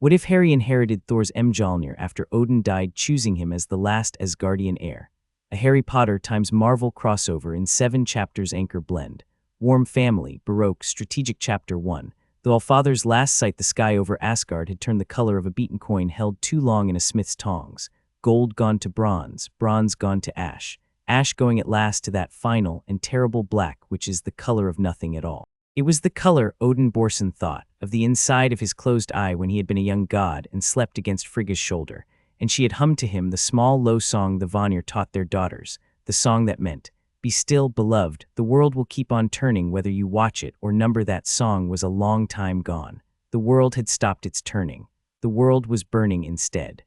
What if Harry inherited Thor's Mjolnir after Odin died, choosing him as the last Asgardian heir? A Harry Potter times Marvel crossover in 7 chapters anchor blend. Warm Family, Baroque, Strategic Chapter 1. The Allfather's last sight the sky over Asgard had turned the color of a beaten coin held too long in a smith's tongs. Gold gone to bronze, bronze gone to ash, ash going at last to that final and terrible black which is the color of nothing at all. It was the color, Odin Borson thought, of the inside of his closed eye when he had been a young god and slept against Frigga's shoulder, and she had hummed to him the small low song the Vanir taught their daughters, the song that meant, "Be still, beloved, the world will keep on turning whether you watch it or number." That song was a long time gone. The world had stopped its turning. The world was burning instead.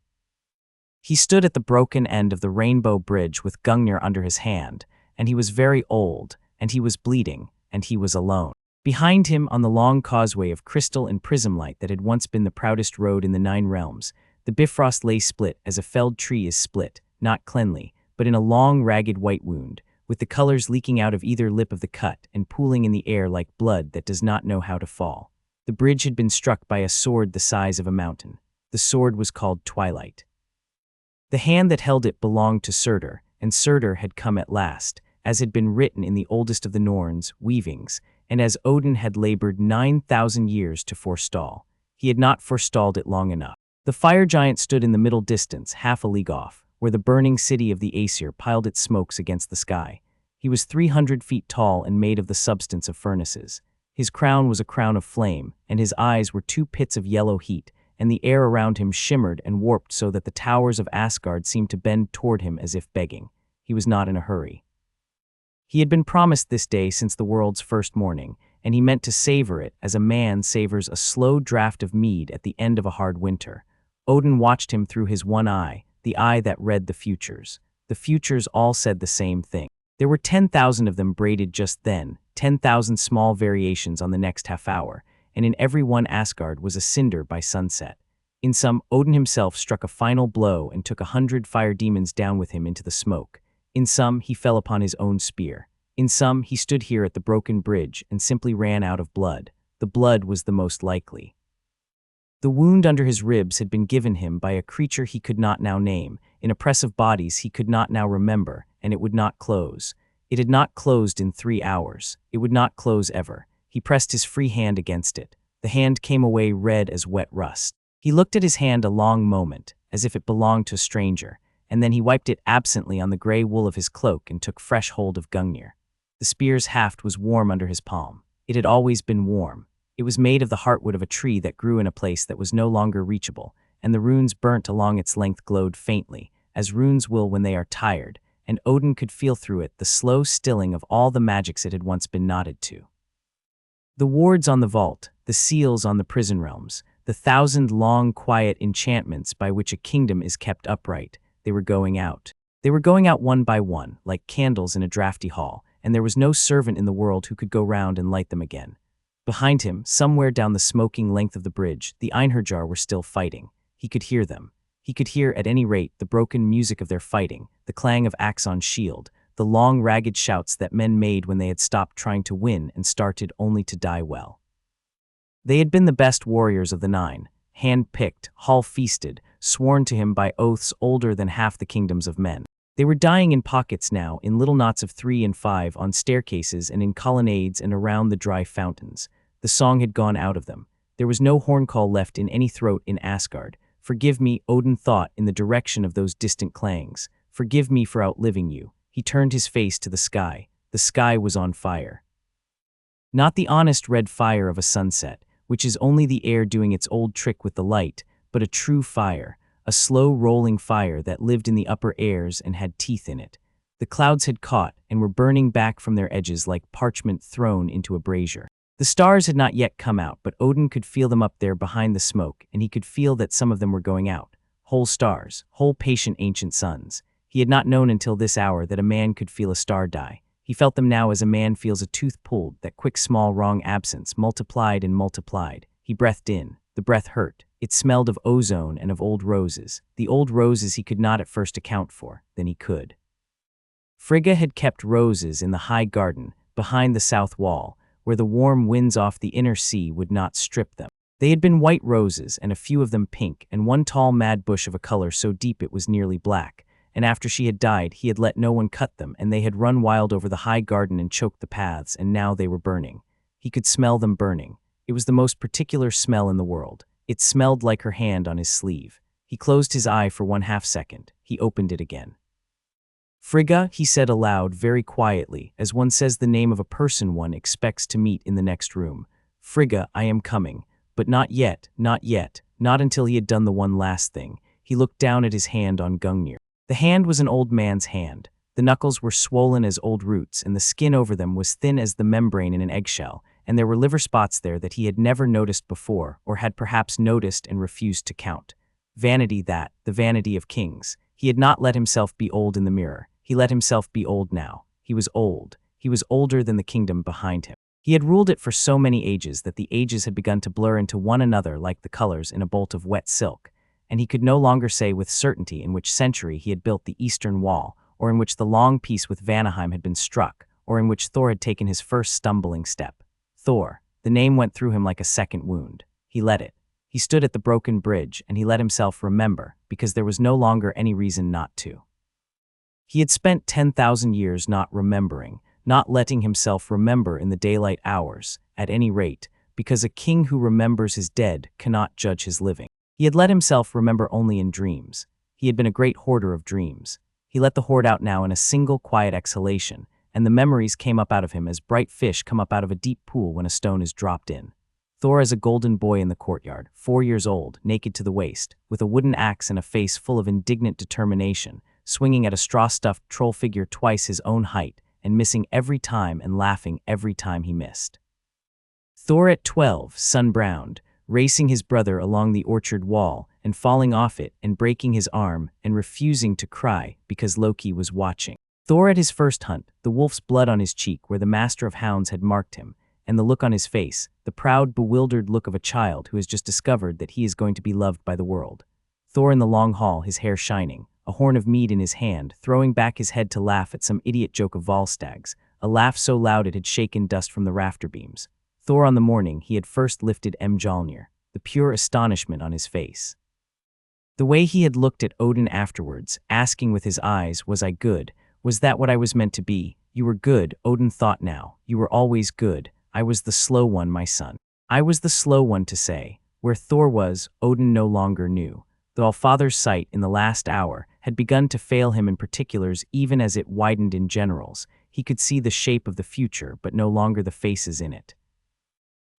He stood at the broken end of the Rainbow Bridge with Gungnir under his hand, and he was very old, and he was bleeding, and he was alone. Behind him, on the long causeway of crystal and prism light that had once been the proudest road in the 9 realms, the Bifrost lay split as a felled tree is split, not cleanly, but in a long, ragged white wound, with the colors leaking out of either lip of the cut and pooling in the air like blood that does not know how to fall. The bridge had been struck by a sword the size of a mountain. The sword was called Twilight. The hand that held it belonged to Surtur, and Surtur had come at last, as had been written in the oldest of the Norns' weavings, and as Odin had labored 9,000 years to forestall. He had not forestalled it long enough. The fire giant stood in the middle distance, half a league off, where the burning city of the Aesir piled its smokes against the sky. He was 300 feet tall and made of the substance of furnaces. His crown was a crown of flame, and his eyes were 2 pits of yellow heat, and the air around him shimmered and warped so that the towers of Asgard seemed to bend toward him as if begging. He was not in a hurry. He had been promised this day since the world's first morning, and he meant to savor it as a man savors a slow draught of mead at the end of a hard winter. Odin watched him through his one eye, the eye that read the futures. The futures all said the same thing. There were 10,000 of them braided just then, 10,000 small variations on the next half hour, and in every one Asgard was a cinder by sunset. In some, Odin himself struck a final blow and took 100 fire demons down with him into the smoke. In some, he fell upon his own spear. In some, he stood here at the broken bridge and simply ran out of blood. The blood was the most likely. The wound under his ribs had been given him by a creature he could not now name, in a press of bodies he could not now remember, and it would not close. It had not closed in 3 hours. It would not close ever. He pressed his free hand against it. The hand came away red as wet rust. He looked at his hand a long moment, as if it belonged to a stranger, and then he wiped it absently on the gray wool of his cloak and took fresh hold of Gungnir. The spear's haft was warm under his palm. It had always been warm. It was made of the heartwood of a tree that grew in a place that was no longer reachable, and the runes burnt along its length glowed faintly, as runes will when they are tired, and Odin could feel through it the slow stilling of all the magics it had once been knotted to. The wards on the vault, the seals on the prison realms, the 1,000 long, quiet enchantments by which a kingdom is kept upright, they were going out. They were going out one by one, like candles in a drafty hall, and there was no servant in the world who could go round and light them again. Behind him, somewhere down the smoking length of the bridge, the Einherjar were still fighting. He could hear them. He could hear, at any rate, the broken music of their fighting, the clang of axe on shield, the long, ragged shouts that men made when they had stopped trying to win and started only to die well. They had been the best warriors of the 9, hand-picked, hall-feasted, sworn to him by oaths older than half the kingdoms of men. They were dying in pockets now, in little knots of 3 and 5 on staircases and in colonnades and around the dry fountains. The song had gone out of them. There was no horn call left in any throat in Asgard. Forgive me, Odin thought in the direction of those distant clangs. Forgive me for outliving you. He turned his face to the sky. The sky was on fire. Not the honest red fire of a sunset, which is only the air doing its old trick with the light, but a true fire, a slow rolling fire that lived in the upper airs and had teeth in it. The clouds had caught and were burning back from their edges like parchment thrown into a brazier. The stars had not yet come out, but Odin could feel them up there behind the smoke, and he could feel that some of them were going out. Whole stars, whole patient ancient suns. He had not known until this hour that a man could feel a star die. He felt them now as a man feels a tooth pulled, that quick small wrong absence multiplied and multiplied. He breathed in. The breath hurt. It smelled of ozone and of old roses. The old roses he could not at first account for, then he could. Frigga had kept roses in the high garden, behind the south wall, where the warm winds off the inner sea would not strip them. They had been white roses, and a few of them pink, and one tall mad bush of a color so deep it was nearly black. And after she had died, he had let no one cut them, and they had run wild over the high garden and choked the paths, and now they were burning. He could smell them burning. It was the most particular smell in the world. It smelled like her hand on his sleeve. He closed his eye for 1/2 second. He opened it again. "Frigga," he said aloud, very quietly, as one says the name of a person one expects to meet in the next room. "Frigga, I am coming. But not yet, not yet, not until he had done the one last thing." He looked down at his hand on Gungnir. The hand was an old man's hand. The knuckles were swollen as old roots, and the skin over them was thin as the membrane in an eggshell, and there were liver spots there that he had never noticed before, or had perhaps noticed and refused to count. Vanity that, the vanity of kings. He had not let himself be old in the mirror. He let himself be old now. He was old. He was older than the kingdom behind him. He had ruled it for so many ages that the ages had begun to blur into one another like the colors in a bolt of wet silk, and he could no longer say with certainty in which century he had built the Eastern Wall, or in which the long peace with Vanaheim had been struck, or in which Thor had taken his first stumbling step. Thor. The name went through him like a second wound. He let it. He stood at the broken bridge, and he let himself remember, because there was no longer any reason not to. He had spent 10,000 years not remembering, not letting himself remember in the daylight hours, at any rate, because a king who remembers his dead cannot judge his living. He had let himself remember only in dreams. He had been a great hoarder of dreams. He let the hoard out now in a single quiet exhalation, and the memories came up out of him as bright fish come up out of a deep pool when a stone is dropped in. Thor as a golden boy in the courtyard, 4 years old, naked to the waist, with a wooden axe and a face full of indignant determination, swinging at a straw-stuffed troll figure twice his own height, and missing every time and laughing every time he missed. Thor at 12, sun-browned, racing his brother along the orchard wall and falling off it and breaking his arm and refusing to cry because Loki was watching. Thor at his first hunt, the wolf's blood on his cheek where the master of hounds had marked him, and the look on his face, the proud, bewildered look of a child who has just discovered that he is going to be loved by the world. Thor in the long hall, his hair shining, a horn of mead in his hand, throwing back his head to laugh at some idiot joke of Volstag's, a laugh so loud it had shaken dust from the rafter beams. Thor on the morning he had first lifted Mjolnir, the pure astonishment on his face. The way he had looked at Odin afterwards, asking with his eyes, "Was I good? Was that what I was meant to be?" "You were good," Odin thought now. "You were always good. I was the slow one, my son." I was the slow one to say. Where Thor was, Odin no longer knew. The Allfather's sight in the last hour had begun to fail him in particulars even as it widened in generals. He could see the shape of the future, but no longer the faces in it.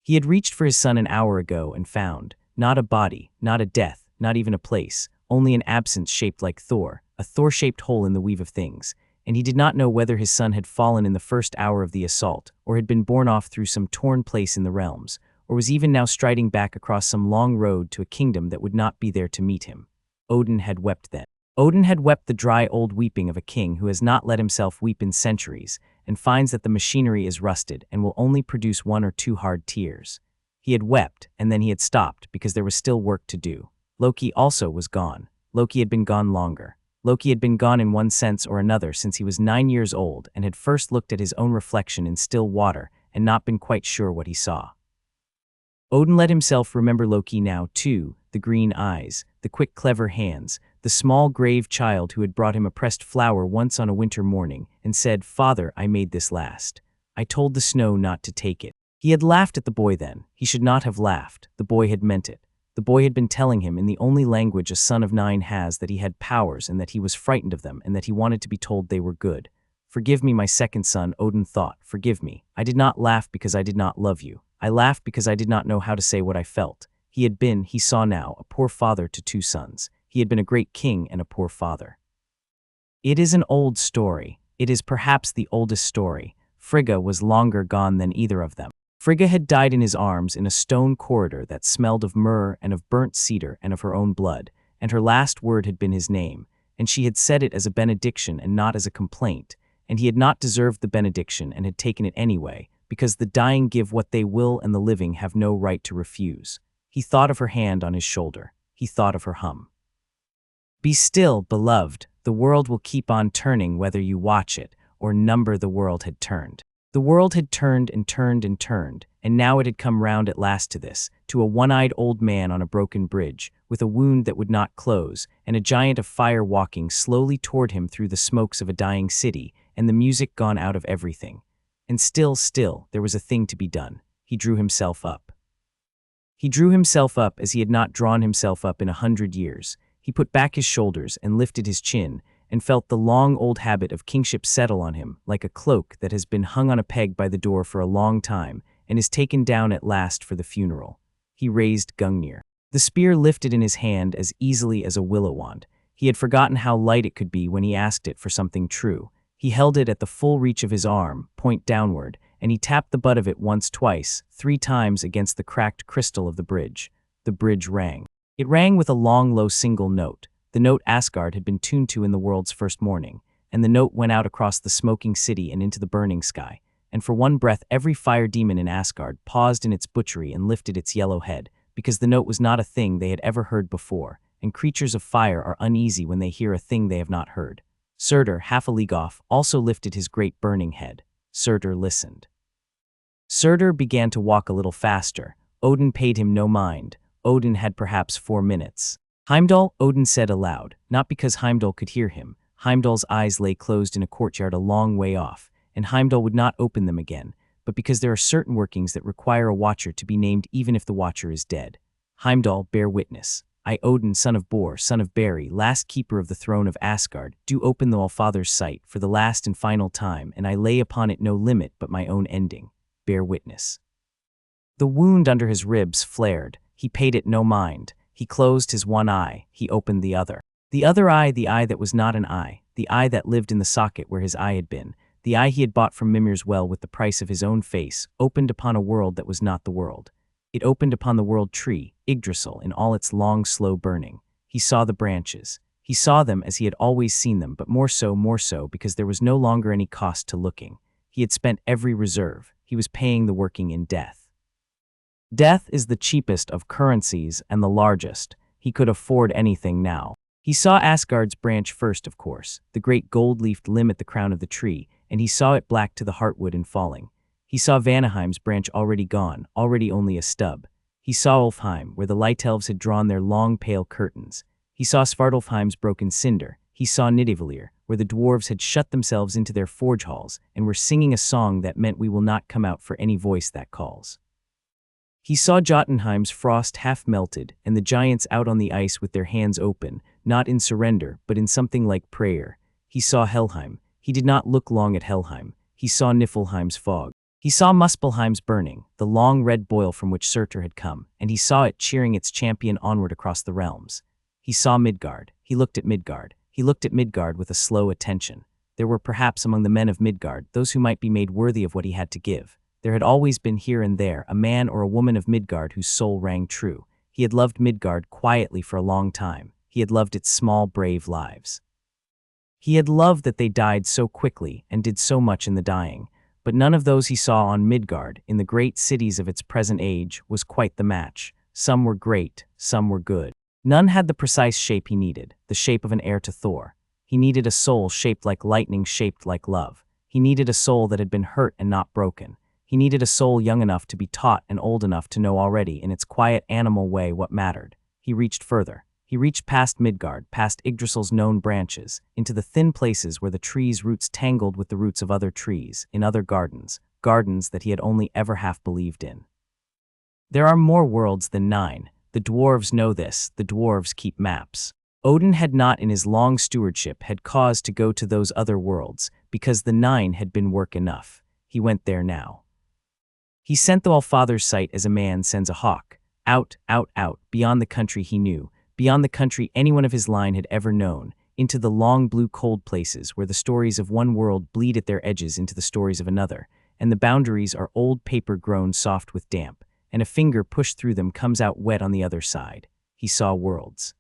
He had reached for his son an hour ago and found, not a body, not a death, not even a place, only an absence shaped like Thor, a Thor-shaped hole in the weave of things, and he did not know whether his son had fallen in the first hour of the assault, or had been borne off through some torn place in the realms, or was even now striding back across some long road to a kingdom that would not be there to meet him. Odin had wept then. Odin had wept the dry old weeping of a king who has not let himself weep in centuries, and finds that the machinery is rusted and will only produce 1 or 2 hard tears. He had wept, and then he had stopped because there was still work to do. Loki also was gone. Loki had been gone longer. Loki had been gone in one sense or another since he was 9 years old and had first looked at his own reflection in still water and not been quite sure what he saw. Odin let himself remember Loki now, too, the green eyes, the quick, clever hands, the small, grave child who had brought him a pressed flower once on a winter morning and said, "Father, I made this last. I told the snow not to take it." He had laughed at the boy then. He should not have laughed. The boy had meant it. The boy had been telling him in the only language a son of 9 has that he had powers and that he was frightened of them and that he wanted to be told they were good. "Forgive me, my second son," Odin thought. "Forgive me. I did not laugh because I did not love you. I laughed because I did not know how to say what I felt." He had been, he saw now, a poor father to 2 sons. He had been a great king and a poor father. It is an old story. It is perhaps the oldest story. Frigga was longer gone than either of them. Frigga had died in his arms in a stone corridor that smelled of myrrh and of burnt cedar and of her own blood, and her last word had been his name, and she had said it as a benediction and not as a complaint, and he had not deserved the benediction and had taken it anyway, because the dying give what they will and the living have no right to refuse. He thought of her hand on his shoulder. He thought of her hum. "Be still, beloved. The world will keep on turning whether you watch it or number." The world had turned. The world had turned and turned and turned, and now it had come round at last to this, to a one-eyed old man on a broken bridge, with a wound that would not close, and a giant of fire walking slowly toward him through the smokes of a dying city, and the music gone out of everything. And still, there was a thing to be done. He drew himself up. He drew himself up as he had not drawn himself up in 100 years. He put back his shoulders and lifted his chin, and felt the long old habit of kingship settle on him, like a cloak that has been hung on a peg by the door for a long time, and is taken down at last for the funeral. He raised Gungnir. The spear lifted in his hand as easily as a willow wand. He had forgotten how light it could be when he asked it for something true. He held it at the full reach of his arm, point downward, and he tapped the butt of it once, twice, 3 times against the cracked crystal of the bridge. The bridge rang. It rang with a long, low single note, the note Asgard had been tuned to in the world's first morning, and the note went out across the smoking city and into the burning sky. And for one breath every fire demon in Asgard paused in its butchery and lifted its yellow head, because the note was not a thing they had ever heard before, and creatures of fire are uneasy when they hear a thing they have not heard. Surtur, half a league off, also lifted his great burning head. Surtur listened. Surtur began to walk a little faster. Odin paid him no mind. Odin had perhaps 4 minutes. Heimdall, Odin said aloud, not because Heimdall could hear him. Heimdall's eyes lay closed in a courtyard a long way off, and Heimdall would not open them again, but because there are certain workings that require a watcher to be named even if the watcher is dead. Heimdall, bear witness. I, Odin, son of Bor, son of Beri, last keeper of the throne of Asgard, do open the Allfather's sight for the last and final time, and I lay upon it no limit but my own ending. Bear witness. The wound under his ribs flared. He paid it no mind. He closed his one eye. He opened the other. The other eye, the eye that was not an eye, the eye that lived in the socket where his eye had been, the eye he had bought from Mimir's well with the price of his own face, opened upon a world that was not the world. It opened upon the world tree, Yggdrasil, in all its long, slow burning. He saw the branches. He saw them as he had always seen them, but more so, because there was no longer any cost to looking. He had spent every reserve. He was paying the working in death. Death is the cheapest of currencies and the largest. He could afford anything now. He saw Asgard's branch first, of course, the great gold-leafed limb at the crown of the tree, and he saw it black to the heartwood and falling. He saw Vanaheim's branch already gone, already only a stub. He saw Ulfheim, where the light elves had drawn their long pale curtains. He saw Svartalfheim's broken cinder. He saw Nidavellir, where the dwarves had shut themselves into their forge halls and were singing a song that meant we will not come out for any voice that calls. He saw Jotunheim's frost half melted, and the giants out on the ice with their hands open, not in surrender, but in something like prayer. He saw Helheim. He did not look long at Helheim. He saw Niflheim's fog. He saw Muspelheim's burning, the long red boil from which Surtur had come, and he saw it cheering its champion onward across the realms. He saw Midgard. He looked at Midgard. He looked at Midgard with a slow attention. There were perhaps among the men of Midgard those who might be made worthy of what he had to give. There had always been here and there a man or a woman of Midgard whose soul rang true. He had loved Midgard quietly for a long time. He had loved its small, brave lives. He had loved that they died so quickly and did so much in the dying. But none of those he saw on Midgard, in the great cities of its present age, was quite the match. Some were great, some were good. None had the precise shape he needed, the shape of an heir to Thor. He needed a soul shaped like lightning, shaped like love. He needed a soul that had been hurt and not broken. He needed a soul young enough to be taught and old enough to know already in its quiet animal way what mattered. He reached further. He reached past Midgard, past Yggdrasil's known branches, into the thin places where the trees' roots tangled with the roots of other trees, in other gardens, gardens that he had only ever half believed in. There are more worlds than 9. The dwarves know this. The dwarves keep maps. Odin had not in his long stewardship had cause to go to those other worlds, because the 9 had been work enough. He went there now. He sent the Allfather's sight as a man sends a hawk, out, beyond the country he knew, beyond the country anyone of his line had ever known, into the long blue cold places where the stories of one world bleed at their edges into the stories of another, and the boundaries are old paper grown soft with damp, and a finger pushed through them comes out wet on the other side. He saw worlds.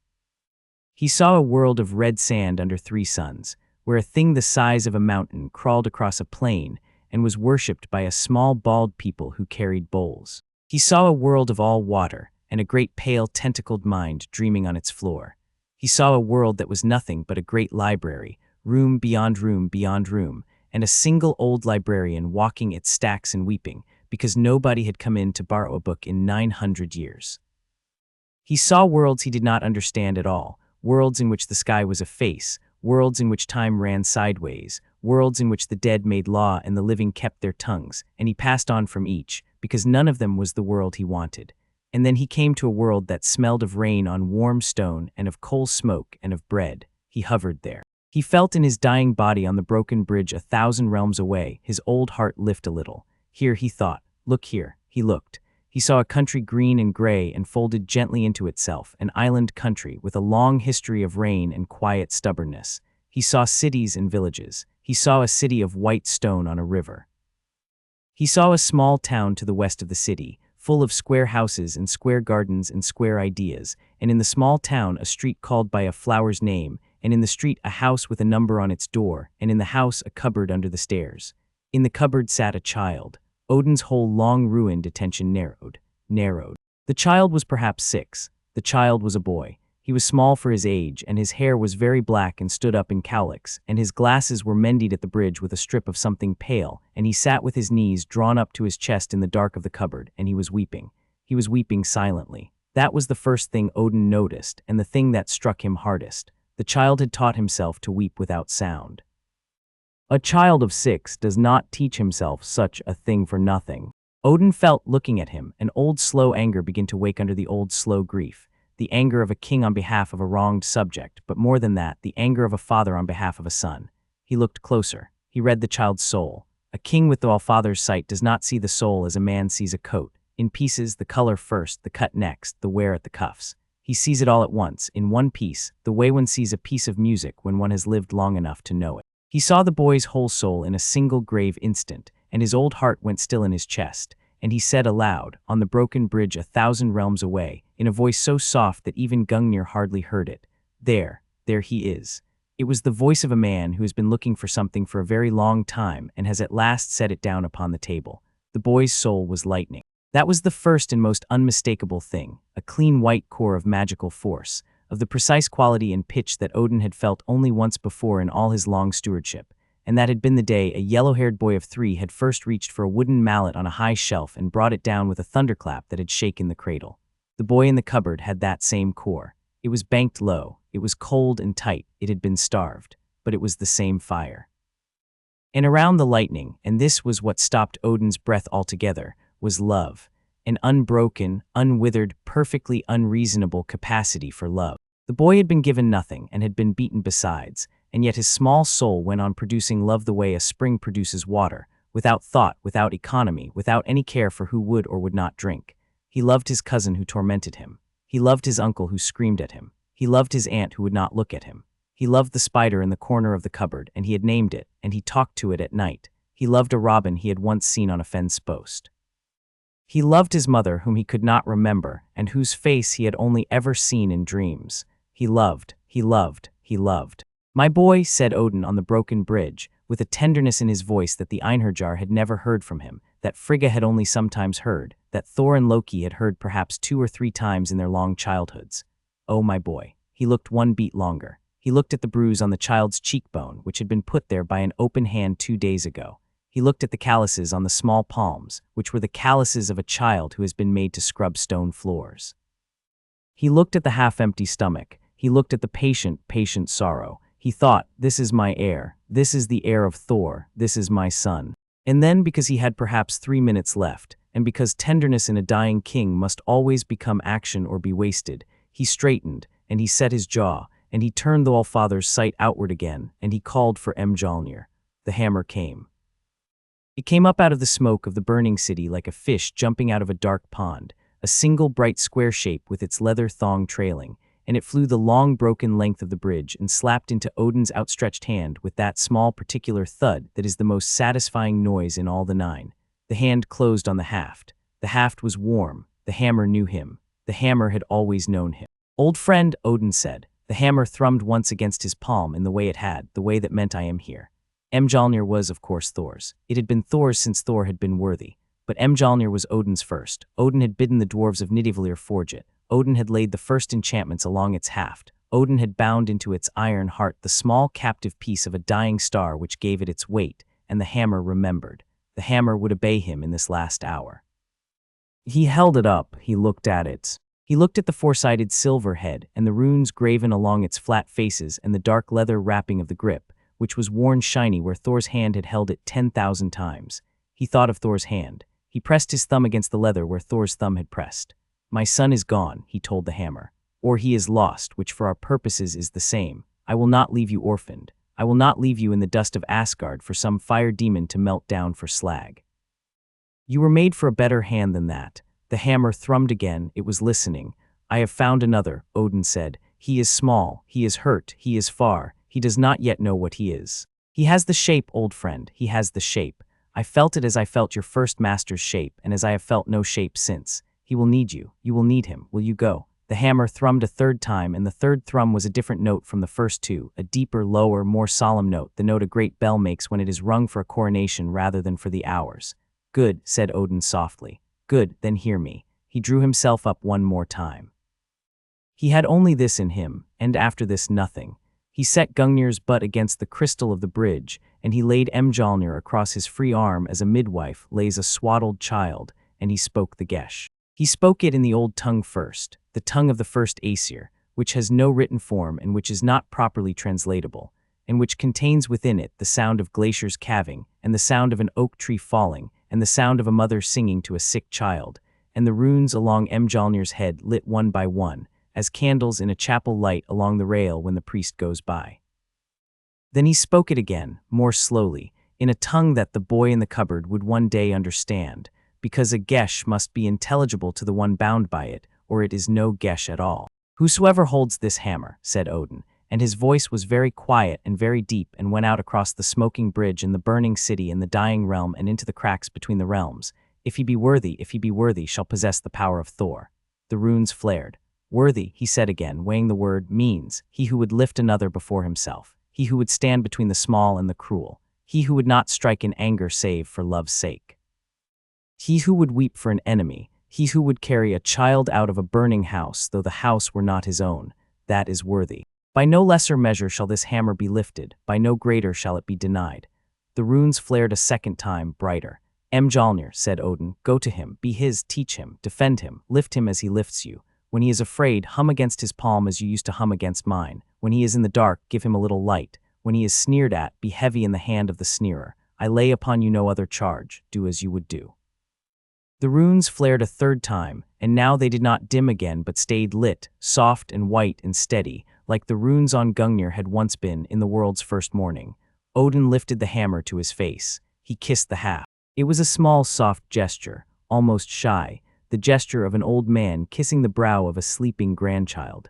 He saw a world of red sand under 3 suns, where a thing the size of a mountain crawled across a plain and was worshipped by a small bald people who carried bowls. He saw a world of all water, and a great pale tentacled mind dreaming on its floor. He saw a world that was nothing but a great library, room beyond room beyond room, and a single old librarian walking its stacks and weeping, because nobody had come in to borrow a book in 900 years. He saw worlds he did not understand at all, worlds in which the sky was a face, worlds in which time ran sideways, worlds in which the dead made law and the living kept their tongues, and he passed on from each, because none of them was the world he wanted. And then he came to a world that smelled of rain on warm stone and of coal smoke and of bread. He hovered there. He felt in his dying body on the broken bridge 1,000 realms away, his old heart lift a little. Here, he thought. Look here. He looked. He saw a country green and gray and folded gently into itself, an island country with a long history of rain and quiet stubbornness. He saw cities and villages. He saw a city of white stone on a river. He saw a small town to the west of the city, full of square houses and square gardens and square ideas, and in the small town a street called by a flower's name, and in the street a house with a number on its door, and in the house a cupboard under the stairs. In the cupboard sat a child. Odin's whole long ruined attention narrowed. The child was perhaps 6. The child was a boy. He was small for his age, and his hair was very black and stood up in cowlicks, and his glasses were mended at the bridge with a strip of something pale, and he sat with his knees drawn up to his chest in the dark of the cupboard, and he was weeping. He was weeping silently. That was the first thing Odin noticed, and the thing that struck him hardest. The child had taught himself to weep without sound. A child of 6 does not teach himself such a thing for nothing. Odin felt, looking at him, an old slow anger begin to wake under the old slow grief. The anger of a king on behalf of a wronged subject, but more than that, the anger of a father on behalf of a son. He looked closer. He read the child's soul. A king with the Allfather's sight does not see the soul as a man sees a coat. In pieces, the color first, the cut next, the wear at the cuffs. He sees it all at once, in one piece, the way one sees a piece of music when one has lived long enough to know it. He saw the boy's whole soul in a single grave instant, and his old heart went still in his chest, and he said aloud, on the broken bridge 1,000 realms away, in a voice so soft that even Gungnir hardly heard it, there he is. It was the voice of a man who has been looking for something for a very long time and has at last set it down upon the table. The boy's soul was lightning. That was the first and most unmistakable thing, a clean white core of magical force, of the precise quality and pitch that Odin had felt only once before in all his long stewardship, and that had been the day a yellow-haired boy of 3 had first reached for a wooden mallet on a high shelf and brought it down with a thunderclap that had shaken the cradle. The boy in the cupboard had that same core. It was banked low, it was cold and tight, it had been starved, but it was the same fire. And around the lightning, and this was what stopped Odin's breath altogether, was love, an unbroken, unwithered, perfectly unreasonable capacity for love. The boy had been given nothing and had been beaten besides, and yet his small soul went on producing love the way a spring produces water, without thought, without economy, without any care for who would or would not drink. He loved his cousin who tormented him. He loved his uncle who screamed at him. He loved his aunt who would not look at him. He loved the spider in the corner of the cupboard, and he had named it, and he talked to it at night. He loved a robin he had once seen on a fence post. He loved his mother whom he could not remember, and whose face he had only ever seen in dreams. He loved. My boy, said Odin on the broken bridge, with a tenderness in his voice that the Einherjar had never heard from him, that Frigga had only sometimes heard, that Thor and Loki had heard perhaps 2 or 3 times in their long childhoods. Oh, my boy. He looked 1 beat longer. He looked at the bruise on the child's cheekbone, which had been put there by an open hand 2 days ago. He looked at the calluses on the small palms, which were the calluses of a child who has been made to scrub stone floors. He looked at the half-empty stomach. He looked at the patient sorrow. He thought, this is my heir. This is the heir of Thor. This is my son. And then, because he had perhaps 3 minutes left, and because tenderness in a dying king must always become action or be wasted, he straightened, and he set his jaw, and he turned the Allfather's sight outward again, and he called for Mjolnir. The hammer came. It came up out of the smoke of the burning city like a fish jumping out of a dark pond, a single bright square shape with its leather thong trailing, and it flew the long broken length of the bridge and slapped into Odin's outstretched hand with that small particular thud that is the most satisfying noise in all the 9. The hand closed on the haft. The haft was warm. The hammer knew him. The hammer had always known him. Old friend, Odin said. The hammer thrummed once against his palm in the way it had, the way that meant I am here. Mjolnir was, of course, Thor's. It had been Thor's since Thor had been worthy. But Mjolnir was Odin's first. Odin had bidden the dwarves of Nidavellir forge it. Odin had laid the first enchantments along its haft. Odin had bound into its iron heart the small captive piece of a dying star which gave it its weight, and the hammer remembered. The hammer would obey him in this last hour. He held it up, he looked at it. He looked at the four-sided silver head and the runes graven along its flat faces and the dark leather wrapping of the grip, which was worn shiny where Thor's hand had held it 10,000 times. He thought of Thor's hand. He pressed his thumb against the leather where Thor's thumb had pressed. "My son is gone," he told the hammer. "Or he is lost, which for our purposes is the same. I will not leave you orphaned. I will not leave you in the dust of Asgard for some fire demon to melt down for slag. You were made for a better hand than that." The hammer thrummed again. It was listening. "I have found another," Odin said. "He is small, he is hurt, he is far. He does not yet know what he is. He has the shape, old friend, he has the shape. I felt it as I felt your first master's shape, and as I have felt no shape since. He will need you. You will need him. Will you go?" The hammer thrummed a third time, and the third thrum was a different note from the first two, a deeper, lower, more solemn note, the note a great bell makes when it is rung for a coronation rather than for the hours. "Good," said Odin softly. "Good, then hear me." He drew himself up one more time. He had only this in him, and after this nothing. He set Gungnir's butt against the crystal of the bridge, and he laid Mjolnir across his free arm as a midwife lays a swaddled child, and he spoke the Gesh. He spoke it in the old tongue first, the tongue of the first Aesir, which has no written form and which is not properly translatable, and which contains within it the sound of glaciers calving, and the sound of an oak tree falling, and the sound of a mother singing to a sick child, and the runes along Mjolnir's head lit one by one, as candles in a chapel light along the rail when the priest goes by. Then he spoke it again, more slowly, in a tongue that the boy in the cupboard would one day understand, because a Gesh must be intelligible to the one bound by it, or it is no Gesh at all. "Whosoever holds this hammer," said Odin, and his voice was very quiet and very deep and went out across the smoking bridge and the burning city and the dying realm and into the cracks between the realms. If he be worthy, shall possess the power of Thor." The runes flared. "Worthy," he said again, weighing the word, means he who would lift another before himself, he who would stand between the small and the cruel, he who would not strike in anger save for love's sake, he who would weep for an enemy, he who would carry a child out of a burning house though the house were not his own, that is worthy. By no lesser measure shall this hammer be lifted, by no greater shall it be denied. The runes flared a second time, brighter. "Mjolnir," said Odin, "go to him, be his, teach him, defend him, lift him as he lifts you. When he is afraid, hum against his palm as you used to hum against mine. When he is in the dark, give him a little light. When he is sneered at, be heavy in the hand of the sneerer. I lay upon you no other charge, do as you would do." The runes flared a third time, and now they did not dim again but stayed lit, soft and white and steady, like the runes on Gungnir had once been in the world's first morning. Odin lifted the hammer to his face. He kissed the haft. It was a small, soft gesture, almost shy, the gesture of an old man kissing the brow of a sleeping grandchild.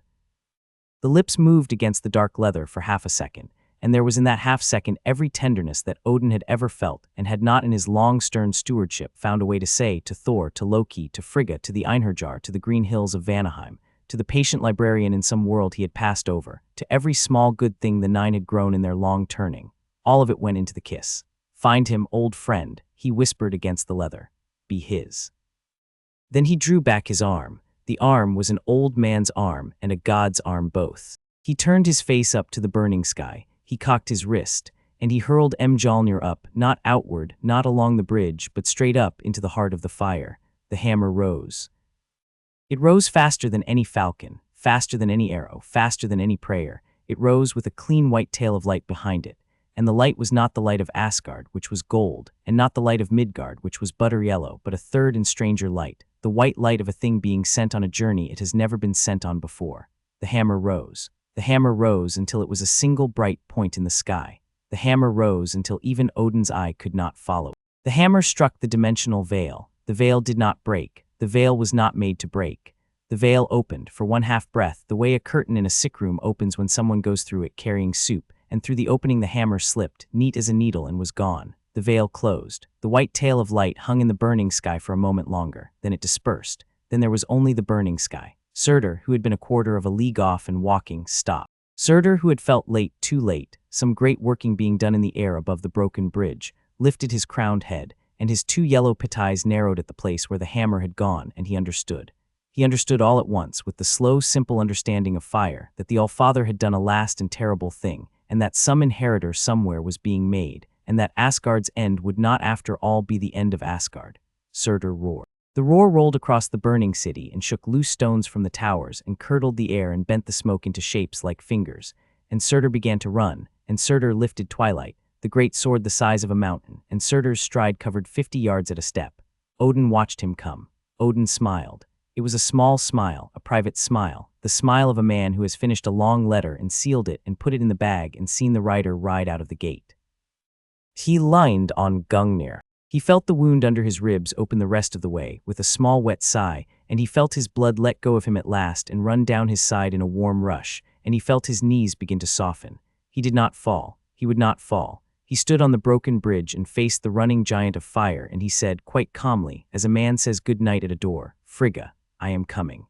The lips moved against the dark leather for half a second, and there was in that half-second every tenderness that Odin had ever felt and had not in his long stern stewardship found a way to say to Thor, to Loki, to Frigga, to the Einherjar, to the green hills of Vanaheim, to the patient librarian in some world he had passed over, to every small good thing the nine had grown in their long turning. All of it went into the kiss. "Find him, old friend," he whispered against the leather. "Be his." Then he drew back his arm. The arm was an old man's arm and a god's arm both. He turned his face up to the burning sky. He cocked his wrist, and he hurled Mjolnir up, not outward, not along the bridge, but straight up into the heart of the fire. The hammer rose. It rose faster than any falcon, faster than any arrow, faster than any prayer. It rose with a clean white tail of light behind it, and the light was not the light of Asgard, which was gold, and not the light of Midgard, which was butter yellow, but a third and stranger light, the white light of a thing being sent on a journey it has never been sent on before. The hammer rose. The hammer rose until it was a single bright point in the sky. The hammer rose until even Odin's eye could not follow it. The hammer struck the dimensional veil. The veil did not break. The veil was not made to break. The veil opened, for one half breath, the way a curtain in a sick room opens when someone goes through it carrying soup, and through the opening the hammer slipped, neat as a needle, and was gone. The veil closed. The white tail of light hung in the burning sky for a moment longer. Then it dispersed. Then there was only the burning sky. Surtur, who had been a quarter of a league off and walking, stopped. Surtur, who had felt late, too late, some great working being done in the air above the broken bridge, lifted his crowned head, and his two yellow pit eyes narrowed at the place where the hammer had gone, and he understood. He understood all at once, with the slow, simple understanding of fire, that the Allfather had done a last and terrible thing, and that some inheritor somewhere was being made, and that Asgard's end would not after all be the end of Asgard. Surtur roared. The roar rolled across the burning city and shook loose stones from the towers and curdled the air and bent the smoke into shapes like fingers. And Surtur began to run, and Surtur lifted Twilight, the great sword the size of a mountain, and Surtur's stride covered 50 yards at a step. Odin watched him come. Odin smiled. It was a small smile, a private smile, the smile of a man who has finished a long letter and sealed it and put it in the bag and seen the writer ride out of the gate. He leaned on Gungnir. He felt the wound under his ribs open the rest of the way, with a small wet sigh, and he felt his blood let go of him at last and run down his side in a warm rush, and he felt his knees begin to soften. He did not fall. He would not fall. He stood on the broken bridge and faced the running giant of fire, and he said, quite calmly, as a man says good night at a door, "Frigga, I am coming."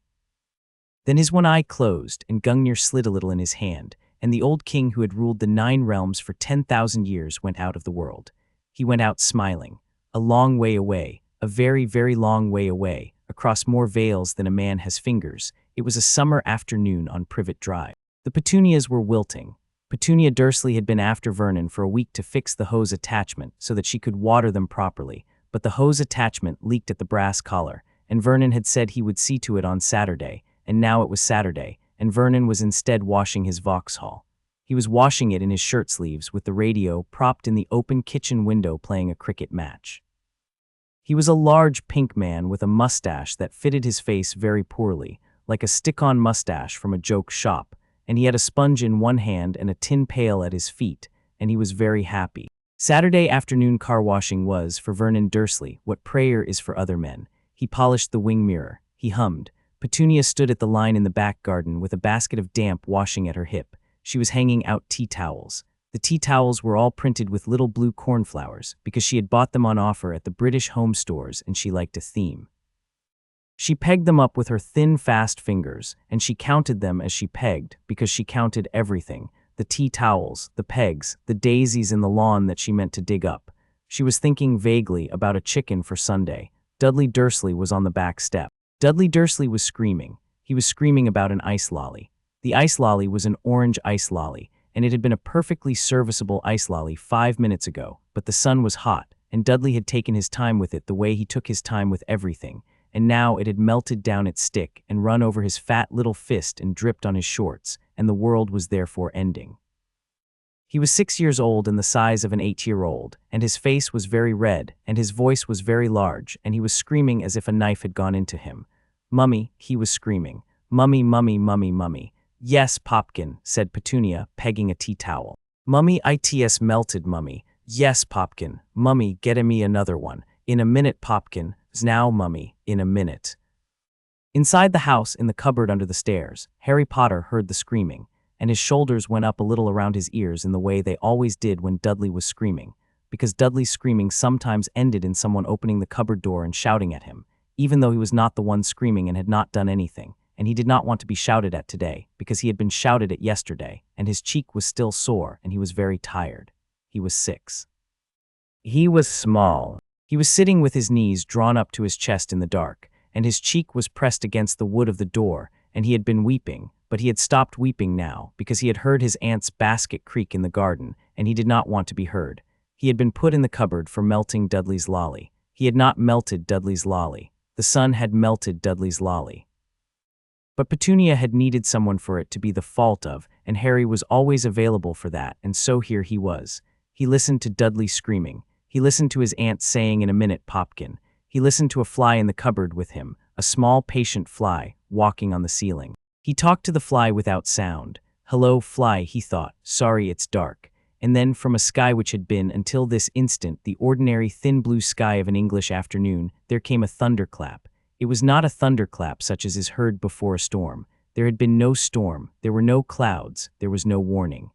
Then his one eye closed, and Gungnir slid a little in his hand, and the old king who had ruled the 9 realms for 10,000 years went out of the world. He went out smiling. A long way away, a very, very long way away, across more veils than a man has fingers. It was a summer afternoon on Privet Drive. The petunias were wilting. Petunia Dursley had been after Vernon for a week to fix the hose attachment so that she could water them properly, but the hose attachment leaked at the brass collar, and Vernon had said he would see to it on Saturday, and now it was Saturday, and Vernon was instead washing his Vauxhall. He was washing it in his shirt sleeves with the radio propped in the open kitchen window playing a cricket match. He was a large pink man with a mustache that fitted his face very poorly, like a stick-on mustache from a joke shop, and he had a sponge in one hand and a tin pail at his feet, and he was very happy. Saturday afternoon car washing was, for Vernon Dursley, what prayer is for other men. He polished the wing mirror. He hummed. Petunia stood at the line in the back garden with a basket of damp washing at her hip. She was hanging out tea towels. The tea towels were all printed with little blue cornflowers because she had bought them on offer at the British home stores and she liked a theme. She pegged them up with her thin, fast fingers, and she counted them as she pegged because she counted everything, the tea towels, the pegs, the daisies in the lawn that she meant to dig up. She was thinking vaguely about a chicken for Sunday. Dudley Dursley was on the back step. Dudley Dursley was screaming. He was screaming about an ice lolly. The ice lolly was an orange ice lolly, and it had been a perfectly serviceable ice lolly 5 minutes ago, but the sun was hot, and Dudley had taken his time with it the way he took his time with everything, and now it had melted down its stick and run over his fat little fist and dripped on his shorts, and the world was therefore ending. He was 6 years old and the size of an 8-year-old, and his face was very red, and his voice was very large, and he was screaming as if a knife had gone into him. "Mummy," he was screaming. "Mummy, mummy, mummy, mummy." "Yes, Popkin," said Petunia, pegging a tea towel. "Mummy, it's melted, mummy." "Yes, Popkin." "Mummy, get me another one." "In a minute, Popkin." "Now, mummy, in a minute." Inside the house, in the cupboard under the stairs, Harry Potter heard the screaming, and his shoulders went up a little around his ears in the way they always did when Dudley was screaming, because Dudley's screaming sometimes ended in someone opening the cupboard door and shouting at him, even though he was not the one screaming and had not done anything, and he did not want to be shouted at today, because he had been shouted at yesterday, and his cheek was still sore, and he was very tired. He was 6. He was small. He was sitting with his knees drawn up to his chest in the dark, and his cheek was pressed against the wood of the door, and he had been weeping, but he had stopped weeping now, because he had heard his aunt's basket creak in the garden, and he did not want to be heard. He had been put in the cupboard for melting Dudley's lolly. He had not melted Dudley's lolly. The sun had melted Dudley's lolly. But Petunia had needed someone for it to be the fault of, and Harry was always available for that, and so here he was. He listened to Dudley screaming. He listened to his aunt saying in a minute, "Popkin." He listened to a fly in the cupboard with him, a small patient fly, walking on the ceiling. He talked to the fly without sound. "Hello, fly," he thought. "Sorry it's dark." And then from a sky which had been, until this instant, the ordinary thin blue sky of an English afternoon, there came a thunderclap. It was not a thunderclap such as is heard before a storm. There had been no storm, there were no clouds, there was no warning.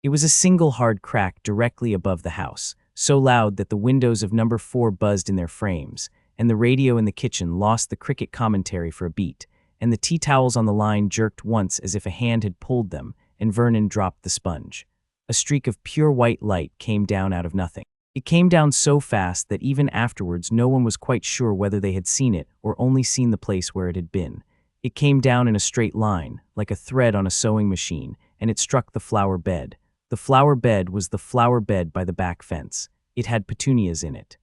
It was a single hard crack directly above the house, so loud that the windows of number 4 buzzed in their frames, and the radio in the kitchen lost the cricket commentary for a beat, and the tea towels on the line jerked once as if a hand had pulled them, and Vernon dropped the sponge. A streak of pure white light came down out of nothing. It came down so fast that even afterwards no one was quite sure whether they had seen it or only seen the place where it had been. It came down in a straight line, like a thread on a sewing machine, and it struck the flower bed. The flower bed was the flower bed by the back fence. It had petunias in it.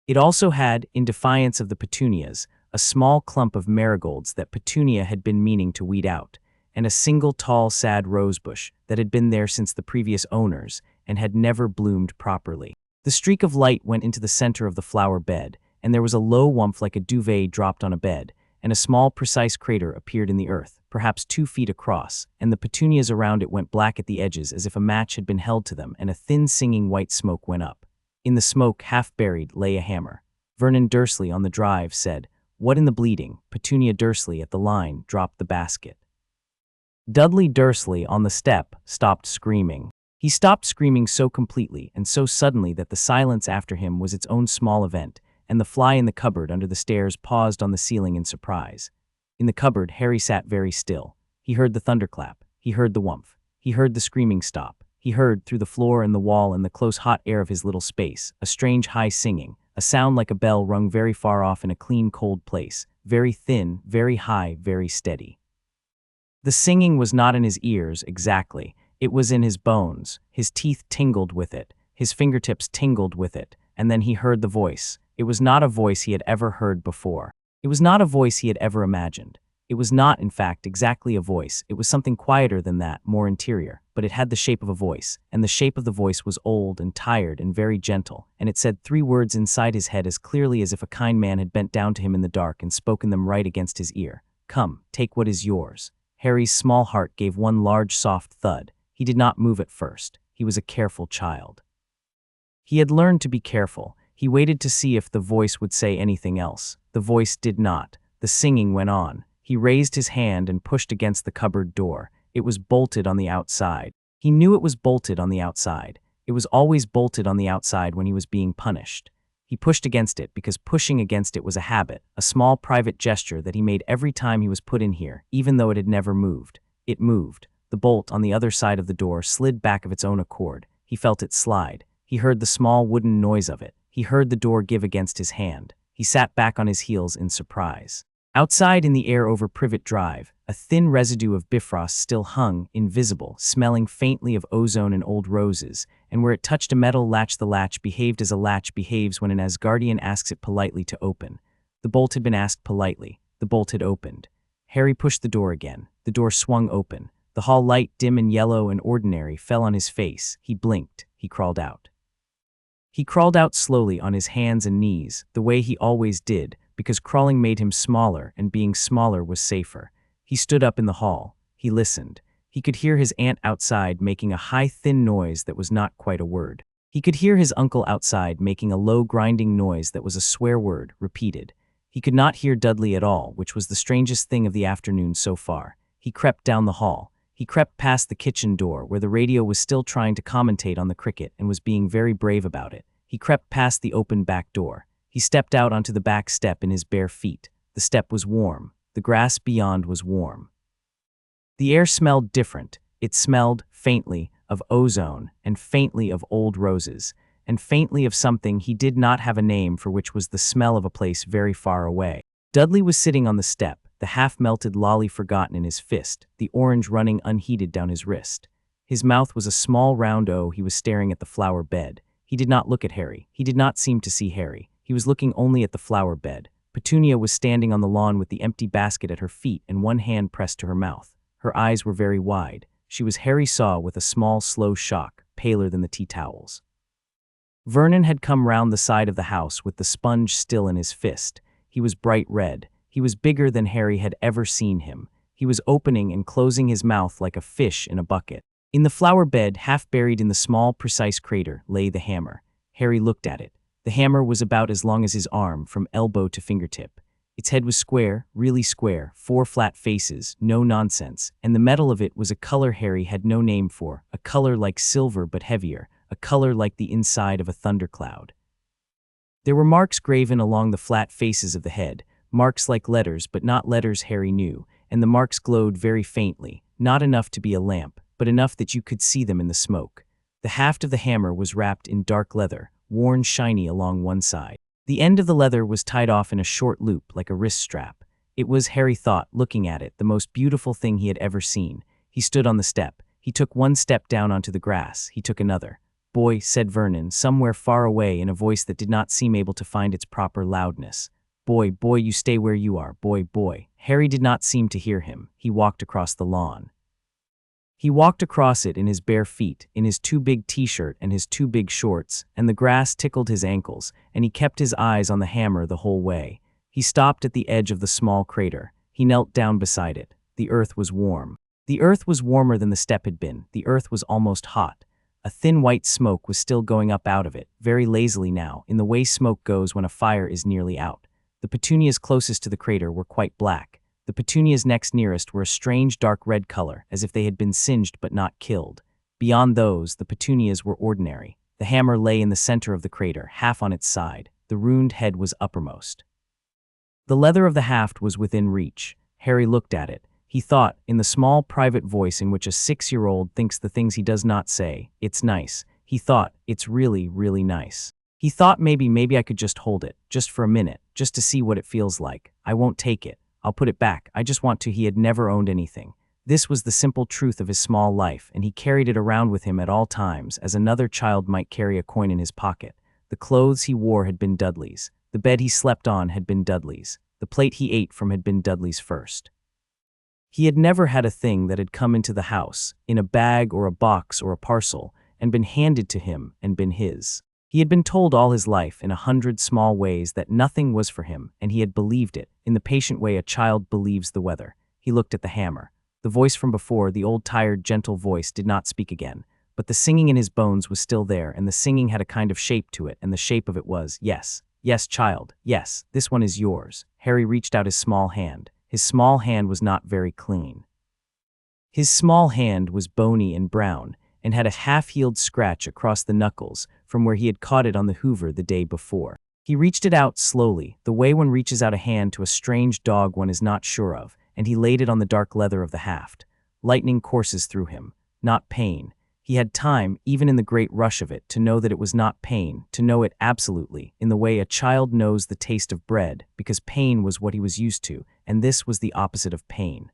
It also had, in defiance of the petunias, a small clump of marigolds that Petunia had been meaning to weed out, and a single tall sad rosebush that had been there since the previous owners and had never bloomed properly. The streak of light went into the center of the flower bed, and there was a low whomp like a duvet dropped on a bed, and a small precise crater appeared in the earth, perhaps 2 feet across, and the petunias around it went black at the edges as if a match had been held to them, and a thin singing white smoke went up. In the smoke, half buried, lay a hammer. Vernon Dursley on the drive said, "What in the bleeding?" Petunia Dursley at the line dropped the basket. Dudley Dursley on the step stopped screaming. He stopped screaming so completely and so suddenly that the silence after him was its own small event, and the fly in the cupboard under the stairs paused on the ceiling in surprise. In the cupboard, Harry sat very still. He heard the thunderclap. He heard the whumph. He heard the screaming stop. He heard, through the floor and the wall and the close hot air of his little space, a strange high singing, a sound like a bell rung very far off in a clean cold place, very thin, very high, very steady. The singing was not in his ears exactly. It was in his bones. His teeth tingled with it. His fingertips tingled with it. And then he heard the voice. It was not a voice he had ever heard before. It was not a voice he had ever imagined. It was not, in fact, exactly a voice. It was something quieter than that, more interior, but it had the shape of a voice, and the shape of the voice was old and tired and very gentle, and it said 3 words inside his head as clearly as if a kind man had bent down to him in the dark and spoken them right against his ear. "Come, take what is yours." Harry's small heart gave one large soft thud. He did not move at first. He was a careful child. He had learned to be careful. He waited to see if the voice would say anything else. The voice did not. The singing went on. He raised his hand and pushed against the cupboard door. It was bolted on the outside. He knew it was bolted on the outside. It was always bolted on the outside when he was being punished. He pushed against it because pushing against it was a habit, a small private gesture that he made every time he was put in here, even though it had never moved. It moved. The bolt on the other side of the door slid back of its own accord. He felt it slide. He heard the small wooden noise of it. He heard the door give against his hand. He sat back on his heels in surprise. Outside in the air over Privet Drive, a thin residue of Bifrost still hung, invisible, smelling faintly of ozone and old roses, and where it touched a metal latch the latch behaved as a latch behaves when an Asgardian asks it politely to open. The bolt had been asked politely. The bolt had opened. Harry pushed the door again. The door swung open. The hall light, dim and yellow and ordinary, fell on his face. He blinked. He crawled out. He crawled out slowly on his hands and knees, the way he always did, because crawling made him smaller and being smaller was safer. He stood up in the hall. He listened. He could hear his aunt outside making a high, thin noise that was not quite a word. He could hear his uncle outside making a low, grinding noise that was a swear word, repeated. He could not hear Dudley at all, which was the strangest thing of the afternoon so far. He crept down the hall. He crept past the kitchen door, where the radio was still trying to commentate on the cricket and was being very brave about it. He crept past the open back door. He stepped out onto the back step in his bare feet. The step was warm. The grass beyond was warm. The air smelled different. It smelled, faintly, of ozone, and faintly of old roses, and faintly of something he did not have a name for, which was the smell of a place very far away. Dudley was sitting on the step, the half-melted lolly forgotten in his fist, the orange running unheeded down his wrist. His mouth was a small round O. He was staring at the flower bed. He did not look at Harry. He did not seem to see Harry. He was looking only at the flower bed. Petunia was standing on the lawn with the empty basket at her feet and one hand pressed to her mouth. Her eyes were very wide. She was, Harry saw, with a small, slow shock, paler than the tea towels. Vernon had come round the side of the house with the sponge still in his fist. He was bright red. He was bigger than Harry had ever seen him. He was opening and closing his mouth like a fish in a bucket. In the flower bed, half buried in the small, precise crater, lay the hammer. Harry looked at it. The hammer was about as long as his arm, from elbow to fingertip. Its head was square, really square, 4 flat faces, no nonsense, and the metal of it was a color Harry had no name for, a color like silver but heavier, a color like the inside of a thundercloud. There were marks graven along the flat faces of the head, marks like letters but not letters Harry knew, and the marks glowed very faintly, not enough to be a lamp, but enough that you could see them in the smoke. The haft of the hammer was wrapped in dark leather, worn shiny along one side. The end of the leather was tied off in a short loop like a wrist strap. It was, Harry thought, looking at it, the most beautiful thing he had ever seen. He stood on the step. He took one step down onto the grass. He took another. "Boy," said Vernon, somewhere far away in a voice that did not seem able to find its proper loudness. "Boy, boy, you stay where you are. Boy, boy." Harry did not seem to hear him. He walked across the lawn. He walked across it in his bare feet, in his too big t-shirt and his too big shorts, and the grass tickled his ankles, and he kept his eyes on the hammer the whole way. He stopped at the edge of the small crater. He knelt down beside it. The earth was warm. The earth was warmer than the steppe had been. The earth was almost hot. A thin white smoke was still going up out of it, very lazily now, in the way smoke goes when a fire is nearly out. The petunias closest to the crater were quite black. The petunias next nearest were a strange dark red color, as if they had been singed but not killed. Beyond those, the petunias were ordinary. The hammer lay in the center of the crater, half on its side. The ruined head was uppermost. The leather of the haft was within reach. Harry looked at it. He thought, in the small private voice in which a 6-year-old thinks the things he does not say, "It's nice." He thought, "It's really, really nice." He thought maybe I could just hold it, just for a minute, just to see what it feels like. "I won't take it. I'll put it back. I just want to." He had never owned anything. This was the simple truth of his small life, and he carried it around with him at all times, as another child might carry a coin in his pocket. The clothes he wore had been Dudley's. The bed he slept on had been Dudley's. The plate he ate from had been Dudley's first. He had never had a thing that had come into the house, in a bag or a box or a parcel, and been handed to him and been his. He had been told all his life in 100 small ways that nothing was for him, and he had believed it, in the patient way a child believes the weather. He looked at the hammer. The voice from before, the old tired, gentle voice, did not speak again, but the singing in his bones was still there, and the singing had a kind of shape to it, and the shape of it was, "Yes, yes, child, yes, this one is yours." Harry reached out his small hand. His small hand was not very clean. His small hand was bony and brown, and had a half-healed scratch across the knuckles from where he had caught it on the hoover the day before. He reached it out slowly, the way one reaches out a hand to a strange dog one is not sure of, and he laid it on the dark leather of the haft. Lightning courses through him, not pain. He had time, even in the great rush of it, to know that it was not pain, to know it absolutely, in the way a child knows the taste of bread, because pain was what he was used to, and this was the opposite of pain.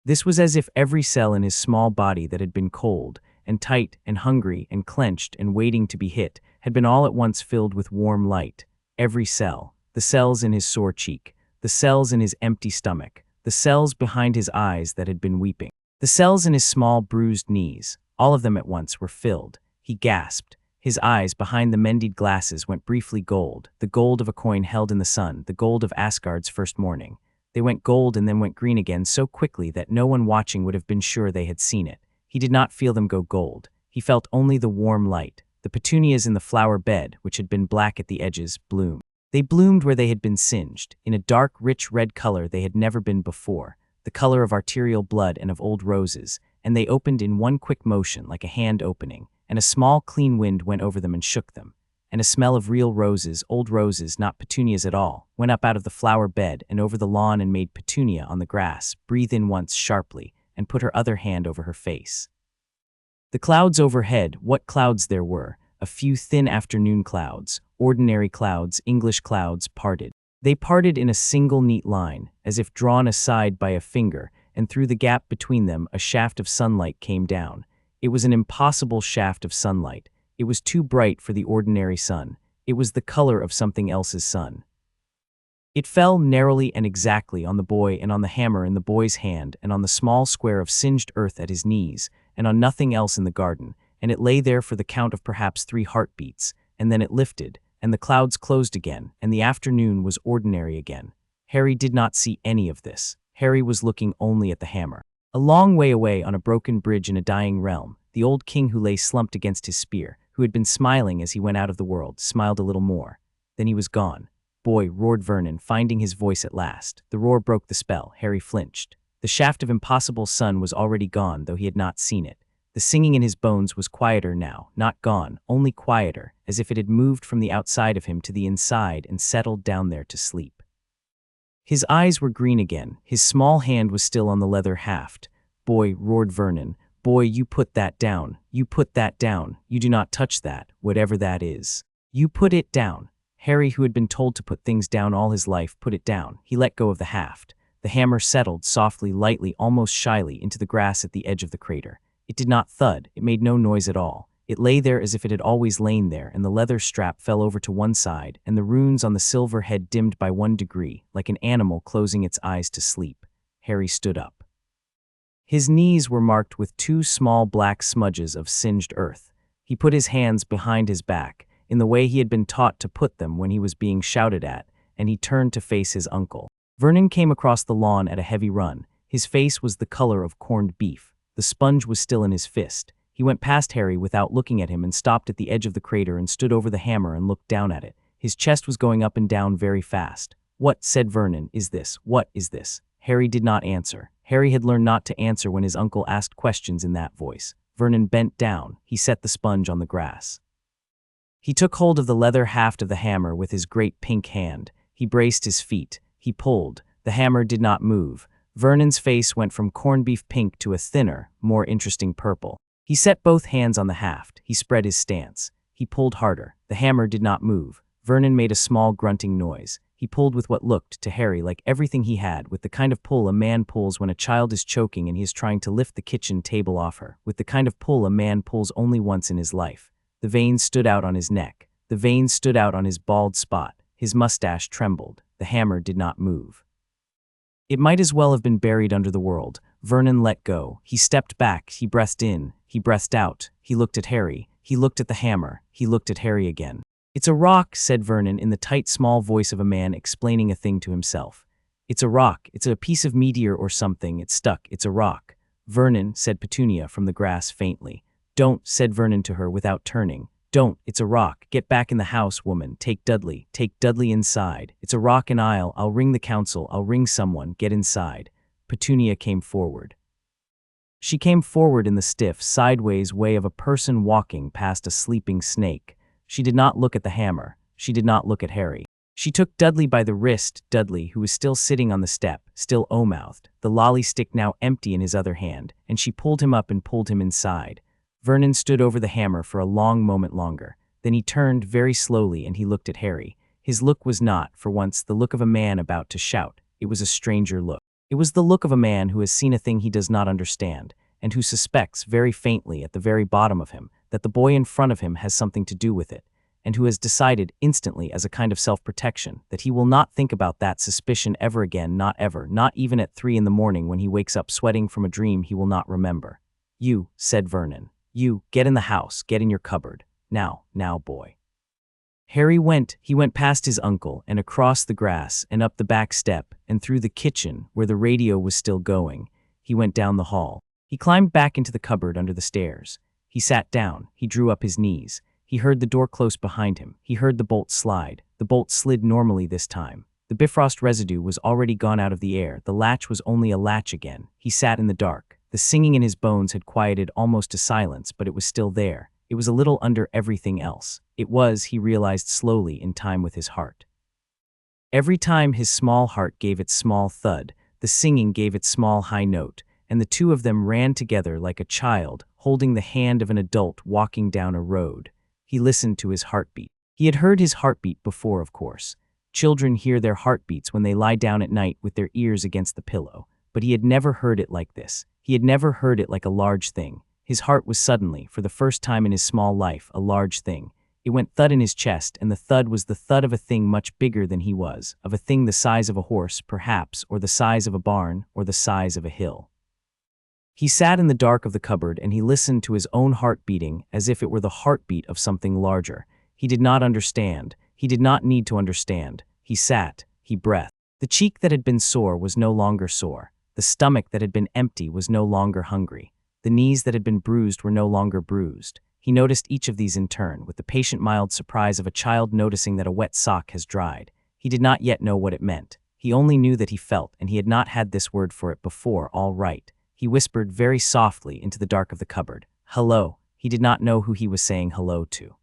This was as if every cell in his small body that had been cold, and tight, and hungry, and clenched, and waiting to be hit, had been all at once filled with warm light. Every cell. The cells in his sore cheek, the cells in his empty stomach, the cells behind his eyes that had been weeping, the cells in his small bruised knees, all of them at once were filled. He gasped. His eyes behind the mended glasses went briefly gold, the gold of a coin held in the sun, the gold of Asgard's first morning. They went gold and then went green again so quickly that no one watching would have been sure they had seen it. He did not feel them go gold. He felt only the warm light. The petunias in the flower bed, which had been black at the edges, bloomed. They bloomed where they had been singed, in a dark, rich red color they had never been before, the color of arterial blood and of old roses, and they opened in one quick motion like a hand opening, and a small clean wind went over them and shook them. And a smell of real roses, old roses, not petunias at all, went up out of the flower bed and over the lawn and made Petunia on the grass breathe in once sharply and put her other hand over her face. The clouds overhead, what clouds there were, a few thin afternoon clouds, ordinary clouds, English clouds, parted. They parted in a single neat line, as if drawn aside by a finger, and through the gap between them a shaft of sunlight came down. It was an impossible shaft of sunlight. It was too bright for the ordinary sun. It was the color of something else's sun. It fell narrowly and exactly on the boy and on the hammer in the boy's hand and on the small square of singed earth at his knees and on nothing else in the garden, and it lay there for the count of perhaps 3 heartbeats, and then it lifted, and the clouds closed again, and the afternoon was ordinary again. Harry did not see any of this. Harry was looking only at the hammer. A long way away on a broken bridge in a dying realm, the old king who lay slumped against his spear, who had been smiling as he went out of the world, smiled a little more. Then he was gone. "Boy," roared Vernon, finding his voice at last. The roar broke the spell. Harry flinched. The shaft of impossible sun was already gone, though he had not seen it. The singing in his bones was quieter now, not gone, only quieter, as if it had moved from the outside of him to the inside and settled down there to sleep. His eyes were green again. His small hand was still on the leather haft. "Boy," roared Vernon, "boy, you put that down. You put that down. You do not touch that, whatever that is. You put it down." Harry, who had been told to put things down all his life, put it down. He let go of the haft. The hammer settled softly, lightly, almost shyly, into the grass at the edge of the crater. It did not thud, it made no noise at all. It lay there as if it had always lain there, and the leather strap fell over to one side, and the runes on the silver head dimmed by 1 degree, like an animal closing its eyes to sleep. Harry stood up. His knees were marked with 2 small black smudges of singed earth. He put his hands behind his back, in the way he had been taught to put them when he was being shouted at, and he turned to face his uncle. Vernon came across the lawn at a heavy run. His face was the color of corned beef. The sponge was still in his fist. He went past Harry without looking at him and stopped at the edge of the crater and stood over the hammer and looked down at it. His chest was going up and down very fast. "What," said Vernon, "is this? What is this?" Harry did not answer. Harry had learned not to answer when his uncle asked questions in that voice. Vernon bent down. He set the sponge on the grass. He took hold of the leather haft of the hammer with his great pink hand. He braced his feet. He pulled. The hammer did not move. Vernon's face went from corned beef pink to a thinner, more interesting purple. He set both hands on the haft. He spread his stance. He pulled harder. The hammer did not move. Vernon made a small grunting noise. He pulled with what looked, to Harry, like everything he had, with the kind of pull a man pulls when a child is choking and he is trying to lift the kitchen table off her, with the kind of pull a man pulls only once in his life. The veins stood out on his neck. The veins stood out on his bald spot. His mustache trembled. The hammer did not move. It might as well have been buried under the world. Vernon let go. He stepped back. He breathed in. He breathed out. He looked at Harry. He looked at the hammer. He looked at Harry again. "It's a rock," said Vernon in the tight, small voice of a man explaining a thing to himself. "It's a rock. It's a piece of meteor or something. It's stuck. It's a rock." "Vernon," said Petunia from the grass faintly. "Don't," said Vernon to her without turning. "Don't. It's a rock. Get back in the house, woman. Take Dudley. Take Dudley inside. It's a rock and I'll ring the council. I'll ring someone. Get inside." Petunia came forward. She came forward in the stiff, sideways way of a person walking past a sleeping snake. She did not look at the hammer. She did not look at Harry. She took Dudley by the wrist, Dudley, who was still sitting on the step, still O-mouthed, the lolly stick now empty in his other hand, and she pulled him up and pulled him inside. Vernon stood over the hammer for a long moment longer. Then he turned very slowly and he looked at Harry. His look was not, for once, the look of a man about to shout. It was a stranger look. It was the look of a man who has seen a thing he does not understand, and who suspects very faintly at the very bottom of him that the boy in front of him has something to do with it, and who has decided instantly as a kind of self-protection that he will not think about that suspicion ever again, not ever, not even at 3 in the morning when he wakes up sweating from a dream he will not remember. "You," said Vernon. "You, get in the house, get in your cupboard. Now, boy." Harry went. He went past his uncle and across the grass and up the back step and through the kitchen where the radio was still going. He went down the hall. He climbed back into the cupboard under the stairs. He sat down. He drew up his knees. He heard the door close behind him. He heard the bolt slide. The bolt slid normally this time. The Bifrost residue was already gone out of the air. The latch was only a latch again. He sat in the dark. The singing in his bones had quieted almost to silence, but it was still there. It was a little under everything else. It was, he realized slowly, in time with his heart. Every time his small heart gave its small thud, the singing gave its small high note, and the two of them ran together like a child, holding the hand of an adult walking down a road. He listened to his heartbeat. He had heard his heartbeat before, of course. Children hear their heartbeats when they lie down at night with their ears against the pillow, but he had never heard it like this. He had never heard it like a large thing. His heart was suddenly, for the first time in his small life, a large thing. It went thud in his chest, and the thud was the thud of a thing much bigger than he was, of a thing the size of a horse, perhaps, or the size of a barn, or the size of a hill. He sat in the dark of the cupboard and he listened to his own heart beating as if it were the heartbeat of something larger. He did not understand. He did not need to understand. He sat. He breathed. The cheek that had been sore was no longer sore. The stomach that had been empty was no longer hungry. The knees that had been bruised were no longer bruised. He noticed each of these in turn, with the patient mild surprise of a child noticing that a wet sock has dried. He did not yet know what it meant. He only knew that he felt, and he had not had this word for it before, all right. He whispered very softly into the dark of the cupboard, "Hello." He did not know who he was saying hello to.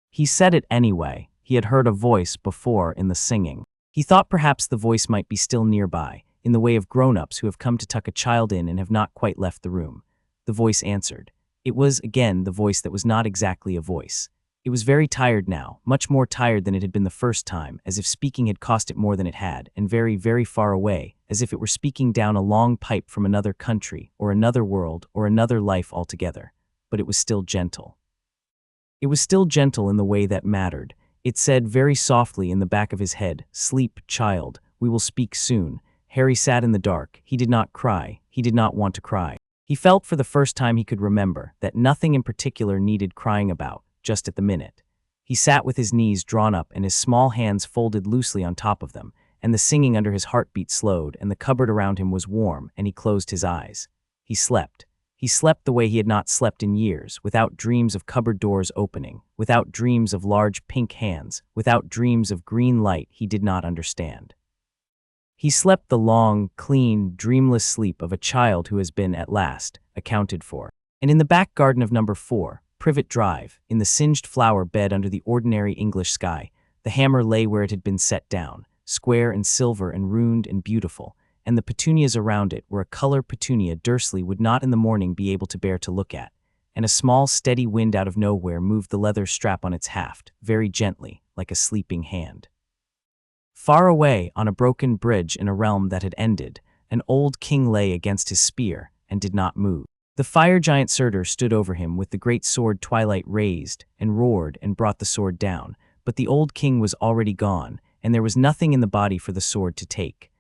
He said it anyway. He had heard a voice before in the singing. He thought perhaps the voice might be still nearby, in the way of grown-ups who have come to tuck a child in and have not quite left the room. The voice answered. It was, again, the voice that was not exactly a voice. It was very tired now, much more tired than it had been the first time, as if speaking had cost it more than it had, and very, very far away, as if it were speaking down a long pipe from another country, or another world, or another life altogether. But it was still gentle. It was still gentle in the way that mattered. It said very softly in the back of his head, "Sleep, child, we will speak soon." Harry sat in the dark. He did not cry. He did not want to cry. He felt for the first time he could remember that nothing in particular needed crying about, just at the minute. He sat with his knees drawn up and his small hands folded loosely on top of them, and the singing under his heartbeat slowed, and the cupboard around him was warm, and he closed his eyes. He slept. He slept the way he had not slept in years, without dreams of cupboard doors opening, without dreams of large pink hands, without dreams of green light he did not understand. He slept the long, clean, dreamless sleep of a child who has been, at last, accounted for. And in the back garden of number 4, Privet Drive, in the singed flower bed under the ordinary English sky, the hammer lay where it had been set down, square and silver and ruined and beautiful, and the petunias around it were a color petunia Dursley would not in the morning be able to bear to look at, and a small steady wind out of nowhere moved the leather strap on its haft, very gently, like a sleeping hand. Far away, on a broken bridge in a realm that had ended, an old king lay against his spear, and did not move. The fire giant Surtur stood over him with the great sword Twilight raised, and roared, and brought the sword down, but the old king was already gone, and there was nothing in the body for the sword to take.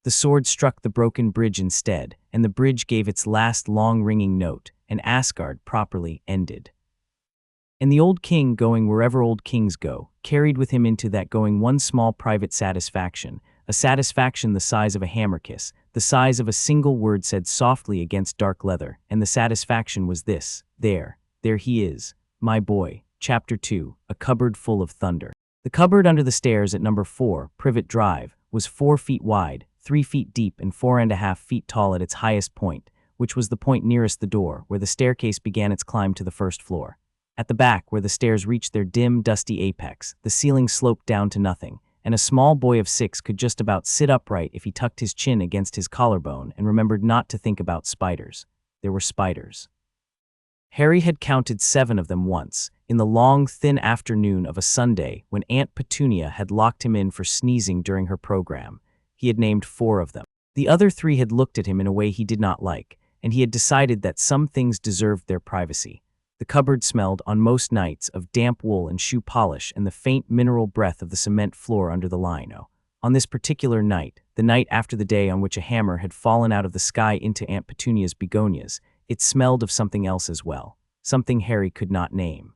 The sword struck the broken bridge instead, and the bridge gave its last long ringing note, and Asgard properly ended. And the old king, going wherever old kings go, carried with him into that going one small private satisfaction, a satisfaction the size of a hammer kiss, the size of a single word said softly against dark leather, and the satisfaction was this: there he is, my boy. Chapter 2, A Cupboard Full of Thunder. The cupboard under the stairs at number 4, Privet Drive, was 4 feet wide, 3 feet deep, and 4.5 feet tall at its highest point, which was the point nearest the door, where the staircase began its climb to the first floor. At the back, where the stairs reached their dim, dusty apex, the ceiling sloped down to nothing, and a small boy of 6 could just about sit upright if he tucked his chin against his collarbone and remembered not to think about spiders. There were spiders. Harry had counted 7 of them once, in the long, thin afternoon of a Sunday when Aunt Petunia had locked him in for sneezing during her program. He had named 4 of them. The other 3 had looked at him in a way he did not like, and he had decided that some things deserved their privacy. The cupboard smelled, on most nights, of damp wool and shoe polish and the faint mineral breath of the cement floor under the lino. On this particular night, the night after the day on which a hammer had fallen out of the sky into Aunt Petunia's begonias, it smelled of something else as well, something Harry could not name.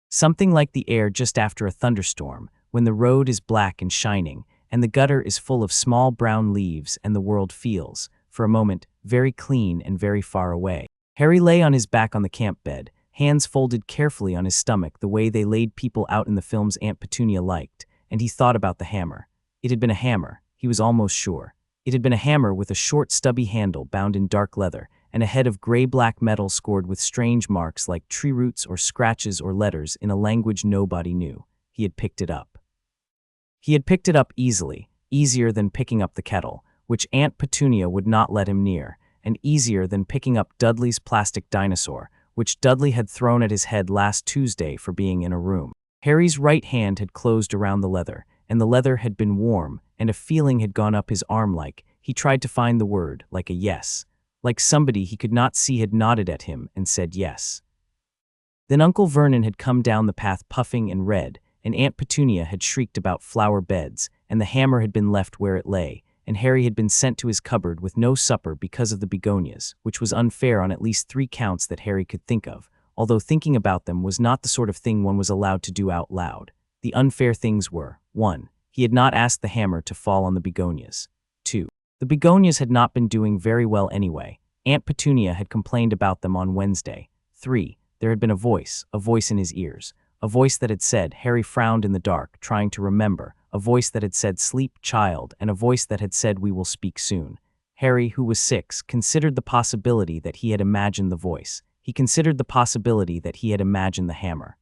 Something like the air just after a thunderstorm, when the road is black and shining, and the gutter is full of small brown leaves, and the world feels, for a moment, very clean and very far away. Harry lay on his back on the camp bed, hands folded carefully on his stomach the way they laid people out in the films Aunt Petunia liked, and he thought about the hammer. It had been a hammer, he was almost sure. It had been a hammer with a short stubby handle bound in dark leather, and a head of gray-black metal scored with strange marks like tree roots or scratches or letters in a language nobody knew. He had picked it up. He had picked it up easily, easier than picking up the kettle, which Aunt Petunia would not let him near, and easier than picking up Dudley's plastic dinosaur, which Dudley had thrown at his head last Tuesday for being in a room. Harry's right hand had closed around the leather, and the leather had been warm, and a feeling had gone up his arm like, he tried to find the word, like a yes. Like somebody he could not see had nodded at him and said yes. Then Uncle Vernon had come down the path puffing and red, and Aunt Petunia had shrieked about flower beds, and the hammer had been left where it lay, and Harry had been sent to his cupboard with no supper because of the begonias, which was unfair on at least 3 counts that Harry could think of, although thinking about them was not the sort of thing one was allowed to do out loud. The unfair things were: 1. He had not asked the hammer to fall on the begonias. 2. The begonias had not been doing very well anyway. Aunt Petunia had complained about them on Wednesday. 3. There had been a voice in his ears. A voice that had said, Harry frowned in the dark, trying to remember. A voice that had said, sleep, child, and a voice that had said, we will speak soon. Harry, who was 6, considered the possibility that he had imagined the voice. He considered the possibility that he had imagined the hammer.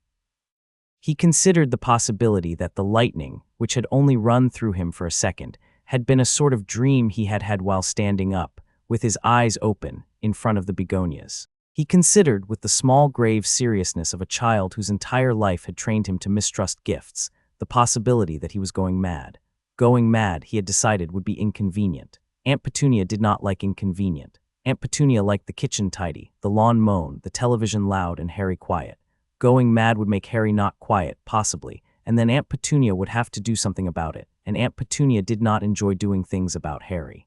He considered the possibility that the lightning, which had only run through him for a second, had been a sort of dream he had had while standing up, with his eyes open, in front of the begonias. He considered, with the small grave seriousness of a child whose entire life had trained him to mistrust gifts, the possibility that he was going mad. Going mad, he had decided, would be inconvenient. Aunt Petunia did not like inconvenient. Aunt Petunia liked the kitchen tidy, the lawn mown, the television loud, and Harry quiet. Going mad would make Harry not quiet, possibly, and then Aunt Petunia would have to do something about it, and Aunt Petunia did not enjoy doing things about Harry.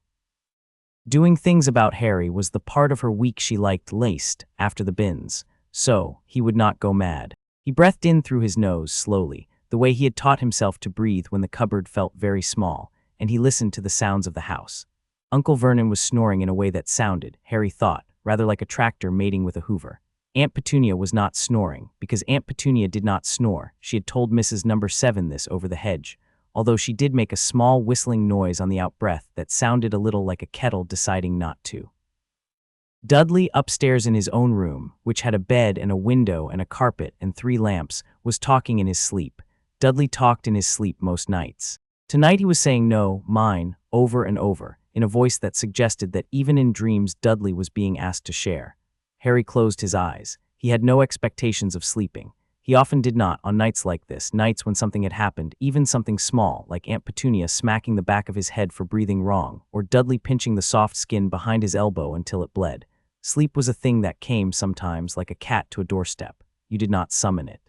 Doing things about Harry was the part of her week she liked least, after the bins, so he would not go mad. He breathed in through his nose slowly, the way he had taught himself to breathe when the cupboard felt very small, and he listened to the sounds of the house. Uncle Vernon was snoring in a way that sounded, Harry thought, rather like a tractor mating with a hoover. Aunt Petunia was not snoring, because Aunt Petunia did not snore. She had told Mrs. Number 7 this over the hedge, although she did make a small whistling noise on the out-breath that sounded a little like a kettle deciding not to. Dudley, upstairs in his own room, which had a bed and a window and a carpet and 3 lamps, was talking in his sleep. Dudley talked in his sleep most nights. Tonight he was saying "no, mine," over and over, in a voice that suggested that even in dreams Dudley was being asked to share. Harry closed his eyes. He had no expectations of sleeping. He often did not on nights like this, nights when something had happened, even something small, like Aunt Petunia smacking the back of his head for breathing wrong, or Dudley pinching the soft skin behind his elbow until it bled. Sleep was a thing that came sometimes like a cat to a doorstep. You did not summon it.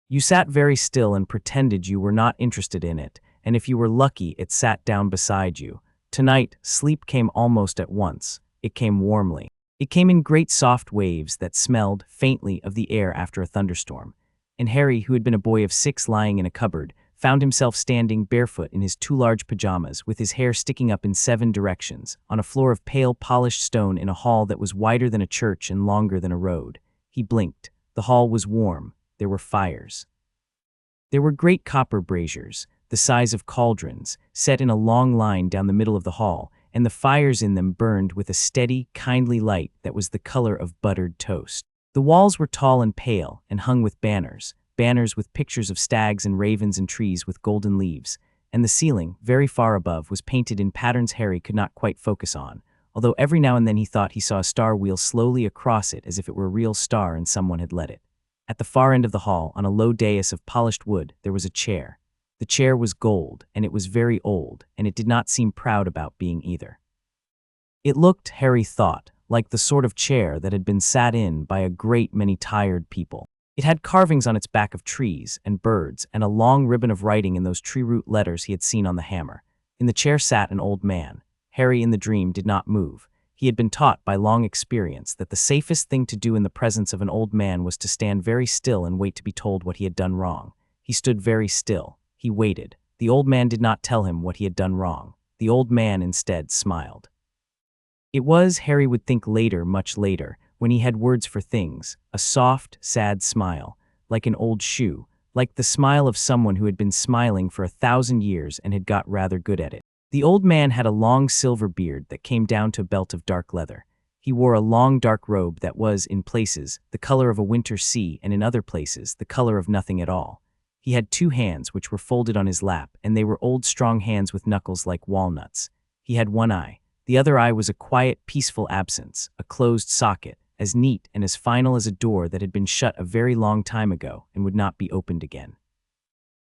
You sat very still and pretended you were not interested in it, and if you were lucky, it sat down beside you. Tonight, sleep came almost at once. It came warmly. It came in great soft waves that smelled, faintly, of the air after a thunderstorm. And Harry, who had been a boy of 6 lying in a cupboard, found himself standing barefoot in his 2 large pajamas with his hair sticking up in 7 directions, on a floor of pale polished stone in a hall that was wider than a church and longer than a road. He blinked. The hall was warm. There were fires. There were great copper braziers, the size of cauldrons, set in a long line down the middle of the hall, and the fires in them burned with a steady, kindly light that was the color of buttered toast. The walls were tall and pale and hung with banners with pictures of stags and ravens and trees with golden leaves, and the ceiling, very far above, was painted in patterns Harry could not quite focus on, although every now and then he thought he saw a star wheel slowly across it as if it were a real star and someone had let it. At the far end of the hall, on a low dais of polished wood, there was a chair. The chair was gold, and it was very old, and it did not seem proud about being either. It looked, Harry thought, like the sort of chair that had been sat in by a great many tired people. It had carvings on its back of trees and birds and a long ribbon of writing in those tree root letters he had seen on the hammer. In the chair sat an old man. Harry in the dream did not move. He had been taught by long experience that the safest thing to do in the presence of an old man was to stand very still and wait to be told what he had done wrong. He stood very still. He waited. The old man did not tell him what he had done wrong. The old man instead smiled. It was, Harry would think later, much later, when he had words for things, a soft, sad smile, like an old shoe, like the smile of someone who had been smiling for 1,000 years and had got rather good at it. The old man had a long silver beard that came down to a belt of dark leather. He wore a long dark robe that was, in places, the color of a winter sea and in other places, the color of nothing at all. He had 2 hands which were folded on his lap, and they were old strong hands with knuckles like walnuts. He had 1 eye. The other eye was a quiet, peaceful absence, a closed socket, as neat and as final as a door that had been shut a very long time ago and would not be opened again.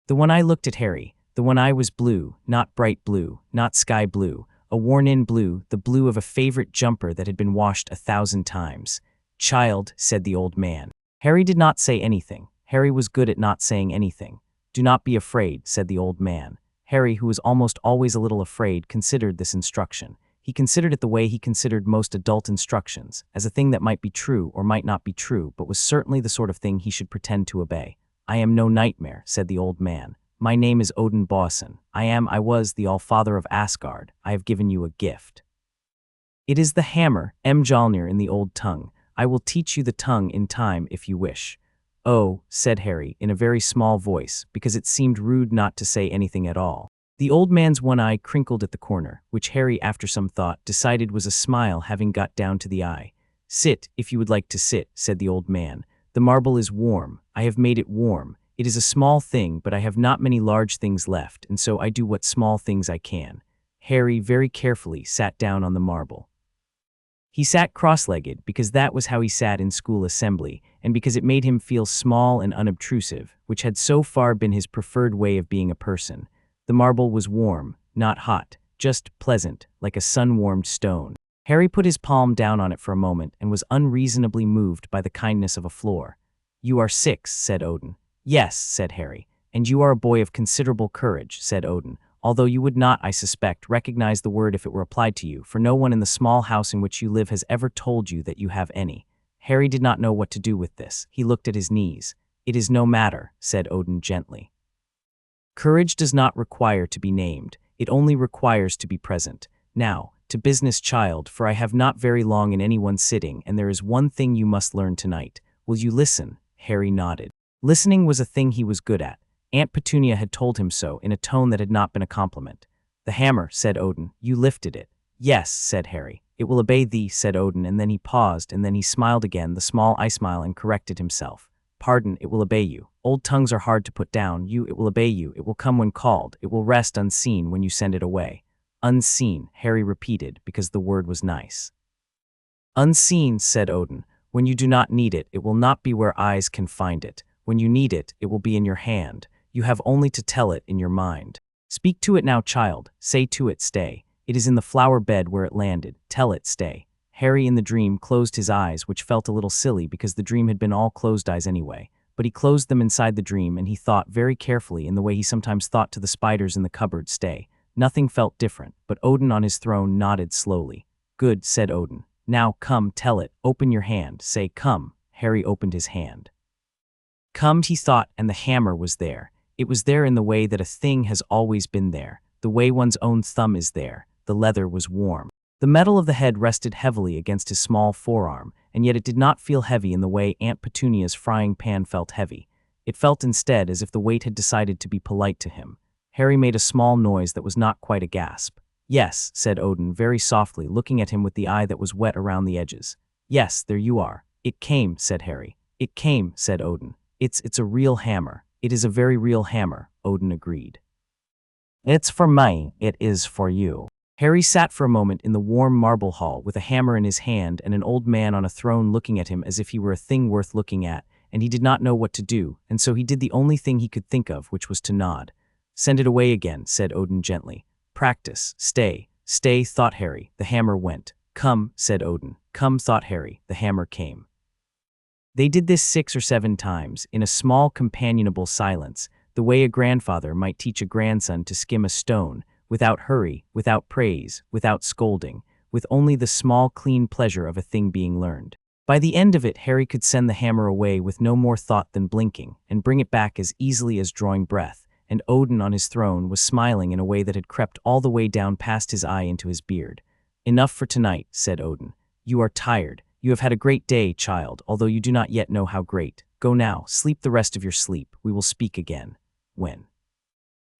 The 1 eye looked at Harry. The 1 eye was blue, not bright blue, not sky blue, a worn-in blue, the blue of a favorite jumper that had been washed 1,000 times. "Child," said the old man. Harry did not say anything. Harry was good at not saying anything. "Do not be afraid," said the old man. Harry, who was almost always a little afraid, considered this instruction. He considered it the way he considered most adult instructions, as a thing that might be true or might not be true, but was certainly the sort of thing he should pretend to obey. "I am no nightmare," said the old man. "My name is Odin Bosson. I was the Allfather of Asgard. I have given you a gift. It is the hammer, Mjolnir in the old tongue. I will teach you the tongue in time if you wish." "Oh," said Harry, in a very small voice, because it seemed rude not to say anything at all. The old man's 1 eye crinkled at the corner, which Harry, after some thought, decided was a smile having got down to the eye. "Sit, if you would like to sit," said the old man. "The marble is warm. I have made it warm. It is a small thing, but I have not many large things left, and so I do what small things I can." Harry very carefully sat down on the marble. He sat cross-legged because that was how he sat in school assembly, and because it made him feel small and unobtrusive, which had so far been his preferred way of being a person. The marble was warm, not hot, just pleasant, like a sun-warmed stone. Harry put his palm down on it for a moment and was unreasonably moved by the kindness of a floor. "You are 6, said Odin. "Yes," said Harry. "And you are a boy of considerable courage," said Odin, "although you would not, I suspect, recognize the word if it were applied to you, for no one in the small house in which you live has ever told you that you have any." Harry did not know what to do with this. He looked at his knees. "It is no matter," said Odin gently. "Courage does not require to be named. It only requires to be present. Now, to business, child, for I have not very long in any one sitting, and there is one thing you must learn tonight. Will you listen?" Harry nodded. Listening was a thing he was good at. Aunt Petunia had told him so, in a tone that had not been a compliment. "The hammer," said Odin. "You lifted it." "Yes," said Harry. "It will obey thee," said Odin, and then he paused, and then he smiled again, the small eye smile, and corrected himself. "Pardon, it will obey you. Old tongues are hard to put down. It will obey you. It will come when called. It will rest unseen when you send it away." "Unseen," Harry repeated, because the word was nice. "Unseen," said Odin. "When you do not need it, it will not be where eyes can find it. When you need it, it will be in your hand. You have only to tell it in your mind. Speak to it now, child. Say to it, stay. It is in the flower bed where it landed. Tell it, stay." Harry in the dream closed his eyes, which felt a little silly because the dream had been all closed eyes anyway. But he closed them inside the dream, and he thought very carefully in the way he sometimes thought to the spiders in the cupboard, stay. Nothing felt different, but Odin on his throne nodded slowly. "Good," said Odin. "Now come, tell it. Open your hand. Say, come." Harry opened his hand. Come, he thought, and the hammer was there. It was there in the way that a thing has always been there, the way one's own thumb is there. The leather was warm. The metal of the head rested heavily against his small forearm, and yet it did not feel heavy in the way Aunt Petunia's frying pan felt heavy. It felt instead as if the weight had decided to be polite to him. Harry made a small noise that was not quite a gasp. "Yes," said Odin very softly, looking at him with the eye that was wet around the edges. "Yes, there you are." "It came," said Harry. "It came," said Odin. It's a real hammer. It is a very real hammer," Odin agreed. "It's for me, it is for you." Harry sat for a moment in the warm marble hall with a hammer in his hand and an old man on a throne looking at him as if he were a thing worth looking at, and he did not know what to do, and so he did the only thing he could think of, which was to nod. "Send it away again," said Odin gently. "Practice. Stay. Stay," thought Harry. The hammer went. "Come," said Odin. "Come," thought Harry. The hammer came. They did this 6 or 7 times, in a small companionable silence, the way a grandfather might teach a grandson to skim a stone, without hurry, without praise, without scolding, with only the small clean pleasure of a thing being learned. By the end of it, Harry could send the hammer away with no more thought than blinking, and bring it back as easily as drawing breath, and Odin on his throne was smiling in a way that had crept all the way down past his eye into his beard. "Enough for tonight," said Odin. "You are tired. You have had a great day, child, although you do not yet know how great. Go now, sleep the rest of your sleep. We will speak again." "When?"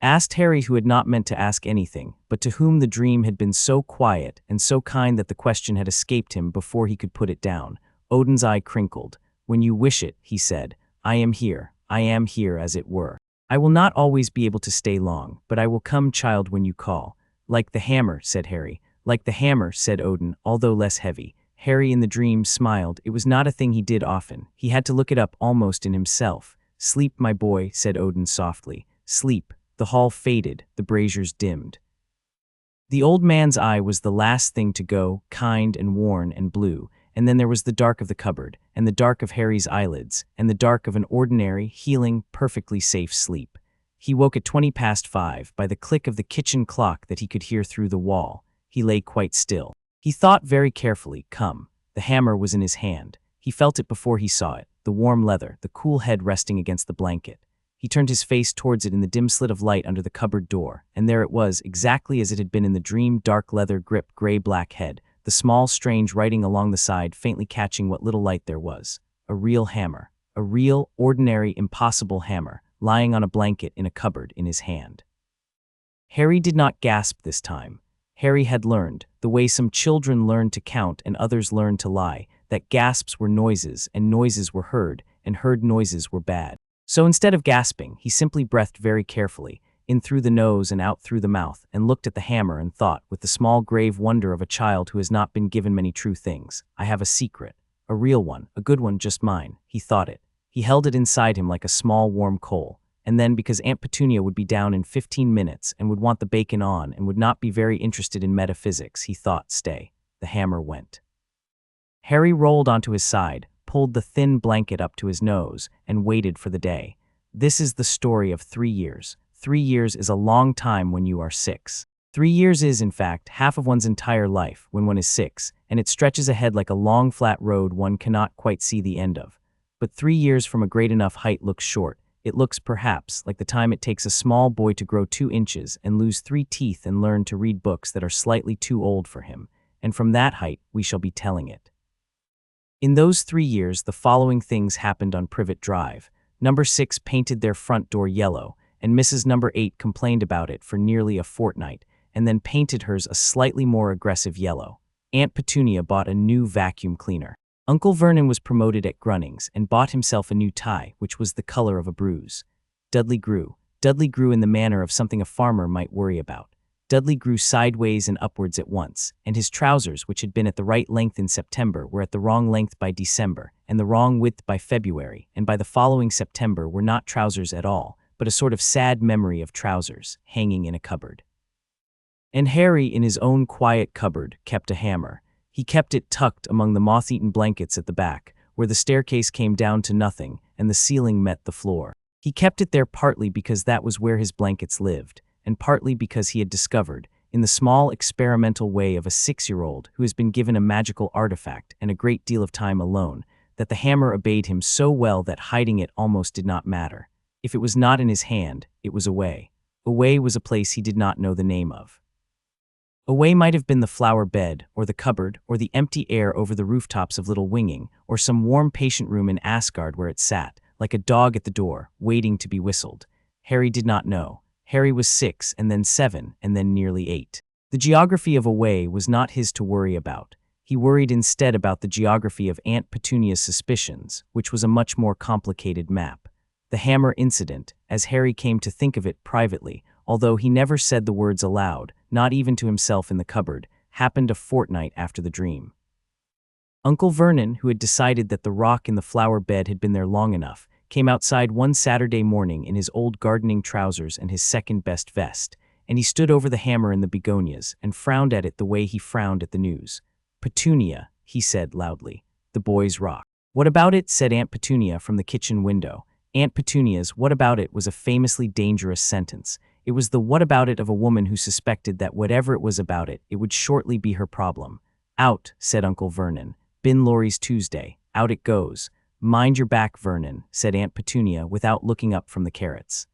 asked Harry, who had not meant to ask anything, but to whom the dream had been so quiet and so kind that the question had escaped him before he could put it down. Odin's eye crinkled. "When you wish it," he said. I am here, as it were. I will not always be able to stay long, but I will come, child, when you call." "Like the hammer," said Harry. "Like the hammer," said Odin, although less heavy. Harry in the dream smiled. It was not a thing he did often. He had to look it up almost in himself. "Sleep, my boy," said Odin softly. "Sleep." The hall faded, the braziers dimmed. The old man's eye was the last thing to go, kind and worn and blue, and then there was the dark of the cupboard, and the dark of Harry's eyelids, and the dark of an ordinary, healing, perfectly safe sleep. He woke at 5:20 by the click of the kitchen clock that he could hear through the wall. He lay quite still. He thought very carefully. Come. The hammer was in his hand. He felt it before he saw it, the warm leather, the cool head resting against the blanket. He turned his face towards it in the dim slit of light under the cupboard door, and there it was, exactly as it had been in the dream, dark leather grip, gray-black head, the small, strange writing along the side faintly catching what little light there was. A real hammer. A real, ordinary, impossible hammer, lying on a blanket in a cupboard in his hand. Harry did not gasp this time. Harry had learned, the way some children learn to count and others learn to lie, that gasps were noises, and noises were heard, and heard noises were bad. So instead of gasping, he simply breathed very carefully, in through the nose and out through the mouth, and looked at the hammer and thought, with the small grave wonder of a child who has not been given many true things, "I have a secret. A real one, a good one, just mine." He thought it. He held it inside him like a small warm coal. and then because Aunt Petunia would be down in 15 minutes and would want the bacon on and would not be very interested in metaphysics, he thought, stay. The hammer went. Harry rolled onto his side, pulled the thin blanket up to his nose, and waited for the day. This is the story of 3 years. 3 years is a long time when you are 6. 3 years is, in fact, half of one's entire life when one is 6, and it stretches ahead like a long flat road one cannot quite see the end of. But 3 years from a great enough height looks short. It looks, perhaps, like the time it takes a small boy to grow 2 inches and lose 3 teeth and learn to read books that are slightly too old for him, and from that height we shall be telling it. In those 3 years, the following things happened on Privet Drive. Number 6 painted their front door yellow, and Mrs. Number 8 complained about it for nearly a fortnight, and then painted hers a slightly more aggressive yellow. Aunt Petunia bought a new vacuum cleaner. Uncle Vernon was promoted at Grunnings and bought himself a new tie, which was the color of a bruise. Dudley grew. Dudley grew in the manner of something a farmer might worry about. Dudley grew sideways and upwards at once, and his trousers, which had been at the right length in September, were at the wrong length by December, and the wrong width by February, and by the following September were not trousers at all, but a sort of sad memory of trousers, hanging in a cupboard. And Harry, in his own quiet cupboard, kept a hammer. He kept it tucked among the moth-eaten blankets at the back, where the staircase came down to nothing, and the ceiling met the floor. He kept it there partly because that was where his blankets lived, and partly because he had discovered, in the small experimental way of a 6-year-old who has been given a magical artifact and a great deal of time alone, that the hammer obeyed him so well that hiding it almost did not matter. If it was not in his hand, it was away. Away was a place he did not know the name of. Away might have been the flower bed, or the cupboard, or the empty air over the rooftops of Little Winging, or some warm patient room in Asgard where it sat, like a dog at the door, waiting to be whistled. Harry did not know. Harry was 6, and then 7, and then nearly 8. The geography of Away was not his to worry about. He worried instead about the geography of Aunt Petunia's suspicions, which was a much more complicated map. The hammer incident, as Harry came to think of it privately, although he never said the words aloud, not even to himself in the cupboard, happened a fortnight after the dream. Uncle Vernon, who had decided that the rock in the flower bed had been there long enough, came outside one Saturday morning in his old gardening trousers and his second-best vest, and he stood over the hammer in the begonias and frowned at it the way he frowned at the news. "Petunia," he said loudly, "the boy's rock." "What about it?" said Aunt Petunia from the kitchen window. Aunt Petunia's "what about it" was a famously dangerous sentence. It was the what about it of a woman who suspected that whatever it was about it, it would shortly be her problem. "Out," said Uncle Vernon. "Bin lorries Tuesday. Out it goes." "Mind your back, Vernon," said Aunt Petunia without looking up from the carrots.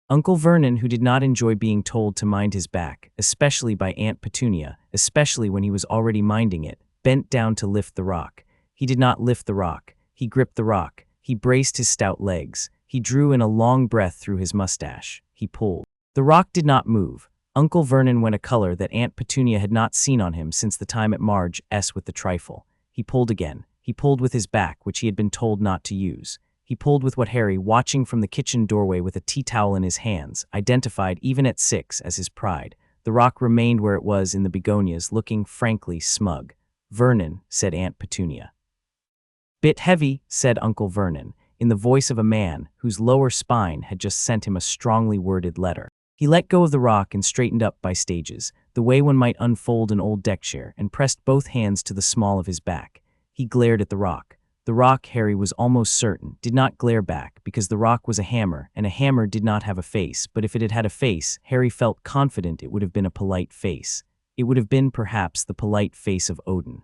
Uncle Vernon, who did not enjoy being told to mind his back, especially by Aunt Petunia, especially when he was already minding it, bent down to lift the rock. He did not lift the rock. He gripped the rock. He braced his stout legs. He drew in a long breath through his mustache. He pulled. The rock did not move. Uncle Vernon went a color that Aunt Petunia had not seen on him since the time at Marge's with the trifle. He pulled again. He pulled with his back, which he had been told not to use. He pulled with what Harry, watching from the kitchen doorway with a tea towel in his hands, identified even at 6 as his pride. The rock remained where it was in the begonias, looking frankly smug. "Vernon," said Aunt Petunia. "Bit heavy," said Uncle Vernon, in the voice of a man whose lower spine had just sent him a strongly worded letter. He let go of the rock and straightened up by stages, the way one might unfold an old deck chair, and pressed both hands to the small of his back. He glared at the rock. The rock, Harry was almost certain, did not glare back, because the rock was a hammer, and a hammer did not have a face, but if it had had a face, Harry felt confident it would have been a polite face. It would have been, perhaps, the polite face of Odin.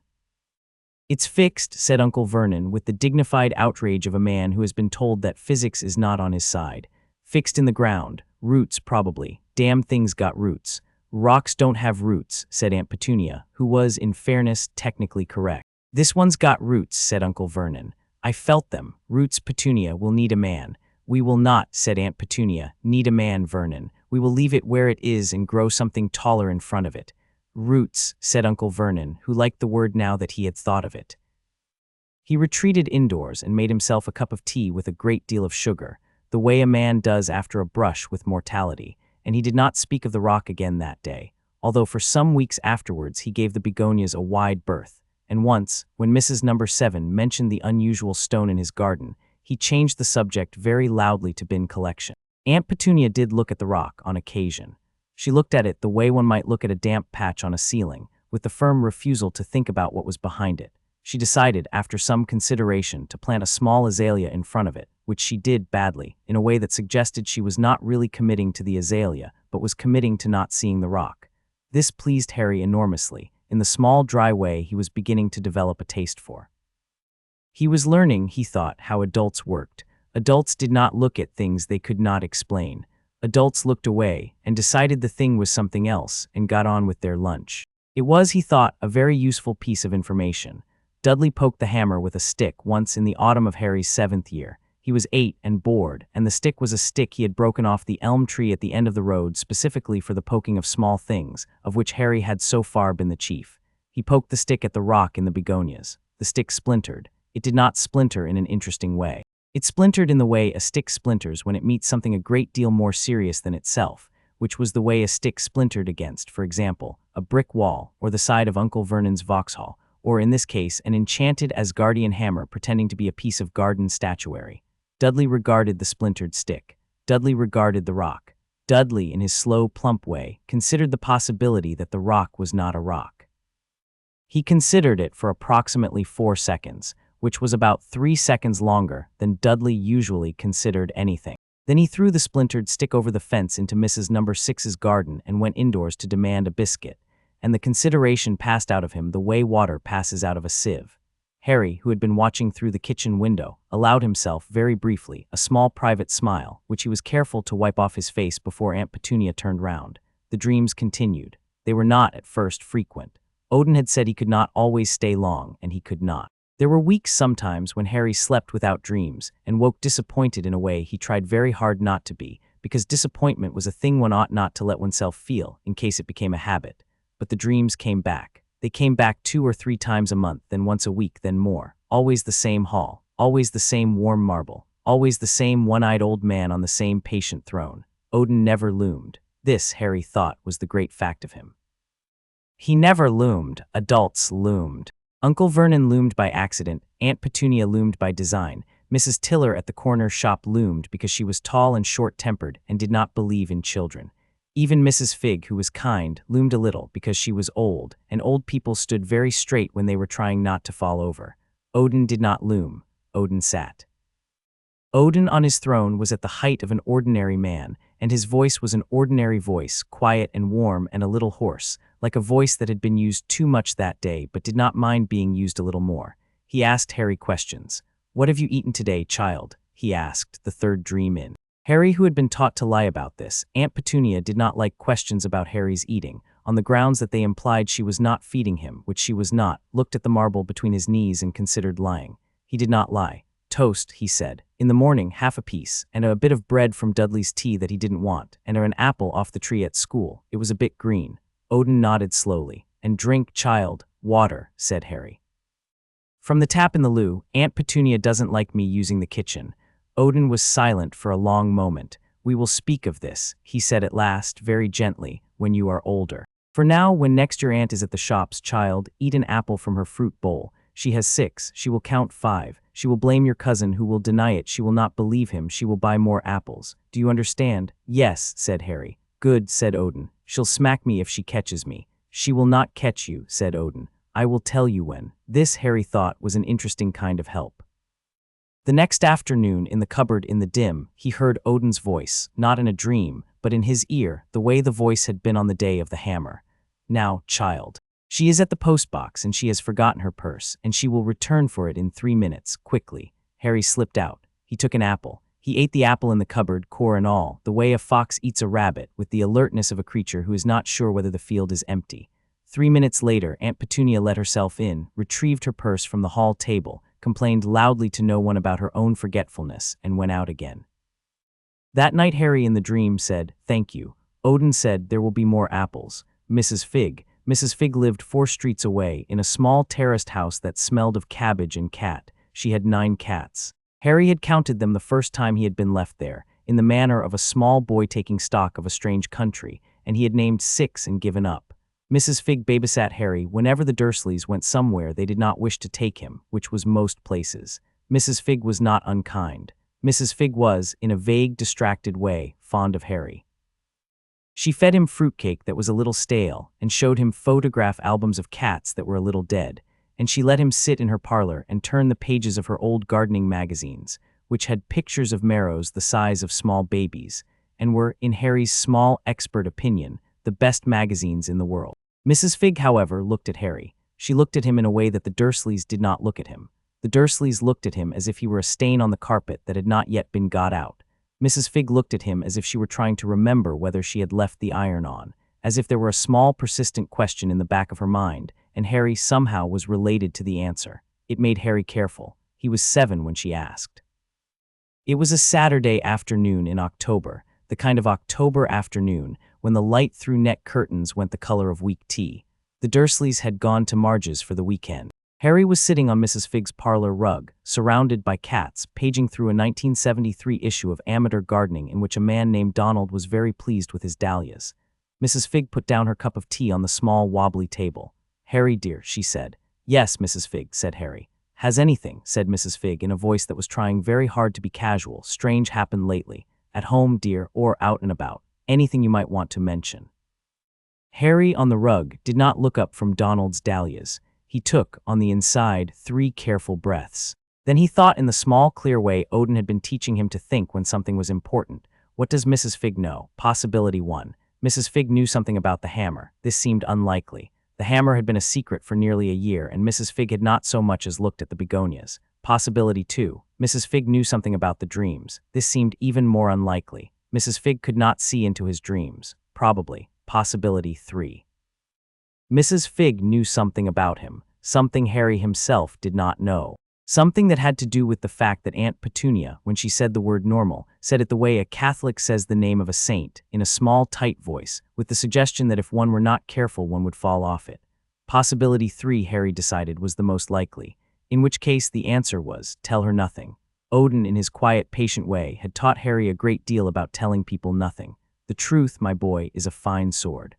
"It's fixed," said Uncle Vernon, with the dignified outrage of a man who has been told that physics is not on his side. "Fixed in the ground. Roots, probably. Damn thing's got roots." "Rocks don't have roots," said Aunt Petunia, who was, in fairness, technically correct. "This one's got roots," said Uncle Vernon. "I felt them. Roots, Petunia, will need a man." "We will not," said Aunt Petunia, "need a man, Vernon. We will leave it where it is and grow something taller in front of it." "Roots," said Uncle Vernon, who liked the word now that he had thought of it. He retreated indoors and made himself a cup of tea with a great deal of sugar, the way a man does after a brush with mortality, and he did not speak of the rock again that day, although for some weeks afterwards he gave the begonias a wide berth. And once, when Mrs. Number 7 mentioned the unusual stone in his garden, he changed the subject very loudly to bin collection. Aunt Petunia did look at the rock on occasion. She looked at it the way one might look at a damp patch on a ceiling, with the firm refusal to think about what was behind it. She decided, after some consideration, to plant a small azalea in front of it, which she did badly, in a way that suggested she was not really committing to the azalea, but was committing to not seeing the rock. This pleased Harry enormously, in the small, dry way he was beginning to develop a taste for. He was learning, he thought, how adults worked. Adults did not look at things they could not explain. Adults looked away and decided the thing was something else and got on with their lunch. It was, he thought, a very useful piece of information. Dudley poked the hammer with a stick once in the autumn of Harry's 7th year. He was 8 and bored, and the stick was a stick he had broken off the elm tree at the end of the road specifically for the poking of small things, of which Harry had so far been the chief. He poked the stick at the rock in the begonias. The stick splintered. It did not splinter in an interesting way. It splintered in the way a stick splinters when it meets something a great deal more serious than itself, which was the way a stick splintered against, for example, a brick wall or the side of Uncle Vernon's Vauxhall, or in this case, an enchanted Asgardian hammer pretending to be a piece of garden statuary. Dudley regarded the splintered stick. Dudley regarded the rock. Dudley, in his slow, plump way, considered the possibility that the rock was not a rock. He considered it for approximately 4 seconds, which was about 3 seconds longer than Dudley usually considered anything. Then he threw the splintered stick over the fence into Mrs. No. 6's garden and went indoors to demand a biscuit, and the consideration passed out of him the way water passes out of a sieve. Harry, who had been watching through the kitchen window, allowed himself, very briefly, a small private smile, which he was careful to wipe off his face before Aunt Petunia turned round. The dreams continued. They were not, at first, frequent. Odin had said he could not always stay long, and he could not. There were weeks sometimes when Harry slept without dreams and woke disappointed in a way he tried very hard not to be, because disappointment was a thing one ought not to let oneself feel in case it became a habit. But the dreams came back. They came back 2 or 3 times a month, then once a week, then more. Always the same hall, always the same warm marble, always the same one-eyed old man on the same patient throne. Odin never loomed. This, Harry thought, was the great fact of him. He never loomed. Adults loomed. Uncle Vernon loomed by accident, Aunt Petunia loomed by design, Mrs. Tiller at the corner shop loomed because she was tall and short-tempered and did not believe in children. Even Mrs. Fig, who was kind, loomed a little because she was old, and old people stood very straight when they were trying not to fall over. Odin did not loom. Odin sat. Odin on his throne was at the height of an ordinary man, and his voice was an ordinary voice, quiet and warm and a little hoarse, like a voice that had been used too much that day but did not mind being used a little more. He asked Harry questions. "What have you eaten today, child?" he asked, the third dream in. Harry, who had been taught to lie about this, Aunt Petunia did not like questions about Harry's eating, on the grounds that they implied she was not feeding him, which she was not, looked at the marble between his knees and considered lying. He did not lie. "Toast," he said. "In the morning, half a piece, and a bit of bread from Dudley's tea that he didn't want, and an apple off the tree at school. It was a bit green." Odin nodded slowly. "And drink, child, water," said Harry. "From the tap in the loo. Aunt Petunia doesn't like me using the kitchen." Odin was silent for a long moment. "We will speak of this," he said at last, very gently, "when you are older. For now, when next your aunt is at the shops, child, eat an apple from her fruit bowl. She has 6, she will count 5. She will blame your cousin who will deny it. She will not believe him. She will buy more apples. Do you understand?" "Yes," said Harry. "Good," said Odin. "She'll smack me if she catches me." "She will not catch you," said Odin. "I will tell you when." This, Harry thought, was an interesting kind of help. The next afternoon, in the cupboard in the dim, he heard Odin's voice, not in a dream, but in his ear, the way the voice had been on the day of the hammer. "Now, child. She is at the postbox and she has forgotten her purse, and she will return for it in 3 minutes, quickly." Harry slipped out. He took an apple. He ate the apple in the cupboard, core and all, the way a fox eats a rabbit, with the alertness of a creature who is not sure whether the field is empty. 3 minutes later, Aunt Petunia let herself in, retrieved her purse from the hall table, complained loudly to no one about her own forgetfulness, and went out again. That night Harry in the dream said, "Thank you." Odin said, "There will be more apples." Mrs. Fig lived 4 streets away, in a small terraced house that smelled of cabbage and cat. She had 9 cats. Harry had counted them the first time he had been left there, in the manner of a small boy taking stock of a strange country, and he had named 6 and given up. Mrs. Fig babysat Harry whenever the Dursleys went somewhere they did not wish to take him, which was most places. Mrs. Fig was not unkind. Mrs. Fig was, in a vague, distracted way, fond of Harry. She fed him fruitcake that was a little stale, and showed him photograph albums of cats that were a little dead, and she let him sit in her parlor and turn the pages of her old gardening magazines, which had pictures of marrows the size of small babies, and were, in Harry's small, expert opinion, the best magazines in the world. Mrs. Fig, however, looked at Harry. She looked at him in a way that the Dursleys did not look at him. The Dursleys looked at him as if he were a stain on the carpet that had not yet been got out. Mrs. Fig looked at him as if she were trying to remember whether she had left the iron on, as if there were a small, persistent question in the back of her mind, and Harry somehow was related to the answer. It made Harry careful. He was 7 when she asked. It was a Saturday afternoon in October, the kind of October afternoon when the light through net curtains went the color of weak tea. The Dursleys had gone to Marge's for the weekend. Harry was sitting on Mrs. Fig's parlor rug, surrounded by cats, paging through a 1973 issue of Amateur Gardening in which a man named Donald was very pleased with his dahlias. Mrs. Fig put down her cup of tea on the small, wobbly table. "Harry, dear," she said. "Yes, Mrs. Fig," said Harry. "Has anything," said Mrs. Fig in a voice that was trying very hard to be casual, "strange happened lately? At home, dear, or out and about? Anything you might want to mention?" Harry, on the rug, did not look up from Donald's dahlias. He took, on the inside, 3 careful breaths. Then he thought in the small, clear way Odin had been teaching him to think when something was important. What does Mrs. Fig know? Possibility 1. Mrs. Fig knew something about the hammer. This seemed unlikely. The hammer had been a secret for nearly a year, and Mrs. Fig had not so much as looked at the begonias. Possibility 2. Mrs. Fig knew something about the dreams. This seemed even more unlikely. Mrs. Fig could not see into his dreams. Probably. Possibility 3. Mrs. Fig knew something about him, something Harry himself did not know. Something that had to do with the fact that Aunt Petunia, when she said the word normal, said it the way a Catholic says the name of a saint, in a small, tight voice, with the suggestion that if one were not careful one would fall off it. Possibility 3, Harry decided, was the most likely, in which case the answer was, tell her nothing. Odin, in his quiet, patient way, had taught Harry a great deal about telling people nothing. The truth, my boy, is a fine sword.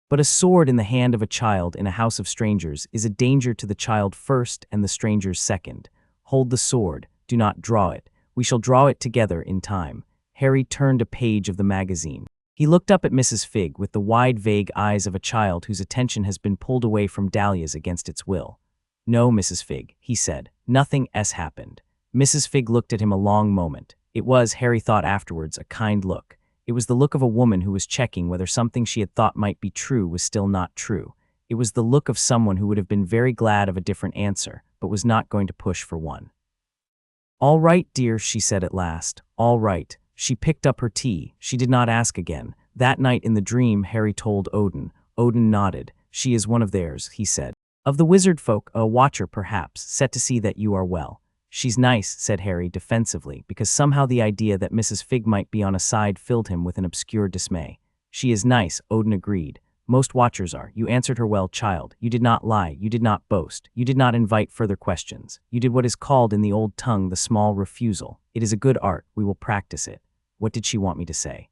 But a sword in the hand of a child in a house of strangers is a danger to the child first and the strangers second. Hold the sword, do not draw it. We shall draw it together in time. Harry turned a page of the magazine. He looked up at Mrs. Fig with the wide, vague eyes of a child whose attention has been pulled away from dahlias against its will. "No, Mrs. Fig," he said. "Nothing has happened." Mrs. Fig looked at him a long moment. It was, Harry thought afterwards, a kind look. It was the look of a woman who was checking whether something she had thought might be true was still not true. It was the look of someone who would have been very glad of a different answer, but was not going to push for one. "All right, dear," she said at last. "All right." She picked up her tea. She did not ask again. That night in the dream, Harry told Odin. Odin nodded. "She is one of theirs," he said. "Of the wizard folk, a watcher perhaps, set to see that you are well." "She's nice," said Harry defensively, because somehow the idea that Mrs. Fig might be on a side filled him with an obscure dismay. "She is nice," Odin agreed. "Most watchers are. You answered her well, child. You did not lie. You did not boast. You did not invite further questions. You did what is called in the old tongue the small refusal. It is a good art. We will practice it." "What did she want me to say?"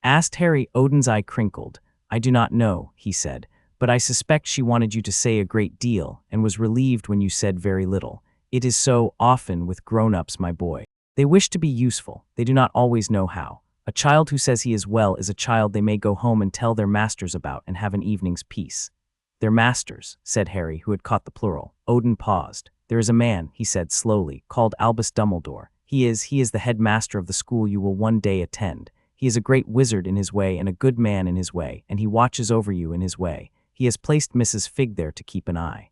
asked Harry. Odin's eye crinkled. "I do not know," he said, "but I suspect she wanted you to say a great deal, and was relieved when you said very little. It is so often with grown-ups, my boy. They wish to be useful. They do not always know how. A child who says he is well is a child they may go home and tell their masters about and have an evening's peace." "Their masters," said Harry, who had caught the plural. Odin paused. "There is a man," he said slowly, "called Albus Dumbledore. He is the head master of the school you will one day attend. He is a great wizard in his way and a good man in his way, and he watches over you in his way. He has placed Mrs. Fig there to keep an eye.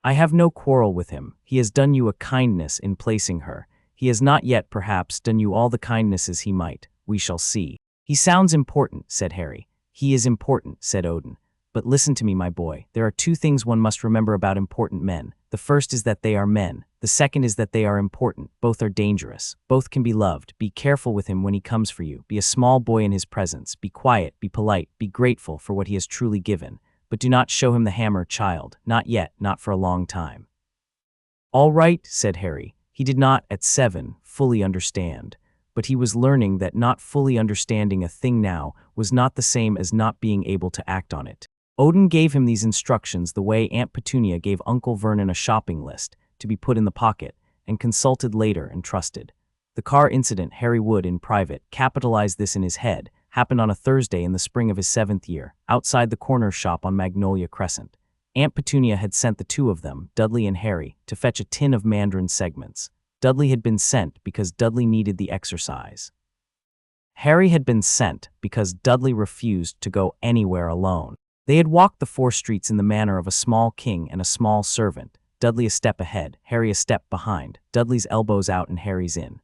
I have no quarrel with him. He has done you a kindness in placing her. He has not yet, perhaps, done you all the kindnesses he might. We shall see." "He sounds important," said Harry. "He is important," said Odin. "But listen to me, my boy. There are 2 things one must remember about important men. The first is that they are men. The second is that they are important. Both are dangerous. Both can be loved. Be careful with him when he comes for you. Be a small boy in his presence. Be quiet. Be polite. Be grateful for what he has truly given. But do not show him the hammer, child. Not yet. Not for a long time." "All right," said Harry. He did not, at 7, fully understand. But he was learning that not fully understanding a thing now was not the same as not being able to act on it. Odin gave him these instructions the way Aunt Petunia gave Uncle Vernon a shopping list, to be put in the pocket, and consulted later and trusted. The car incident Harry would, in private, capitalize this in his head, happened on a Thursday in the spring of his 7th year, outside the corner shop on Magnolia Crescent. Aunt Petunia had sent the two of them, Dudley and Harry, to fetch a tin of mandarin segments. Dudley had been sent because Dudley needed the exercise. Harry had been sent because Dudley refused to go anywhere alone. They had walked the 4 streets in the manner of a small king and a small servant, Dudley a step ahead, Harry a step behind, Dudley's elbows out and Harry's in.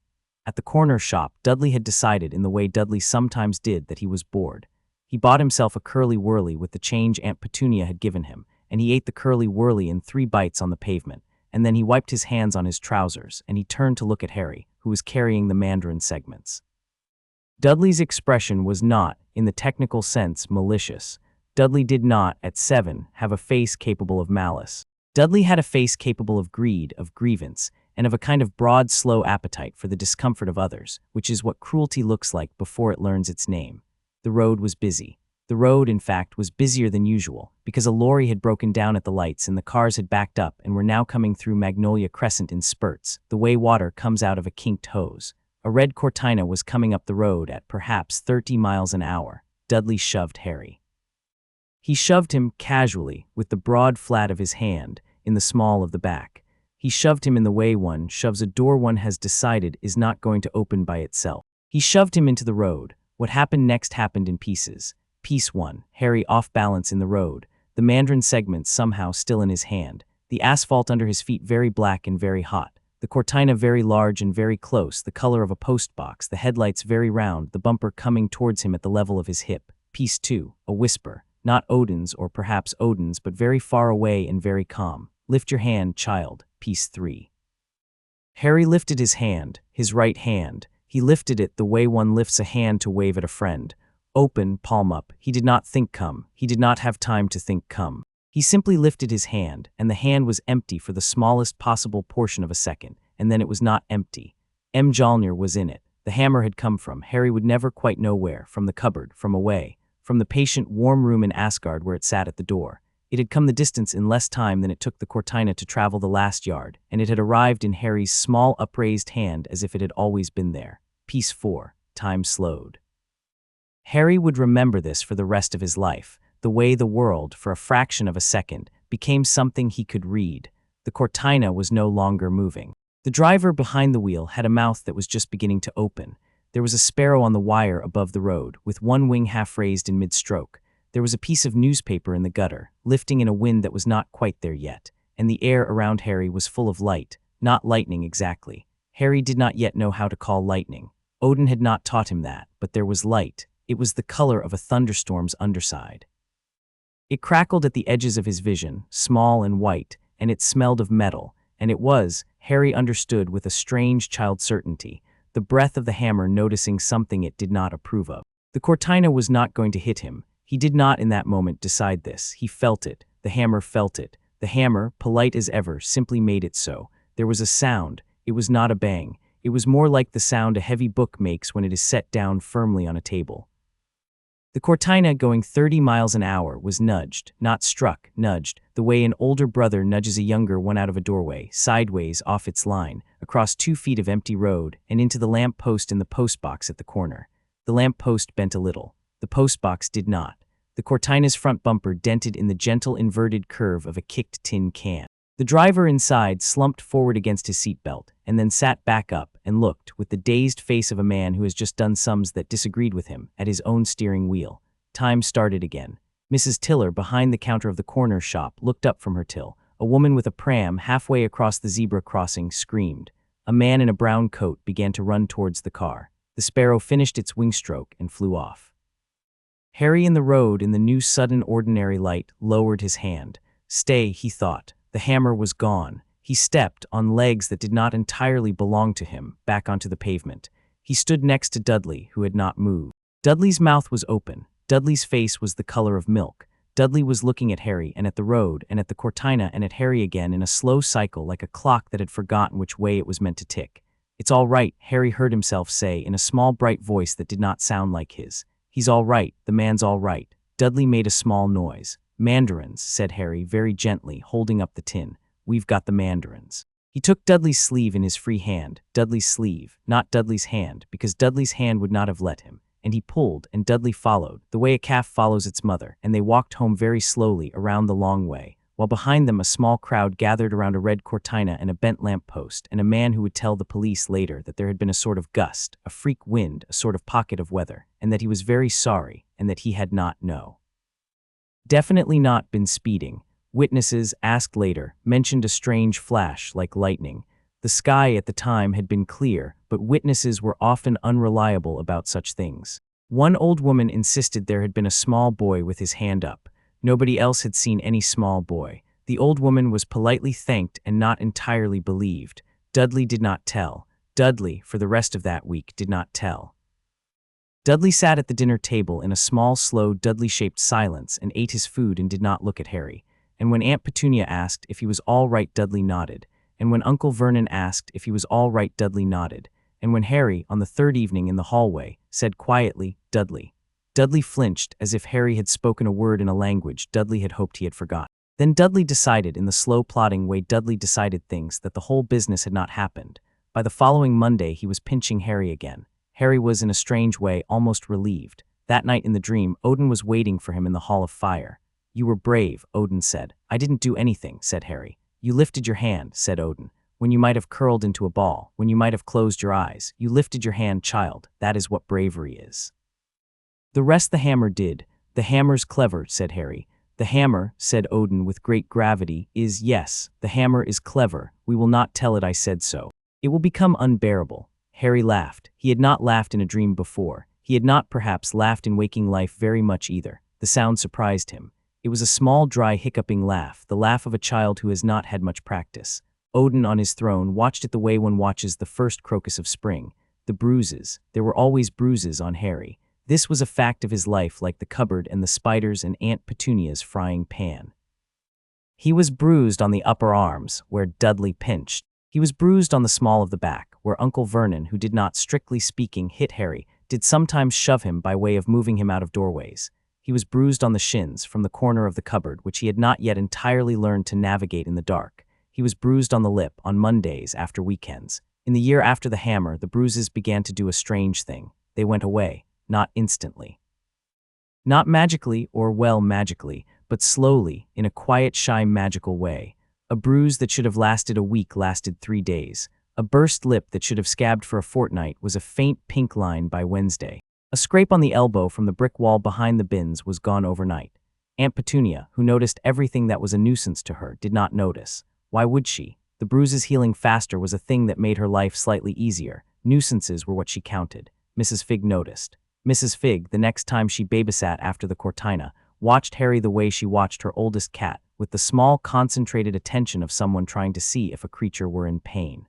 At the corner shop, Dudley had decided in the way Dudley sometimes did that he was bored. He bought himself a curly-whirly with the change Aunt Petunia had given him, and he ate the curly-whirly in 3 bites on the pavement, and then he wiped his hands on his trousers, and he turned to look at Harry, who was carrying the mandarin segments. Dudley's expression was not, in the technical sense, malicious. Dudley did not, at 7, have a face capable of malice. Dudley had a face capable of greed, of grievance, and of a kind of broad, slow appetite for the discomfort of others, which is what cruelty looks like before it learns its name. The road was busy. The road, in fact, was busier than usual, because a lorry had broken down at the lights and the cars had backed up and were now coming through Magnolia Crescent in spurts, the way water comes out of a kinked hose. A red Cortina was coming up the road at perhaps 30 miles an hour. Dudley shoved Harry. He shoved him casually, with the broad flat of his hand, in the small of the back. He shoved him in the way one shoves a door one has decided is not going to open by itself. He shoved him into the road. What happened next happened in pieces. Piece 1, Harry off balance in the road, the mandarin segment somehow still in his hand, the asphalt under his feet very black and very hot, the Cortina very large and very close, the color of a post box, the headlights very round, the bumper coming towards him at the level of his hip. Piece 2, a whisper, not Odin's or perhaps Odin's, but very far away and very calm. Lift your hand, child. Piece 3. Harry lifted his hand, his right hand. He lifted it the way one lifts a hand to wave at a friend. Open, palm up. He did not think come. He did not have time to think come. He simply lifted his hand, and the hand was empty for the smallest possible portion of a second, and then it was not empty. Mjolnir was in it. The hammer had come from, Harry would never quite know where, from the cupboard, from away, from the patient, warm room in Asgard where it sat at the door. It had come the distance in less time than it took the Cortina to travel the last yard, and it had arrived in Harry's small upraised hand as if it had always been there. Piece 4. Time slowed. Harry would remember this for the rest of his life, the way the world, for a fraction of a second, became something he could read. The Cortina was no longer moving. The driver behind the wheel had a mouth that was just beginning to open. There was a sparrow on the wire above the road, with one wing half raised in mid-stroke. There was a piece of newspaper in the gutter, lifting in a wind that was not quite there yet, and the air around Harry was full of light, not lightning exactly. Harry did not yet know how to call lightning. Odin had not taught him that, but there was light. It was the color of a thunderstorm's underside. It crackled at the edges of his vision, small and white, and it smelled of metal, and it was, Harry understood with a strange child certainty, the breath of the hammer noticing something it did not approve of. The Cortina was not going to hit him. He did not in that moment decide this. He felt it. The hammer felt it. The hammer, polite as ever, simply made it so. There was a sound. It was not a bang. It was more like the sound a heavy book makes when it is set down firmly on a table. The Cortina, going 30 miles an hour, was nudged, not struck, nudged, the way an older brother nudges a younger one out of a doorway, sideways off its line, across 2 feet of empty road, and into the lamp post in the post box at the corner. The lamp post bent a little. The post box did not. The Cortina's front bumper dented in the gentle inverted curve of a kicked tin can. The driver inside slumped forward against his seatbelt, and then sat back up and looked, with the dazed face of a man who has just done sums that disagreed with him, at his own steering wheel. Time started again. Mrs. Tiller, behind the counter of the corner shop, looked up from her till. A woman with a pram halfway across the zebra crossing screamed. A man in a brown coat began to run towards the car. The sparrow finished its wing stroke and flew off. Harry in the road, in the new sudden ordinary light, lowered his hand. Stay, he thought. The hammer was gone. He stepped, on legs that did not entirely belong to him, back onto the pavement. He stood next to Dudley, who had not moved. Dudley's mouth was open. Dudley's face was the color of milk. Dudley was looking at Harry and at the road and at the Cortina and at Harry again in a slow cycle, like a clock that had forgotten which way it was meant to tick. It's all right, Harry heard himself say in a small bright voice that did not sound like his. He's all right, the man's all right. Dudley made a small noise. Mandarins, said Harry very gently, holding up the tin. We've got the mandarins. He took Dudley's sleeve in his free hand, Dudley's sleeve, not Dudley's hand, because Dudley's hand would not have let him, and he pulled, and Dudley followed, the way a calf follows its mother, and they walked home very slowly around the long way, while behind them a small crowd gathered around a red cortina and a bent lamp post, and a man who would tell the police later that there had been a sort of gust, a freak wind, a sort of pocket of weather, and that he was very sorry, and that he had not definitely not been speeding. Witnesses, asked later, mentioned a strange flash like lightning. The sky at the time had been clear, but witnesses were often unreliable about such things. One old woman insisted there had been a small boy with his hand up. Nobody else had seen any small boy. The old woman was politely thanked and not entirely believed. Dudley did not tell. Dudley, for the rest of that week, did not tell. Dudley sat at the dinner table in a small, slow, Dudley-shaped silence and ate his food and did not look at Harry. And when Aunt Petunia asked if he was all right, Dudley nodded. And when Uncle Vernon asked if he was all right, Dudley nodded. And when Harry, on the third evening in the hallway, said quietly, "Dudley," Dudley flinched as if Harry had spoken a word in a language Dudley had hoped he had forgotten. Then Dudley decided, in the slow, plodding way Dudley decided things, that the whole business had not happened. By the following Monday he was pinching Harry again. Harry was, in a strange way, almost relieved. That night in the dream, Odin was waiting for him in the Hall of Fire. "You were brave," Odin said. "I didn't do anything," said Harry. "You lifted your hand," said Odin. "When you might have curled into a ball, when you might have closed your eyes, you lifted your hand, child. That is what bravery is." "The rest the hammer did." "The hammer's clever," said Harry. "The hammer," said Odin with great gravity, "is, yes, the hammer is clever. We will not tell it I said so. It will become unbearable." Harry laughed. He had not laughed in a dream before. He had not, perhaps, laughed in waking life very much either. The sound surprised him. It was a small, dry, hiccuping laugh, the laugh of a child who has not had much practice. Odin, on his throne, watched it the way one watches the first crocus of spring. The bruises. There were always bruises on Harry. This was a fact of his life, like the cupboard and the spiders and Aunt Petunia's frying pan. He was bruised on the upper arms, where Dudley pinched. He was bruised on the small of the back, where Uncle Vernon, who did not, strictly speaking, hit Harry, did sometimes shove him by way of moving him out of doorways. He was bruised on the shins, from the corner of the cupboard, which he had not yet entirely learned to navigate in the dark. He was bruised on the lip, on Mondays, after weekends. In the year after the hammer, the bruises began to do a strange thing. They went away, not instantly. Not magically, or well magically, but slowly, in a quiet, shy, magical way. A bruise that should have lasted a week lasted 3 days. A burst lip that should have scabbed for a fortnight was a faint pink line by Wednesday. A scrape on the elbow from the brick wall behind the bins was gone overnight. Aunt Petunia, who noticed everything that was a nuisance to her, did not notice. Why would she? The bruises healing faster was a thing that made her life slightly easier. Nuisances were what she counted. Mrs. Fig noticed. Mrs. Fig, the next time she babysat after the cortina, watched Harry the way she watched her oldest cat, with the small, concentrated attention of someone trying to see if a creature were in pain.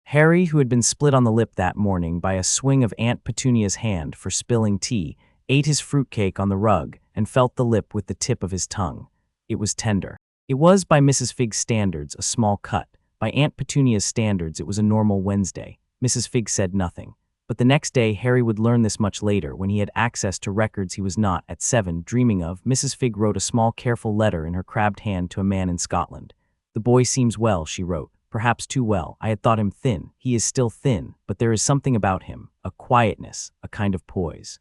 Harry, who had been split on the lip that morning by a swing of Aunt Petunia's hand for spilling tea, ate his fruitcake on the rug and felt the lip with the tip of his tongue. It was tender. It was, by Mrs. Fig's standards, a small cut. By Aunt Petunia's standards, it was a normal Wednesday. Mrs. Fig said nothing. But the next day, Harry would learn this much later, when he had access to records he was not, at 7, dreaming of. Mrs. Fig wrote a small, careful letter in her crabbed hand to a man in Scotland. "The boy seems well," she wrote. "Perhaps too well. I had thought him thin. He is still thin, but there is something about him, a quietness, a kind of poise.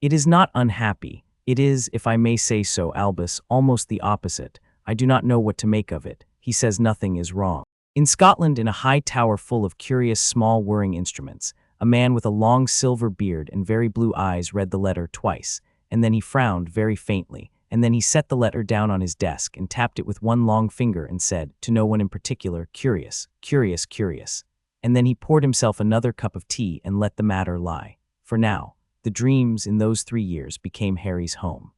It is not unhappy. It is, if I may say so, Albus, almost the opposite. I do not know what to make of it. He says nothing is wrong." In Scotland, in a high tower full of curious small whirring instruments, a man with a long silver beard and very blue eyes read the letter twice, and then he frowned very faintly, and then he set the letter down on his desk and tapped it with one long finger and said, to no one in particular, "Curious, curious, curious." And then he poured himself another cup of tea and let the matter lie. For now, the dreams in those 3 years became Harry's home.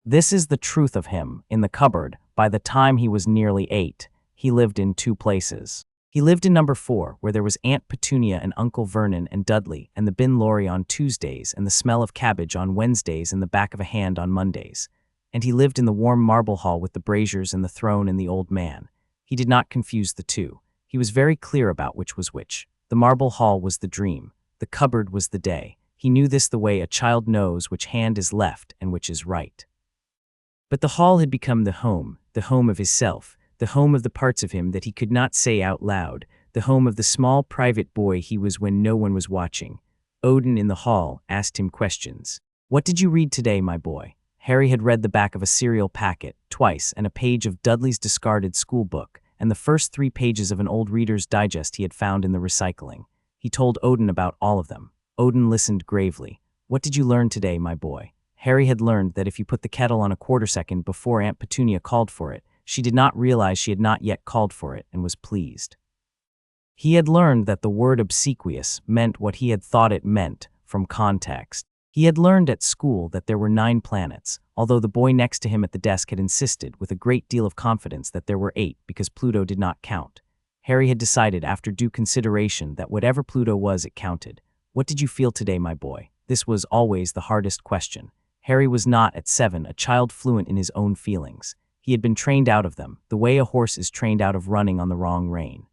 This is the truth of him. In the cupboard, by the time he was nearly 8, he lived in 2 places. He lived in number 4, where there was Aunt Petunia and Uncle Vernon and Dudley, and the bin lorry on Tuesdays, and the smell of cabbage on Wednesdays, and the back of a hand on Mondays. And he lived in the warm marble hall with the braziers and the throne and the old man. He did not confuse the two. He was very clear about which was which. The marble hall was the dream. The cupboard was the day. He knew this the way a child knows which hand is left and which is right. But the hall had become the home of his self. the home of the parts of him that he could not say out loud, the home of the small private boy he was when no one was watching. Odin in the hall asked him questions. "What did you read today, my boy?" Harry had read the back of a cereal packet twice and a page of Dudley's discarded school book, and the first 3 pages of an old Reader's Digest he had found in the recycling. He told Odin about all of them. Odin listened gravely. "What did you learn today, my boy?" Harry had learned that if you put the kettle on a quarter-second before Aunt Petunia called for it, she did not realize she had not yet called for it and was pleased. He had learned that the word obsequious meant what he had thought it meant from context. He had learned at school that there were 9 planets, although the boy next to him at the desk had insisted with a great deal of confidence that there were 8 because Pluto did not count. Harry had decided after due consideration that whatever Pluto was, it counted. "What did you feel today, my boy?" This was always the hardest question. Harry was not, at 7, a child fluent in his own feelings. He had been trained out of them, the way a horse is trained out of running on the wrong rein.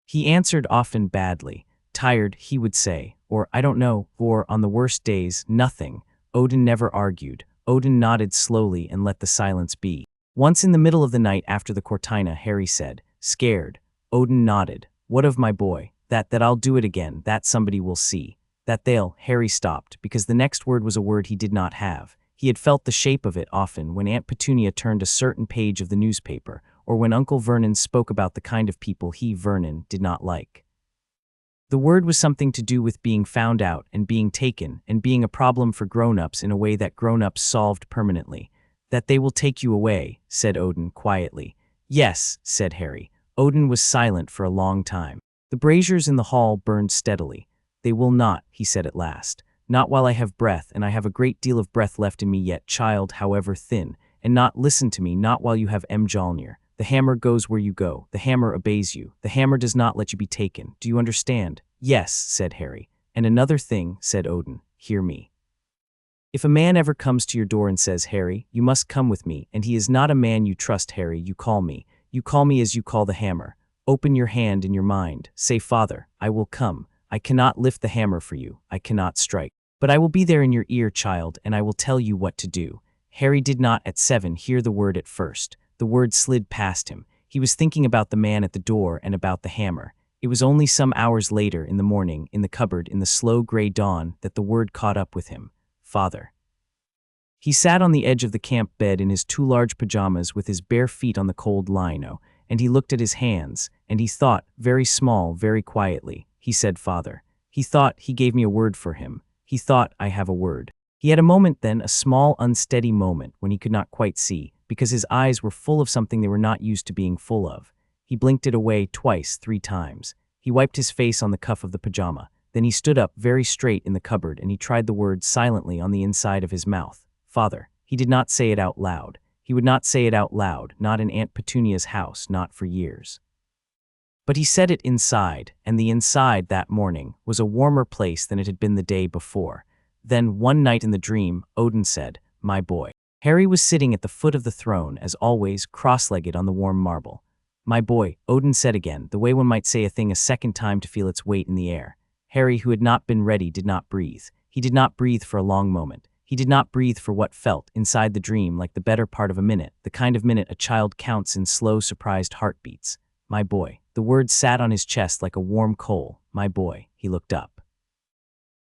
He answered often badly. Tired, he would say, or I don't know, or on the worst days, nothing. Odin never argued. Odin nodded slowly and let the silence be. Once in the middle of the night after the Cortina, Harry said, scared. Odin nodded. "What of my boy? That I'll do it again, that somebody will see. That they'll—" Harry stopped, because the next word was a word he did not have. He had felt the shape of it often when Aunt Petunia turned a certain page of the newspaper, or when Uncle Vernon spoke about the kind of people he, Vernon, did not like. The word was something to do with being found out and being taken and being a problem for grown-ups in a way that grown-ups solved permanently. "That they will take you away," said Odin quietly. "Yes," said Harry. Odin was silent for a long time. The braziers in the hall burned steadily. "They will not," he said at last. "Not while I have breath, and I have a great deal of breath left in me yet, child, however thin. And not, listen to me, not while you have Mjolnir. The hammer goes where you go. The hammer obeys you. The hammer does not let you be taken. Do you understand?" "Yes," said Harry. "And another thing," said Odin. "Hear me. If a man ever comes to your door and says, 'Harry, you must come with me,' and he is not a man you trust, Harry, you call me. You call me as you call the hammer. Open your hand in your mind. Say, 'Father, I will come. I cannot lift the hammer for you. I cannot strike. But I will be there in your ear, child, and I will tell you what to do." Harry did not, at 7, hear the word at first. The word slid past him. He was thinking about the man at the door and about the hammer. It was only some hours later in the morning, in the cupboard, in the slow gray dawn, that the word caught up with him. "Father." He sat on the edge of the camp bed in his 2 large pajamas with his bare feet on the cold lino, and he looked at his hands, and he thought, very small, very quietly. He said, "Father." He thought, he gave me a word for him. He thought, I have a word. He had a moment then, a small, unsteady moment, when he could not quite see, because his eyes were full of something they were not used to being full of. He blinked it away twice, 3 times. He wiped his face on the cuff of the pajama. Then he stood up very straight in the cupboard and he tried the word silently on the inside of his mouth. "Father." He did not say it out loud. He would not say it out loud, not in Aunt Petunia's house, not for years. But he said it inside, and the inside that morning was a warmer place than it had been the day before. Then, one night in the dream, Odin said, "My boy." Harry was sitting at the foot of the throne, as always, cross-legged on the warm marble. "My boy," Odin said again, the way one might say a thing a second time to feel its weight in the air. Harry, who had not been ready, did not breathe. He did not breathe for a long moment. He did not breathe for what felt, inside the dream, like the better part of a minute, the kind of minute a child counts in slow, surprised heartbeats. "My boy." The word sat on his chest like a warm coal. "My boy." He looked up.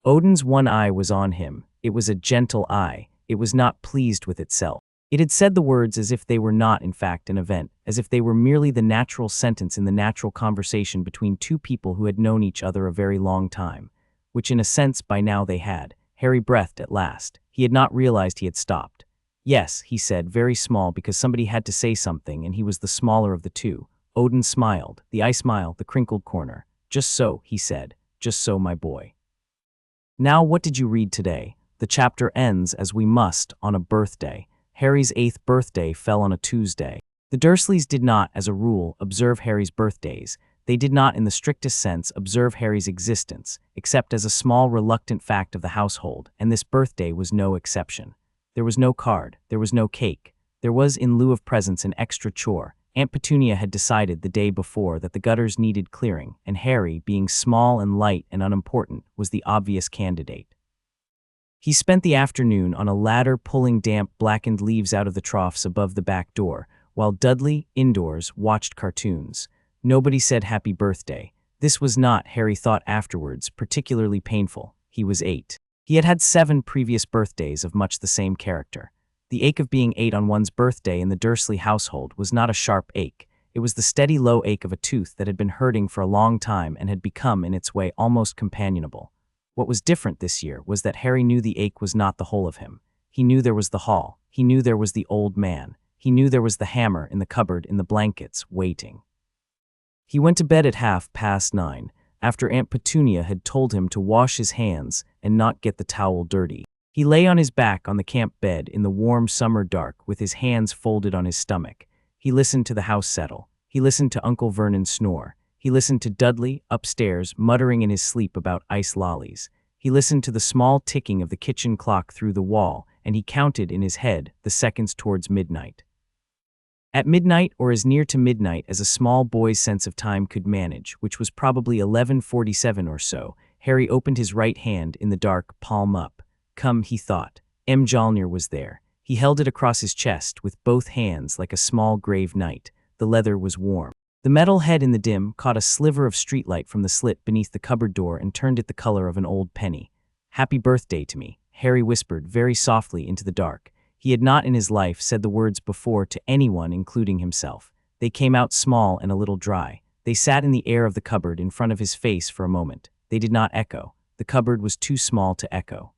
Odin's one eye was on him. It was a gentle eye. It was not pleased with itself. It had said the words as if they were not, in fact, an event, as if they were merely the natural sentence in the natural conversation between 2 people who had known each other a very long time, which in a sense by now they had. Harry breathed at last. He had not realized he had stopped. "Yes," he said, very small because somebody had to say something and he was the smaller of the 2. Odin smiled, the eye smile, the crinkled corner. "Just so," he said. "Just so, my boy. Now what did you read today?" The chapter ends as we must on a birthday. Harry's 8th birthday fell on a Tuesday. The Dursleys did not, as a rule, observe Harry's birthdays. They did not, in the strictest sense, observe Harry's existence, except as a small, reluctant fact of the household, and this birthday was no exception. There was no card. There was no cake. There was, in lieu of presents, an extra chore. Aunt Petunia had decided the day before that the gutters needed clearing, and Harry, being small and light and unimportant, was the obvious candidate. He spent the afternoon on a ladder pulling damp, blackened leaves out of the troughs above the back door, while Dudley, indoors, watched cartoons. Nobody said happy birthday. This was not, Harry thought afterwards, particularly painful. He was 8. He had had 7 previous birthdays of much the same character. The ache of being 8 on one's birthday in the Dursley household was not a sharp ache. It was the steady low ache of a tooth that had been hurting for a long time and had become, in its way, almost companionable. What was different this year was that Harry knew the ache was not the whole of him. He knew there was the hall. He knew there was the old man. He knew there was the hammer in the cupboard in the blankets, waiting. He went to bed at 9:30, after Aunt Petunia had told him to wash his hands and not get the towel dirty. He lay on his back on the camp bed in the warm summer dark with his hands folded on his stomach. He listened to the house settle. He listened to Uncle Vernon snore. He listened to Dudley, upstairs, muttering in his sleep about ice lollies. He listened to the small ticking of the kitchen clock through the wall, and he counted in his head the seconds towards midnight. At midnight, or as near to midnight as a small boy's sense of time could manage, which was probably 11:47 or so, Harry opened his right hand in the dark, palm up. Come, he thought. Mjolnir was there. He held it across his chest with both hands like a small grave knight. The leather was warm. The metal head in the dim caught a sliver of streetlight from the slit beneath the cupboard door and turned it the color of an old penny. Happy birthday to me, Harry whispered very softly into the dark. He had not in his life said the words before to anyone, including himself. They came out small and a little dry. They sat in the air of the cupboard in front of his face for a moment. They did not echo. The cupboard was too small to echo.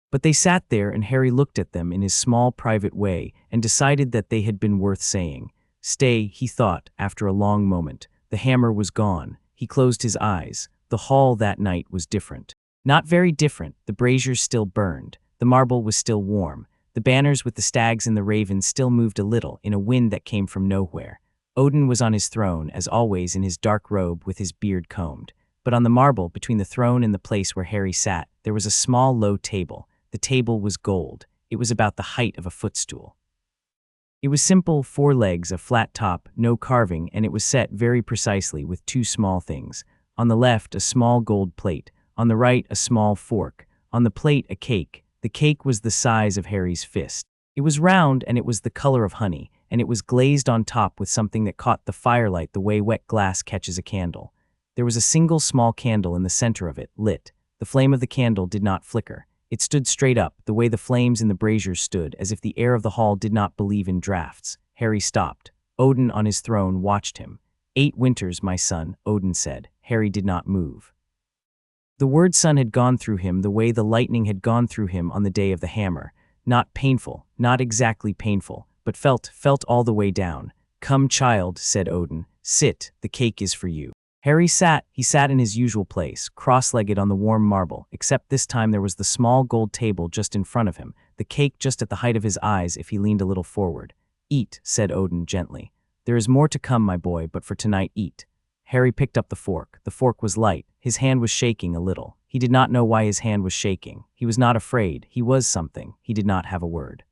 But they sat there, and Harry looked at them in his small private way and decided that they had been worth saying. Stay, he thought, after a long moment. The hammer was gone. He closed his eyes. The hall that night was different. Not very different. The braziers still burned. The marble was still warm. The banners with the stags and the ravens still moved a little in a wind that came from nowhere. Odin was on his throne, as always, in his dark robe with his beard combed. But on the marble, between the throne and the place where Harry sat, there was a small, low table. The table was gold. It was about the height of a footstool. It was simple, 4 legs, a flat top, no carving, and it was set very precisely with 2 small things. On the left, a small gold plate. On the right, a small fork. On the plate, a cake. The cake was the size of Harry's fist. It was round, and it was the color of honey, and it was glazed on top with something that caught the firelight the way wet glass catches a candle. There was a single small candle in the center of it, lit. The flame of the candle did not flicker. It stood straight up, the way the flames in the braziers stood, as if the air of the hall did not believe in drafts. Harry stopped. Odin on his throne watched him. 8 winters, my son, Odin said. Harry did not move. The word son had gone through him the way the lightning had gone through him on the day of the hammer. Not painful, not exactly painful, but felt all the way down. Come, child, said Odin. Sit, the cake is for you. Harry sat. He sat in his usual place, cross-legged on the warm marble, except this time there was the small gold table just in front of him, the cake just at the height of his eyes if he leaned a little forward. Eat, said Odin gently. There is more to come, my boy, but for tonight eat. Harry picked up the fork. The fork was light. His hand was shaking a little. He did not know why his hand was shaking. He was not afraid. He was something. He did not have a word.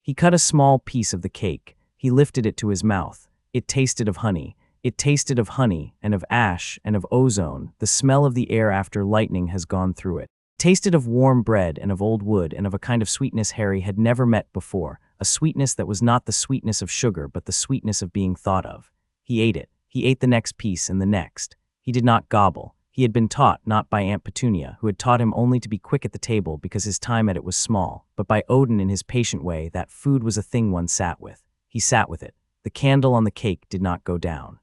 He cut a small piece of the cake. He lifted it to his mouth. It tasted of honey. It tasted of honey and of ash and of ozone. The smell of the air after lightning has gone through it. Tasted of warm bread and of old wood and of a kind of sweetness Harry had never met before, a sweetness that was not the sweetness of sugar but the sweetness of being thought of. He ate it. He ate the next piece and the next. He did not gobble. He had been taught not by Aunt Petunia, who had taught him only to be quick at the table because his time at it was small, but by Odin in his patient way that food was a thing one sat with. He sat with it. The candle on the cake did not go down.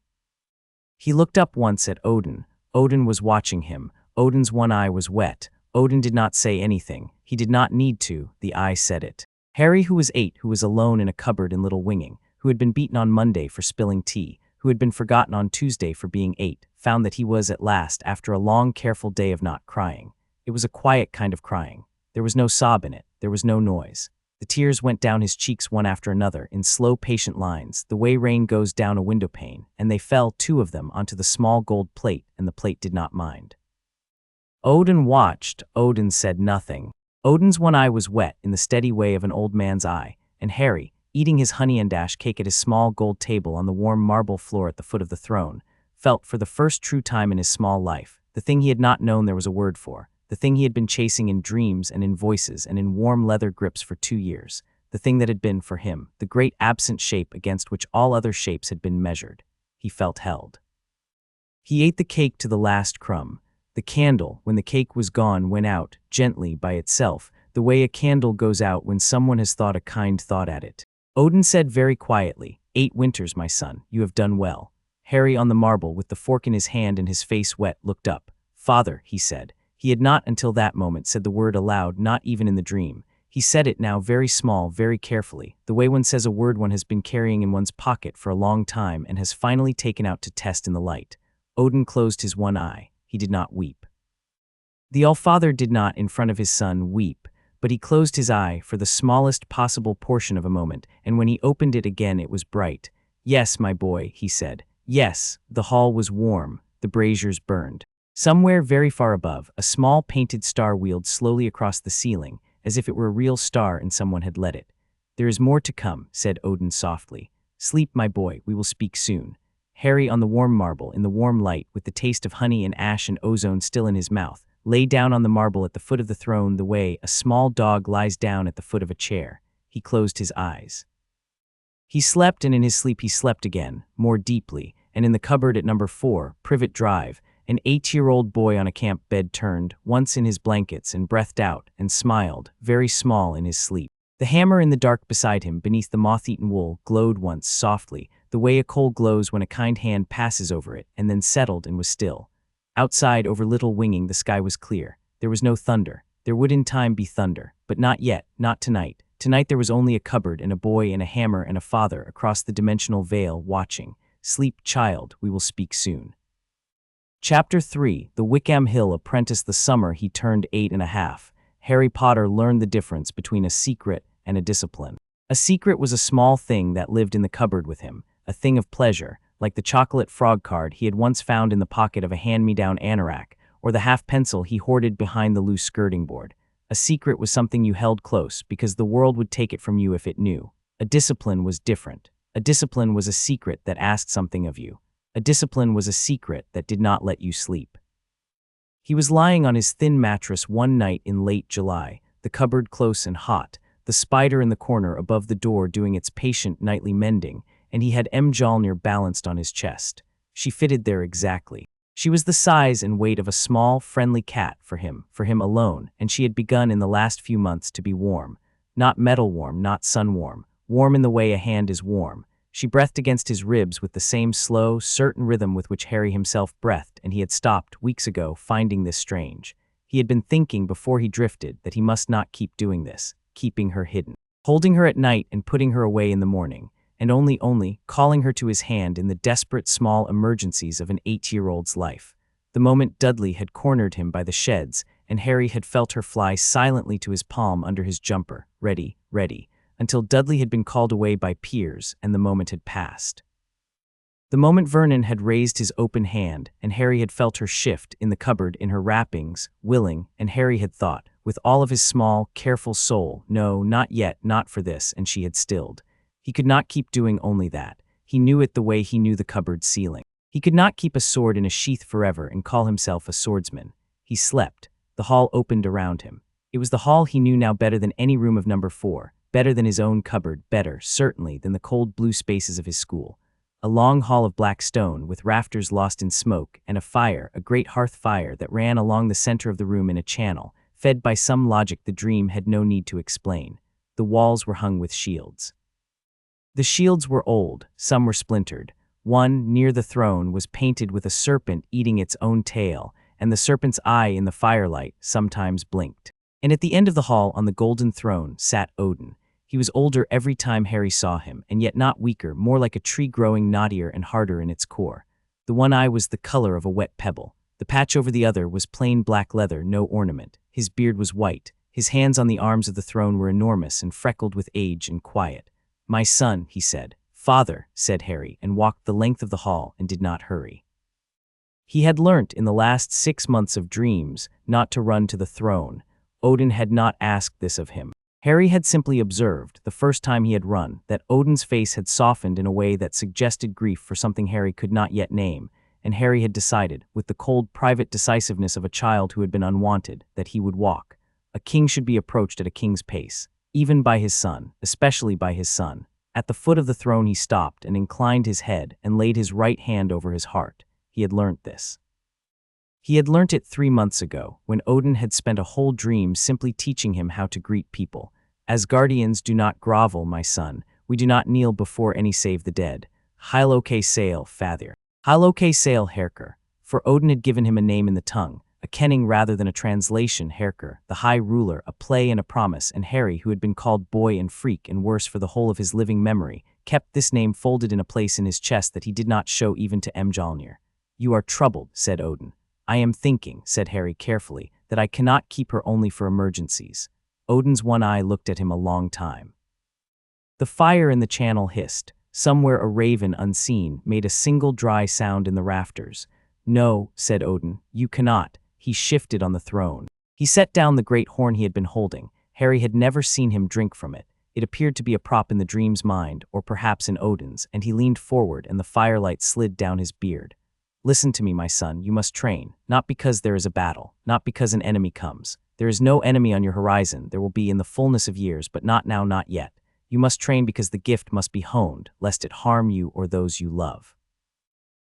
He looked up once at Odin. Odin was watching him. Odin's one eye was wet. Odin did not say anything. He did not need to. The eye said it. Harry, who was 8, who was alone in a cupboard in Little Winging, who had been beaten on Monday for spilling tea, who had been forgotten on Tuesday for being 8, found that he was at last, after a long, careful day of not crying. It was a quiet kind of crying. There was no sob in it. There was no noise. The tears went down his cheeks one after another in slow, patient lines, the way rain goes down a window pane, and they fell, 2 of them, onto the small gold plate, and the plate did not mind. Odin watched. Odin said nothing. Odin's one eye was wet in the steady way of an old man's eye, and Harry, eating his honey and ash cake at his small gold table on the warm marble floor at the foot of the throne, felt for the first true time in his small life, the thing he had not known there was a word for, the thing he had been chasing in dreams and in voices and in warm leather grips for 2 years, the thing that had been, for him, the great absent shape against which all other shapes had been measured. He felt held. He ate the cake to the last crumb. The candle, when the cake was gone, went out, gently, by itself, the way a candle goes out when someone has thought a kind thought at it. Odin said very quietly, 8 winters, my son, you have done well. Harry on the marble, with the fork in his hand and his face wet, looked up. Father, he said. He had not until that moment said the word aloud, not even in the dream. He said it now very small, very carefully, the way one says a word one has been carrying in one's pocket for a long time and has finally taken out to test in the light. Odin closed his one eye. He did not weep. The Allfather did not, in front of his son, weep, but he closed his eye for the smallest possible portion of a moment, and when he opened it again it was bright. Yes, my boy, he said. Yes, the hall was warm, the braziers burned. Somewhere very far above, a small painted star wheeled slowly across the ceiling, as if it were a real star and someone had lit it. There is more to come, said Odin softly. Sleep, my boy, we will speak soon. Harry on the warm marble, in the warm light, with the taste of honey and ash and ozone still in his mouth, lay down on the marble at the foot of the throne the way a small dog lies down at the foot of a chair. He closed his eyes. He slept, and in his sleep he slept again, more deeply, and in the cupboard at number 4, Privet Drive, an 8-year-old boy on a camp bed turned, once in his blankets, and breathed out, and smiled, very small in his sleep. The hammer in the dark beside him, beneath the moth-eaten wool, glowed once, softly, the way a coal glows when a kind hand passes over it, and then settled and was still. Outside, over Little Winging, the sky was clear. There was no thunder. There would in time be thunder, but not yet, not tonight. Tonight there was only a cupboard and a boy and a hammer and a father across the dimensional veil watching. Sleep, child, we will speak soon. Chapter 3. The Wickham Hill Apprentice. The summer he turned 8.5. Harry Potter learned the difference between a secret and a discipline. A secret was a small thing that lived in the cupboard with him, a thing of pleasure, like the chocolate frog card he had once found in the pocket of a hand-me-down anorak, or the half-pencil he hoarded behind the loose skirting board. A secret was something you held close because the world would take it from you if it knew. A discipline was different. A discipline was a secret that asked something of you. A discipline was a secret that did not let you sleep. He was lying on his thin mattress one night in late July, the cupboard close and hot, the spider in the corner above the door doing its patient nightly mending, and he had Mjolnir balanced on his chest. She fitted there exactly. She was the size and weight of a small, friendly cat for him alone, and she had begun in the last few months to be warm. Not metal warm, not sun warm, warm in the way a hand is warm. She breathed against his ribs with the same slow, certain rhythm with which Harry himself breathed, and he had stopped, weeks ago, finding this strange. He had been thinking before he drifted that he must not keep doing this, keeping her hidden, holding her at night and putting her away in the morning, and only calling her to his hand in the desperate small emergencies of an 8-year-old's life. The moment Dudley had cornered him by the sheds, and Harry had felt her fly silently to his palm under his jumper, ready, until Dudley had been called away by Piers, and the moment had passed. The moment Vernon had raised his open hand, and Harry had felt her shift in the cupboard in her wrappings, willing, and Harry had thought, with all of his small, careful soul, no, not yet, not for this, and she had stilled. He could not keep doing only that. He knew it the way he knew the cupboard ceiling. He could not keep a sword in a sheath forever and call himself a swordsman. He slept. The hall opened around him. It was the hall he knew now better than any room of number 4, better than his own cupboard, better, certainly, than the cold blue spaces of his school. A long hall of black stone, with rafters lost in smoke, and a fire, a great hearth fire that ran along the center of the room in a channel, fed by some logic the dream had no need to explain. The walls were hung with shields. The shields were old, some were splintered. One, near the throne, was painted with a serpent eating its own tail, and the serpent's eye in the firelight sometimes blinked. And at the end of the hall, on the golden throne, sat Odin. He was older every time Harry saw him, and yet not weaker, more like a tree growing knottier and harder in its core. The one eye was the color of a wet pebble. The patch over the other was plain black leather, no ornament. His beard was white. His hands on the arms of the throne were enormous and freckled with age and quiet. "My son," he said. "Father," said Harry, and walked the length of the hall and did not hurry. He had learnt in the last 6 months of dreams not to run to the throne. Odin had not asked this of him. Harry had simply observed, the first time he had run, that Odin's face had softened in a way that suggested grief for something Harry could not yet name, and Harry had decided, with the cold private decisiveness of a child who had been unwanted, that he would walk. A king should be approached at a king's pace. even by his son, especially by his son. At the foot of the throne he stopped and inclined his head and laid his right hand over his heart. He had learnt this. He had learnt it 3 months ago, when Odin had spent a whole dream simply teaching him how to greet people. Asgardians do not grovel, my son. We do not kneel before any save the dead. Heil sail, Father. Heil sail, Heir. For Odin had given him a name in the tongue, a kenning rather than a translation. Heir, the high ruler, a play and a promise, and Harry, who had been called boy and freak and worse for the whole of his living memory, kept this name folded in a place in his chest that he did not show even to Mjolnir. You are troubled, said Odin. I am thinking, said Harry carefully, that I cannot keep her only for emergencies. Odin's one eye looked at him a long time. The fire in the channel hissed. Somewhere a raven unseen made a single dry sound in the rafters. No, said Odin, you cannot. He shifted on the throne. He set down the great horn he had been holding. Harry had never seen him drink from it. It appeared to be a prop in the dream's mind, or perhaps in Odin's, and he leaned forward and the firelight slid down his beard. Listen to me, my son, you must train, not because there is a battle, not because an enemy comes. There is no enemy on your horizon. There will be in the fullness of years, but not now, not yet. You must train because the gift must be honed, lest it harm you or those you love.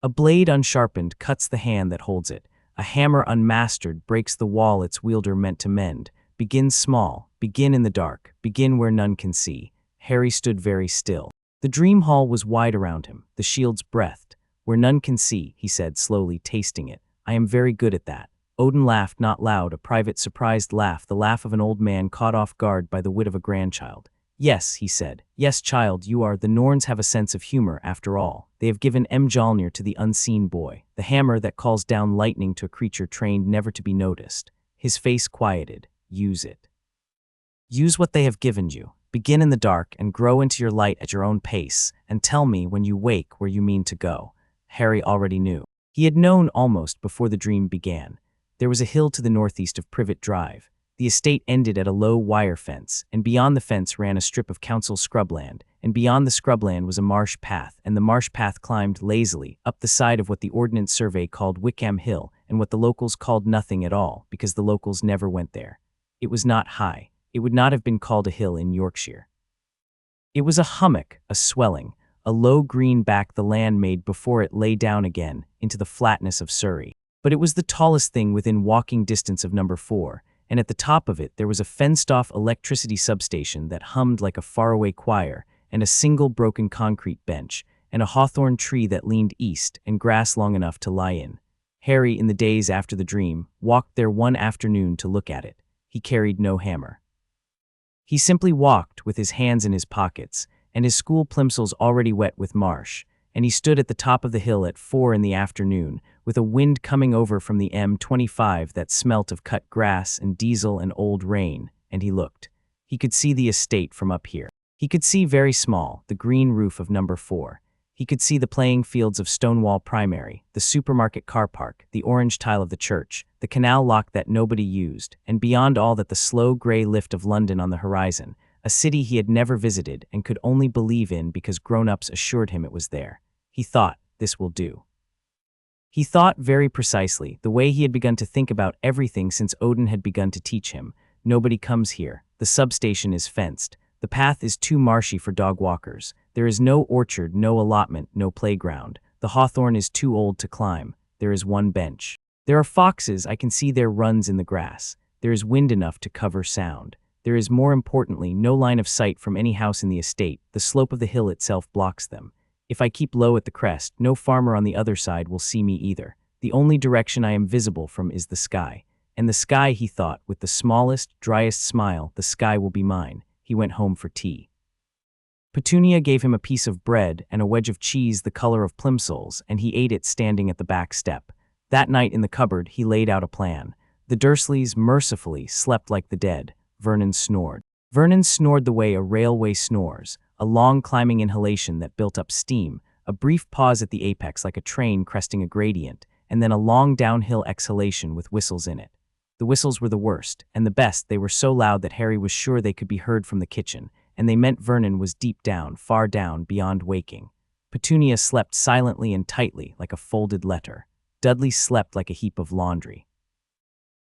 A blade unsharpened cuts the hand that holds it. A hammer unmastered breaks the wall its wielder meant to mend. Begin small, begin in the dark, begin where none can see. Harry stood very still. The dream hall was wide around him, the shields breathed. Where none can see, he said, slowly tasting it. I am very good at that. Odin laughed, not loud, a private surprised laugh, the laugh of an old man caught off guard by the wit of a grandchild. Yes, he said. Yes, child, you are. The Norns have a sense of humor, after all. They have given Mjolnir to the unseen boy, the hammer that calls down lightning to a creature trained never to be noticed. His face quieted. Use it. Use what they have given you. Begin in the dark and grow into your light at your own pace, and tell me when you wake where you mean to go. Harry already knew. He had known almost before the dream began. There was a hill to the northeast of Privet Drive. The estate ended at a low wire fence, and beyond the fence ran a strip of council scrubland, and beyond the scrubland was a marsh path, and the marsh path climbed lazily up the side of what the Ordnance Survey called Wickham Hill, and what the locals called nothing at all, because the locals never went there. It was not high. It would not have been called a hill in Yorkshire. It was a hummock, a swelling, a low green back the land made before it lay down again into the flatness of Surrey. But it was the tallest thing within walking distance of number 4, and at the top of it there was a fenced-off electricity substation that hummed like a faraway choir, and a single broken concrete bench, and a hawthorn tree that leaned east and grass long enough to lie in. Harry, in the days after the dream, walked there one afternoon to look at it. He carried no hammer. He simply walked with his hands in his pockets, and his school plimsolls already wet with marsh, and he stood at the top of the hill at 4 in the afternoon, with a wind coming over from the M25 that smelt of cut grass and diesel and old rain, and he looked. He could see the estate from up here. He could see very small the green roof of number 4. He could see the playing fields of Stonewall Primary, the supermarket car park, the orange tile of the church, the canal lock that nobody used, and beyond all that the slow grey lift of London on the horizon, a city he had never visited and could only believe in because grown-ups assured him it was there. He thought, this will do. He thought very precisely, the way he had begun to think about everything since Odin had begun to teach him. Nobody comes here. The substation is fenced. The path is too marshy for dog walkers. There is no orchard, no allotment, no playground. The hawthorn is too old to climb. There is one bench. There are foxes, I can see their runs in the grass. There is wind enough to cover sound. There is, more importantly, no line of sight from any house in the estate. The slope of the hill itself blocks them. If I keep low at the crest, no farmer on the other side will see me either. The only direction I am visible from is the sky. And the sky, he thought, with the smallest, driest smile, the sky will be mine. He went home for tea. Petunia gave him a piece of bread and a wedge of cheese the color of plimsolls, and he ate it standing at the back step. That night in the cupboard he laid out a plan. The Dursleys mercifully slept like the dead. Vernon snored. Vernon snored the way a railway snores, a long climbing inhalation that built up steam, a brief pause at the apex like a train cresting a gradient, and then a long downhill exhalation with whistles in it. The whistles were the worst, and the best. They were so loud that Harry was sure they could be heard from the kitchen, and they meant Vernon was deep down, far down, beyond waking. Petunia slept silently and tightly like a folded letter. Dudley slept like a heap of laundry.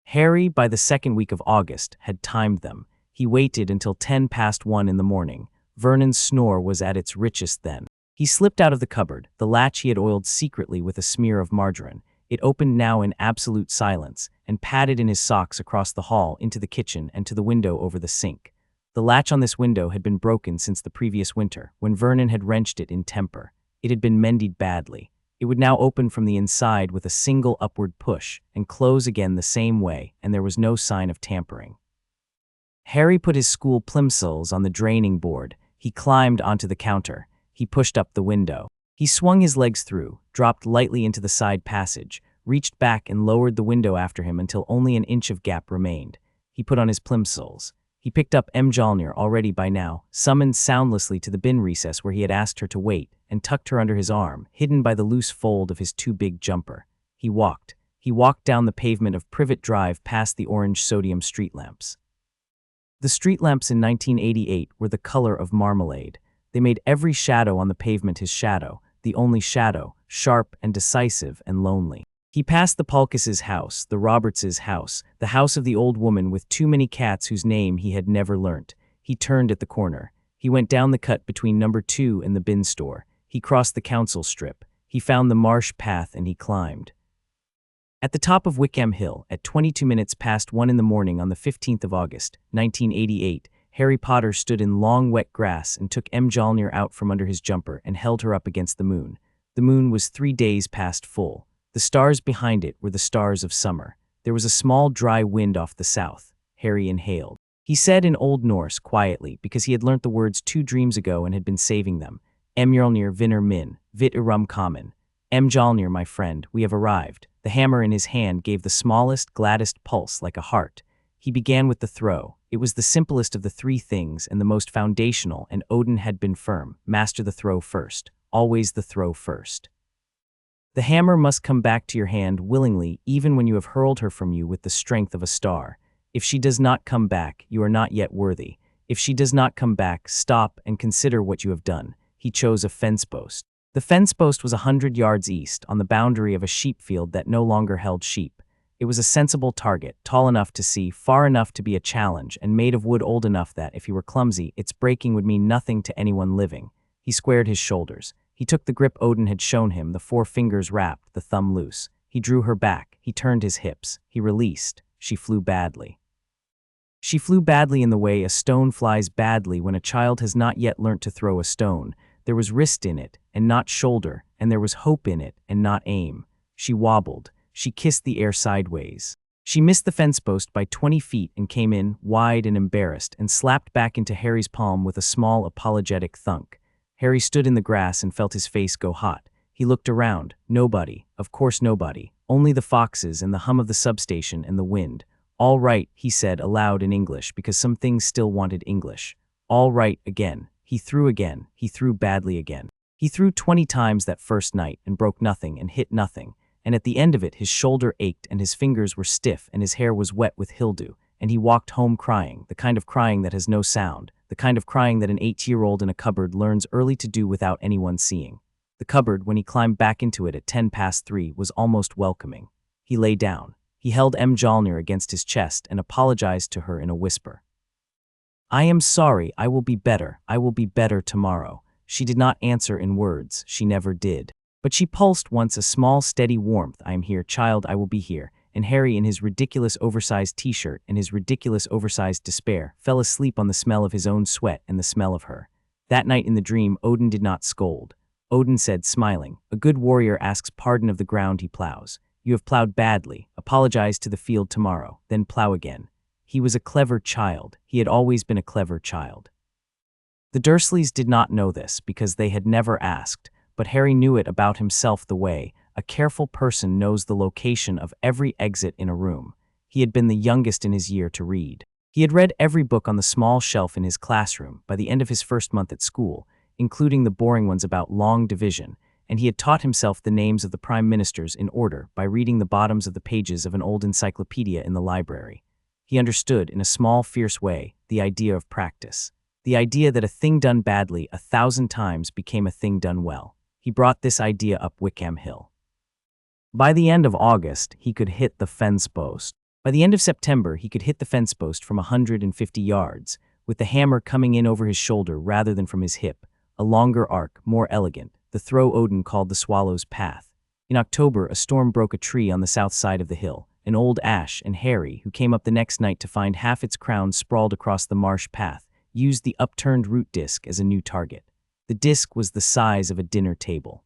Harry, by the second week of August, had timed them. He waited until 1:10 in the morning. Vernon's snore was at its richest then. He slipped out of the cupboard, the latch he had oiled secretly with a smear of margarine. It opened now in absolute silence, and padded in his socks across the hall into the kitchen and to the window over the sink. The latch on this window had been broken since the previous winter, when Vernon had wrenched it in temper. It had been mended badly. It would now open from the inside with a single upward push, and close again the same way, and there was no sign of tampering. Harry put his school plimsolls on the draining board. He climbed onto the counter. He pushed up the window. He swung his legs through, dropped lightly into the side passage, reached back and lowered the window after him until only an inch of gap remained. He put on his plimsolls. He picked up Mjolnir, already by now, summoned soundlessly to the bin recess where he had asked her to wait, and tucked her under his arm, hidden by the loose fold of his too-big jumper. He walked. He walked down the pavement of Privet Drive past the orange sodium street lamps. The street lamps in 1988 were the color of marmalade. They made every shadow on the pavement his shadow, the only shadow, sharp and decisive and lonely. He passed the Pulkises' house, the Roberts' house, the house of the old woman with too many cats whose name he had never learnt. He turned at the corner. He went down the cut between number 2 and the bin store. He crossed the council strip. He found the marsh path and he climbed. At the top of Wickham Hill, at 1:22 in the morning on the 15th of August, 1988, Harry Potter stood in long wet grass and took Mjolnir out from under his jumper and held her up against the moon. The moon was 3 days past full. The stars behind it were the stars of summer. There was a small dry wind off the south. Harry inhaled. He said in Old Norse, quietly, because he had learnt the words 2 dreams ago and had been saving them. Mjolnir vinner min, vit irum common. Mjolnir, my friend, we have arrived. The hammer in his hand gave the smallest, gladdest pulse like a heart. He began with the throw. It was the simplest of the 3 things and the most foundational, and Odin had been firm. Master the throw first. Always the throw first. The hammer must come back to your hand willingly, even when you have hurled her from you with the strength of a star. If she does not come back, you are not yet worthy. If she does not come back, stop and consider what you have done. He chose a fence post. The fence post was 100 yards east, on the boundary of a sheep field that no longer held sheep. It was a sensible target, tall enough to see, far enough to be a challenge, and made of wood old enough that, if he were clumsy, its breaking would mean nothing to anyone living. He squared his shoulders. He took the grip Odin had shown him, the 4 fingers wrapped, the thumb loose. He drew her back. He turned his hips. He released. She flew badly. She flew badly in the way a stone flies badly when a child has not yet learnt to throw a stone. There was wrist in it, and not shoulder, and there was hope in it, and not aim. She wobbled. She kissed the air sideways. She missed the fence post by 20 feet and came in, wide and embarrassed, and slapped back into Harry's palm with a small, apologetic thunk. Harry stood in the grass and felt his face go hot. He looked around. Nobody. Of course nobody. Only the foxes and the hum of the substation and the wind. All right, he said aloud in English, because some things still wanted English. All right, again. He threw again. He threw badly again. He threw 20 times that first night and broke nothing and hit nothing. And at the end of it his shoulder ached and his fingers were stiff and his hair was wet with hildew, and he walked home crying, the kind of crying that has no sound, the kind of crying that an 8-year-old in a cupboard learns early to do without anyone seeing. The cupboard, when he climbed back into it at 3:10, was almost welcoming. He lay down. He held Mjolnir against his chest and apologized to her in a whisper. I am sorry, I will be better, I will be better tomorrow. She did not answer in words, she never did. But she pulsed once, a small steady warmth. I am here, child, I will be here. And Harry, in his ridiculous oversized t-shirt and his ridiculous oversized despair, fell asleep on the smell of his own sweat and the smell of her. That night in the dream, Odin did not scold. Odin said, smiling, a good warrior asks pardon of the ground he plows. You have plowed badly. Apologize to the field tomorrow, then plow again. He was a clever child. He had always been a clever child. The Dursleys did not know this because they had never asked, but Harry knew it about himself the way a careful person knows the location of every exit in a room. He had been the youngest in his year to read. He had read every book on the small shelf in his classroom by the end of his first month at school, including the boring ones about long division, and he had taught himself the names of the prime ministers in order by reading the bottoms of the pages of an old encyclopedia in the library. He understood, in a small, fierce way, the idea of practice. The idea that a thing done badly 1,000 times became a thing done well. He brought this idea up Wickham Hill. By the end of August, he could hit the fence post. By the end of September, he could hit the fence post from 150 yards, with the hammer coming in over his shoulder rather than from his hip, a longer arc, more elegant, the throw Odin called the swallow's path. In October, a storm broke a tree on the south side of the hill. An old ash, and Harry, who came up the next night to find half its crown sprawled across the marsh path, used the upturned root disc as a new target. The disc was the size of a dinner table.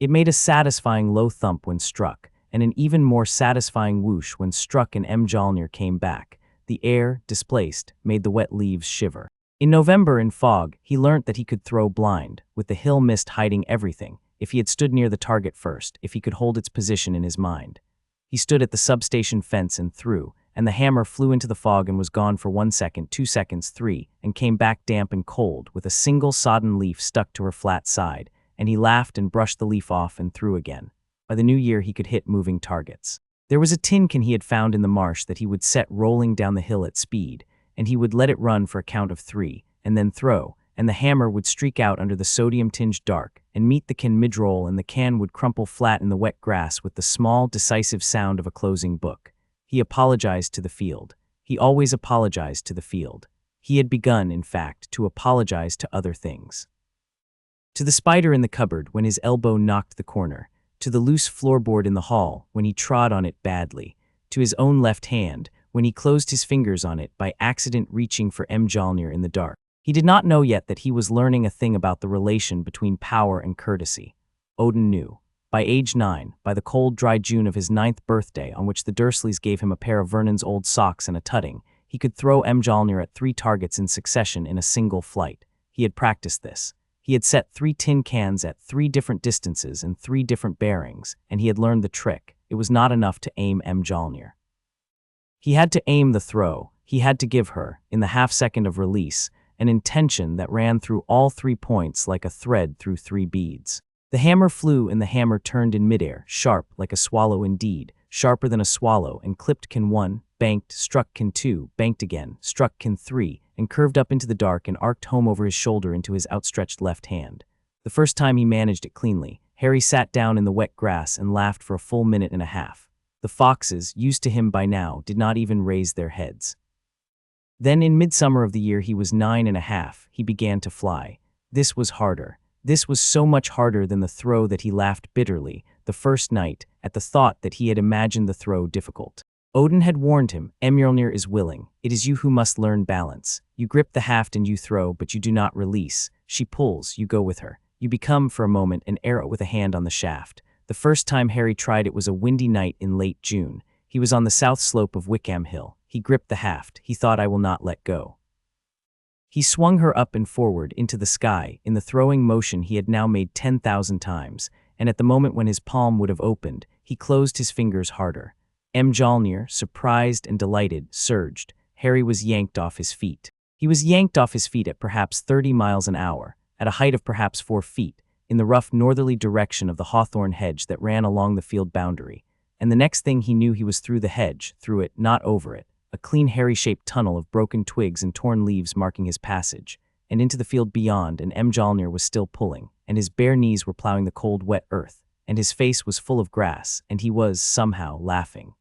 It made a satisfying low thump when struck, and an even more satisfying whoosh when struck and Mjolnir came back. The air, displaced, made the wet leaves shiver. In November, in fog, he learnt that he could throw blind, with the hill mist hiding everything, if he had stood near the target first, if he could hold its position in his mind. He stood at the substation fence and threw, and the hammer flew into the fog and was gone for 1 second, 2 seconds, 3, and came back damp and cold, with a single sodden leaf stuck to her flat side, and he laughed and brushed the leaf off and threw again. By the new year, he could hit moving targets. There was a tin can he had found in the marsh that he would set rolling down the hill at speed, and he would let it run for a count of 3, and then throw, and the hammer would streak out under the sodium-tinged dark, and meet the can mid-roll, and the can would crumple flat in the wet grass with the small, decisive sound of a closing book. He apologized to the field. He always apologized to the field. He had begun, in fact, to apologize to other things. To the spider in the cupboard when his elbow knocked the corner, to the loose floorboard in the hall when he trod on it badly, to his own left hand when he closed his fingers on it by accident reaching for Mjolnir in the dark. He did not know yet that he was learning a thing about the relation between power and courtesy. Odin knew. By age 9, by the cold, dry June of his 9th birthday, on which the Dursleys gave him a pair of Vernon's old socks and a tutting, he could throw Mjolnir at 3 targets in succession in a single flight. He had practiced this. He had set 3 tin cans at 3 different distances and 3 different bearings, and he had learned the trick. It was not enough to aim Mjolnir. He had to aim the throw. He had to give her, in the half-second of release, an intention that ran through all 3 points like a thread through 3 beads. The hammer flew and the hammer turned in midair, sharp like a swallow indeed, sharper than a swallow, and clipped can 1, banked, struck can 2, banked again, struck can 3, and curved up into the dark and arced home over his shoulder into his outstretched left hand. The first time he managed it cleanly, Harry sat down in the wet grass and laughed for a full minute and a half. The foxes, used to him by now, did not even raise their heads. Then in midsummer of the year he was 9.5, he began to fly. This was harder. This was so much harder than the throw that he laughed bitterly, the first night, at the thought that he had imagined the throw difficult. Odin had warned him, Mjolnir is willing. It is you who must learn balance. You grip the haft and you throw, but you do not release. She pulls, you go with her. You become, for a moment, an arrow with a hand on the shaft. The first time Harry tried it was a windy night in late June. He was on the south slope of Wickham Hill. He gripped the haft. He thought, I will not let go. He swung her up and forward into the sky in the throwing motion he had now made 10,000 times, and at the moment when his palm would have opened, he closed his fingers harder. Mjolnir, surprised and delighted, surged. Harry was yanked off his feet. He was yanked off his feet at perhaps 30 miles an hour, at a height of perhaps 4 feet, in the rough northerly direction of the hawthorn hedge that ran along the field boundary, and the next thing he knew he was through the hedge, through it, not over it, a clean hairy-shaped tunnel of broken twigs and torn leaves marking his passage, and into the field beyond, and Mjolnir was still pulling, and his bare knees were plowing the cold, wet earth, and his face was full of grass, and he was, somehow, laughing.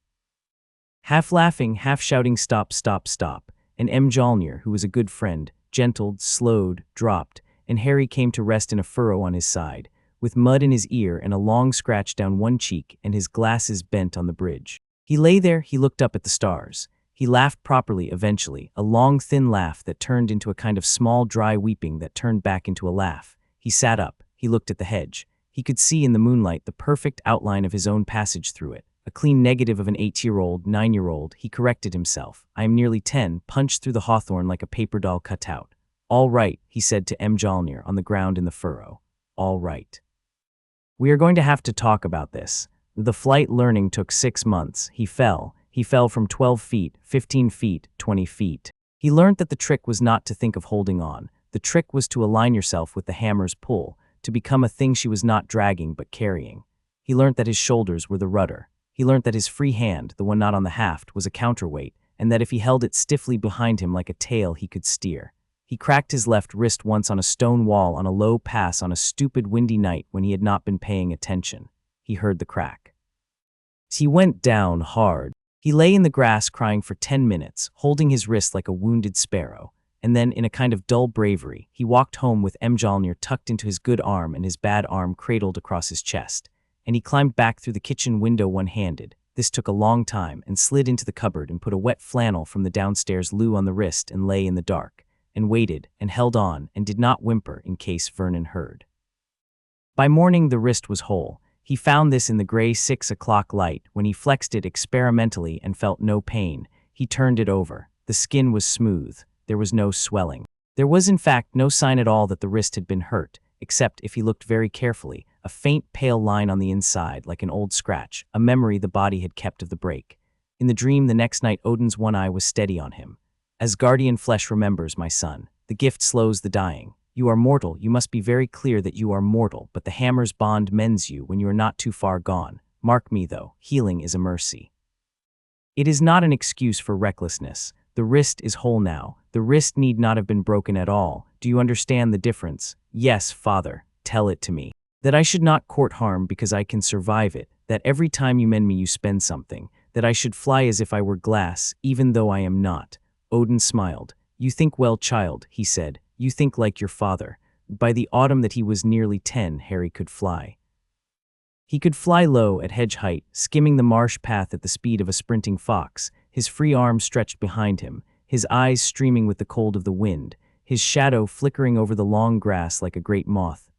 Half laughing, half shouting, stop, stop, stop, and Mjolnir, who was a good friend, gentled, slowed, dropped, and Harry came to rest in a furrow on his side, with mud in his ear and a long scratch down one cheek and his glasses bent on the bridge. He lay there, he looked up at the stars. He laughed properly eventually, a long thin laugh that turned into a kind of small dry weeping that turned back into a laugh. He sat up, he looked at the hedge. He could see in the moonlight the perfect outline of his own passage through it. A clean negative of an 8-year-old, 9-year-old, he corrected himself. I am nearly 10, punched through the hawthorn like a paper doll cut out. All right, he said to Mjolnir on the ground in the furrow. All right. We are going to have to talk about this. The flight learning took 6 months. He fell from 12 feet, 15 feet, 20 feet. He learned that the trick was not to think of holding on. The trick was to align yourself with the hammer's pull, to become a thing she was not dragging but carrying. He learned that his shoulders were the rudder. He learned that his free hand, the one not on the haft, was a counterweight, and that if he held it stiffly behind him like a tail he could steer. He cracked his left wrist once on a stone wall on a low pass on a stupid windy night when he had not been paying attention. He heard the crack. He went down hard. He lay in the grass crying for 10 minutes, holding his wrist like a wounded sparrow, and then, in a kind of dull bravery, he walked home with Mjolnir tucked into his good arm and his bad arm cradled across his chest, and he climbed back through the kitchen window one-handed. This took a long time, and slid into the cupboard and put a wet flannel from the downstairs loo on the wrist and lay in the dark, and waited, and held on, and did not whimper in case Vernon heard. By morning the wrist was whole. He found this in the gray 6 o'clock light. When he flexed it experimentally and felt no pain, he turned it over. The skin was smooth. There was no swelling. There was in fact no sign at all that the wrist had been hurt, except, if he looked very carefully, a faint pale line on the inside like an old scratch, a memory the body had kept of the break. In the dream the next night Odin's one eye was steady on him. "Asgardian flesh remembers, my son. The gift slows the dying. You are mortal, you must be very clear that you are mortal, but the hammer's bond mends you when you are not too far gone. Mark me though, healing is a mercy. It is not an excuse for recklessness. The wrist is whole now. The wrist need not have been broken at all. Do you understand the difference? Yes, father, tell it to me. That I should not court harm because I can survive it, that every time you mend me you spend something, that I should fly as if I were glass, even though I am not." Odin smiled. "You think well, child," he said. "You think like your father." By the autumn that he was nearly 10, Harry could fly. He could fly low at hedge height, skimming the marsh path at the speed of a sprinting fox, his free arms stretched behind him, his eyes streaming with the cold of the wind, his shadow flickering over the long grass like a great moth.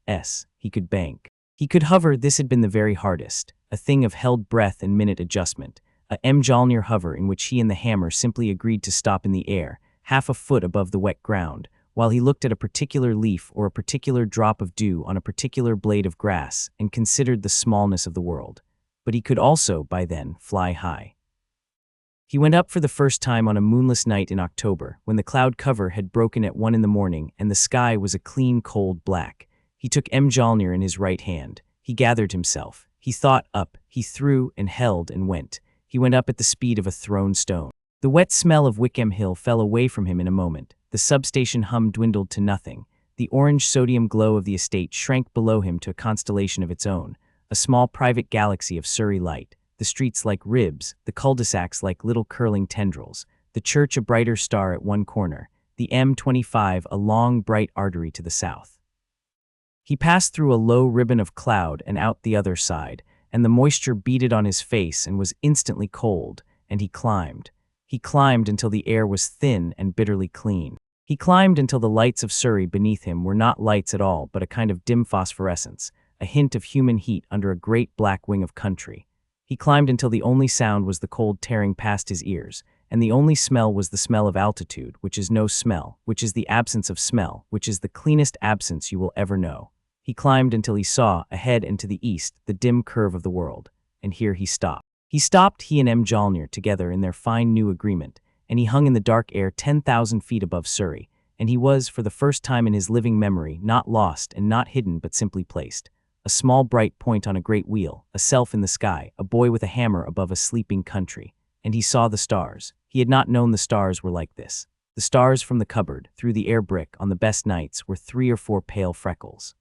He could bank. He could hover. This had been the very hardest, a thing of held breath and minute adjustment, a Mjolnir hover in which he and the hammer simply agreed to stop in the air, half a foot above the wet ground, while he looked at a particular leaf or a particular drop of dew on a particular blade of grass and considered the smallness of the world. But he could also, by then, fly high. He went up for the first time on a moonless night in October, when the cloud cover had broken at 1 in the morning and the sky was a clean, cold black. He took Mjolnir in his right hand. He gathered himself. He thought up. He threw and held and went. He went up at the speed of a thrown stone. The wet smell of Wickham Hill fell away from him in a moment. The substation hum dwindled to nothing. The orange sodium glow of the estate shrank below him to a constellation of its own, a small private galaxy of Surrey light, the streets like ribs, the cul-de-sacs like little curling tendrils, the church a brighter star at one corner, the M25 a long bright artery to the south. He passed through a low ribbon of cloud and out the other side, and the moisture beaded on his face and was instantly cold, and he climbed. He climbed until the air was thin and bitterly clean. He climbed until the lights of Surrey beneath him were not lights at all but a kind of dim phosphorescence, a hint of human heat under a great black wing of country. He climbed until the only sound was the cold tearing past his ears, and the only smell was the smell of altitude, which is no smell, which is the absence of smell, which is the cleanest absence you will ever know. He climbed until he saw, ahead and to the east, the dim curve of the world, and here he stopped. He stopped, he and Mjolnir together in their fine new agreement, and he hung in the dark air 10,000 feet above Surrey, and he was, for the first time in his living memory, not lost and not hidden but simply placed. A small bright point on a great wheel, a self in the sky, a boy with a hammer above a sleeping country. And he saw the stars. He had not known the stars were like this. The stars from the cupboard, through the air brick on the best nights, were 3 or 4 pale freckles.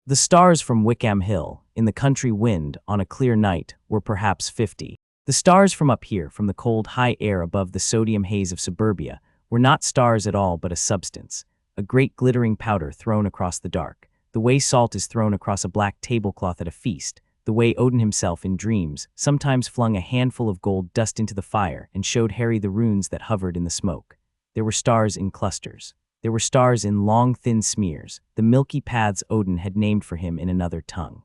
The stars from Wickham Hill, in the country wind, on a clear night, were perhaps 50. The stars from up here, from the cold high air above the sodium haze of suburbia, were not stars at all but a substance, a great glittering powder thrown across the dark, the way salt is thrown across a black tablecloth at a feast, the way Odin himself in dreams sometimes flung a handful of gold dust into the fire and showed Harry the runes that hovered in the smoke. There were stars in clusters. There were stars in long, thin smears, the milky paths Odin had named for him in another tongue.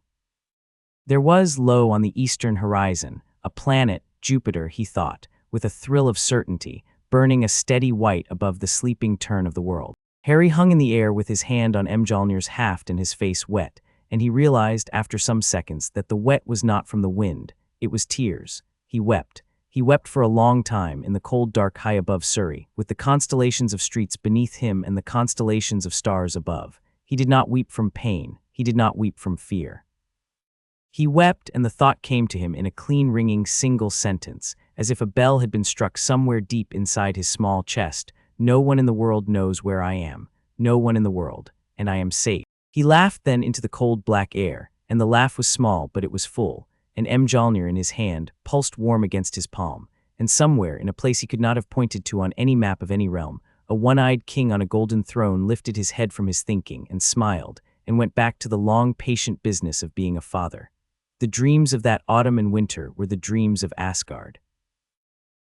There was, low on the eastern horizon, a planet, Jupiter, he thought, with a thrill of certainty, burning a steady white above the sleeping turn of the world. Harry hung in the air with his hand on Mjolnir's haft and his face wet, and he realized after some seconds that the wet was not from the wind, it was tears. He wept. He wept for a long time in the cold dark high above Surrey, with the constellations of streets beneath him and the constellations of stars above. He did not weep from pain. He did not weep from fear. He wept, and the thought came to him in a clean ringing single sentence, as if a bell had been struck somewhere deep inside his small chest. No one in the world knows where I am. No one in the world. And I am safe. He laughed then into the cold black air, and the laugh was small but it was full, and Mjolnir in his hand pulsed warm against his palm, and somewhere, in a place he could not have pointed to on any map of any realm, a one-eyed king on a golden throne lifted his head from his thinking and smiled, and went back to the long, patient business of being a father. The dreams of that autumn and winter were the dreams of Asgard.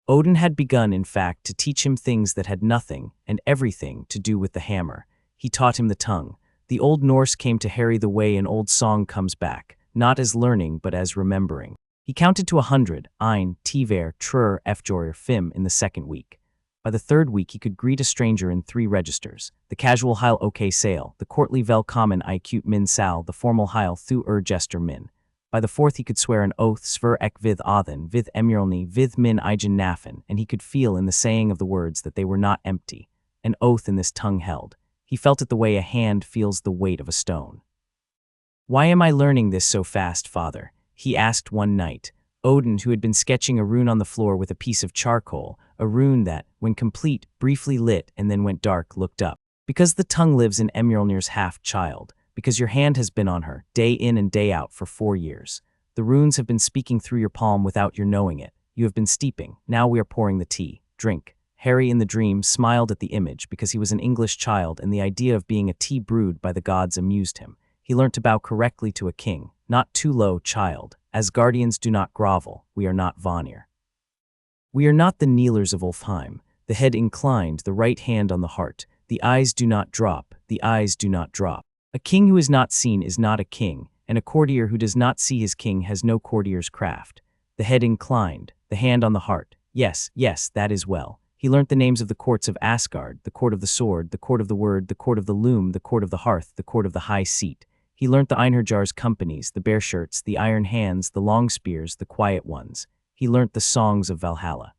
Odin had begun, in fact, to teach him things that had nothing and everything to do with the hammer. He taught him the tongue. The Old Norse came to Harry the way an old song comes back, not as learning but as remembering. He counted to 100, ein, tiver, trur, fjor, fim in the second week. By the third week he could greet a stranger in 3 registers: the casual heil ok sail, the courtly velkommen I cute min sal, the formal heil thu gester min. By the fourth he could swear an oath svur ek vid Odin, vid Mjolnir, vid min igen nafen, and he could feel in the saying of the words that they were not empty. An oath in this tongue held. He felt it the way a hand feels the weight of a stone. "Why am I learning this so fast, father?" he asked one night. Odin, who had been sketching a rune on the floor with a piece of charcoal, a rune that, when complete, briefly lit and then went dark, looked up. "Because the tongue lives in Mjolnir's half-child, because your hand has been on her, day in and day out for 4 years. The runes have been speaking through your palm without your knowing it. You have been steeping. Now we are pouring the tea. Drink." Harry in the dream smiled at the image because he was an English child and the idea of being a tea brewed by the gods amused him. He learnt to bow correctly to a king, not too low, child. Asgardians do not grovel. We are not Vanir. We are not the kneelers of Ulfheim, the head inclined, the right hand on the heart. The eyes do not drop, the eyes do not drop. A king who is not seen is not a king, and a courtier who does not see his king has no courtier's craft. The head inclined, the hand on the heart. Yes, yes, that is well. He learnt the names of the courts of Asgard, the court of the sword, the court of the word, the court of the loom, the court of the hearth, the court of the high seat. He learnt the Einherjar's companies, the bare shirts, the iron hands, the long spears, the quiet ones. He learnt the songs of Valhalla.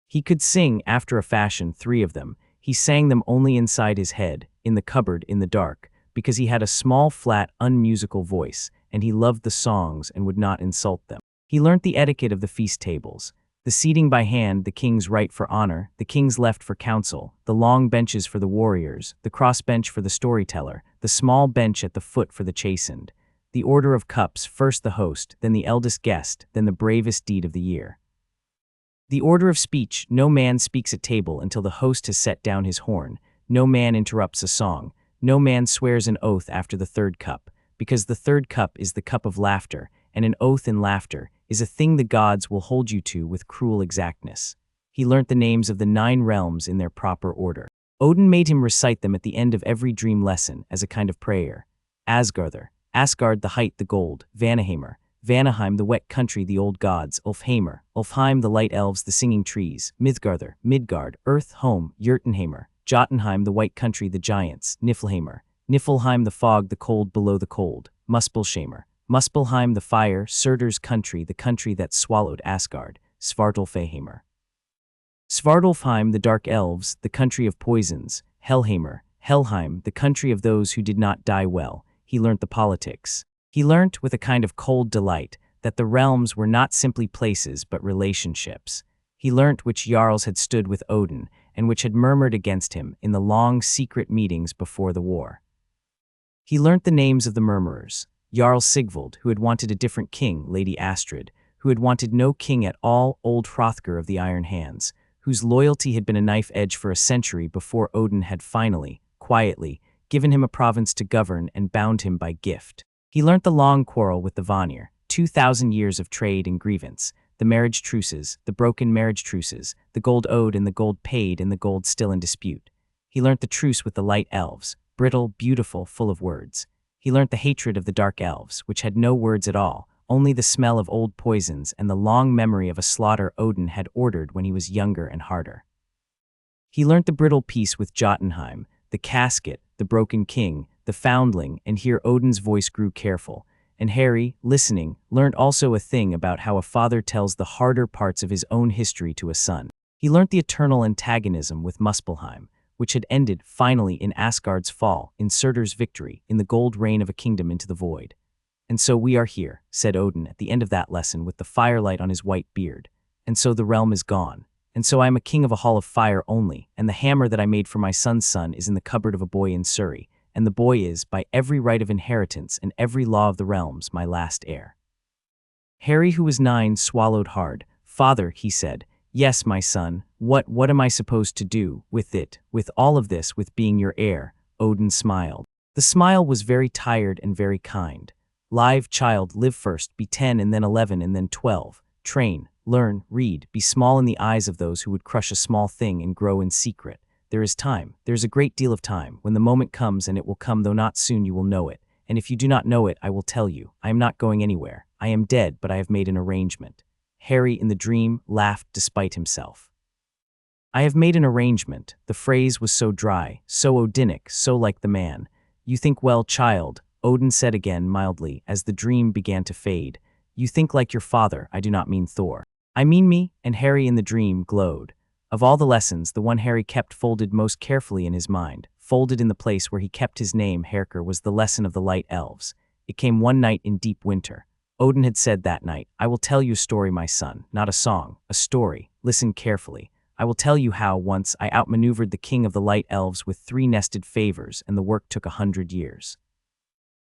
He could sing, after a fashion, 3 of them. He sang them only inside his head, in the cupboard, in the dark, because he had a small, flat, unmusical voice, and he loved the songs and would not insult them. He learnt the etiquette of the feast tables. The seating by hand, the king's right for honor, the king's left for counsel, the long benches for the warriors, the cross bench for the storyteller, the small bench at the foot for the chastened. The order of cups, first the host, then the eldest guest, then the bravest deed of the year. The order of speech, no man speaks at table until the host has set down his horn, no man interrupts a song, no man swears an oath after the 3rd cup, because the 3rd cup is the cup of laughter, and an oath in laughter is a thing the gods will hold you to with cruel exactness. He learnt the names of the 9 realms in their proper order. Odin made him recite them at the end of every dream lesson as a kind of prayer. Asgarder, Asgard the height, the gold, Vanaheimr, Vanaheim the wet country, the old gods, Ulfheimr, Ulfheim the light elves, the singing trees, Midgarder, Midgard, earth, home, Jotunheimr, Jotunheim the white country, the giants, Niflheimr, Niflheim the fog, the cold below the cold, Muspelheimr, Muspelheim the fire, Surtur's country, the country that swallowed Asgard, Svartalfheimr. Svartalfheim the dark elves, the country of poisons, Helheimr, Helheim, the country of those who did not die well. He learnt the politics. He learnt, with a kind of cold delight, that the realms were not simply places but relationships. He learnt which jarls had stood with Odin and which had murmured against him in the long secret meetings before the war. He learnt the names of the murmurers. Jarl Sigvald, who had wanted a different king, Lady Astrid, who had wanted no king at all, old Hrothgar of the Iron Hands, whose loyalty had been a knife edge for a century before Odin had finally, quietly, given him a province to govern and bound him by gift. He learnt the long quarrel with the Vanir, 2,000 years of trade and grievance, the marriage truces, the broken marriage truces, the gold owed and the gold paid and the gold still in dispute. He learnt the truce with the light elves, brittle, beautiful, full of words. He learnt the hatred of the dark elves, which had no words at all, only the smell of old poisons and the long memory of a slaughter Odin had ordered when he was younger and harder. He learnt the brittle peace with Jotunheim, the casket, the broken king, the foundling, and here Odin's voice grew careful, and Harry, listening, learnt also a thing about how a father tells the harder parts of his own history to a son. He learnt the eternal antagonism with Muspelheim, which had ended, finally, in Asgard's fall, in Surtur's victory, in the gold reign of a kingdom into the void. "And so we are here," said Odin at the end of that lesson with the firelight on his white beard. "And so the realm is gone. And so I am a king of a hall of fire only, and the hammer that I made for my son's son is in the cupboard of a boy in Surrey, and the boy is, by every right of inheritance and every law of the realms, my last heir." Harry, who was 9, swallowed hard. "Father," he said, Yes, my son, what am I supposed to do with it, with all of this, with being your heir? Odin smiled. The smile was very tired and very kind. Live, child, live first, be 10 and then 11 and then 12. Train, learn, read, be small in the eyes of those who would crush a small thing and grow in secret. There is time, there is a great deal of time, when the moment comes, and it will come, though not soon you will know it. And if you do not know it, I will tell you. I am not going anywhere. I am dead, but I have made an arrangement. Harry in the dream laughed despite himself. I have made an arrangement. The phrase was so dry, so Odinic, so like the man. You think well, child, Odin said again mildly as the dream began to fade. You think like your father. I do not mean Thor. I mean me, and Harry in the dream glowed. Of all the lessons, the one Harry kept folded most carefully in his mind, folded in the place where he kept his name, Heir, was the lesson of the light elves. It came one night in deep winter. Odin had said that night, I will tell you a story, my son, not a song, a story. Listen carefully. I will tell you how once I outmaneuvered the king of the light elves with 3 nested favors, and the work took 100 years.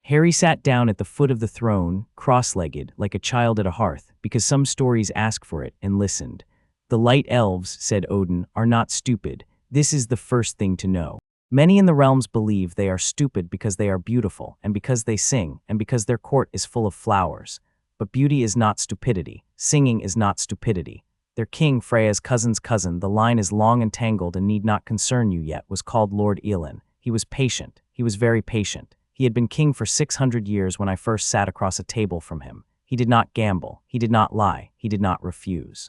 Harry sat down at the foot of the throne, cross-legged, like a child at a hearth, because some stories ask for it, and listened. The light elves, said Odin, are not stupid. This is the first thing to know. Many in the realms believe they are stupid because they are beautiful, and because they sing, and because their court is full of flowers. But beauty is not stupidity. Singing is not stupidity. Their king, Freya's cousin's cousin, the line is long and tangled and need not concern you yet, was called Lord Elin. He was patient. He was very patient. He had been king for 600 years when I first sat across a table from him. He did not gamble. He did not lie. He did not refuse.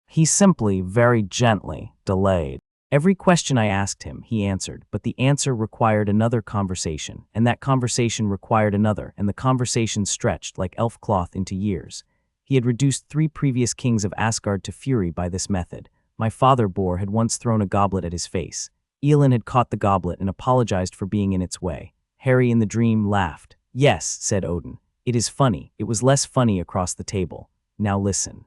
He simply, very gently, delayed. Every question I asked him, he answered, but the answer required another conversation, and that conversation required another, and the conversation stretched like elf cloth into years. He had reduced 3 previous kings of Asgard to fury by this method. My father, Bor, had once thrown a goblet at his face. Elin had caught the goblet and apologized for being in its way. Harry in the dream laughed. Yes, said Odin. It is funny. It was less funny across the table. Now listen.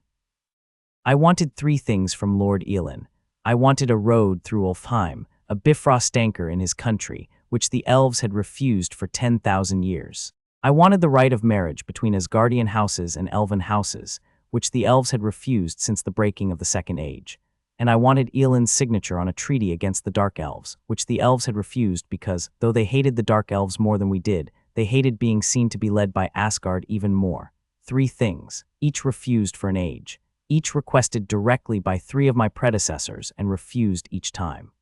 I wanted 3 things from Lord Elin. I wanted a road through Ulfheim, a Bifrost anchor in his country, which the elves had refused for 10,000 years. I wanted the right of marriage between Asgardian houses and elven houses, which the elves had refused since the breaking of the Second Age. And I wanted Elin's signature on a treaty against the Dark Elves, which the elves had refused because, though they hated the Dark Elves more than we did, they hated being seen to be led by Asgard even more. 3 things, each refused for an age. Each requested directly by 3 of my predecessors and refused each time.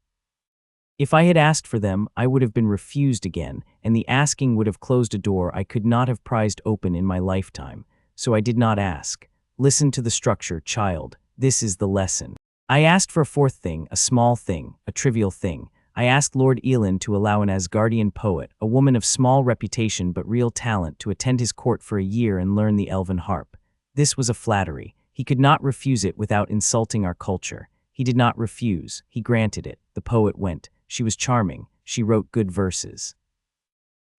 If I had asked for them, I would have been refused again, and the asking would have closed a door I could not have prized open in my lifetime. So I did not ask. Listen to the structure, child. This is the lesson. I asked for a 4th thing, a small thing, a trivial thing. I asked Lord Elin to allow an Asgardian poet, a woman of small reputation but real talent, to attend his court for a year and learn the elven harp. This was a flattery. He could not refuse it without insulting our culture. He did not refuse. He granted it. The poet went. She was charming. She wrote good verses.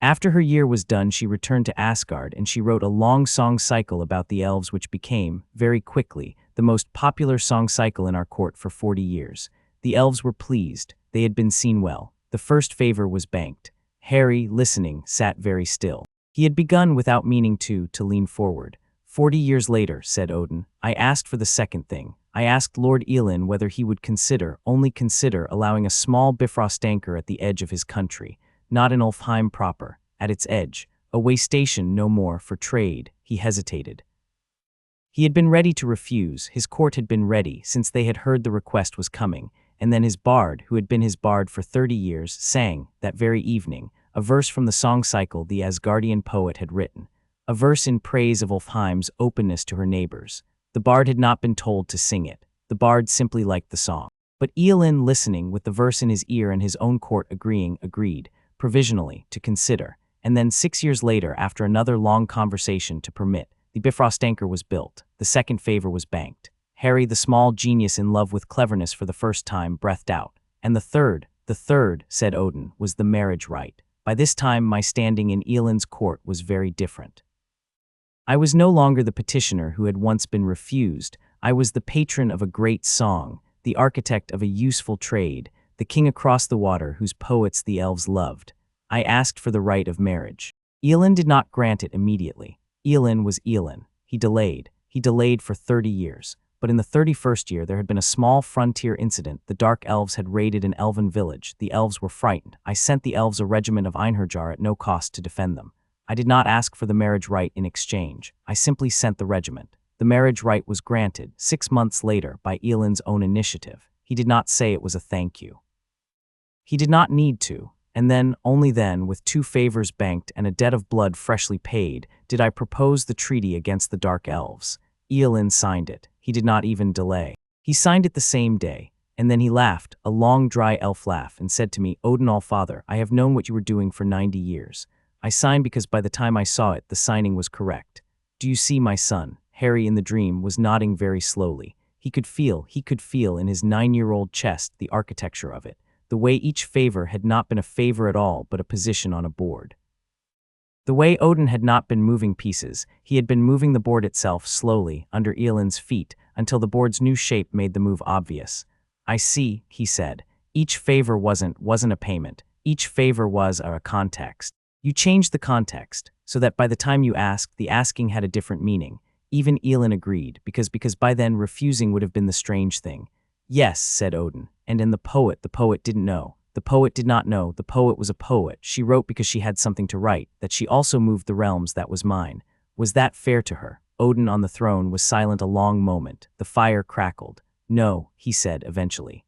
After her year was done, she returned to Asgard, and she wrote a long song cycle about the elves, which became, very quickly, the most popular song cycle in our court for 40 years. The elves were pleased. They had been seen well. The first favor was banked. Harry, listening, sat very still. He had begun without meaning to lean forward. 40 years later, said Odin, I asked for the 2nd thing. I asked Lord Elin whether he would only consider allowing a small Bifrost anchor at the edge of his country, not in Ulfheim proper, at its edge, a way station no more for trade. He hesitated. He had been ready to refuse. His court had been ready, since they had heard the request was coming, and then his bard, who had been his bard for 30 years, sang, that very evening, a verse from the song cycle the Asgardian poet had written. A verse in praise of Ulfheim's openness to her neighbors. The bard had not been told to sing it. The bard simply liked the song. But Elin, listening, with the verse in his ear and his own court agreed, provisionally, to consider. And then 6 years later, after another long conversation to permit, the Bifrost anchor was built. The 2nd favor was banked. Harry, the small genius in love with cleverness for the first time, breathed out. And the third, said Odin, was the marriage rite. By this time, my standing in Elin's court was very different. I was no longer the petitioner who had once been refused. I was the patron of a great song, the architect of a useful trade, the king across the water whose poets the elves loved. I asked for the right of marriage. Elin did not grant it immediately. Elin was Elin. He delayed for 30 years. but in the 31st year there had been a small frontier incident. The Dark Elves had raided an elven village. The elves were frightened. I sent the elves a regiment of Einherjar at no cost to defend them. I did not ask for the marriage rite in exchange. I simply sent the regiment. The marriage rite was granted 6 months later by Elin's own initiative. He did not say it was a thank you. He did not need to. And then, only then, with 2 favors banked and a debt of blood freshly paid, did I propose the treaty against the Dark Elves. Elin signed it. He did not even delay. He signed it the same day, and then he laughed, a long dry elf laugh, and said to me, "Odin Allfather, I have known what you were doing for 90 years. I signed because by the time I saw it, the signing was correct. Do you see my son?" Harry in the dream was nodding very slowly. He could feel in his 9-year-old chest the architecture of it, the way each favor had not been a favor at all but a position on a board. The way Odin had not been moving pieces, he had been moving the board itself slowly under Elin's feet until the board's new shape made the move obvious. "I see," he said. "Each favor wasn't a payment. Each favor was a context. You changed the context, so that by the time you asked, the asking had a different meaning." Even Elin agreed, because by then refusing would have been the strange thing. "Yes," said Odin, and the poet didn't know. The poet did not know. The poet was a poet. She wrote because she had something to write, that she also moved the realms. That was mine. Was that fair to her? Odin on the throne was silent a long moment. The fire crackled. "No," he said eventually.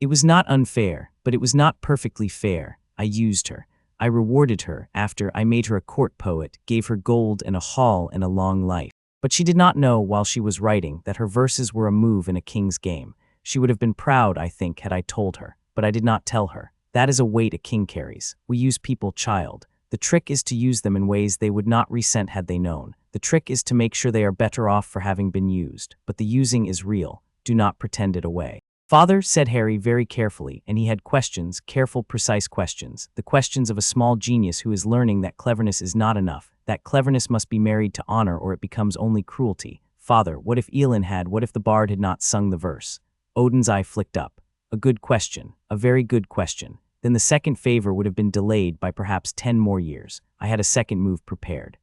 "It was not unfair, but it was not perfectly fair. I used her. I rewarded her after I made her a court poet, gave her gold and a hall and a long life. But she did not know while she was writing that her verses were a move in a king's game. She would have been proud, I think, had I told her, but I did not tell her. That is a weight a king carries. We use people, child. The trick is to use them in ways they would not resent had they known. The trick is to make sure they are better off for having been used. But the using is real. Do not pretend it away." "Father," said Harry very carefully, and he had questions, careful, precise questions, the questions of a small genius who is learning that cleverness is not enough, that cleverness must be married to honor or it becomes only cruelty. "Father, what if what if the bard had not sung the verse?" Odin's eye flicked up. "A good question, a very good question. Then the second favor would have been delayed by perhaps 10 more years. I had a second move prepared.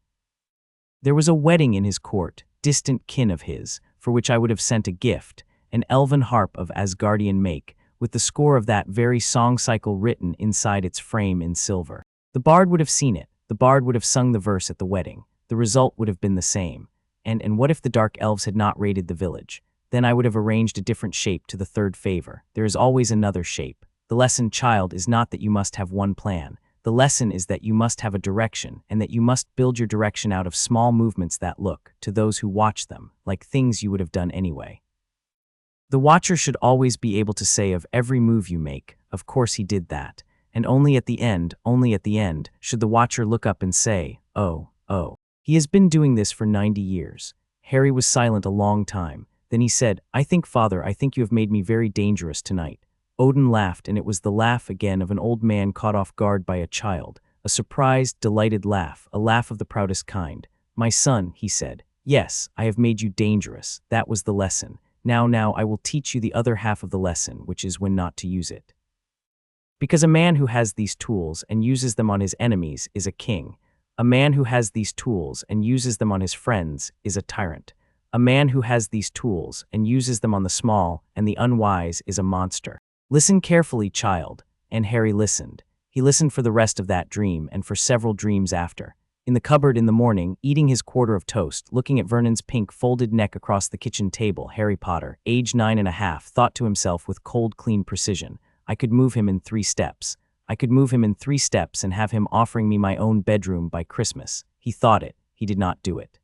There was a wedding in his court, distant kin of his, for which I would have sent a gift, an elven harp of Asgardian make, with the score of that very song cycle written inside its frame in silver. The bard would have seen it. The bard would have sung the verse at the wedding. The result would have been the same. And what if the Dark Elves had not raided the village? Then I would have arranged a different shape to the third favor. There is always another shape. The lesson, child, is not that you must have one plan. The lesson is that you must have a direction, and that you must build your direction out of small movements that look, to those who watch them, like things you would have done anyway. The watcher should always be able to say of every move you make, of course he did that, and only at the end, should the watcher look up and say, oh. He has been doing this for 90 years. Harry was silent a long time. Then he said, "I think, Father, I think you have made me very dangerous tonight." Odin laughed, and it was the laugh again of an old man caught off guard by a child, a surprised, delighted laugh, a laugh of the proudest kind. "My son," he said, "yes, I have made you dangerous. That was the lesson. Now I will teach you the other half of the lesson, which is when not to use it. Because a man who has these tools and uses them on his enemies is a king. A man who has these tools and uses them on his friends is a tyrant. A man who has these tools and uses them on the small and the unwise is a monster. Listen carefully, child." And Harry listened. He listened for the rest of that dream and for several dreams after. In the cupboard in the morning, eating his quarter of toast, looking at Vernon's pink folded neck across the kitchen table, Harry Potter, age 9.5, thought to himself with cold, clean precision, "I could move him in 3 steps. I could move him in 3 steps and have him offering me my own bedroom by Christmas." He thought it. He did not do it.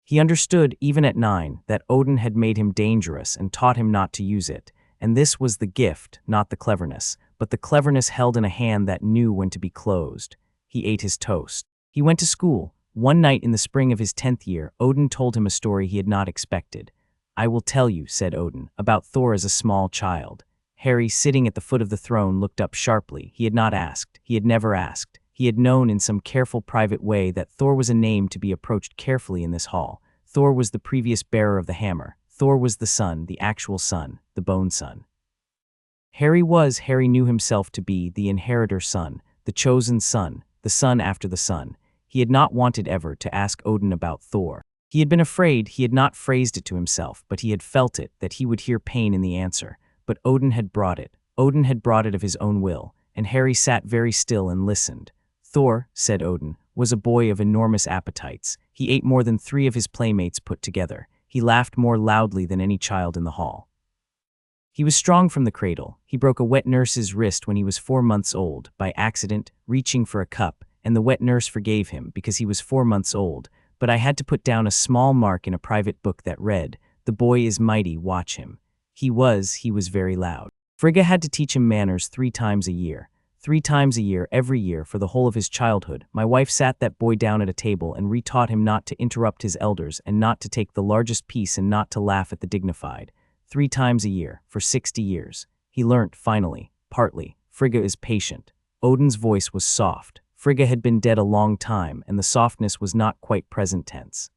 He understood, even at 9, that Odin had made him dangerous and taught him not to use it. And this was the gift, not the cleverness, but the cleverness held in a hand that knew when to be closed. He ate his toast. He went to school. One night in the spring of his 10th year, Odin told him a story he had not expected. "I will tell you," said Odin, "about Thor as a small child." Harry, sitting at the foot of the throne, looked up sharply. He had not asked. He had never asked. He had known in some careful private way that Thor was a name to be approached carefully in this hall. Thor was the previous bearer of the hammer. Thor was the son, the actual son, the bone son. Harry knew himself to be the inheritor son, the chosen son, the son after the son. He had not wanted ever to ask Odin about Thor. He had been afraid. He had not phrased it to himself, but he had felt it, that he would hear pain in the answer. But Odin had brought it. Odin had brought it of his own will, and Harry sat very still and listened. Thor, said Odin, was a boy of enormous appetites. He ate more than 3 of his playmates put together. He laughed more loudly than any child in the hall. He was strong from the cradle. He broke a wet nurse's wrist when he was 4 months old, by accident, reaching for a cup, and the wet nurse forgave him because he was 4 months old. But I had to put down a small mark in a private book that read, "The boy is mighty, watch him." He was very loud. Frigga had to teach him manners 3 times a year. 3 times a year, every year, for the whole of his childhood. My wife sat that boy down at a table and retaught him not to interrupt his elders and not to take the largest piece and not to laugh at the dignified. 3 times a year, for 60 years. He learnt, finally, partly. Frigga is patient. Odin's voice was soft. Frigga had been dead a long time, and the softness was not quite present tense.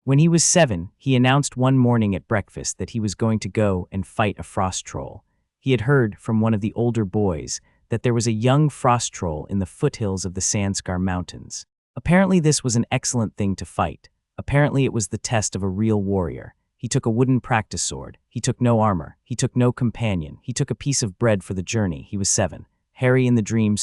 When he was 7, he announced one morning at breakfast that he was going to go and fight a frost troll. He had heard from one of the older boys that there was a young frost troll in the foothills of the Sandskar Mountains. Apparently this was an excellent thing to fight. Apparently it was the test of a real warrior. He took a wooden practice sword. He took no armor. He took no companion. He took a piece of bread for the journey. He was 7. Harry in the dream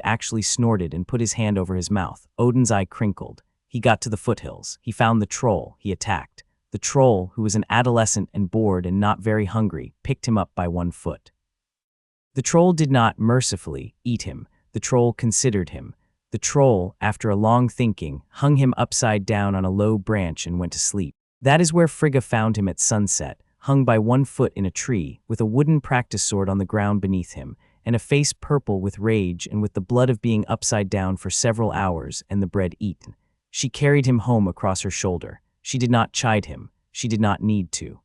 actually snorted and put his hand over his mouth. Odin's eye crinkled. He got to the foothills. He found the troll. He attacked. The troll, who was an adolescent and bored and not very hungry, picked him up by 1 foot. The troll did not, mercifully, eat him. The troll considered him. The troll, after a long thinking, hung him upside down on a low branch and went to sleep. That is where Frigga found him at sunset, hung by 1 foot in a tree, with a wooden practice sword on the ground beneath him, and a face purple with rage and with the blood of being upside down for several hours and the bread eaten. She carried him home across her shoulder. She did not chide him. She did not need to.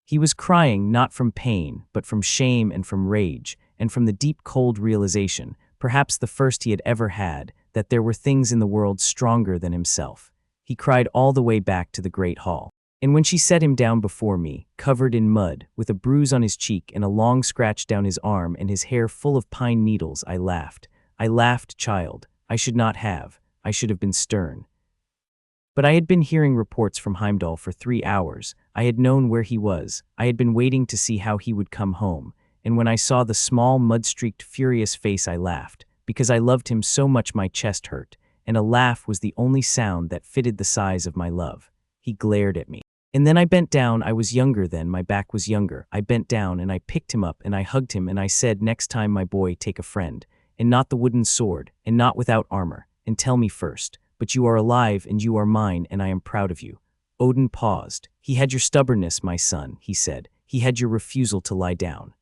He was crying not from pain, but from shame and from rage, and from the deep cold realization, perhaps the first he had ever had, that there were things in the world stronger than himself. He cried all the way back to the great hall. And when she set him down before me, covered in mud, with a bruise on his cheek and a long scratch down his arm and his hair full of pine needles, I laughed. I laughed, child. I should not have. I should have been stern. But I had been hearing reports from Heimdall for 3 hours. I had known where he was. I had been waiting to see how he would come home. And when I saw the small, mud-streaked, furious face, I laughed. Because I loved him so much my chest hurt. And a laugh was the only sound that fitted the size of my love. He glared at me. And then I bent down. I was younger then. My back was younger. I bent down and I picked him up and I hugged him and I said, "Next time, my boy, take a friend. And not the wooden sword. And not without armor. And tell me first. But you are alive and you are mine and I am proud of you." Odin paused. "He had your stubbornness, my son," he said. "He had your refusal to lie down.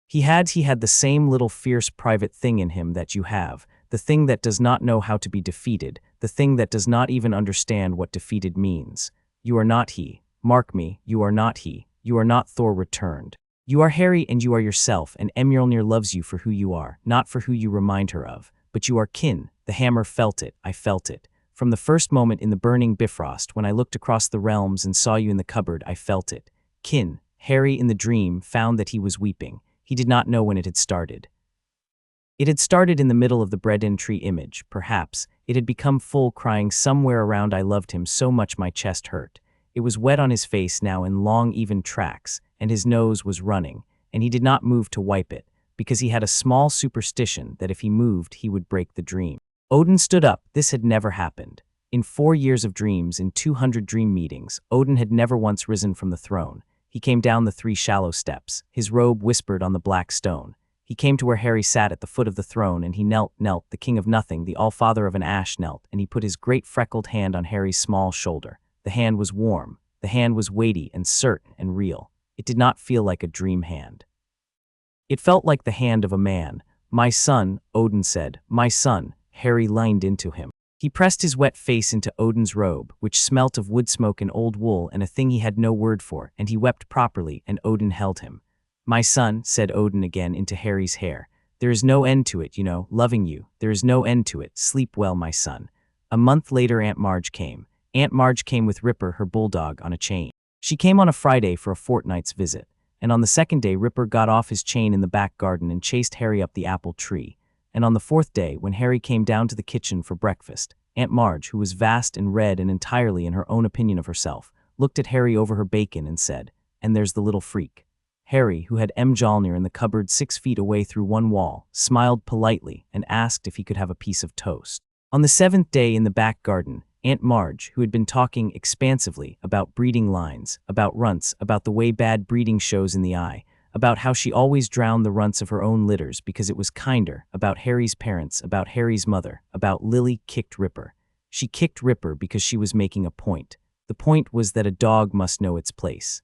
He had the same little fierce private thing in him that you have, the thing that does not know how to be defeated, the thing that does not even understand what defeated means. You are not he. Mark me, you are not he. You are not Thor returned. You are Harry and you are yourself, and Mjolnir loves you for who you are, not for who you remind her of. But you are kin." The hammer felt it. I felt it. From the first moment in the burning Bifrost, when I looked across the realms and saw you in the cupboard, I felt it. Kin. Harry in the dream found that he was weeping. He did not know when it had started. It had started in the middle of the bread-in tree image, perhaps. It had become full, crying somewhere around. I loved him so much my chest hurt. It was wet on his face now in long, even tracks, and his nose was running, and he did not move to wipe it, because he had a small superstition that if he moved, he would break the dream. Odin stood up. This had never happened. In 4 years of dreams, in 200 dream meetings, Odin had never once risen from the throne. He came down the 3 shallow steps. His robe whispered on the black stone. He came to where Harry sat at the foot of the throne, and he knelt. The king of nothing, the Allfather of an ash knelt, and he put his great freckled hand on Harry's small shoulder. The hand was warm. The hand was weighty and certain and real. It did not feel like a dream hand. It felt like the hand of a man. "My son," Odin said. "My son." Harry leaned into him. He pressed his wet face into Odin's robe, which smelt of wood smoke and old wool and a thing he had no word for, and he wept properly, and Odin held him. "My son," said Odin again into Harry's hair. "There is no end to it, you know, loving you. There is no end to it. Sleep well, my son." A month later, Aunt Marge came. Aunt Marge came with Ripper, her bulldog, on a chain. She came on a Friday for a fortnight's visit, and on the 2nd day Ripper got off his chain in the back garden and chased Harry up the apple tree. And on the 4th day, when Harry came down to the kitchen for breakfast, Aunt Marge, who was vast and red and entirely in her own opinion of herself, looked at Harry over her bacon and said, "And there's the little freak." Harry, who had Mjolnir in the cupboard 6 feet away through one wall, smiled politely and asked if he could have a piece of toast. On the 7th day in the back garden, Aunt Marge, who had been talking expansively about breeding lines, about runts, about the way bad breeding shows in the eye, about how she always drowned the runts of her own litters because it was kinder, about Harry's parents, about Harry's mother, about Lily, kicked Ripper. She kicked Ripper because she was making a point. The point was that a dog must know its place.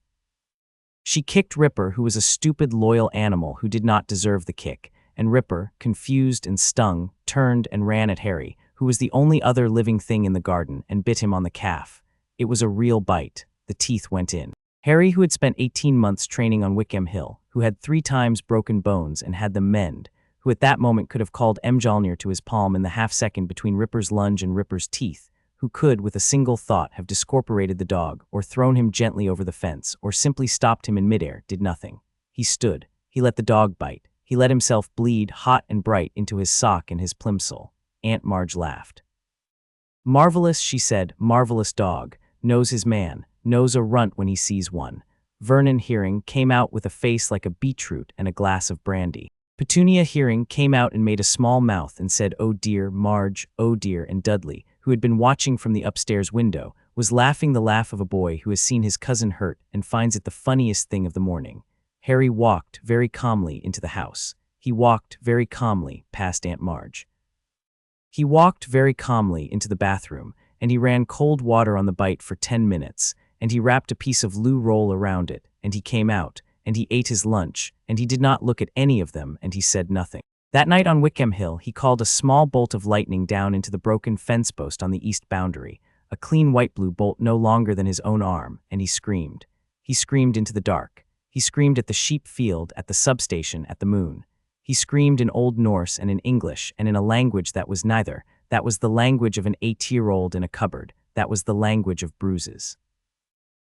She kicked Ripper, who was a stupid, loyal animal who did not deserve the kick, and Ripper, confused and stung, turned and ran at Harry, who was the only other living thing in the garden, and bit him on the calf. It was a real bite. The teeth went in. Harry, who had spent 18 months training on Wickham Hill, who had 3 times broken bones and had them mend, who at that moment could have called Mjolnir to his palm in the half-second between Ripper's lunge and Ripper's teeth, who could, with a single thought, have discorporated the dog, or thrown him gently over the fence, or simply stopped him in midair, did nothing. He stood. He let the dog bite. He let himself bleed, hot and bright, into his sock and his plimsoll. Aunt Marge laughed. "Marvelous," she said, "marvelous dog. Knows his man. Knows a runt when he sees one." Vernon, hearing, came out with a face like a beetroot and a glass of brandy. Petunia, hearing, came out and made a small mouth and said, "Oh dear, Marge, oh dear," and Dudley, who had been watching from the upstairs window, was laughing the laugh of a boy who has seen his cousin hurt and finds it the funniest thing of the morning. Harry walked very calmly into the house. He walked very calmly past Aunt Marge. He walked very calmly into the bathroom, and he ran cold water on the bite for 10 minutes, and he wrapped a piece of loo roll around it, and he came out, and he ate his lunch, and he did not look at any of them, and he said nothing. That night on Wickham Hill, he called a small bolt of lightning down into the broken fence post on the east boundary, a clean white-blue bolt no longer than his own arm, and he screamed. He screamed into the dark. He screamed at the sheep field, at the substation, at the moon. He screamed in Old Norse and in English and in a language that was neither. That was the language of an 8-year-old in a cupboard. That was the language of bruises.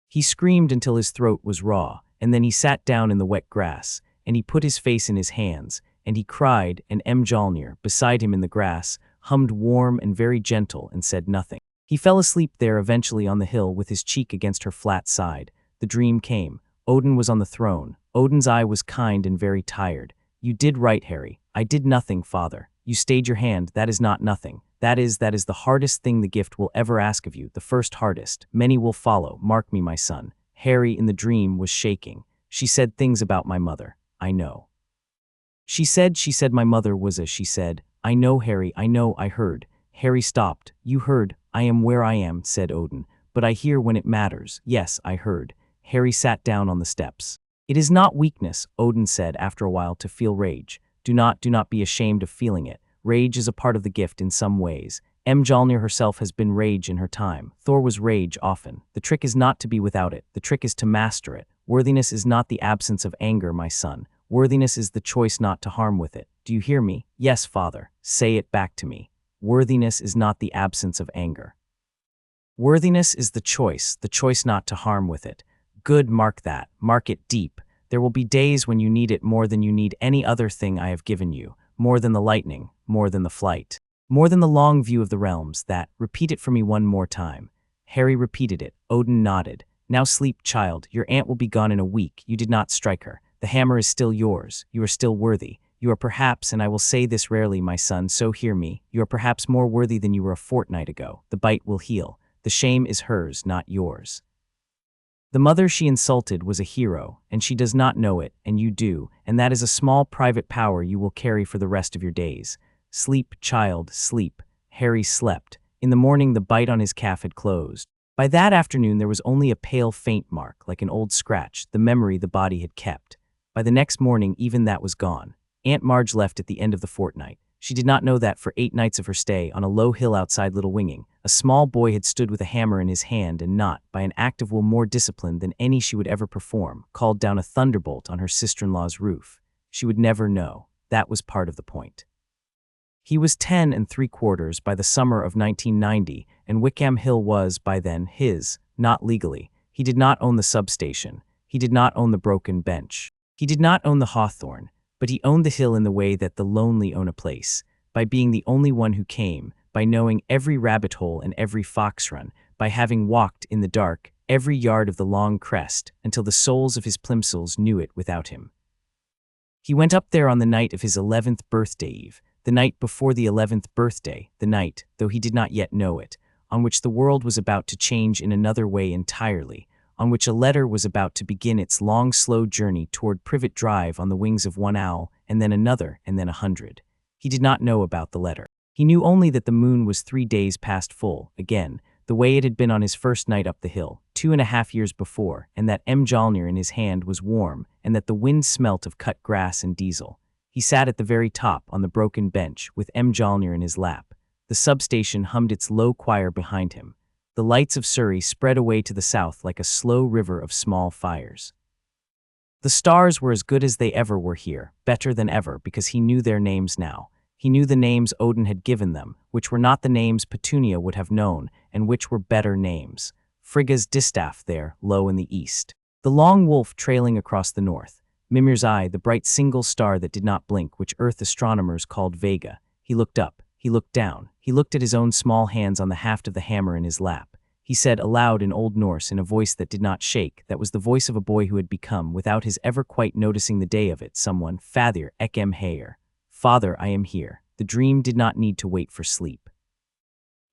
He screamed until his throat was raw, and then he sat down in the wet grass, and he put his face in his hands, and he cried, and Mjolnir, beside him in the grass, hummed warm and very gentle and said nothing. He fell asleep there eventually on the hill with his cheek against her flat side. The dream came. Odin was on the throne. Odin's eye was kind and very tired. "You did right, Harry. I did nothing, father. You stayed your hand. That is not nothing. That is the hardest thing the gift will ever ask of you, the first hardest. Many will follow. Mark me, my son." Harry, in the dream, was shaking. "She said things about my mother. I know. She said my mother was a," she said. "I know, Harry, I know, I heard." Harry stopped. "You heard. I am where I am," said Odin. "But I hear when it matters. Yes, I heard." Harry sat down on the steps. "It is not weakness," Odin said after a while, "to feel rage. Do not be ashamed of feeling it. Rage is a part of the gift in some ways. Mjolnir herself has been rage in her time. Thor was rage often. The trick is not to be without it. The trick is to master it. Worthiness is not the absence of anger, my son. Worthiness is the choice not to harm with it. Do you hear me? Yes, father. Say it back to me. Worthiness is not the absence of anger. Worthiness is the choice not to harm with it. Good, mark that. Mark it deep. There will be days when you need it more than you need any other thing I have given you, more than the lightning, more than the flight, more than the long view of the realms. That, repeat it for me one more time." Harry repeated it. Odin nodded. "Now sleep, child. Your aunt will be gone in a week. You did not strike her. The hammer is still yours. You are still worthy. You are perhaps, and I will say this rarely, my son, so hear me, you are perhaps more worthy than you were a fortnight ago. The bite will heal. The shame is hers, not yours. The mother she insulted was a hero, and she does not know it, and you do, and that is a small private power you will carry for the rest of your days. Sleep, child, sleep." Harry slept. In the morning the bite on his calf had closed. By that afternoon there was only a pale faint mark, like an old scratch, the memory the body had kept. By the next morning even that was gone. Aunt Marge left at the end of the fortnight. She did not know that for 8 nights of her stay on a low hill outside Little Winging, a small boy had stood with a hammer in his hand and not, by an act of will more disciplined than any she would ever perform, called down a thunderbolt on her sister-in-law's roof. She would never know. That was part of the point. He was 10 3/4 by the summer of 1990, and Wickham Hill was, by then, his, not legally. He did not own the substation. He did not own the broken bench. He did not own the hawthorn. But he owned the hill in the way that the lonely own a place, by being the only one who came, by knowing every rabbit hole and every fox run, by having walked in the dark every yard of the long crest until the soles of his plimsolls knew it without him. He went up there on the night of his 11th birthday eve, the night before the 11th birthday, the night, though he did not yet know it, on which the world was about to change in another way entirely, on which a letter was about to begin its long, slow journey toward Privet Drive on the wings of one owl, and then another, and then 100. He did not know about the letter. He knew only that the moon was 3 days past full, again, the way it had been on his first night up the hill, 2.5 years before, and that Mjolnir in his hand was warm, and that the wind smelt of cut grass and diesel. He sat at the very top on the broken bench with Mjolnir in his lap. The substation hummed its low choir behind him. The lights of Surrey spread away to the south like a slow river of small fires. The stars were as good as they ever were here, better than ever, because he knew their names now. He knew the names Odin had given them, which were not the names Petunia would have known, and which were better names. Frigga's distaff there, low in the east. The long wolf trailing across the north. Mimir's eye, the bright single star that did not blink, which Earth astronomers called Vega. He looked up. He looked down. He looked at his own small hands on the haft of the hammer in his lap. He said aloud in Old Norse in a voice that did not shake, that was the voice of a boy who had become, without his ever quite noticing the day of it, someone, Father Ekem Heir. Father, I am here. The dream did not need to wait for sleep.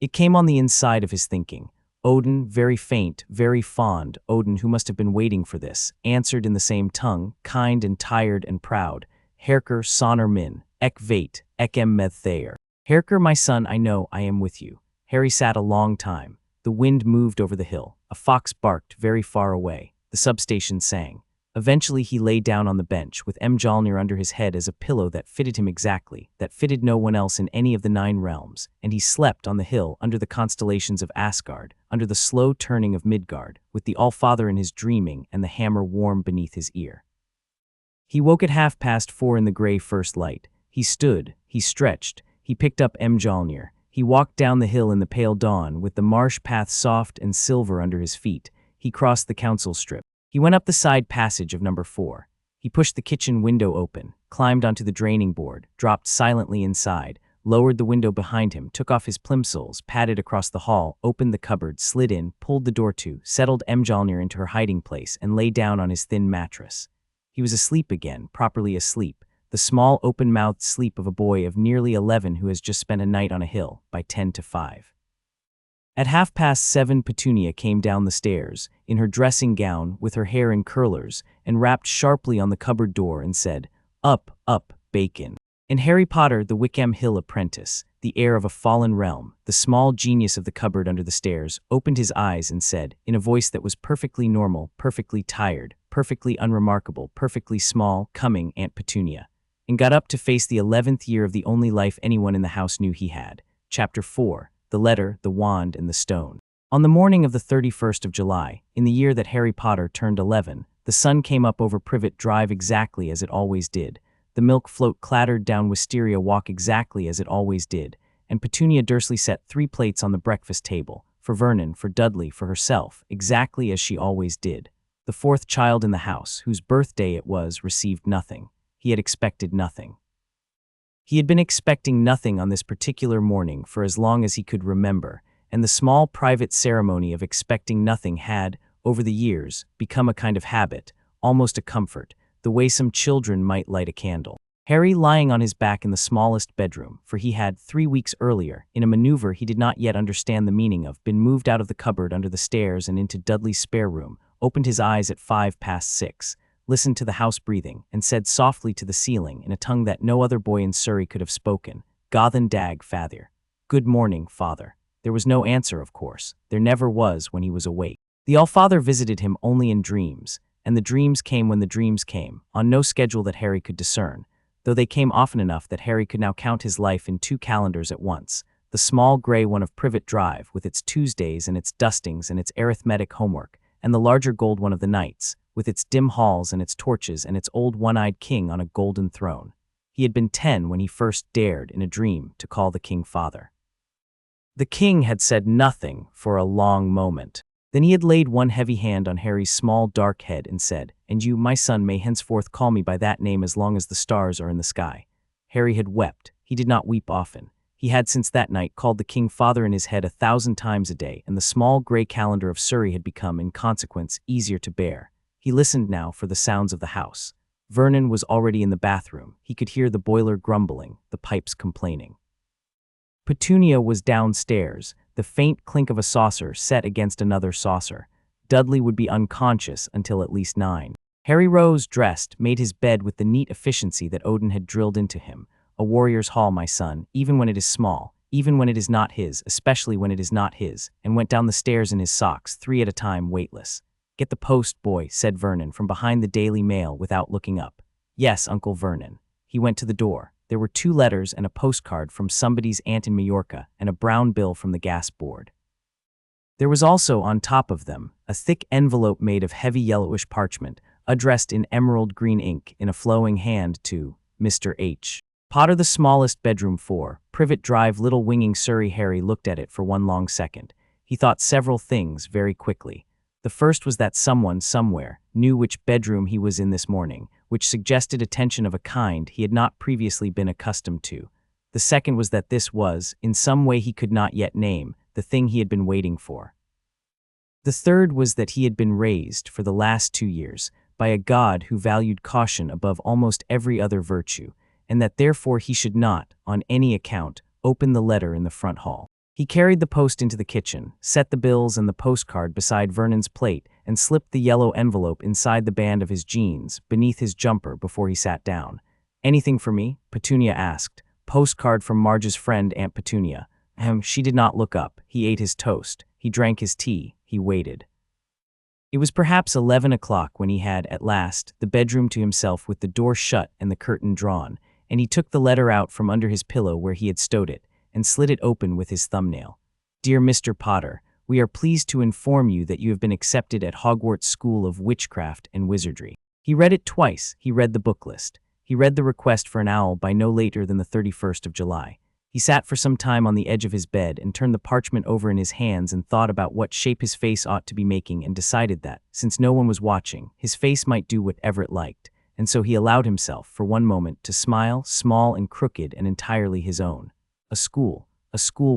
It came on the inside of his thinking. Odin, very faint, very fond, Odin, who must have been waiting for this, answered in the same tongue, kind and tired and proud. Herker sonar min, ek veit, ekem med Thayer. Herker, my son, I know I am with you. Harry sat a long time. The wind moved over the hill. A fox barked very far away. The substation sang. Eventually he lay down on the bench with Mjolnir under his head as a pillow that fitted him exactly, that fitted no one else in any of the 9 realms, and he slept on the hill under the constellations of Asgard, under the slow turning of Midgard, with the Allfather in his dreaming and the hammer warm beneath his ear. He woke at 4:30 in the gray first light. He stood, he stretched, he picked up Mjolnir. He walked down the hill in the pale dawn with the marsh path soft and silver under his feet. He crossed the council strip. He went up the side passage of number 4. He pushed the kitchen window open, climbed onto the draining board, dropped silently inside, lowered the window behind him, took off his plimsolls, padded across the hall, opened the cupboard, slid in, pulled the door to, settled Mjolnir into her hiding place, and lay down on his thin mattress. He was asleep again, properly asleep, the small open-mouthed sleep of a boy of nearly 11 who has just spent a night on a hill, by 10 to 5. At 7:30 Petunia came down the stairs, in her dressing gown, with her hair in curlers, and rapped sharply on the cupboard door and said, "Up, up, bacon." And Harry Potter, the Wickham Hill apprentice, the heir of a fallen realm, the small genius of the cupboard under the stairs, opened his eyes and said, in a voice that was perfectly normal, perfectly tired, perfectly unremarkable, perfectly small, "Coming, Aunt Petunia," and got up to face the 11th year of the only life anyone in the house knew he had. Chapter 4. The Letter, the Wand, and the Stone. On the morning of the 31st of July, in the year that Harry Potter turned 11, the sun came up over Privet Drive exactly as it always did. The milk float clattered down Wisteria Walk exactly as it always did, and Petunia Dursley set 3 plates on the breakfast table, for Vernon, for Dudley, for herself, exactly as she always did. The 4th child in the house, whose birthday it was, received nothing. He had expected nothing. He had been expecting nothing on this particular morning for as long as he could remember, and the small private ceremony of expecting nothing had, over the years, become a kind of habit, almost a comfort, the way some children might light a candle. Harry, lying on his back in the smallest bedroom, for he had, 3 weeks earlier, in a maneuver he did not yet understand the meaning of, been moved out of the cupboard under the stairs and into Dudley's spare room, opened his eyes at 6:05, listened to the house breathing, and said softly to the ceiling, in a tongue that no other boy in Surrey could have spoken, "Gothan dag, Father." "Good morning, Father." There was no answer, of course. There never was when he was awake. The Allfather visited him only in dreams, and the dreams came when the dreams came, on no schedule that Harry could discern, though they came often enough that Harry could now count his life in 2 calendars at once, the small gray one of Privet Drive, with its Tuesdays and its dustings and its arithmetic homework, and the larger gold one of the nights, with its dim halls and its torches and its old one-eyed king on a golden throne. He had been 10 when he first dared, in a dream, to call the king father. The king had said nothing for a long moment. Then he had laid one heavy hand on Harry's small dark head and said, "And you, my son, may henceforth call me by that name as long as the stars are in the sky." Harry had wept. He did not weep often. He had since that night called the king father in his head 1,000 times a day, and the small gray calendar of Surrey had become, in consequence, easier to bear. He listened now for the sounds of the house. Vernon was already in the bathroom. He could hear the boiler grumbling, the pipes complaining. Petunia was downstairs, the faint clink of a saucer set against another saucer. Dudley would be unconscious until at least 9. Harry rose, dressed, made his bed with the neat efficiency that Odin had drilled into him. A warrior's hall, my son, even when it is small, even when it is not his, especially when it is not his, and went down the stairs in his socks, 3 at a time, weightless. Get the post, boy, said Vernon from behind the Daily Mail without looking up. Yes, Uncle Vernon. He went to the door. There were 2 letters and a postcard from somebody's aunt in Majorca and a brown bill from the gas board. There was also, on top of them, a thick envelope made of heavy yellowish parchment, addressed in emerald green ink in a flowing hand to Mr. H. Potter, the smallest bedroom 4, Privet Drive, Little Winging, Surrey. Harry looked at it for one long second. He thought several things very quickly. The first was that someone, somewhere, knew which bedroom he was in this morning, which suggested attention of a kind he had not previously been accustomed to. The second was that this was, in some way he could not yet name, the thing he had been waiting for. The third was that he had been raised, for the last 2 years, by a God who valued caution above almost every other virtue, and that therefore he should not, on any account, open the letter in the front hall. He carried the post into the kitchen, set the bills and the postcard beside Vernon's plate, and slipped the yellow envelope inside the band of his jeans, beneath his jumper, before he sat down. Anything for me? Petunia asked. Postcard from Marge's friend, Aunt Petunia. She did not look up. He ate his toast. He drank his tea. He waited. It was perhaps 11 o'clock when he had, at last, the bedroom to himself with the door shut and the curtain drawn, and he took the letter out from under his pillow where he had stowed it, and slid it open with his thumbnail. Dear Mr. Potter, we are pleased to inform you that you have been accepted at Hogwarts School of Witchcraft and Wizardry. He read it twice. He read the book list. He read the request for an owl by no later than the 31st of July. He sat for some time on the edge of his bed and turned the parchment over in his hands and thought about what shape his face ought to be making, and decided that, since no one was watching, his face might do whatever it liked, and so he allowed himself, for one moment, to smile, small and crooked and entirely his own. A school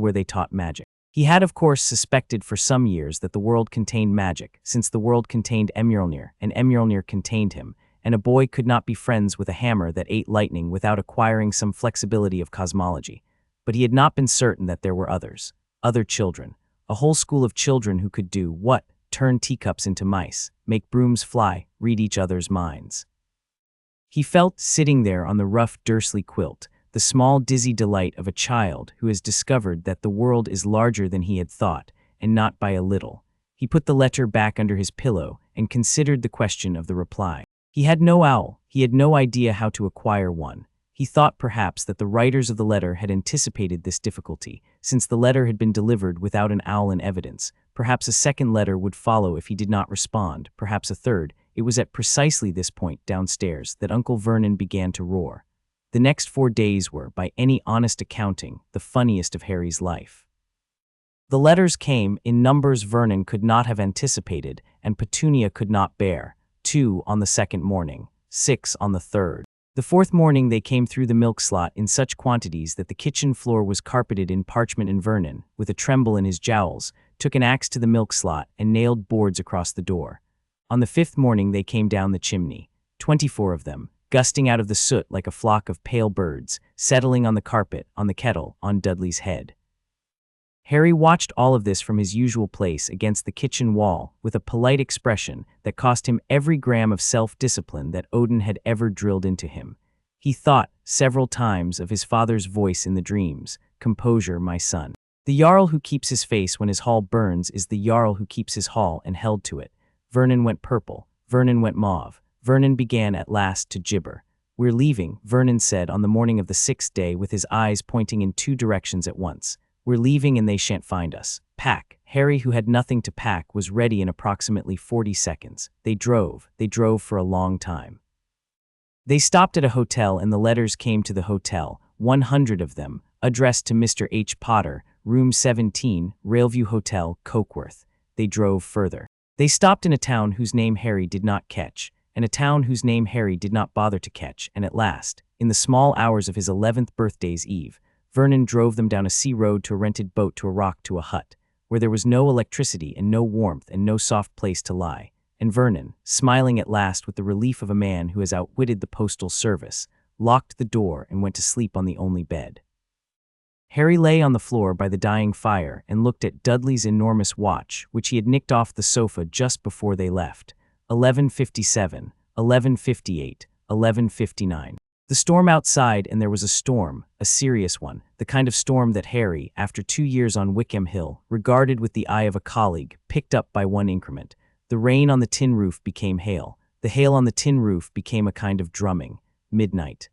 where they taught magic. He had, of course, suspected for some years that the world contained magic, since the world contained Mjolnir, and Mjolnir contained him, and a boy could not be friends with a hammer that ate lightning without acquiring some flexibility of cosmology. But he had not been certain that there were others, other children, a whole school of children who could do what? Turn teacups into mice, make brooms fly, read each other's minds. He felt, sitting there on the rough Dursley quilt, the small dizzy delight of a child who has discovered that the world is larger than he had thought, and not by a little. He put the letter back under his pillow and considered the question of the reply. He had no owl. He had no idea how to acquire one. He thought perhaps that the writers of the letter had anticipated this difficulty, since the letter had been delivered without an owl in evidence. Perhaps a second letter would follow if he did not respond, perhaps a third. It was at precisely this point downstairs that Uncle Vernon began to roar. The next 4 days were, by any honest accounting, the funniest of Harry's life. The letters came in numbers Vernon could not have anticipated, and Petunia could not bear. 2 on the second morning, 6 on the third. The fourth morning they came through the milk slot in such quantities that the kitchen floor was carpeted in parchment, and Vernon, with a tremble in his jowls, took an axe to the milk slot and nailed boards across the door. On the 5th morning they came down the chimney, 24 of them, gusting out of the soot like a flock of pale birds, settling on the carpet, on the kettle, on Dudley's head. Harry watched all of this from his usual place against the kitchen wall with a polite expression that cost him every gram of self-discipline that Odin had ever drilled into him. He thought, several times, of his father's voice in the dreams, "Composure, my son. The Jarl who keeps his face when his hall burns is the Jarl who keeps his hall," and held to it. Vernon went purple. Vernon went mauve. Vernon began at last to gibber. "We're leaving," Vernon said on the morning of the 6th day with his eyes pointing in 2 directions at once. "We're leaving and they shan't find us. Pack." Harry, who had nothing to pack, was ready in approximately 40 seconds. They drove for a long time. They stopped at a hotel and the letters came to the hotel, 100 of them, addressed to Mr. H. Potter, room 17, Railview Hotel, Cokeworth. They drove further. They stopped in a town whose name Harry did not catch, and a town whose name Harry did not bother to catch, and at last, in the small hours of his 11th birthday's eve, Vernon drove them down a sea road to a rented boat to a rock to a hut, where there was no electricity and no warmth and no soft place to lie. And Vernon, smiling at last with the relief of a man who has outwitted the postal service, locked the door and went to sleep on the only bed. Harry lay on the floor by the dying fire and looked at Dudley's enormous watch, which he had nicked off the sofa just before they left. 11:57, 11:58, 11:59. The storm outside, and there was a storm, a serious one, the kind of storm that Harry, after 2 years on Wickham Hill, regarded with the eye of a colleague, picked up by one increment. The rain on the tin roof became hail. The hail on the tin roof became a kind of drumming. Midnight.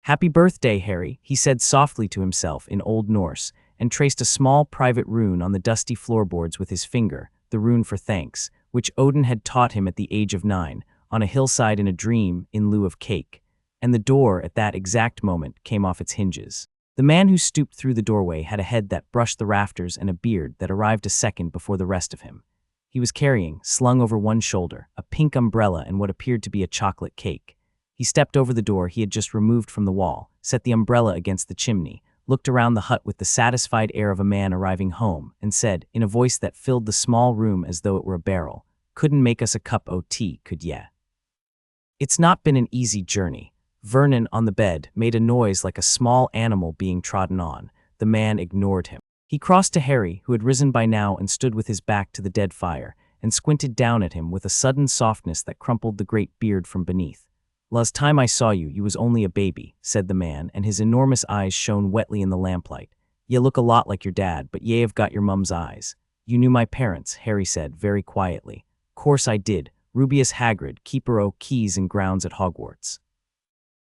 "Happy birthday, Harry," he said softly to himself in Old Norse, and traced a small private rune on the dusty floorboards with his finger, the rune for thanks, which Odin had taught him at the age of 9, on a hillside in a dream in lieu of cake. And the door, at that exact moment, came off its hinges. The man who stooped through the doorway had a head that brushed the rafters and a beard that arrived a second before the rest of him. He was carrying, slung over one shoulder, a pink umbrella and what appeared to be a chocolate cake. He stepped over the door he had just removed from the wall, set the umbrella against the chimney, looked around the hut with the satisfied air of a man arriving home, and said, in a voice that filled the small room as though it were a barrel, "Couldn't make us a cup o' tea, could ye?" It's not been an easy journey. Vernon, on the bed, made a noise like a small animal being trodden on. The man ignored him. He crossed to Harry, who had risen by now and stood with his back to the dead fire, and squinted down at him with a sudden softness that crumpled the great beard from beneath. "Last time I saw you, you was only a baby," said the man, and his enormous eyes shone wetly in the lamplight. "Ye look a lot like your dad, but ye have got your mum's eyes." "You knew my parents," Harry said, very quietly. "Course I did. Rubeus Hagrid, keeper o' keys and grounds at Hogwarts."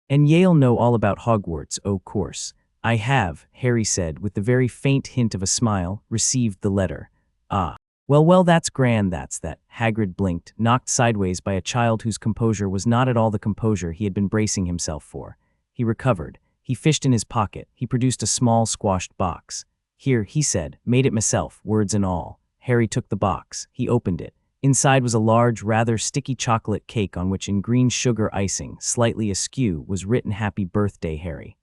"And ye'll know all about Hogwarts, o' course." "I have," Harry said, with the very faint hint of a smile, "received the letter." "Ah. Well, that's grand, that's that." Hagrid blinked, knocked sideways by a child whose composure was not at all the composure he had been bracing himself for. He recovered. He fished in his pocket. He produced a small squashed box. "Here," he said, "made it myself, words and all." Harry took the box. He opened it. Inside was a large, rather sticky chocolate cake on which, in green sugar icing, slightly askew, was written "Happy Birthday, Harry."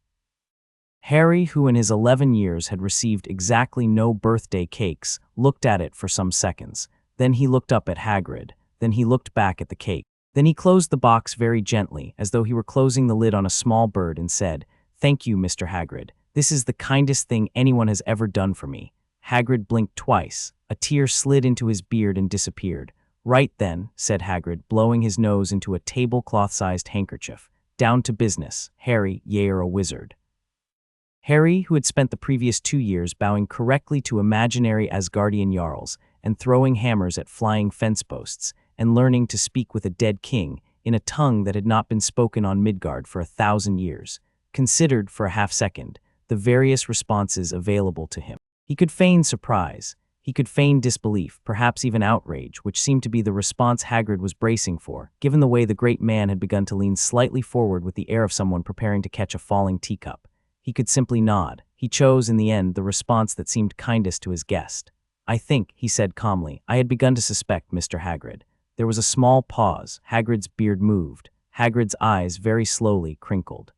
Harry, who in his 11 years had received exactly no birthday cakes, looked at it for some seconds. Then he looked up at Hagrid. Then he looked back at the cake. Then he closed the box very gently, as though he were closing the lid on a small bird, and said, "Thank you, Mr. Hagrid. This is the kindest thing anyone has ever done for me." Hagrid blinked twice. A tear slid into his beard and disappeared. "Right then," said Hagrid, blowing his nose into a tablecloth-sized handkerchief. "Down to business. Harry, ye're a wizard." Harry, who had spent the previous 2 years bowing correctly to imaginary Asgardian jarls and throwing hammers at flying fence posts, and learning to speak with a dead king in a tongue that had not been spoken on Midgard for 1,000 years, considered for a half-second the various responses available to him. He could feign surprise. He could feign disbelief, perhaps even outrage, which seemed to be the response Hagrid was bracing for, given the way the great man had begun to lean slightly forward with the air of someone preparing to catch a falling teacup. He could simply nod. He chose, in the end, the response that seemed kindest to his guest. "I think," he said calmly, "I had begun to suspect, Mr. Hagrid." There was a small pause. Hagrid's beard moved. Hagrid's eyes very slowly crinkled.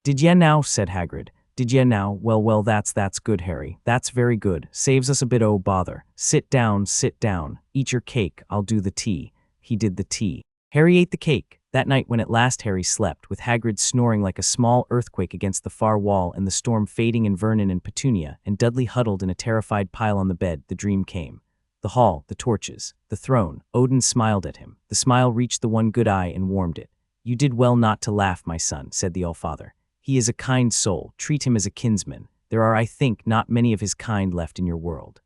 "Did ye now?" said Hagrid. "Did ye now? Well, that's good, Harry. That's very good. Saves us a bit o' bother. Sit down, sit down. Eat your cake, I'll do the tea." He did the tea. Harry ate the cake. That night when at last Harry slept, with Hagrid snoring like a small earthquake against the far wall and the storm fading in Vernon and Petunia, and Dudley huddled in a terrified pile on the bed, the dream came. The hall, the torches, the throne. Odin smiled at him. The smile reached the one good eye and warmed it. "You did well not to laugh, my son," said the Allfather. "He is a kind soul. Treat him as a kinsman. There are, I think, not many of his kind left in your world."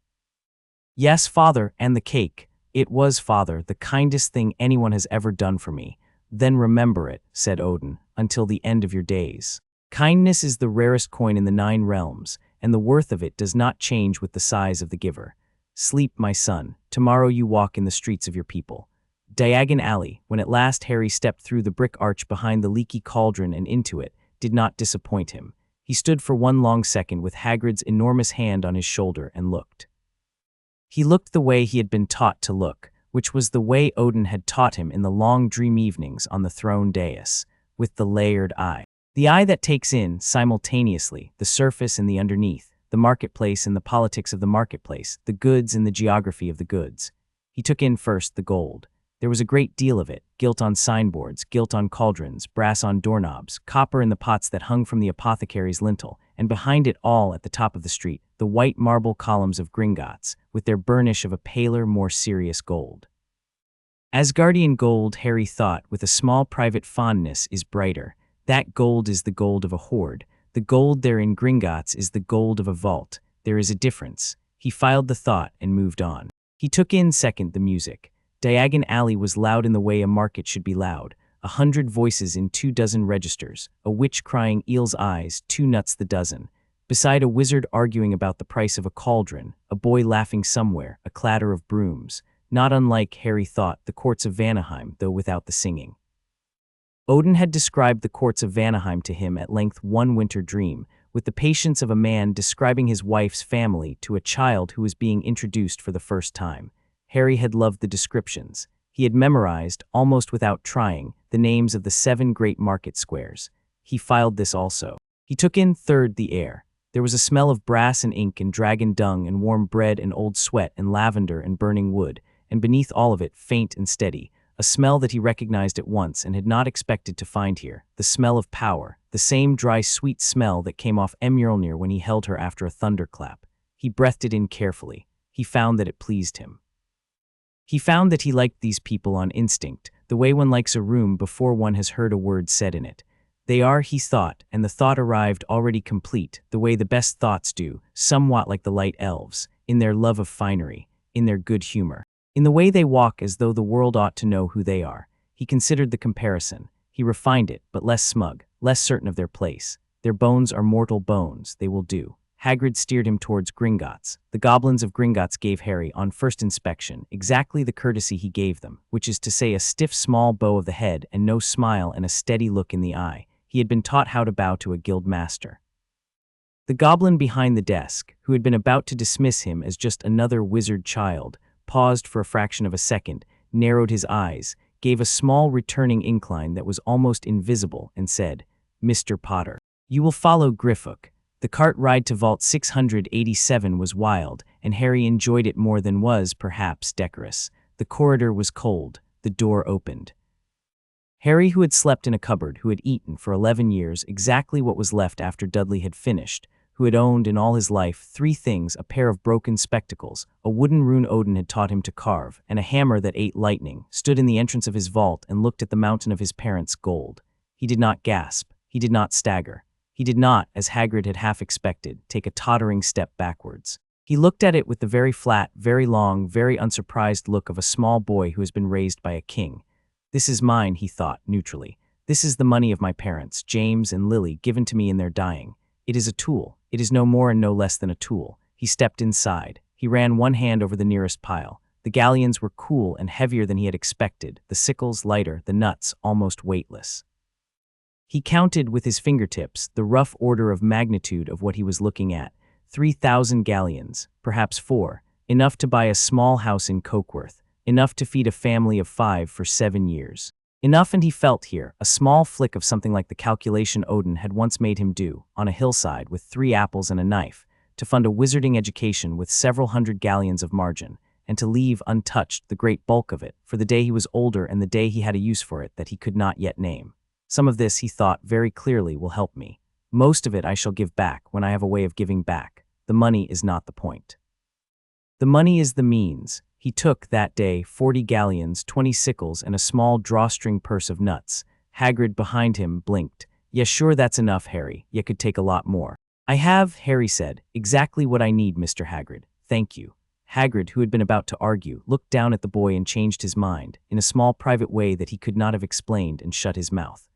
"Yes, father, and the cake. It was, father, the kindest thing anyone has ever done for me." "Then remember it," said Odin, "until the end of your days. Kindness is the rarest coin in the 9 realms, and the worth of it does not change with the size of the giver. Sleep, my son. Tomorrow you walk in the streets of your people." Diagon Alley, when at last Harry stepped through the brick arch behind the leaky cauldron and into it, did not disappoint him. He stood for one long second with Hagrid's enormous hand on his shoulder and looked. He looked the way he had been taught to look, which was the way Odin had taught him in the long dream evenings on the throne dais, with the layered eye. The eye that takes in, simultaneously, the surface and the underneath, the marketplace and the politics of the marketplace, the goods and the geography of the goods. He took in first the gold. There was a great deal of it, gilt on signboards, gilt on cauldrons, brass on doorknobs, copper in the pots that hung from the apothecary's lintel, and behind it all at the top of the street, the white marble columns of Gringotts, with their burnish of a paler, more serious gold. Asgardian gold, Harry thought, with a small private fondness, is brighter. That gold is the gold of a hoard. The gold there in Gringotts is the gold of a vault. There is a difference. He filed the thought and moved on. He took in second the music. Diagon Alley was loud in the way a market should be loud. 100 voices in 24 registers, a witch crying eel's eyes, 2 nuts the dozen. Beside a wizard arguing about the price of a cauldron, a boy laughing somewhere, a clatter of brooms. Not unlike, Harry thought, the courts of Vanaheim, though without the singing. Odin had described the courts of Vanaheim to him at length one winter dream, with the patience of a man describing his wife's family to a child who was being introduced for the first time. Harry had loved the descriptions. He had memorized, almost without trying, the names of the 7 great market squares. He filed this also. He took in third the air. There was a smell of brass and ink and dragon dung and warm bread and old sweat and lavender and burning wood, and beneath all of it, faint and steady, a smell that he recognized at once and had not expected to find here, the smell of power, the same dry, sweet smell that came off Mjolnir when he held her after a thunderclap. He breathed it in carefully. He found that it pleased him. He found that he liked these people on instinct, the way one likes a room before one has heard a word said in it. They are, he thought, and the thought arrived already complete, the way the best thoughts do, somewhat like the light elves, in their love of finery, in their good humor, in the way they walk as though the world ought to know who they are. He considered the comparison. He refined it, but less smug, less certain of their place. Their bones are mortal bones, they will do. Hagrid steered him towards Gringotts. The goblins of Gringotts gave Harry, on first inspection, exactly the courtesy he gave them, which is to say a stiff small bow of the head and no smile and a steady look in the eye. He had been taught how to bow to a guild master. The goblin behind the desk, who had been about to dismiss him as just another wizard child, paused for a fraction of a second, narrowed his eyes, gave a small returning incline that was almost invisible, and said, "Mr. Potter, you will follow Griffook." The cart ride to Vault 687 was wild, and Harry enjoyed it more than was, perhaps, decorous. The corridor was cold. The door opened. Harry, who had slept in a cupboard, who had eaten for 11 years exactly what was left after Dudley had finished, who had owned in all his life 3 things: a pair of broken spectacles, a wooden rune Odin had taught him to carve, and a hammer that ate lightning, stood in the entrance of his vault and looked at the mountain of his parents' gold. He did not gasp. He did not stagger. He did not, as Hagrid had half expected, take a tottering step backwards. He looked at it with the very flat, very long, very unsurprised look of a small boy who has been raised by a king. "This is mine," he thought, neutrally. "This is the money of my parents, James and Lily, given to me in their dying. It is a tool. It is no more and no less than a tool." He stepped inside. He ran one hand over the nearest pile. The galleons were cool and heavier than he had expected, the sickles lighter, the nuts almost weightless. He counted with his fingertips the rough order of magnitude of what he was looking at. 3,000 galleons, perhaps 4, enough to buy a small house in Cokeworth, enough to feed a family of 5 for 7 years. Enough, and he felt here a small flick of something like the calculation Odin had once made him do, on a hillside with 3 apples and a knife, to fund a wizarding education with several hundred galleons of margin, and to leave untouched the great bulk of it for the day he was older and the day he had a use for it that he could not yet name. Some of this, he thought very clearly, will help me. Most of it I shall give back when I have a way of giving back. The money is not the point. The money is the means. He took, that day, 40 galleons, 20 sickles, and a small drawstring purse of nuts. Hagrid behind him blinked. "Yes, sure, that's enough, Harry. You could take a lot more." "I have," Harry said, "exactly what I need, Mr. Hagrid. Thank you." Hagrid, who had been about to argue, looked down at the boy and changed his mind, in a small private way that he could not have explained, and shut his mouth.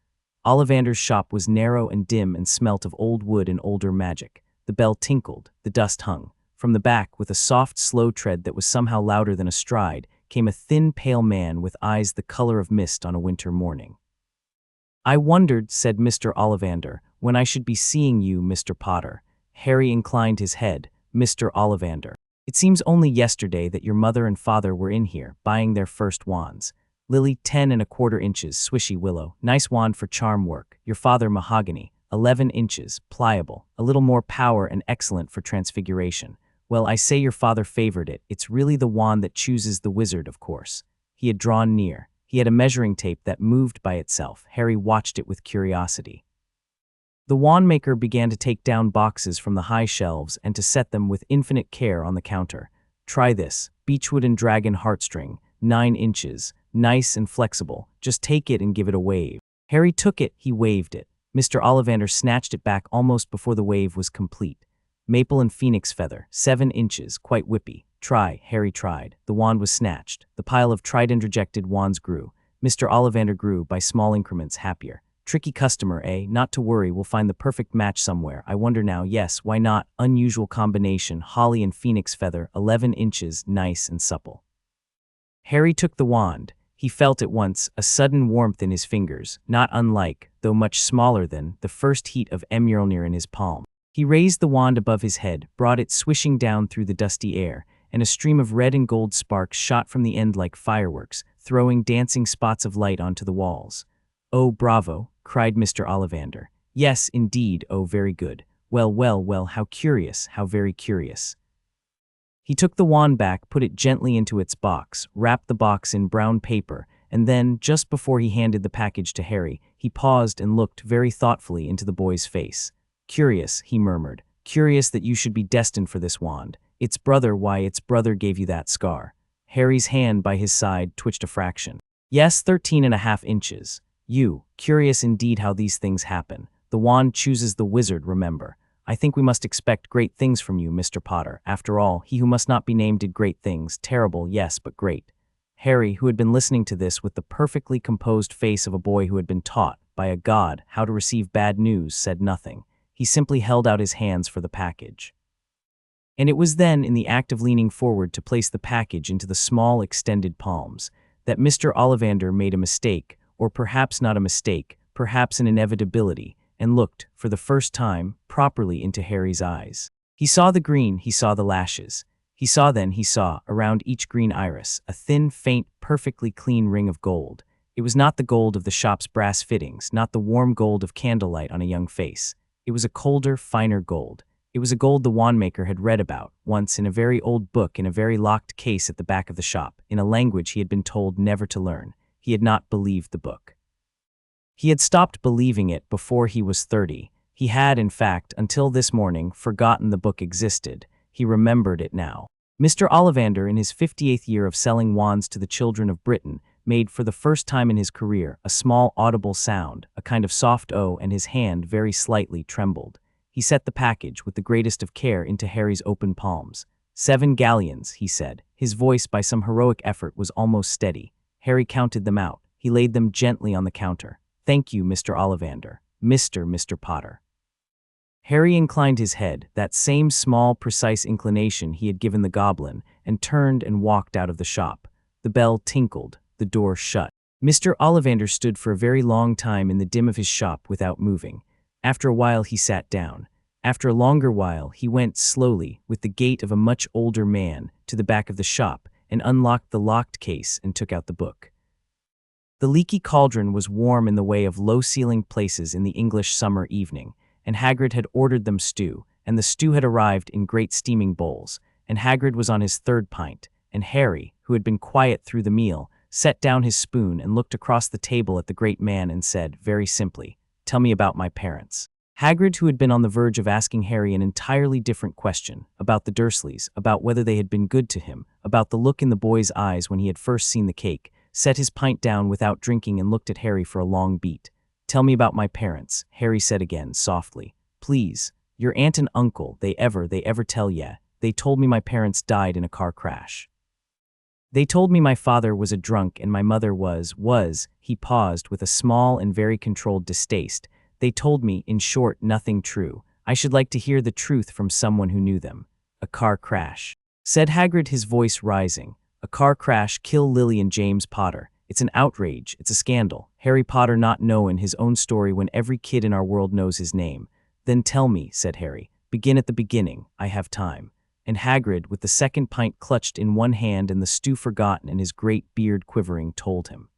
Ollivander's shop was narrow and dim and smelt of old wood and older magic. The bell tinkled, the dust hung. From the back, with a soft, slow tread that was somehow louder than a stride, came a thin, pale man with eyes the color of mist on a winter morning. "I wondered," said Mr. Ollivander, "when I should be seeing you, Mr. Potter." Harry inclined his head. "Mr. Ollivander, it seems only yesterday that your mother and father were in here, buying their first wands." Lily, 10 1/4 inches, swishy willow, nice wand for charm work. Your father, mahogany, 11 inches, pliable, a little more power and excellent for transfiguration. Well, I say your father favored it. It's really the wand that chooses the wizard, of course. He had drawn near. He had a measuring tape that moved by itself. Harry watched it with curiosity. The wand maker began to take down boxes from the high shelves and to set them with infinite care on the counter. Try this, beechwood and dragon heartstring, 9 inches, nice and flexible. Just take it and give it a wave. Harry took it, he waved it. Mr. Ollivander snatched it back almost before the wave was complete. Maple and phoenix feather, 7 inches, quite whippy. Try, Harry tried. The wand was snatched. The pile of tried and rejected wands grew. Mr. Ollivander grew, by small increments, happier. Tricky customer, eh? Not to worry, we'll find the perfect match somewhere. I wonder now, yes, why not? Unusual combination, holly and phoenix feather, 11 inches, nice and supple. Harry took the wand. He felt at once a sudden warmth in his fingers, not unlike, though much smaller than, the first heat of Mjolnir in his palm. He raised the wand above his head, brought it swishing down through the dusty air, and a stream of red and gold sparks shot from the end like fireworks, throwing dancing spots of light onto the walls. "Oh, bravo!" cried Mr. Ollivander. "Yes, indeed, oh, very good. Well, well, well, how curious, how very curious." He took the wand back, put it gently into its box, wrapped the box in brown paper, and then, just before he handed the package to Harry, he paused and looked very thoughtfully into the boy's face. "Curious," he murmured. "Curious that you should be destined for this wand. Its brother, why, its brother gave you that scar." Harry's hand by his side twitched a fraction. "Yes, 13 1/2 inches. Curious indeed how these things happen. The wand chooses the wizard, remember. I think we must expect great things from you, Mr. Potter. After all, he who must not be named did great things. Terrible, yes, but great." Harry, who had been listening to this with the perfectly composed face of a boy who had been taught, by a god, how to receive bad news, said nothing. He simply held out his hands for the package. And it was then, in the act of leaning forward to place the package into the small extended palms, that Mr. Ollivander made a mistake, or perhaps not a mistake, perhaps an inevitability, and looked, for the first time, properly into Harry's eyes. He saw the green, he saw the lashes. He saw, around each green iris, a thin, faint, perfectly clean ring of gold. It was not the gold of the shop's brass fittings, not the warm gold of candlelight on a young face. It was a colder, finer gold. It was a gold the wandmaker had read about, once in a very old book in a very locked case at the back of the shop, in a language he had been told never to learn. He had not believed the book. He had stopped believing it before he was 30. He had, in fact, until this morning, forgotten the book existed. He remembered it now. Mr. Ollivander, in his 58th year of selling wands to the children of Britain, made for the first time in his career a small audible sound, a kind of soft O, and his hand very slightly trembled. He set the package with the greatest of care into Harry's open palms. 7 galleons, he said. His voice, by some heroic effort, was almost steady. Harry counted them out. He laid them gently on the counter. "Thank you, Mr. Ollivander. Mr. Potter." Harry inclined his head, that same small, precise inclination he had given the goblin, and turned and walked out of the shop. The bell tinkled. The door shut. Mr. Ollivander stood for a very long time in the dim of his shop without moving. After a while he sat down. After a longer while he went slowly, with the gait of a much older man, to the back of the shop, and unlocked the locked case and took out the book. The leaky cauldron was warm in the way of low-ceilinged places in the English summer evening, and Hagrid had ordered them stew, and the stew had arrived in great steaming bowls, and Hagrid was on his 3rd pint, and Harry, who had been quiet through the meal, set down his spoon and looked across the table at the great man and said, very simply, "Tell me about my parents." Hagrid, who had been on the verge of asking Harry an entirely different question, about the Dursleys, about whether they had been good to him, about the look in the boy's eyes when he had first seen the cake, set his pint down without drinking and looked at Harry for a long beat. "Tell me about my parents," Harry said again, softly. "Please. Your aunt and uncle, they ever tell ya? They told me my parents died in a car crash. They told me my father was a drunk and my mother was, he paused with a small and very controlled distaste. They told me, in short, nothing true. I should like to hear the truth from someone who knew them." "A car crash," said Hagrid, his voice rising. "A car crash kill Lily and James Potter. It's an outrage, it's a scandal. Harry Potter not knowin' his own story when every kid in our world knows his name." "Then tell me," said Harry. "Begin at the beginning. I have time." And Hagrid, with the 2nd pint clutched in one hand and the stew forgotten and his great beard quivering, told him.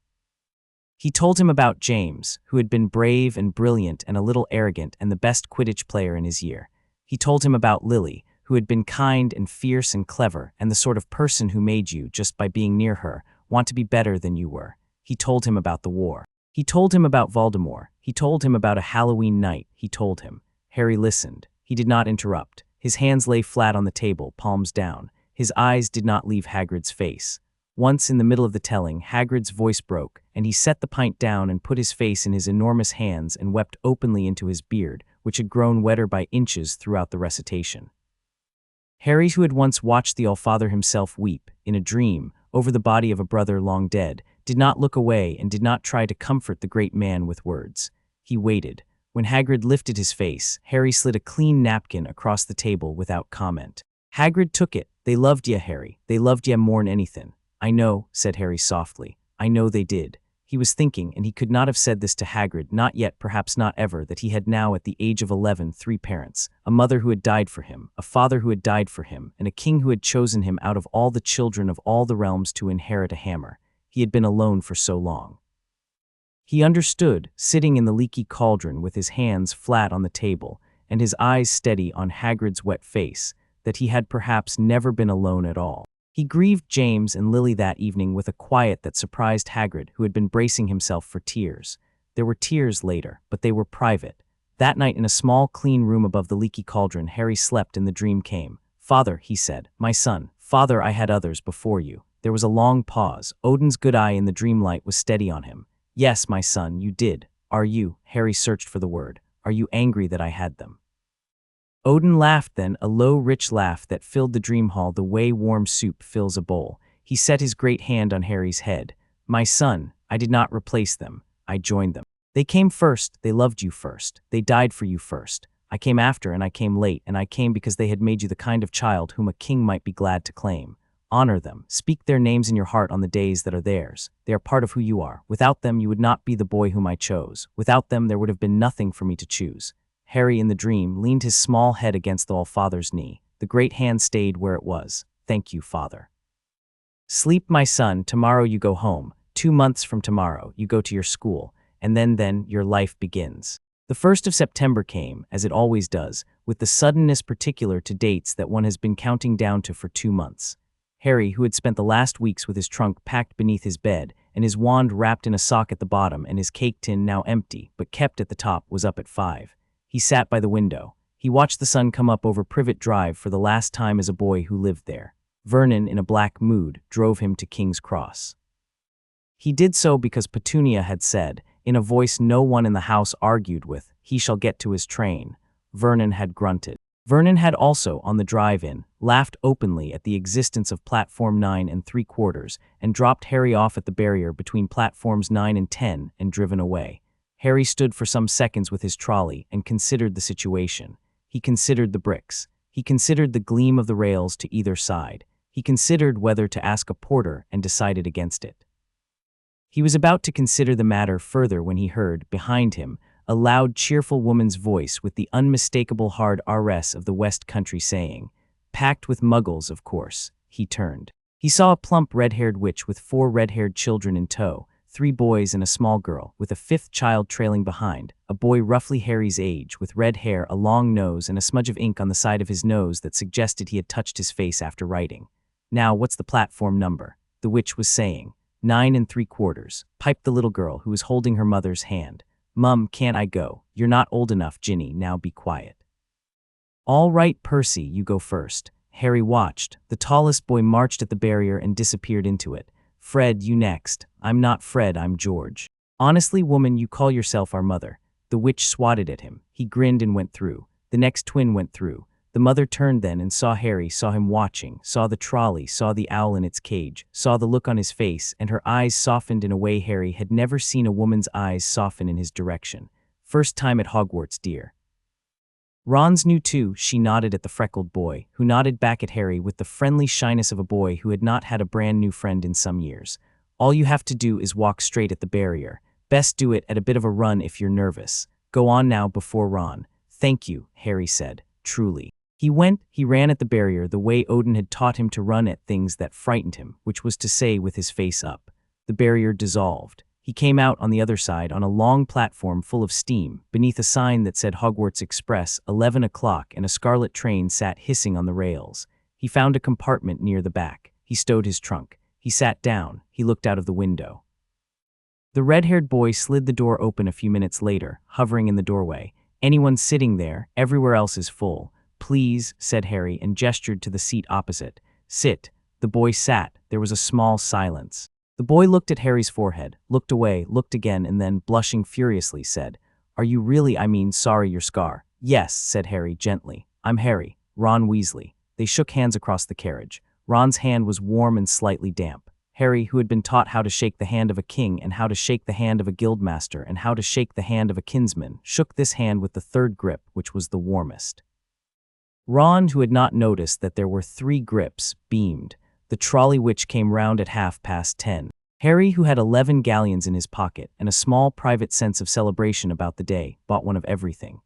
He told him about James, who had been brave and brilliant and a little arrogant and the best Quidditch player in his year. He told him about Lily, who had been kind and fierce and clever and the sort of person who made you, just by being near her, want to be better than you were. He told him about the war. He told him about Voldemort. He told him about a Halloween night. He told him. Harry listened. He did not interrupt. His hands lay flat on the table, palms down. His eyes did not leave Hagrid's face. Once in the middle of the telling, Hagrid's voice broke, and he set the pint down and put his face in his enormous hands and wept openly into his beard, which had grown wetter by inches throughout the recitation. Harry, who had once watched the Allfather himself weep, in a dream, over the body of a brother long dead, did not look away and did not try to comfort the great man with words. He waited. When Hagrid lifted his face, Harry slid a clean napkin across the table without comment. Hagrid took it. "They loved ye, Harry. They loved ye more'n anythin'." "I know," said Harry softly. "I know they did." He was thinking, and he could not have said this to Hagrid, not yet, perhaps not ever, that he had now at the age of 11 3 parents, a mother who had died for him, a father who had died for him, and a king who had chosen him out of all the children of all the realms to inherit a hammer. He had been alone for so long. He understood, sitting in the leaky cauldron with his hands flat on the table and his eyes steady on Hagrid's wet face, that he had perhaps never been alone at all. He grieved James and Lily that evening with a quiet that surprised Hagrid, who had been bracing himself for tears. There were tears later, but they were private. That night in a small, clean room above the leaky cauldron, Harry slept and the dream came. "Father," he said, "my son, Father, I had others before you." There was a long pause. Odin's good eye in the dreamlight was steady on him. "Yes, my son, you did. Are you?" Harry searched for the word. "Are you angry that I had them?" Odin laughed then, a low, rich laugh that filled the dream hall the way warm soup fills a bowl. He set his great hand on Harry's head. "My son, I did not replace them. I joined them. They came first, they loved you first. They died for you first. I came after and I came late, and I came because they had made you the kind of child whom a king might be glad to claim. Honor them. Speak their names in your heart on the days that are theirs. They are part of who you are. Without them, you would not be the boy whom I chose. Without them, there would have been nothing for me to choose." Harry, in the dream, leaned his small head against the Allfather's knee. The great hand stayed where it was. "Thank you, Father." "Sleep, my son. Tomorrow you go home. 2 months from tomorrow, you go to your school. And then your life begins." The 1st of September came, as it always does, with the suddenness particular to dates that one has been counting down to for 2 months. Harry, who had spent the last weeks with his trunk packed beneath his bed, and his wand wrapped in a sock at the bottom, and his cake tin now empty, but kept at the top, was up at 5. He sat by the window. He watched the sun come up over Privet Drive for the last time as a boy who lived there. Vernon, in a black mood, drove him to King's Cross. He did so because Petunia had said, in a voice no one in the house argued with, "He shall get to his train." Vernon had grunted. Vernon had also, on the drive-in, laughed openly at the existence of Platform 9 3/4 and dropped Harry off at the barrier between Platforms 9 and 10 and driven away. Harry stood for some seconds with his trolley and considered the situation. He considered the bricks. He considered the gleam of the rails to either side. He considered whether to ask a porter and decided against it. He was about to consider the matter further when he heard, behind him, a loud, cheerful woman's voice with the unmistakable hard RS of the West Country saying, "Packed with muggles, of course." He turned. He saw a plump red-haired witch with 4 red-haired children in tow, 3 boys and a small girl, with a 5th child trailing behind, a boy roughly Harry's age, with red hair, a long nose, and a smudge of ink on the side of his nose that suggested he had touched his face after writing. "Now, what's the platform number?" the witch was saying. 9 3/4, piped the little girl who was holding her mother's hand. "Mum, can't I go? You're not old enough, Ginny, now be quiet." "All right, Percy, you go first." Harry watched. The tallest boy marched at the barrier and disappeared into it. "Fred, you next." "I'm not Fred, I'm George." "Honestly, woman, you call yourself our mother." The witch swatted at him. He grinned and went through. The next twin went through. The mother turned then and saw Harry, saw him watching, saw the trolley, saw the owl in its cage, saw the look on his face, and her eyes softened in a way Harry had never seen a woman's eyes soften in his direction. "First time at Hogwarts, dear." Ron's knew too. She nodded at the freckled boy, who nodded back at Harry with the friendly shyness of a boy who had not had a brand new friend in some years. "All you have to do is walk straight at the barrier. Best do it at a bit of a run if you're nervous. Go on now before Ron." "Thank you," Harry said, truly. He ran at the barrier the way Odin had taught him to run at things that frightened him, which was to say with his face up. The barrier dissolved. He came out on the other side on a long platform full of steam, beneath a sign that said Hogwarts Express, 11 o'clock, and a scarlet train sat hissing on the rails. He found a compartment near the back. He stowed his trunk. He sat down. He looked out of the window. The red-haired boy slid the door open a few minutes later, hovering in the doorway. Anyone sitting there, everywhere else is full. Please, said Harry and gestured to the seat opposite. Sit. The boy sat. There was a small silence. The boy looked at Harry's forehead, looked away, looked again, and then, blushing furiously, said, Are you really, sorry your scar? Yes, said Harry gently. I'm Harry, Ron Weasley. They shook hands across the carriage. Ron's hand was warm and slightly damp. Harry, who had been taught how to shake the hand of a king and how to shake the hand of a guildmaster and how to shake the hand of a kinsman, shook this hand with the third grip, which was the warmest. Ron, who had not noticed that there were 3 grips, beamed. The trolley which came round at 10:30. Harry, who had 11 galleons in his pocket and a small private sense of celebration about the day, bought one of everything.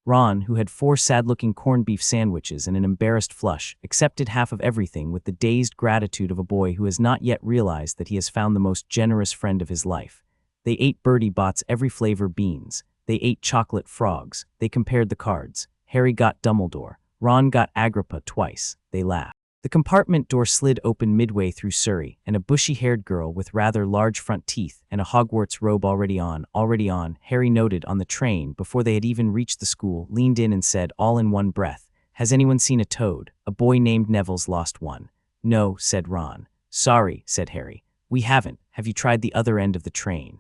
Ron, who had 4 sad-looking corned beef sandwiches and an embarrassed flush, accepted half of everything with the dazed gratitude of a boy who has not yet realized that he has found the most generous friend of his life. They ate Bertie Bott's every flavor beans. They ate chocolate frogs. They compared the cards. Harry got Dumbledore. Ron got Agrippa twice. They laughed. The compartment door slid open midway through Surrey, and a bushy-haired girl with rather large front teeth and a Hogwarts robe already on, Harry noted on the train before they had even reached the school, leaned in and said all in one breath, Has anyone seen a toad? A boy named Neville's lost one. No, said Ron. Sorry, said Harry. We haven't. Have you tried the other end of the train?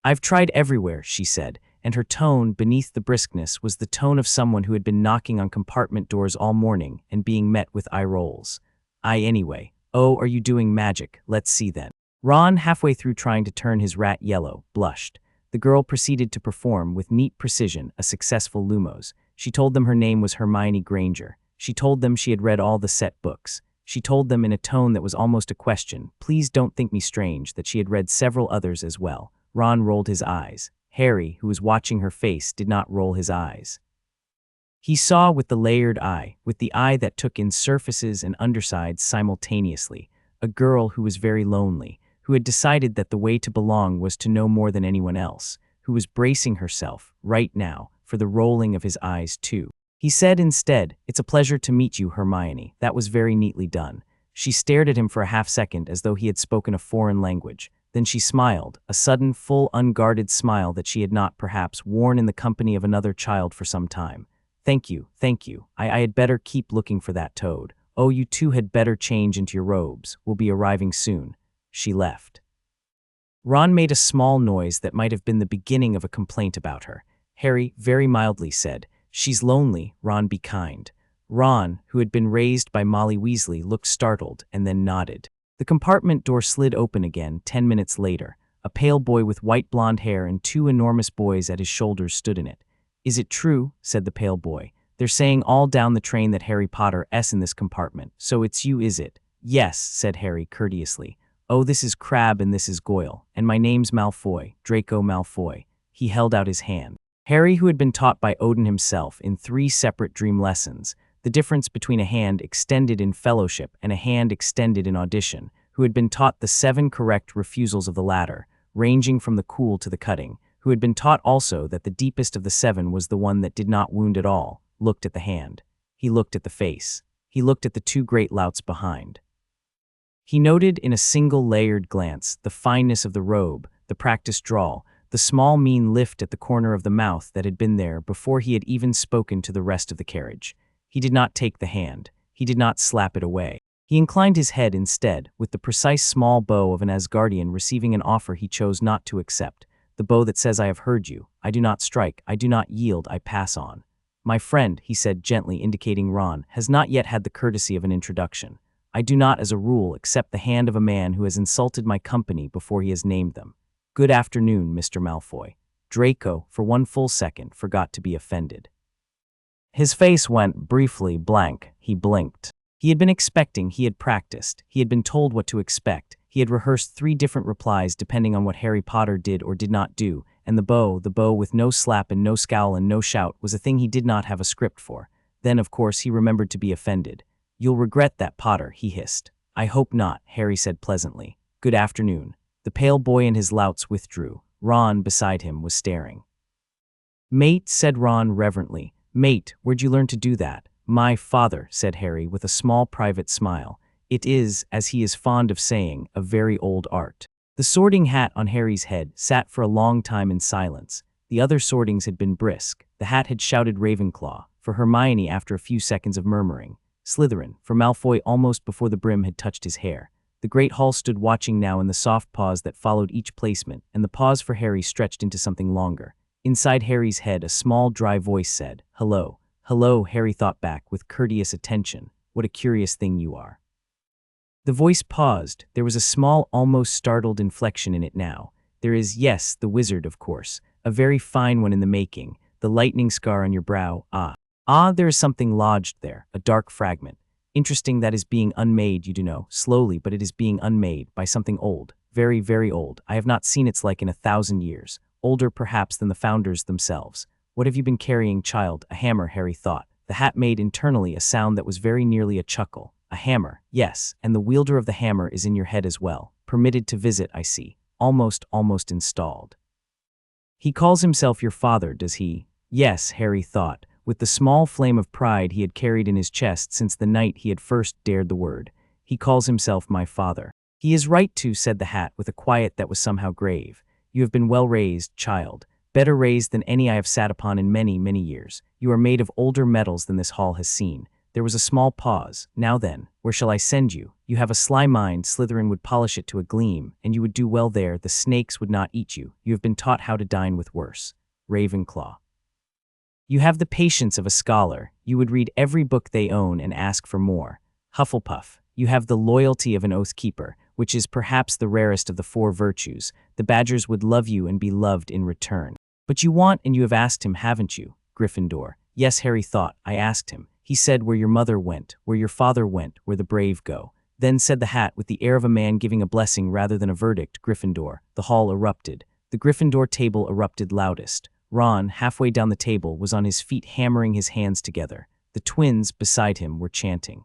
I've tried everywhere, she said, and her tone, beneath the briskness, was the tone of someone who had been knocking on compartment doors all morning and being met with eye rolls. Anyway. Oh, are you doing magic? Let's see then. Ron, halfway through trying to turn his rat yellow, blushed. The girl proceeded to perform, with neat precision, a successful Lumos. She told them her name was Hermione Granger. She told them she had read all the set books. She told them in a tone that was almost a question, please don't think me strange, that she had read several others as well. Ron rolled his eyes. Harry, who was watching her face, did not roll his eyes. He saw with the layered eye, with the eye that took in surfaces and undersides simultaneously, a girl who was very lonely, who had decided that the way to belong was to know more than anyone else, who was bracing herself, right now, for the rolling of his eyes too. He said instead, It's a pleasure to meet you, Hermione. That was very neatly done. She stared at him for a half-second as though he had spoken a foreign language. Then she smiled, a sudden, full, unguarded smile that she had not, perhaps, worn in the company of another child for some time. Thank you, thank you. I had better keep looking for that toad. Oh, you two had better change into your robes. We'll be arriving soon. She left. Ron made a small noise that might have been the beginning of a complaint about her. Harry, very mildly, said, She's lonely, Ron, be kind. Ron, who had been raised by Molly Weasley, looked startled and then nodded. The compartment door slid open again 10 minutes later. A pale boy with white blonde hair and 2 enormous boys at his shoulders stood in it. Is it true? Said the pale boy. They're saying all down the train that Harry Potter's in this compartment. So it's you, is it? Yes, said Harry courteously. Oh, this is Crabbe and this is Goyle. And my name's Malfoy, Draco Malfoy. He held out his hand. Harry, who had been taught by Odin himself in 3 separate dream lessons, the difference between a hand extended in fellowship and a hand extended in audition, who had been taught the 7 correct refusals of the latter, ranging from the cool to the cutting, who had been taught also that the deepest of the 7 was the one that did not wound at all, looked at the hand. He looked at the face. He looked at the 2 great louts behind. He noted in a single layered glance the fineness of the robe, the practiced drawl, the small mean lift at the corner of the mouth that had been there before he had even spoken to the rest of the carriage. He did not take the hand. He did not slap it away. He inclined his head instead, with the precise small bow of an Asgardian receiving an offer he chose not to accept, the bow that says I have heard you, I do not strike, I do not yield, I pass on. My friend, he said gently indicating Ron, has not yet had the courtesy of an introduction. I do not as a rule accept the hand of a man who has insulted my company before he has named them. Good afternoon, Mr. Malfoy. Draco, for one full second, forgot to be offended. His face went briefly blank. He blinked. He had been expecting, he had practiced, he had been told what to expect, he had rehearsed 3 different replies depending on what Harry Potter did or did not do, and the bow with no slap and no scowl and no shout, was a thing he did not have a script for. Then, of course, he remembered to be offended. You'll regret that, Potter, he hissed. I hope not, Harry said pleasantly. Good afternoon. The pale boy and his louts withdrew. Ron, beside him, was staring. "Mate," said Ron reverently. "Mate, where'd you learn to do that?" "My father," said Harry with a small private smile. "It is, as he is fond of saying, a very old art." The sorting hat on Harry's head sat for a long time in silence. The other sortings had been brisk. The hat had shouted Ravenclaw, for Hermione after a few seconds of murmuring. Slytherin, for Malfoy almost before the brim had touched his hair. The Great Hall stood watching now in the soft pause that followed each placement, and the pause for Harry stretched into something longer. Inside Harry's head, a small, dry voice said, "Hello." "Hello," Harry thought back with courteous attention. "What a curious thing you are." The voice paused. There was a small, almost startled inflection in it now. "There is, yes, the wizard, of course. A very fine one in the making. The lightning scar on your brow, there is something lodged there, a dark fragment. Interesting that is being unmade, you do know, slowly, but it is being unmade, by something old, very, very old. I have not seen its like in 1,000 years. Older, perhaps, than the founders themselves. What have you been carrying, child?" "A hammer," Harry thought. The hat made internally a sound that was very nearly a chuckle. "A hammer, yes, and the wielder of the hammer is in your head as well. Permitted to visit, I see. Almost installed." "He calls himself your father, does he?" Yes, Harry thought, with the small flame of pride he had carried in his chest since the night he had first dared the word. "He calls himself my father." "He is right to," said the hat with a quiet that was somehow grave. "You have been well raised, child. Better raised than any I have sat upon in many, many years. You are made of older metals than this hall has seen." There was a small pause. "Now then, where shall I send you? You have a sly mind. Slytherin would polish it to a gleam, and you would do well there. The snakes would not eat you. You have been taught how to dine with worse. Ravenclaw. You have the patience of a scholar. You would read every book they own and ask for more. Hufflepuff. You have the loyalty of an oath-keeper, which is perhaps the rarest of the 4 virtues. The Badgers would love you and be loved in return. But you want, and you have asked him, haven't you? Gryffindor. Yes, Harry thought, I asked him. He said where your mother went, where your father went, where the brave go. Then said the hat with the air of a man giving a blessing rather than a verdict, Gryffindor. The hall erupted. The Gryffindor table erupted loudest. Ron, halfway down the table, was on his feet hammering his hands together. The twins, beside him, were chanting.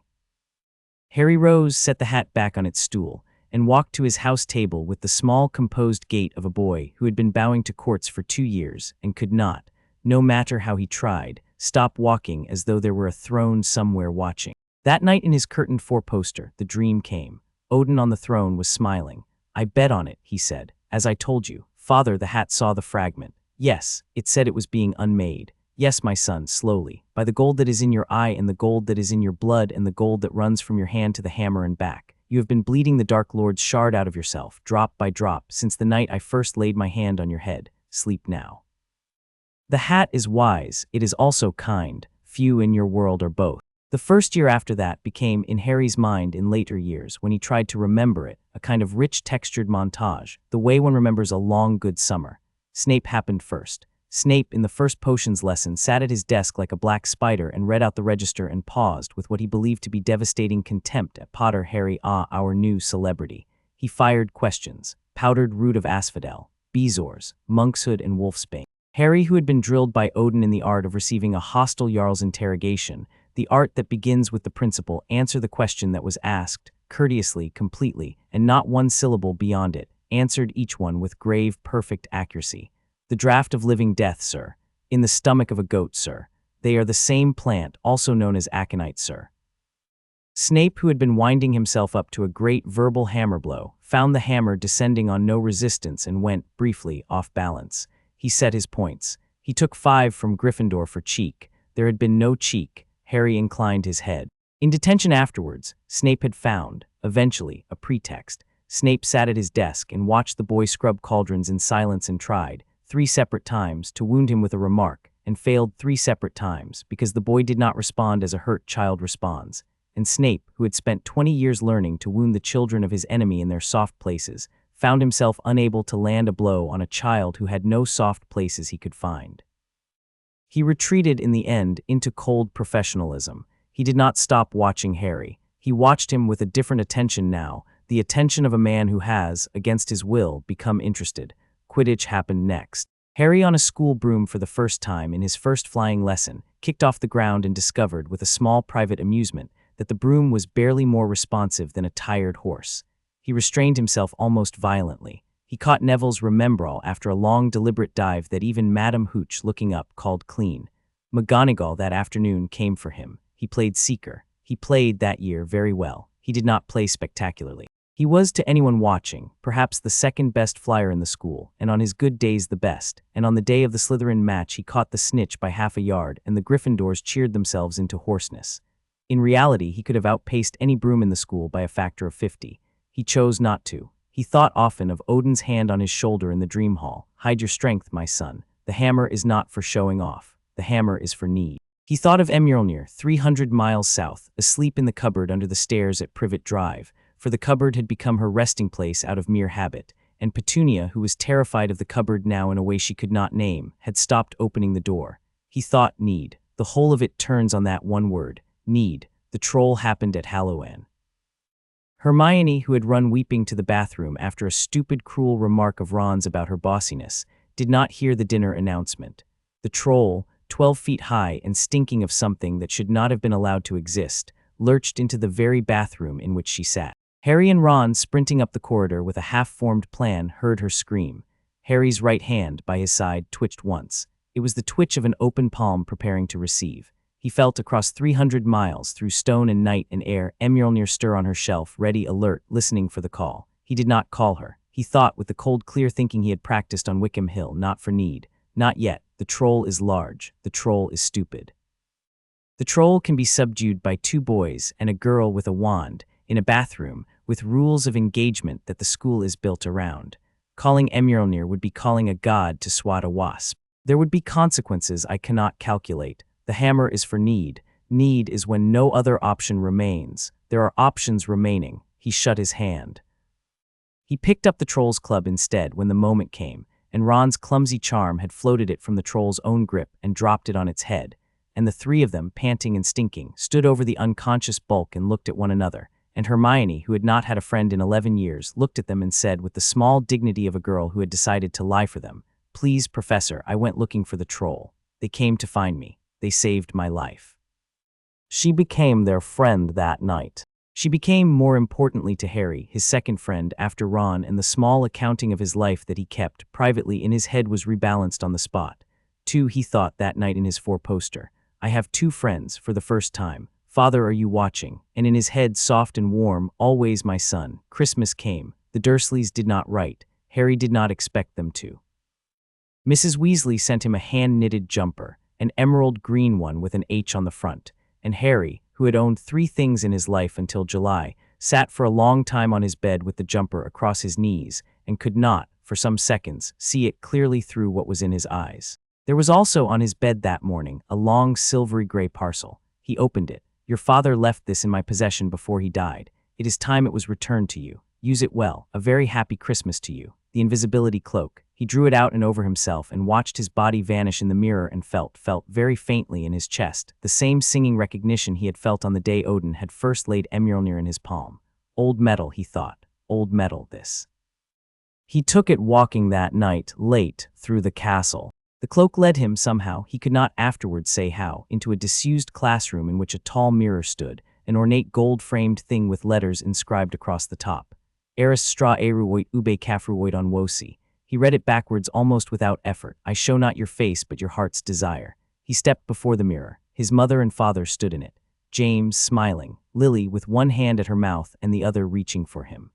Harry rose, set the hat back on its stool, and walked to his house table with the small, composed gait of a boy who had been bowing to courts for 2 years and could not, no matter how he tried, stop walking as though there were a throne somewhere watching. That night in his curtained 4-poster, the dream came. Odin on the throne was smiling. I bet on it, he said. As I told you, Father, the hat saw the fragment. Yes, it said it was being unmade. Yes, my son, slowly, by the gold that is in your eye and the gold that is in your blood and the gold that runs from your hand to the hammer and back. You have been bleeding the Dark Lord's shard out of yourself, drop by drop, since the night I first laid my hand on your head. Sleep now. The hat is wise, it is also kind. Few in your world are both. The first year after that became, in Harry's mind in later years, when he tried to remember it, a kind of rich textured montage, the way one remembers a long good summer. Snape happened first. Snape, in the first potions lesson, sat at his desk like a black spider and read out the register and paused with what he believed to be devastating contempt at Potter Harry, our new celebrity. He fired questions. Powdered root of asphodel, bezoars, monkshood and wolfsbane. Harry, who had been drilled by Odin in the art of receiving a hostile Jarl's interrogation, the art that begins with the principle, answer the question that was asked, courteously, completely, and not one syllable beyond it, answered each one with grave, perfect accuracy. The draught of living death, sir. In the stomach of a goat, sir. They are the same plant, also known as aconite, sir. Snape, who had been winding himself up to a great verbal hammer blow, found the hammer descending on no resistance and went, briefly, off balance. He set his points. He took 5 from Gryffindor for cheek. There had been no cheek. Harry inclined his head. In detention afterwards, Snape had found, eventually, a pretext. Snape sat at his desk and watched the boy scrub cauldrons in silence and tried, 3 separate times, to wound him with a remark, and failed 3 separate times because the boy did not respond as a hurt child responds. And Snape, who had spent 20 years learning to wound the children of his enemy in their soft places, found himself unable to land a blow on a child who had no soft places he could find. He retreated in the end into cold professionalism. He did not stop watching Harry. He watched him with a different attention now, the attention of a man who has, against his will, become interested. Quidditch happened next. Harry, on a school broom for the first time in his first flying lesson, kicked off the ground and discovered, with a small private amusement, that the broom was barely more responsive than a tired horse. He restrained himself almost violently. He caught Neville's remembrall after a long, deliberate dive that even Madame Hooch, looking up, called clean. McGonagall that afternoon came for him. He played Seeker. He played that year very well. He did not play spectacularly. He was, to anyone watching, perhaps the second best flyer in the school, and on his good days the best, and on the day of the Slytherin match he caught the snitch by half a yard, and the Gryffindors cheered themselves into hoarseness. In reality, he could have outpaced any broom in the school by a factor of 50. He chose not to. He thought often of Odin's hand on his shoulder in the dream hall. Hide your strength, my son. The hammer is not for showing off. The hammer is for need. He thought of Mjolnir, 300 miles south, asleep in the cupboard under the stairs at Privet Drive, for the cupboard had become her resting place out of mere habit, and Petunia, who was terrified of the cupboard now in a way she could not name, had stopped opening the door. He thought need. The whole of it turns on that one word, need. The troll happened at Halloween. Hermione, who had run weeping to the bathroom after a stupid, cruel remark of Ron's about her bossiness, did not hear the dinner announcement. The troll, 12 feet high and stinking of something that should not have been allowed to exist, lurched into the very bathroom in which she sat. Harry and Ron, sprinting up the corridor with a half-formed plan, heard her scream. Harry's right hand, by his side, twitched once. It was the twitch of an open palm preparing to receive. He felt across 300 miles, through stone and night and air, Mjolnir stir on her shelf, ready, alert, listening for the call. He did not call her. He thought, with the cold, clear thinking he had practiced on Wickham Hill, not for need. Not yet. The troll is large. The troll is stupid. The troll can be subdued by 2 boys and a girl with a wand, in a bathroom, with rules of engagement that the school is built around. Calling Mjolnir would be calling a god to swat a wasp. There would be consequences I cannot calculate. The hammer is for need. Need is when no other option remains. There are options remaining. He shut his hand. He picked up the troll's club instead when the moment came, and Ron's clumsy charm had floated it from the troll's own grip and dropped it on its head, and the 3 of them, panting and stinking, stood over the unconscious bulk and looked at one another, and Hermione, who had not had a friend in 11 years, looked at them and said with the small dignity of a girl who had decided to lie for them, "Please, Professor, I went looking for the troll. They came to find me. They saved my life." She became their friend that night. She became, more importantly to Harry, his second friend after Ron, and the small accounting of his life that he kept, privately, in his head was rebalanced on the spot. 2, he thought that night in his 4-poster. I have 2 friends, for the first time. Father, are you watching? And in his head, soft and warm, always my son. Christmas came. The Dursleys did not write. Harry did not expect them to. Mrs. Weasley sent him a hand-knitted jumper, an emerald green one with an H on the front, and Harry, who had owned 3 things in his life until July, sat for a long time on his bed with the jumper across his knees and could not, for some seconds, see it clearly through what was in his eyes. There was also on his bed that morning a long silvery gray parcel. He opened it. Your father left this in my possession before he died. It is time it was returned to you. Use it well. A very happy Christmas to you. The invisibility cloak. He drew it out and over himself and watched his body vanish in the mirror and felt very faintly in his chest, the same singing recognition he had felt on the day Odin had first laid Mjolnir in his palm. Old metal, he thought. Old metal, this. He took it walking that night, late, through the castle. The cloak led him, somehow, he could not afterwards say how, into a disused classroom in which a tall mirror stood, an ornate gold-framed thing with letters inscribed across the top. Eris stra eruoit ube kafruoit on wosi. He read it backwards almost without effort. I show not your face, but your heart's desire. He stepped before the mirror. His mother and father stood in it. James, smiling. Lily, with one hand at her mouth and the other reaching for him.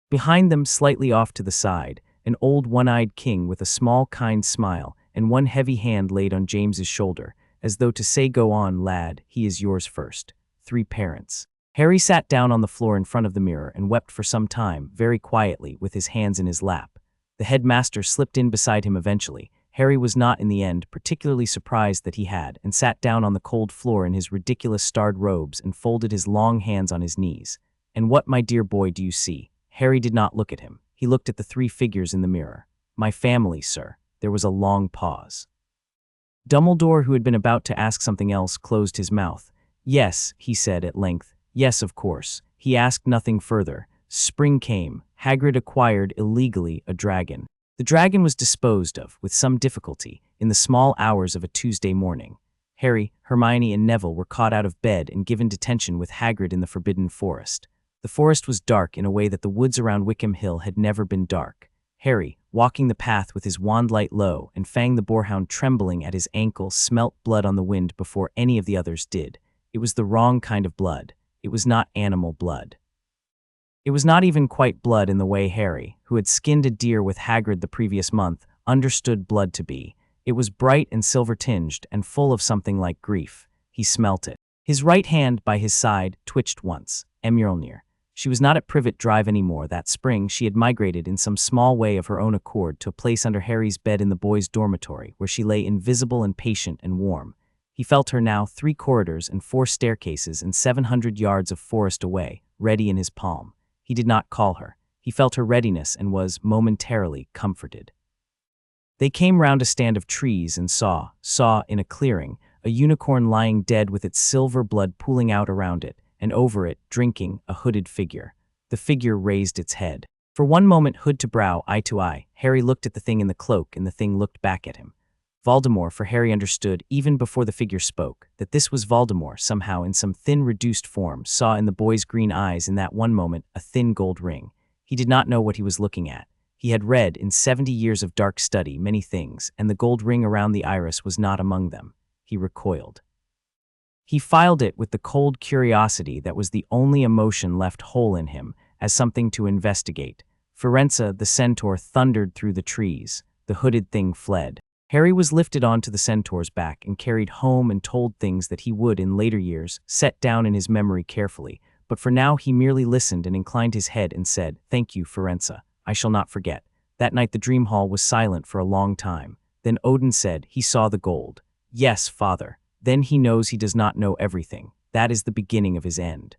Behind them, slightly off to the side, an old one-eyed king with a small, kind smile and one heavy hand laid on James's shoulder, as though to say, go on, lad, he is yours first. 3 parents. Harry sat down on the floor in front of the mirror and wept for some time, very quietly, with his hands in his lap. The headmaster slipped in beside him eventually. Harry was not, in the end, particularly surprised that he had, and sat down on the cold floor in his ridiculous starred robes and folded his long hands on his knees. And what, my dear boy, do you see? Harry did not look at him. He looked at the 3 figures in the mirror. My family, sir. There was a long pause. Dumbledore, who had been about to ask something else, closed his mouth. Yes, he said at length. Yes, of course. He asked nothing further. Spring came. Hagrid acquired, illegally, a dragon. The dragon was disposed of, with some difficulty, in the small hours of a Tuesday morning. Harry, Hermione, and Neville were caught out of bed and given detention with Hagrid in the Forbidden Forest. The forest was dark in a way that the woods around Wickham Hill had never been dark. Harry, walking the path with his wand light low and Fang the boarhound trembling at his ankle, smelt blood on the wind before any of the others did. It was the wrong kind of blood. It was not animal blood. It was not even quite blood in the way Harry, who had skinned a deer with Hagrid the previous month, understood blood to be. It was bright and silver-tinged and full of something like grief. He smelt it. His right hand by his side twitched once. Mjolnir. She was not at Privet Drive anymore. That spring she had migrated in some small way of her own accord to a place under Harry's bed in the boys' dormitory, where she lay invisible and patient and warm. He felt her now 3 corridors and 4 staircases and 700 yards of forest away, ready in his palm. He did not call her. He felt her readiness and was, momentarily, comforted. They came round a stand of trees and saw, in a clearing, a unicorn lying dead with its silver blood pooling out around it, and over it, drinking, a hooded figure. The figure raised its head. For one moment, hood to brow, eye to eye, Harry looked at the thing in the cloak and the thing looked back at him. Voldemort, for Harry understood, even before the figure spoke, that this was Voldemort somehow in some thin reduced form, saw in the boy's green eyes in that one moment a thin gold ring. He did not know what he was looking at. He had read, in 70 years of dark study, many things, and the gold ring around the iris was not among them. He recoiled. He filed it with the cold curiosity that was the only emotion left whole in him, as something to investigate. Firenze, the centaur, thundered through the trees. The hooded thing fled. Harry was lifted onto the centaur's back and carried home and told things that he would, in later years, set down in his memory carefully, but for now he merely listened and inclined his head and said, "Thank you, Firenze. I shall not forget." That night the dream hall was silent for a long time. Then Odin said, "He saw the gold." "Yes, father." "Then he knows he does not know everything. That is the beginning of his end."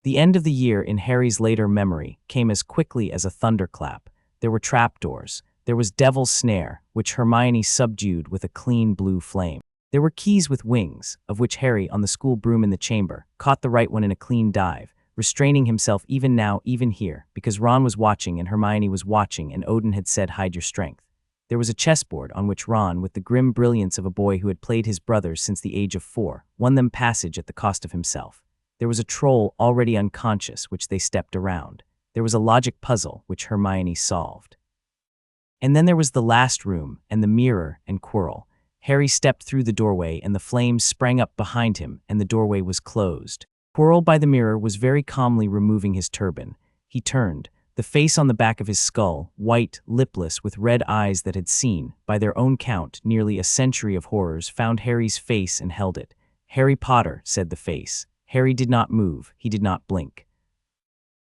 The end of the year in Harry's later memory came as quickly as a thunderclap. There were trapdoors. There was Devil's Snare, which Hermione subdued with a clean blue flame. There were keys with wings, of which Harry, on the school broom in the chamber, caught the right one in a clean dive, restraining himself even now, even here, because Ron was watching and Hermione was watching and Odin had said, "Hide your strength." There was a chessboard on which Ron, with the grim brilliance of a boy who had played his brothers since the age of 4, won them passage at the cost of himself. There was a troll already unconscious, which they stepped around. There was a logic puzzle, which Hermione solved. And then there was the last room, and the mirror, and Quirrell. Harry stepped through the doorway, and the flames sprang up behind him, and the doorway was closed. Quirrell by the mirror was very calmly removing his turban. He turned. The face on the back of his skull, white, lipless, with red eyes that had seen, by their own count, nearly a century of horrors, found Harry's face and held it. "Harry Potter," said the face. Harry did not move. He did not blink.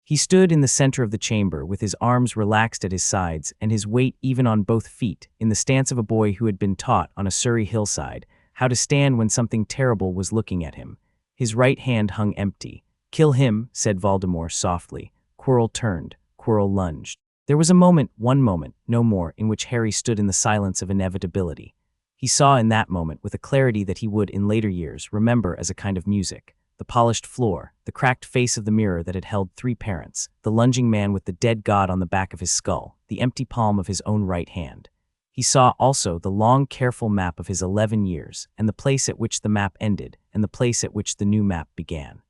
He stood in the center of the chamber, with his arms relaxed at his sides and his weight even on both feet, in the stance of a boy who had been taught, on a Surrey hillside, how to stand when something terrible was looking at him. His right hand hung empty. "Kill him," said Voldemort softly. Quirrell turned. Quirrell lunged. There was a moment, one moment, no more, in which Harry stood in the silence of inevitability. He saw in that moment, with a clarity that he would, in later years, remember as a kind of music, the polished floor, the cracked face of the mirror that had held 3 parents, the lunging man with the dead god on the back of his skull, the empty palm of his own right hand. He saw also the long, careful map of his 11 years, and the place at which the map ended, and the place at which the new map began.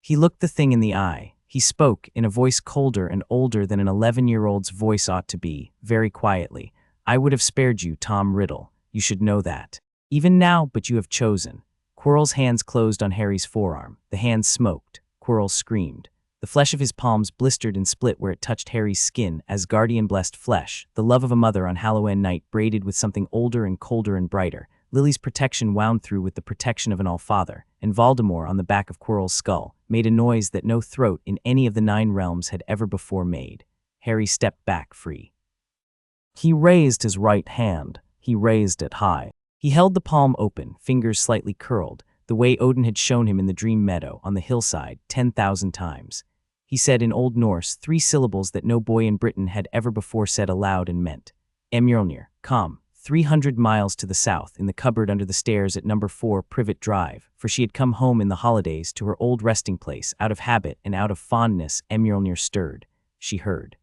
He looked the thing in the eye. He spoke, in a voice colder and older than an 11-year-old's voice ought to be, very quietly. "I would have spared you, Tom Riddle. You should know that. Even now, but you have chosen." Quirrell's hands closed on Harry's forearm. The hands smoked. Quirrell screamed. The flesh of his palms blistered and split where it touched Harry's skin, Asgardian-blessed flesh, the love of a mother on Halloween night braided with something older and colder and brighter. Lily's protection wound through with the protection of an Allfather, and Voldemort on the back of Quirrell's skull made a noise that no throat in any of the 9 realms had ever before made. Harry stepped back free. He raised his right hand. He raised it high. He held the palm open, fingers slightly curled, the way Odin had shown him in the dream meadow on the hillside 10,000 times. He said in Old Norse 3 syllables that no boy in Britain had ever before said aloud and meant. Mjolnir, come, 300 miles to the south, in the cupboard under the stairs at number 4 Privet Drive, for she had come home in the holidays to her old resting place, out of habit and out of fondness. Mjolnir stirred. She heard.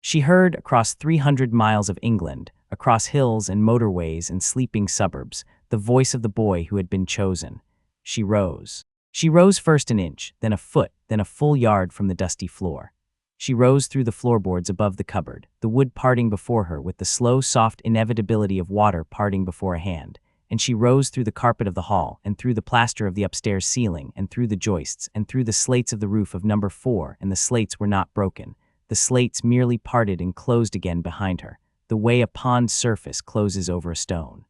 She heard across 300 miles of England, across hills and motorways and sleeping suburbs, the voice of the boy who had been chosen. She rose. She rose first an inch, then a foot, then a full yard from the dusty floor. She rose through the floorboards above the cupboard, the wood parting before her with the slow, soft inevitability of water parting before a hand. And she rose through the carpet of the hall, and through the plaster of the upstairs ceiling, and through the joists, and through the slates of the roof of number 4, and the slates were not broken. The slates merely parted and closed again behind her, the way a pond surface closes over a stone.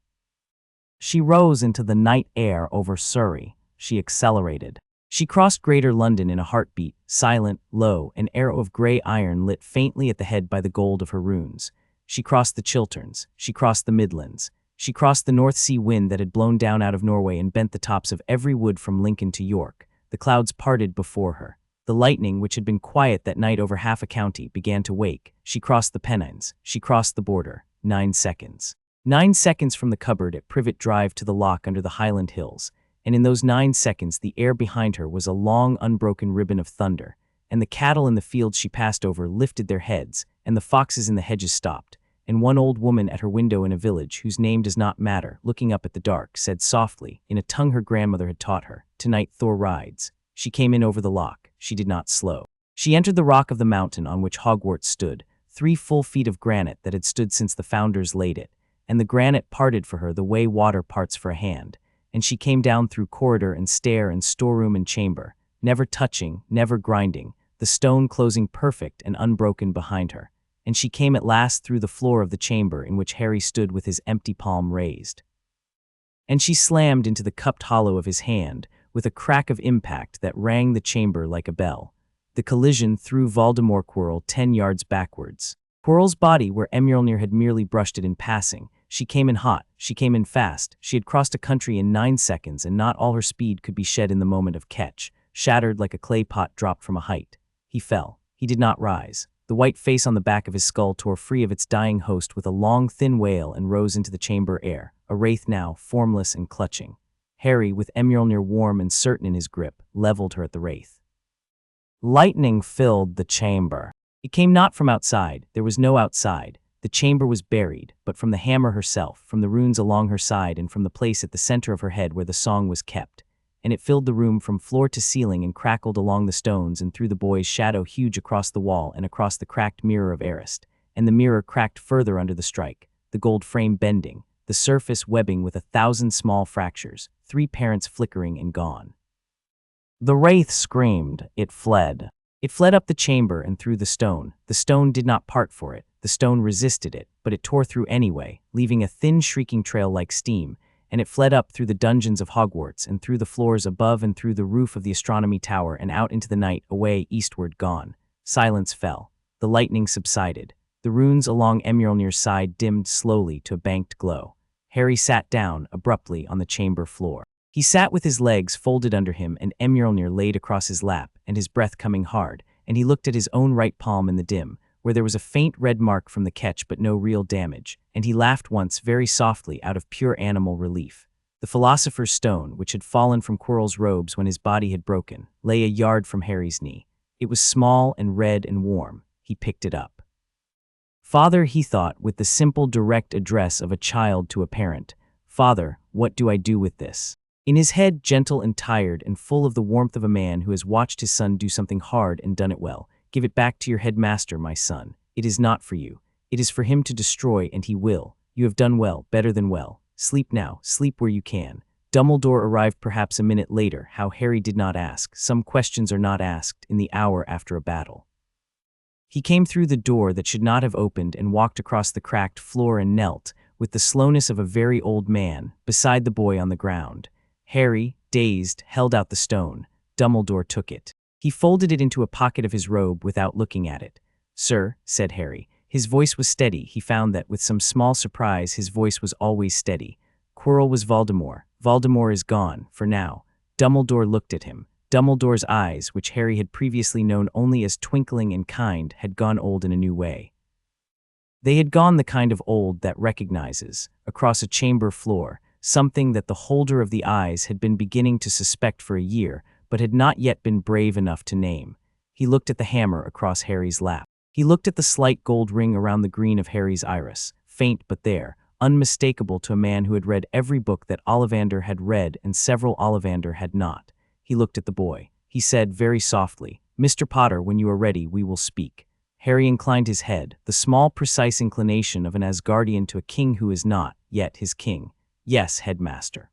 She rose into the night air over Surrey. She accelerated. She crossed Greater London in a heartbeat, silent, low, an arrow of grey iron lit faintly at the head by the gold of her runes. She crossed the Chilterns. She crossed the Midlands. She crossed the North Sea wind that had blown down out of Norway and bent the tops of every wood from Lincoln to York. The clouds parted before her. The lightning, which had been quiet that night over half a county, began to wake. She crossed the Pennines. She crossed the border. 9 seconds. 9 seconds from the cupboard at Privet Drive to the lock under the Highland Hills. And in those 9 seconds the air behind her was a long, unbroken ribbon of thunder, and the cattle in the fields she passed over lifted their heads, and the foxes in the hedges stopped, and one old woman at her window in a village whose name does not matter, looking up at the dark, said softly, in a tongue her grandmother had taught her, "Tonight Thor rides." She came in over the lock. She did not slow. She entered the rock of the mountain on which Hogwarts stood, 3 full feet of granite that had stood since the founders laid it, and the granite parted for her the way water parts for a hand. And she came down through corridor and stair and storeroom and chamber, never touching, never grinding, the stone closing perfect and unbroken behind her. And she came at last through the floor of the chamber in which Harry stood with his empty palm raised. And she slammed into the cupped hollow of his hand with a crack of impact that rang the chamber like a bell. The collision threw Voldemort Quirrell 10 yards backwards. Quirrell's body, where Mjolnir had merely brushed it in passing. She came in hot, she came in fast, she had crossed a country in 9 seconds, and not all her speed could be shed in the moment of catch, shattered like a clay pot dropped from a height. He fell. He did not rise. The white face on the back of his skull tore free of its dying host with a long, thin wail and rose into the chamber air, a wraith now, formless and clutching. Harry, with Mjolnir warm and certain in his grip, leveled her at the wraith. Lightning filled the chamber. It came not from outside. There was no outside. The chamber was buried, but from the hammer herself, from the runes along her side, and from the place at the center of her head where the song was kept. And it filled the room from floor to ceiling and crackled along the stones and through the boy's shadow huge across the wall and across the cracked mirror of Arist. And the mirror cracked further under the strike, the gold frame bending, the surface webbing with 1,000 small fractures, 3 parents flickering and gone. The wraith screamed. It fled. It fled up the chamber and through the stone. The stone did not part for it. The stone resisted it, but it tore through anyway, leaving a thin shrieking trail like steam, and it fled up through the dungeons of Hogwarts and through the floors above and through the roof of the astronomy tower and out into the night, away, eastward, gone. Silence fell. The lightning subsided. The runes along Mjolnir's side dimmed slowly to a banked glow. Harry sat down, abruptly, on the chamber floor. He sat with his legs folded under him and Mjolnir laid across his lap and his breath coming hard, and he looked at his own right palm in the dim, where there was a faint red mark from the catch but no real damage, and he laughed once very softly out of pure animal relief. The Philosopher's Stone, which had fallen from Quirrell's robes when his body had broken, lay a yard from Harry's knee. It was small and red and warm. He picked it up. "Father," he thought, with the simple, direct address of a child to a parent. "Father, what do I do with this?" In his head, gentle and tired and full of the warmth of a man who has watched his son do something hard and done it well. "Give it back to your headmaster, my son. It is not for you. It is for him to destroy, and he will. You have done well, better than well. Sleep now, sleep where you can." Dumbledore arrived perhaps a minute later. How Harry did not ask. Some questions are not asked in the hour after a battle. He came through the door that should not have opened and walked across the cracked floor and knelt, with the slowness of a very old man, beside the boy on the ground. Harry, dazed, held out the stone. Dumbledore took it. He folded it into a pocket of his robe without looking at it. "Sir," said Harry. His voice was steady. He found that, with some small surprise, his voice was always steady. Quirrell was Voldemort. Voldemort is gone, for now. Dumbledore looked at him. Dumbledore's eyes, which Harry had previously known only as twinkling and kind, had gone old in a new way. They had gone the kind of old that recognizes, across a chamber floor, something that the holder of the eyes had been beginning to suspect for a year, but had not yet been brave enough to name. He looked at the hammer across Harry's lap. He looked at the slight gold ring around the green of Harry's iris, faint but there, unmistakable to a man who had read every book that Ollivander had read and several Ollivander had not. He looked at the boy. He said very softly, Mr. Potter, when you are ready, we will speak. Harry inclined his head, the small, precise inclination of an Asgardian to a king who is not, yet, his king. Yes, headmaster.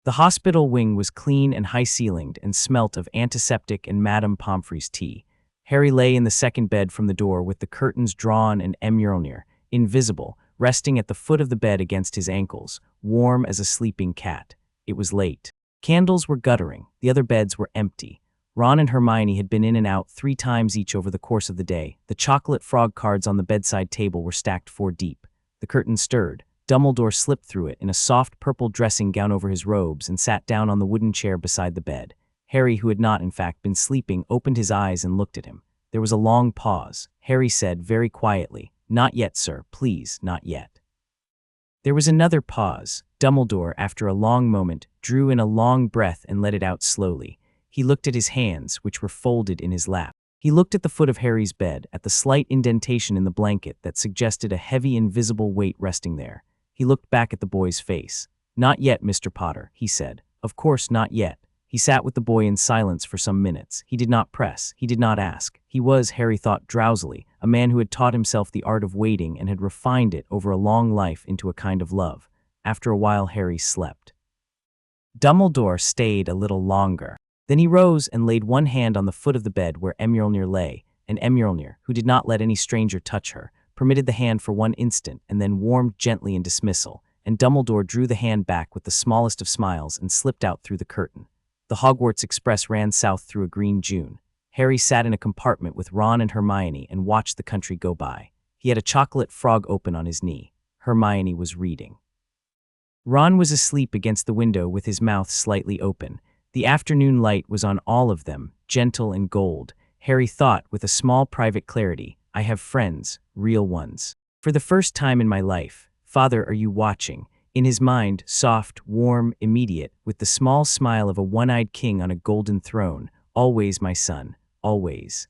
The hospital wing was clean and high-ceilinged and smelt of antiseptic and Madame Pomfrey's tea. Harry lay in the second bed from the door with the curtains drawn and Mjolnir, invisible, resting at the foot of the bed against his ankles, warm as a sleeping cat. It was late. Candles were guttering. The other beds were empty. Ron and Hermione had been in and out 3 times each over the course of the day. The chocolate frog cards on the bedside table were stacked 4 deep. The curtain stirred. Dumbledore slipped through it in a soft purple dressing gown over his robes and sat down on the wooden chair beside the bed. Harry, who had not in fact been sleeping, opened his eyes and looked at him. There was a long pause. Harry said very quietly, "Not yet, sir, please, not yet." There was another pause. Dumbledore, after a long moment, drew in a long breath and let it out slowly. He looked at his hands, which were folded in his lap. He looked at the foot of Harry's bed, at the slight indentation in the blanket that suggested a heavy invisible weight resting there. He looked back at the boy's face. "Not yet, Mr. Potter," he said. "Of course not yet." He sat with the boy in silence for some minutes. He did not press. He did not ask. He was, Harry thought drowsily, a man who had taught himself the art of waiting and had refined it over a long life into a kind of love. After a while, Harry slept. Dumbledore stayed a little longer. Then he rose and laid one hand on the foot of the bed where Mjolnir lay, and Mjolnir, who did not let any stranger touch her, permitted the hand for one instant and then warmed gently in dismissal, and Dumbledore drew the hand back with the smallest of smiles and slipped out through the curtain. The Hogwarts Express ran south through a green June. Harry sat in a compartment with Ron and Hermione and watched the country go by. He had a chocolate frog open on his knee. Hermione was reading. Ron was asleep against the window with his mouth slightly open. The afternoon light was on all of them, gentle and gold. Harry thought with a small private clarity, "I have friends, real ones. For the first time in my life, Father, are you watching?" In his mind, soft, warm, immediate, with the small smile of a one-eyed king on a golden throne. "Always, my son, always."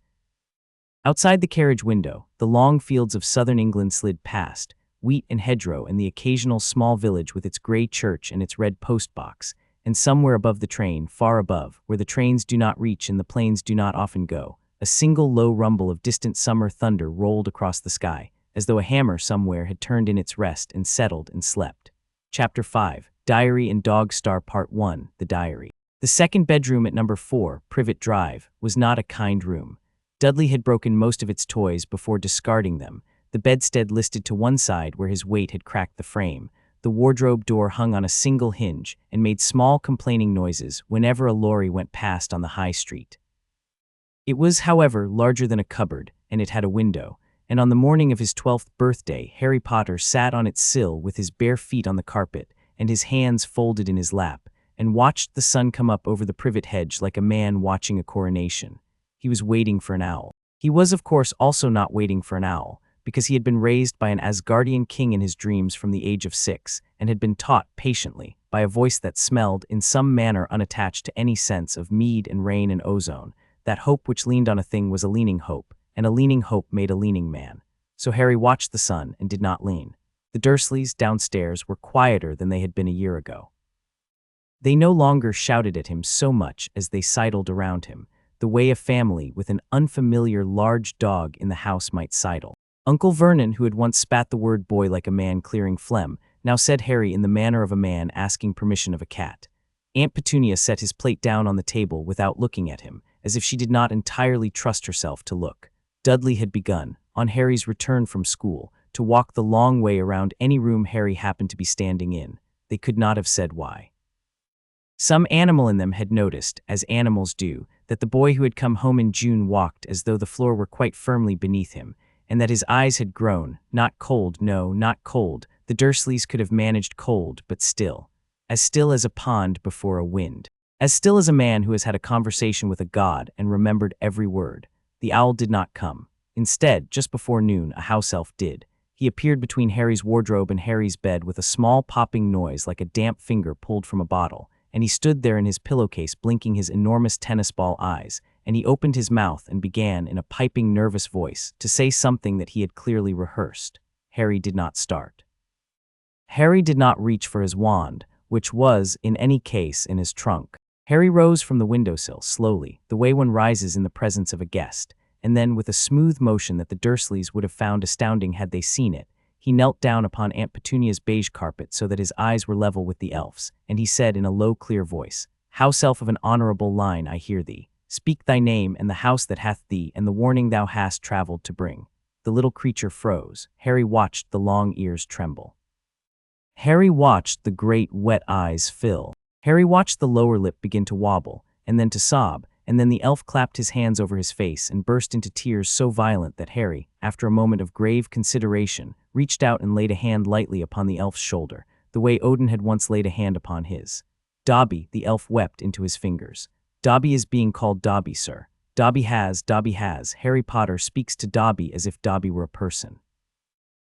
Outside the carriage window, the long fields of southern England slid past, wheat and hedgerow and the occasional small village with its gray church and its red post-box, and somewhere above the train, far above, where the trains do not reach and the planes do not often go, a single low rumble of distant summer thunder rolled across the sky, as though a hammer somewhere had turned in its rest and settled and slept. Chapter 5, Diary and Dog Star Part 1, The Diary. The second bedroom at number 4, Privet Drive, was not a kind room. Dudley had broken most of its toys before discarding them. The bedstead listed to one side where his weight had cracked the frame. The wardrobe door hung on a single hinge and made small complaining noises whenever a lorry went past on the high street. It was, however, larger than a cupboard, and it had a window, and on the morning of his 12th birthday, Harry Potter sat on its sill with his bare feet on the carpet and his hands folded in his lap, and watched the sun come up over the privet hedge like a man watching a coronation. He was waiting for an owl. He was, of course, also not waiting for an owl, because he had been raised by an Asgardian king in his dreams from the age of 6, and had been taught patiently, by a voice that smelled in some manner unattached to any sense of mead and rain and ozone, that hope which leaned on a thing was a leaning hope, and a leaning hope made a leaning man. So Harry watched the sun and did not lean. The Dursleys, downstairs, were quieter than they had been a year ago. They no longer shouted at him so much as they sidled around him, the way a family with an unfamiliar large dog in the house might sidle. Uncle Vernon, who had once spat the word boy like a man clearing phlegm, now said Harry in the manner of a man asking permission of a cat. Aunt Petunia set his plate down on the table without looking at him, as if she did not entirely trust herself to look. Dudley had begun, on Harry's return from school, to walk the long way around any room Harry happened to be standing in. They could not have said why. Some animal in them had noticed, as animals do, that the boy who had come home in June walked as though the floor were quite firmly beneath him, and that his eyes had grown, not cold, no, not cold. The Dursleys could have managed cold, but still as a pond before a wind, as still as a man who has had a conversation with a god and remembered every word. The owl did not come. Instead, just before noon, a house elf did. He appeared between Harry's wardrobe and Harry's bed with a small popping noise like a damp finger pulled from a bottle, and he stood there in his pillowcase blinking his enormous tennis ball eyes, and he opened his mouth and began, in a piping, nervous voice, to say something that he had clearly rehearsed. Harry did not start. Harry did not reach for his wand, which was, in any case, in his trunk. Harry rose from the windowsill slowly, the way one rises in the presence of a guest, and then, with a smooth motion that the Dursleys would have found astounding had they seen it, he knelt down upon Aunt Petunia's beige carpet so that his eyes were level with the elf's, and he said in a low, clear voice, "House elf of an honorable line, I hear thee. Speak thy name and the house that hath thee and the warning thou hast traveled to bring." The little creature froze. Harry watched the long ears tremble. Harry watched the great wet eyes fill. Harry watched the lower lip begin to wobble, and then to sob, and then the elf clapped his hands over his face and burst into tears so violent that Harry, after a moment of grave consideration, reached out and laid a hand lightly upon the elf's shoulder, the way Odin had once laid a hand upon his. "Dobby," the elf wept into his fingers. "Dobby is being called Dobby, sir. Dobby has. Harry Potter speaks to Dobby as if Dobby were a person."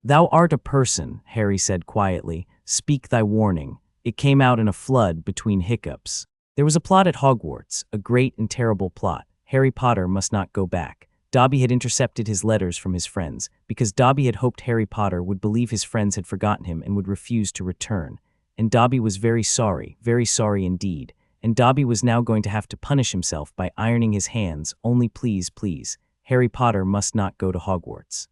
"Thou art a person," Harry said quietly. "Speak thy warning." It came out in a flood between hiccups. There was a plot at Hogwarts, a great and terrible plot. Harry Potter must not go back. Dobby had intercepted his letters from his friends, because Dobby had hoped Harry Potter would believe his friends had forgotten him and would refuse to return. And Dobby was very sorry indeed. And Dobby was now going to have to punish himself by ironing his hands. Only please, Harry Potter must not go to Hogwarts.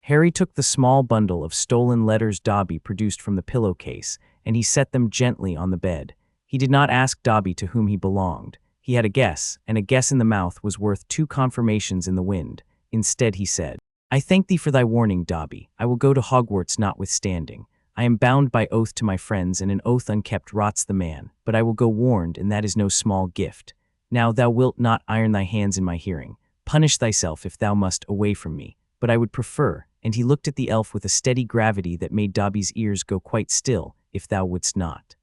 Harry took the small bundle of stolen letters Dobby produced from the pillowcase, and he set them gently on the bed. He did not ask Dobby to whom he belonged. He had a guess, and a guess in the mouth was worth 2 confirmations in the wind. Instead he said, "I thank thee for thy warning, Dobby. I will go to Hogwarts notwithstanding. I am bound by oath to my friends, and an oath unkept rots the man. But I will go warned, and that is no small gift. Now thou wilt not iron thy hands in my hearing. Punish thyself if thou must away from me. But I would prefer," and he looked at the elf with a steady gravity that made Dobby's ears go quite still, "if thou wouldst not."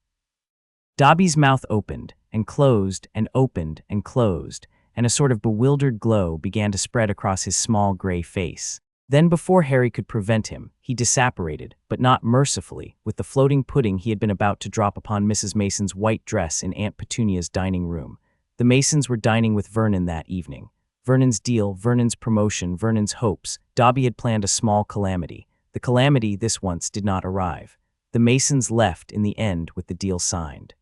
Dobby's mouth opened, and closed, and opened, and closed, and a sort of bewildered glow began to spread across his small gray face. Then, before Harry could prevent him, he disapparated, but not mercifully, with the floating pudding he had been about to drop upon Mrs. Mason's white dress in Aunt Petunia's dining room. The Masons were dining with Vernon that evening. Vernon's deal, Vernon's promotion, Vernon's hopes. Dobby had planned a small calamity. The calamity this once did not arrive. The Masons left in the end with the deal signed.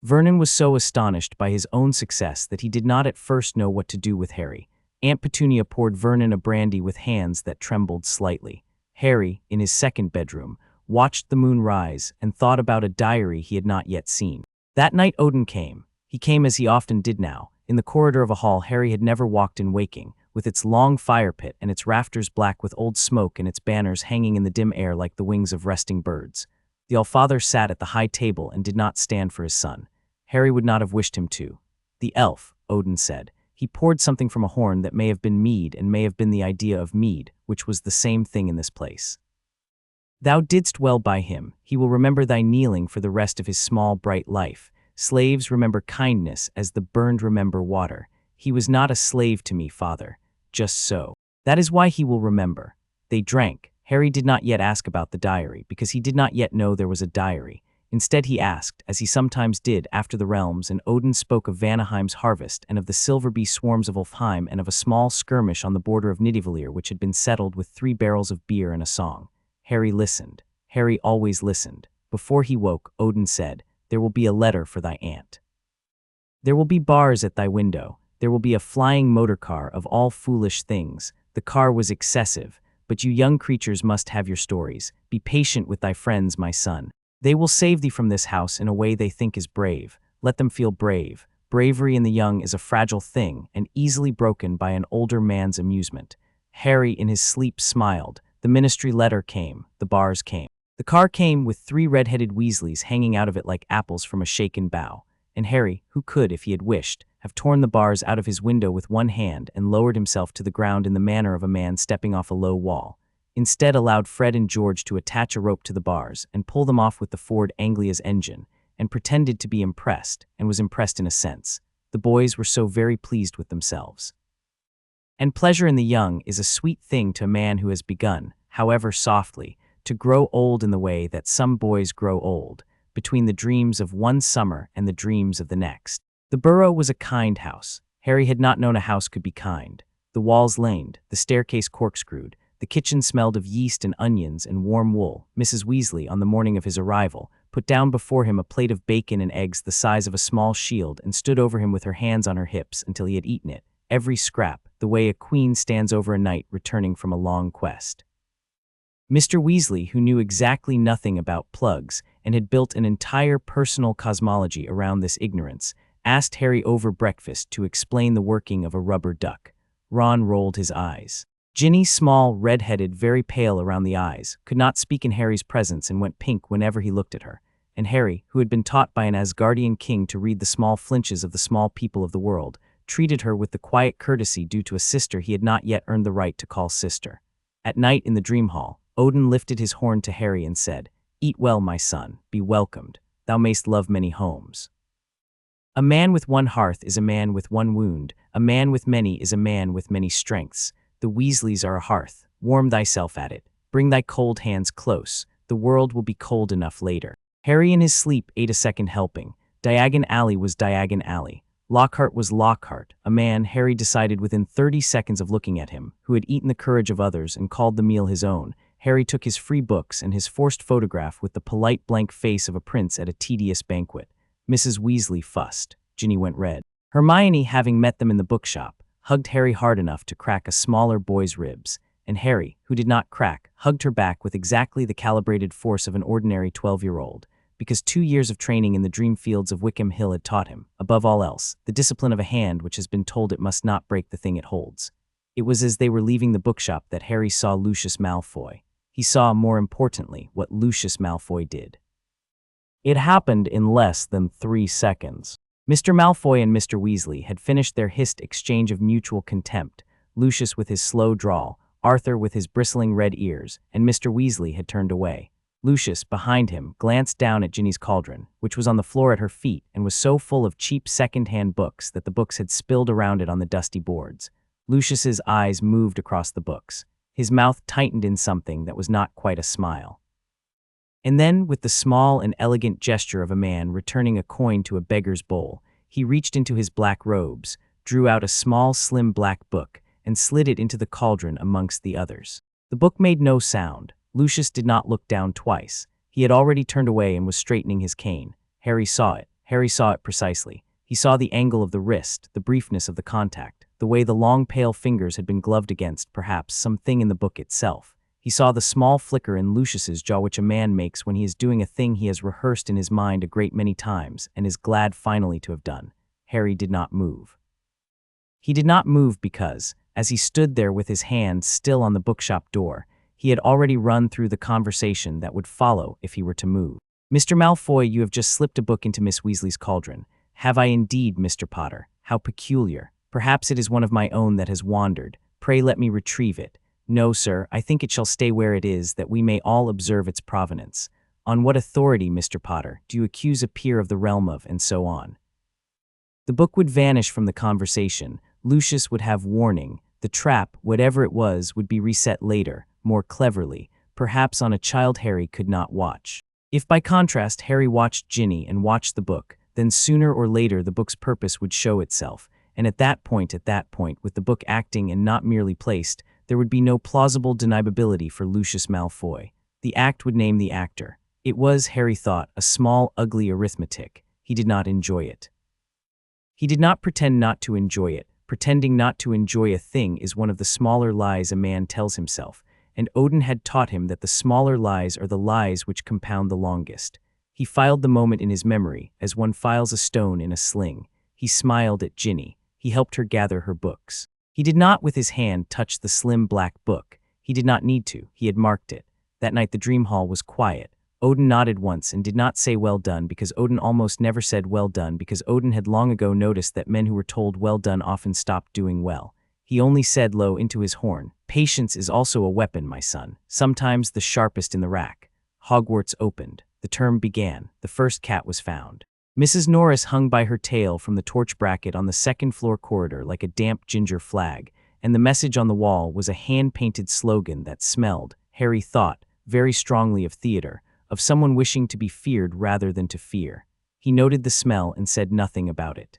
Vernon was so astonished by his own success that he did not at first know what to do with Harry. Aunt Petunia poured Vernon a brandy with hands that trembled slightly. Harry, in his second bedroom, watched the moon rise and thought about a diary he had not yet seen. That night Odin came. He came as he often did now. In the corridor of a hall Harry had never walked in waking, with its long fire pit and its rafters black with old smoke and its banners hanging in the dim air like the wings of resting birds. The Allfather sat at the high table and did not stand for his son. Harry would not have wished him to. "The elf," Odin said. He poured something from a horn that may have been mead and may have been the idea of mead, which was the same thing in this place. "Thou didst well by him. He will remember thy kneeling for the rest of his small bright life. Slaves remember kindness as the burned remember water. He was not a slave to me, father. Just so. That is why he will remember." They drank. Harry did not yet ask about the diary, because he did not yet know there was a diary. Instead he asked, as he sometimes did after the realms, and Odin spoke of Vanaheim's harvest and of the silver-bee swarms of Ulfheim and of a small skirmish on the border of Nidavellir which had been settled with 3 barrels of beer and a song. Harry listened. Harry always listened. Before he woke, Odin said, "There will be a letter for thy aunt. There will be bars at thy window. There will be a flying motor car of all foolish things. The car was excessive, but you young creatures must have your stories. Be patient with thy friends, my son. They will save thee from this house in a way they think is brave. Let them feel brave. Bravery in the young is a fragile thing and easily broken by an older man's amusement." Harry in his sleep smiled. The ministry letter came. The bars came. The car came with 3 red-headed Weasleys hanging out of it like apples from a shaken bough. And Harry, who could, if he had wished, have torn the bars out of his window with one hand and lowered himself to the ground in the manner of a man stepping off a low wall, instead allowed Fred and George to attach a rope to the bars and pull them off with the Ford Anglia's engine, and pretended to be impressed, and was impressed in a sense. The boys were so very pleased with themselves. And pleasure in the young is a sweet thing to a man who has begun, however softly, to grow old in the way that some boys grow old, between the dreams of one summer and the dreams of the next. The Burrow was a kind house. Harry had not known a house could be kind. The walls laned, the staircase corkscrewed, the kitchen smelled of yeast and onions and warm wool. Mrs. Weasley, on the morning of his arrival, put down before him a plate of bacon and eggs the size of a small shield, and stood over him with her hands on her hips until he had eaten it, every scrap, the way a queen stands over a knight returning from a long quest. Mr. Weasley, who knew exactly nothing about plugs and had built an entire personal cosmology around this ignorance, asked Harry over breakfast to explain the working of a rubber duck. Ron rolled his eyes. Ginny, small, red-headed, very pale around the eyes, could not speak in Harry's presence and went pink whenever he looked at her. And Harry, who had been taught by an Asgardian king to read the small flinches of the small people of the world, treated her with the quiet courtesy due to a sister he had not yet earned the right to call sister. At night in the dream hall, Odin lifted his horn to Harry and said, "Eat well, my son, be welcomed. Thou mayst love many homes. A man with one hearth is a man with one wound. A man with many is a man with many strengths. The Weasleys are a hearth. Warm thyself at it. Bring thy cold hands close. The world will be cold enough later." Harry in his sleep ate a second helping. Diagon Alley was Diagon Alley. Lockhart was Lockhart, a man, Harry decided within 30 seconds of looking at him, who had eaten the courage of others and called the meal his own. Harry took his free books and his forced photograph with the polite blank face of a prince at a tedious banquet. Mrs. Weasley fussed. Ginny went red. Hermione, having met them in the bookshop, hugged Harry hard enough to crack a smaller boy's ribs, and Harry, who did not crack, hugged her back with exactly the calibrated force of an ordinary 12-year-old, because 2 years of training in the dream fields of Wickham Hill had taught him, above all else, the discipline of a hand which has been told it must not break the thing it holds. It was as they were leaving the bookshop that Harry saw Lucius Malfoy. He saw, more importantly, what Lucius Malfoy did. It happened in less than 3 seconds. Mr. Malfoy and Mr. Weasley had finished their hissed exchange of mutual contempt, Lucius with his slow drawl, Arthur with his bristling red ears, and Mr. Weasley had turned away. Lucius, behind him, glanced down at Ginny's cauldron, which was on the floor at her feet and was so full of cheap second-hand books that the books had spilled around it on the dusty boards. Lucius's eyes moved across the books. His mouth tightened in something that was not quite a smile. And then, with the small and elegant gesture of a man returning a coin to a beggar's bowl, he reached into his black robes, drew out a small, slim black book, and slid it into the cauldron amongst the others. The book made no sound. Lucius did not look down twice. He had already turned away and was straightening his cane. Harry saw it. Harry saw it precisely. He saw the angle of the wrist, the briefness of the contact, the way the long pale fingers had been gloved against, perhaps, something in the book itself. He saw the small flicker in Lucius's jaw which a man makes when he is doing a thing he has rehearsed in his mind a great many times and is glad finally to have done. Harry did not move. He did not move because, as he stood there with his hand still on the bookshop door, he had already run through the conversation that would follow if he were to move. "Mr. Malfoy, you have just slipped a book into Miss Weasley's cauldron." "Have I indeed, Mr. Potter? How peculiar. Perhaps it is one of my own that has wandered. Pray let me retrieve it." "No, sir, I think it shall stay where it is, that we may all observe its provenance." "On what authority, Mr. Potter, do you accuse a peer of the realm of," and so on. The book would vanish from the conversation. Lucius would have warning. The trap, whatever it was, would be reset later, more cleverly, perhaps on a child Harry could not watch. If by contrast Harry watched Ginny and watched the book, then sooner or later the book's purpose would show itself, and at that point, with the book acting and not merely placed, there would be no plausible deniability for Lucius Malfoy. The act would name the actor. It was, Harry thought, a small, ugly arithmetic. He did not enjoy it. He did not pretend not to enjoy it. Pretending not to enjoy a thing is one of the smaller lies a man tells himself, and Odin had taught him that the smaller lies are the lies which compound the longest. He filed the moment in his memory, as one files a stone in a sling. He smiled at Ginny. He helped her gather her books. He did not with his hand touch the slim black book. He did not need to. He had marked it. That night the dream hall was quiet. Odin nodded once and did not say well done because Odin almost never said well done because Odin had long ago noticed that men who were told well done often stopped doing well. He only said low into his horn, "Patience is also a weapon, my son, sometimes the sharpest in the rack." Hogwarts opened. The term began. The first cat was found. Mrs. Norris hung by her tail from the torch bracket on the second-floor corridor like a damp ginger flag, and the message on the wall was a hand-painted slogan that smelled, Harry thought, very strongly of theater, of someone wishing to be feared rather than to fear. He noted the smell and said nothing about it.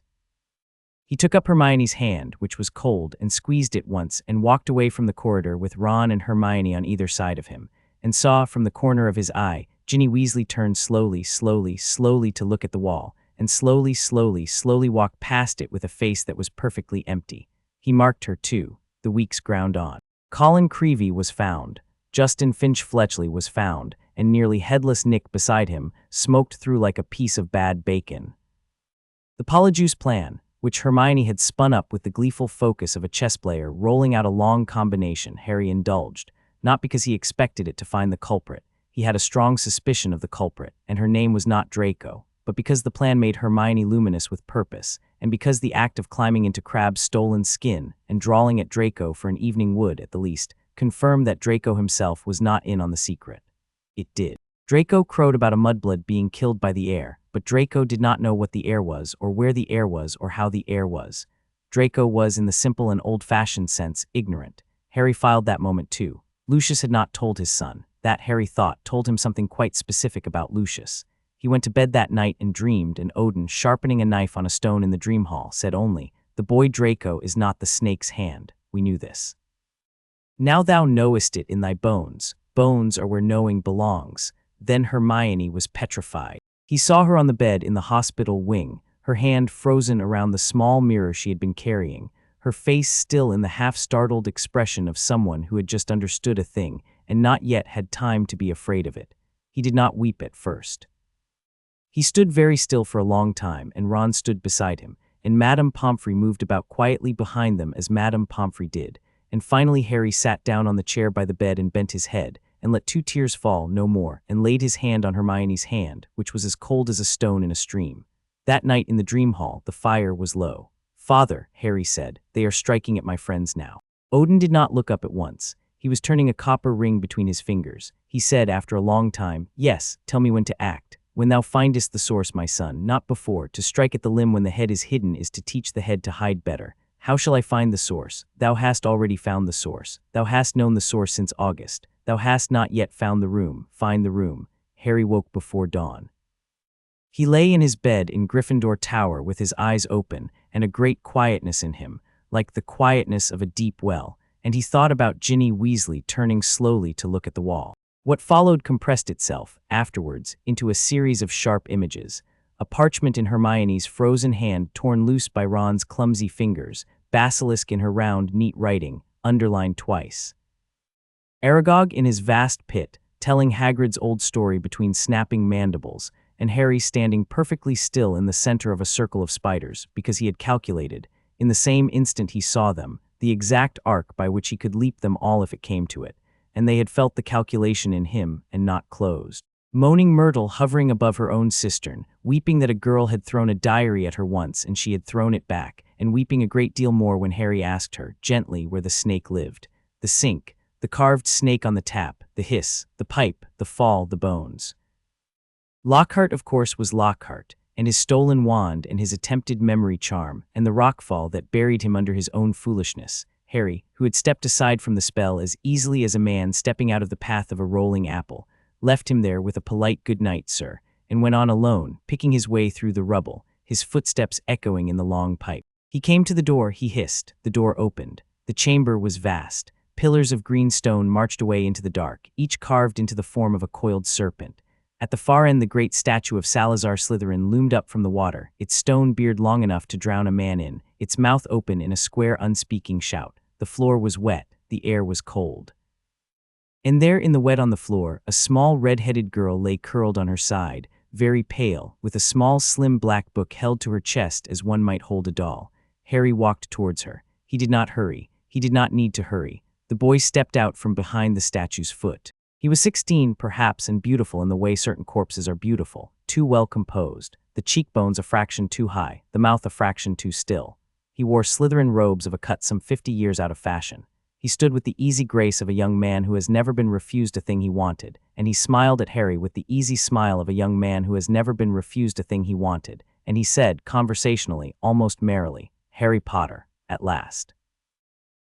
He took up Hermione's hand, which was cold, and squeezed it once and walked away from the corridor with Ron and Hermione on either side of him, and saw, from the corner of his eye, Ginny Weasley turned slowly to look at the wall, and slowly walked past it with a face that was perfectly empty. He marked her too. The weeks ground on. Colin Creevey was found. Justin Finch Fletchley was found, and nearly headless Nick beside him, smoked through like a piece of bad bacon. The Polyjuice plan, which Hermione had spun up with the gleeful focus of a chess player rolling out a long combination, Harry indulged, not because he expected it to find the culprit. He had a strong suspicion of the culprit, and her name was not Draco, but because the plan made Hermione luminous with purpose, and because the act of climbing into Crabbe's stolen skin and drawing at Draco for an evening would, at the least, confirm that Draco himself was not in on the secret. It did. Draco crowed about a mudblood being killed by the heir, but Draco did not know what the heir was, or where the heir was, or how the heir was. Draco was, in the simple and old-fashioned sense, ignorant. Harry filed that moment too. Lucius had not told his son. That, Harry thought, told him something quite specific about Lucius. He went to bed that night and dreamed, and Odin, sharpening a knife on a stone in the dream hall, said only, "The boy Draco is not the snake's hand." We knew this. "Now thou knowest it in thy bones. Bones are where knowing belongs." Then Hermione was petrified. He saw her on the bed in the hospital wing, her hand frozen around the small mirror she had been carrying, her face still in the half-startled expression of someone who had just understood a thing and not yet had time to be afraid of it. He did not weep at first. He stood very still for a long time, and Ron stood beside him, and Madame Pomfrey moved about quietly behind them as Madame Pomfrey did, and finally Harry sat down on the chair by the bed and bent his head, and let 2 tears fall, no more, and laid his hand on Hermione's hand, which was as cold as a stone in a stream. That night in the dream hall, the fire was low. "Father," Harry said, "they are striking at my friends now." Odin did not look up at once. He was turning a copper ring between his fingers. He said after a long time, "Yes, tell me when to act. When thou findest the source, my son, not before. To strike at the limb when the head is hidden is to teach the head to hide better. How shall I find the source? Thou hast already found the source. Thou hast known the source since August. Thou hast not yet found the room. Find the room." Harry woke before dawn. He lay in his bed in Gryffindor Tower with his eyes open and a great quietness in him, like the quietness of a deep well, and he thought about Ginny Weasley turning slowly to look at the wall. What followed compressed itself, afterwards, into a series of sharp images. A parchment in Hermione's frozen hand torn loose by Ron's clumsy fingers, basilisk in her round, neat writing, underlined twice. Aragog in his vast pit, telling Hagrid's old story between snapping mandibles, and Harry standing perfectly still in the center of a circle of spiders, because he had calculated, in the same instant he saw them, the exact arc by which he could leap them all if it came to it, and they had felt the calculation in him and not closed. Moaning Myrtle hovering above her own cistern, weeping that a girl had thrown a diary at her once and she had thrown it back, and weeping a great deal more when Harry asked her, gently, where the snake lived. The sink, the carved snake on the tap, the hiss, the pipe, the fall, the bones. Lockhart, of course, was Lockhart, and his stolen wand and his attempted memory charm, and the rockfall that buried him under his own foolishness. Harry, who had stepped aside from the spell as easily as a man stepping out of the path of a rolling apple, left him there with a polite "good night, sir," and went on alone, picking his way through the rubble, his footsteps echoing in the long pipe. He came to the door, he hissed. The door opened. The chamber was vast. Pillars of green stone marched away into the dark, each carved into the form of a coiled serpent. At the far end, the great statue of Salazar Slytherin loomed up from the water, its stone beard long enough to drown a man in, its mouth open in a square unspeaking shout. The floor was wet, the air was cold. And there in the wet on the floor, a small red-headed girl lay curled on her side, very pale, with a small slim black book held to her chest as one might hold a doll. Harry walked towards her. He did not hurry. He did not need to hurry. The boy stepped out from behind the statue's foot. He was 16, perhaps, and beautiful in the way certain corpses are beautiful, too well composed, the cheekbones a fraction too high, the mouth a fraction too still. He wore Slytherin robes of a cut some 50 years out of fashion. He stood with the easy grace of a young man who has never been refused a thing he wanted, and he smiled at Harry with the easy smile of a young man who has never been refused a thing he wanted, and he said, conversationally, almost merrily, "Harry Potter, at last."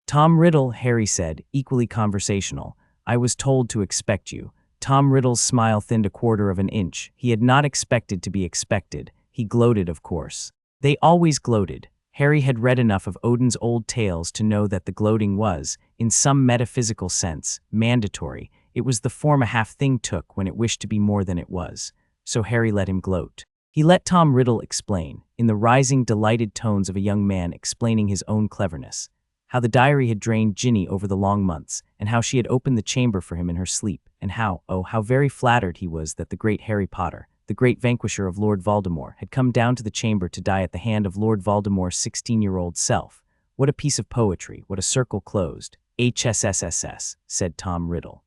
"Tom Riddle," Harry said, equally conversational, "I was told to expect you." Tom Riddle's smile thinned a quarter of an inch. He had not expected to be expected. He gloated, of course. They always gloated. Harry had read enough of Odin's old tales to know that the gloating was, in some metaphysical sense, mandatory. It was the form a half-thing took when it wished to be more than it was. So Harry let him gloat. He let Tom Riddle explain, in the rising, delighted tones of a young man explaining his own cleverness, how the diary had drained Ginny over the long months, and how she had opened the chamber for him in her sleep, and how, oh, how very flattered he was that the great Harry Potter, the great vanquisher of Lord Voldemort, had come down to the chamber to die at the hand of Lord Voldemort's 16-year-old self. What a piece of poetry, what a circle closed. HSSSS, said Tom Riddle.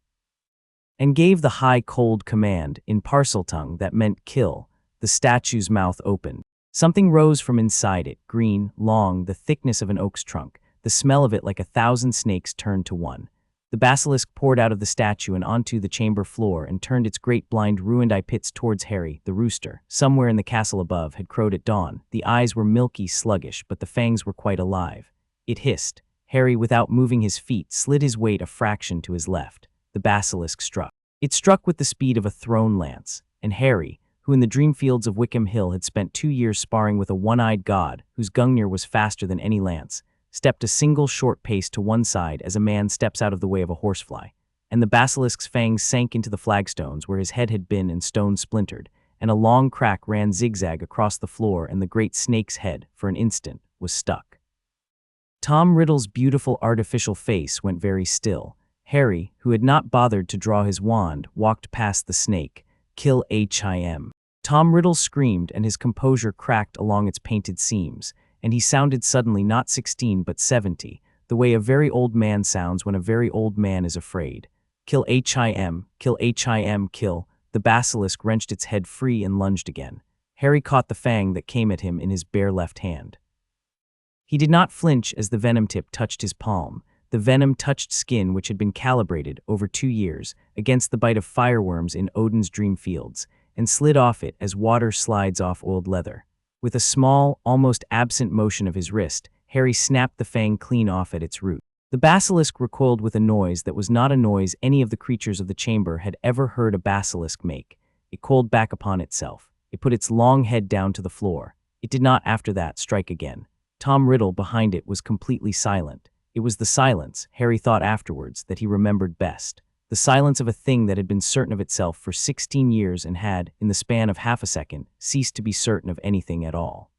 And gave the high cold command, in Parseltongue, that meant kill. The statue's mouth opened. Something rose from inside it, green, long, the thickness of an oak's trunk, the smell of it like 1,000 snakes turned to one. The basilisk poured out of the statue and onto the chamber floor and turned its great blind ruined eye pits towards Harry. The rooster, somewhere in the castle above, had crowed at dawn. The eyes were milky, sluggish, but the fangs were quite alive. It hissed. Harry, without moving his feet, slid his weight a fraction to his left. The basilisk struck. It struck with the speed of a thrown lance, and Harry, who in the dream fields of Wickham Hill had spent 2 years sparring with a one-eyed god whose Gungnir was faster than any lance, stepped a single short pace to one side as a man steps out of the way of a horsefly, and the basilisk's fangs sank into the flagstones where his head had been and stone splintered, and a long crack ran zigzag across the floor and the great snake's head, for an instant, was stuck. Tom Riddle's beautiful artificial face went very still. Harry, who had not bothered to draw his wand, walked past the snake. Kill him. Tom Riddle screamed and his composure cracked along its painted seams, and he sounded suddenly not 16 but 70, the way a very old man sounds when a very old man is afraid. Kill him, kill him, kill. The basilisk wrenched its head free and lunged again. Harry caught the fang that came at him in his bare left hand. He did not flinch as the venom tip touched his palm, the venom-touched skin which had been calibrated, over 2 years, against the bite of fireworms in Odin's dream fields, and slid off it as water slides off oiled leather. With a small, almost absent motion of his wrist, Harry snapped the fang clean off at its root. The basilisk recoiled with a noise that was not a noise any of the creatures of the chamber had ever heard a basilisk make. It coiled back upon itself. It put its long head down to the floor. It did not after that strike again. Tom Riddle behind it was completely silent. It was the silence, Harry thought afterwards, that he remembered best. The silence of a thing that had been certain of itself for 16 years and had, in the span of half a second, ceased to be certain of anything at all.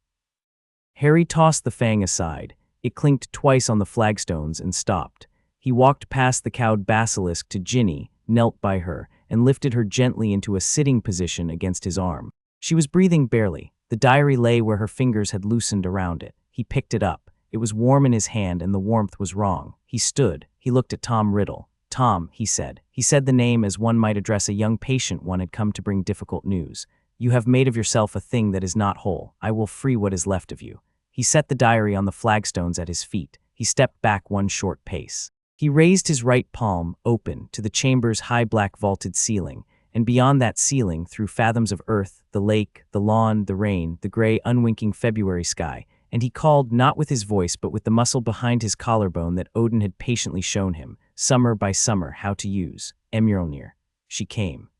Harry tossed the fang aside. It clinked twice on the flagstones and stopped. He walked past the cowed basilisk to Ginny, knelt by her, and lifted her gently into a sitting position against his arm. She was breathing barely. The diary lay where her fingers had loosened around it. He picked it up. It was warm in his hand and the warmth was wrong. He stood. He looked at Tom Riddle. Tom, he said. He said the name as one might address a young patient one had come to bring difficult news. You have made of yourself a thing that is not whole. I will free what is left of you. He set the diary on the flagstones at his feet. He stepped back one short pace. He raised his right palm, open, to the chamber's high black vaulted ceiling, and beyond that ceiling, through fathoms of earth, the lake, the lawn, the rain, the gray, unwinking February sky, and he called, not with his voice but with the muscle behind his collarbone that Odin had patiently shown him, summer by summer, how to use. Mjolnir. She came.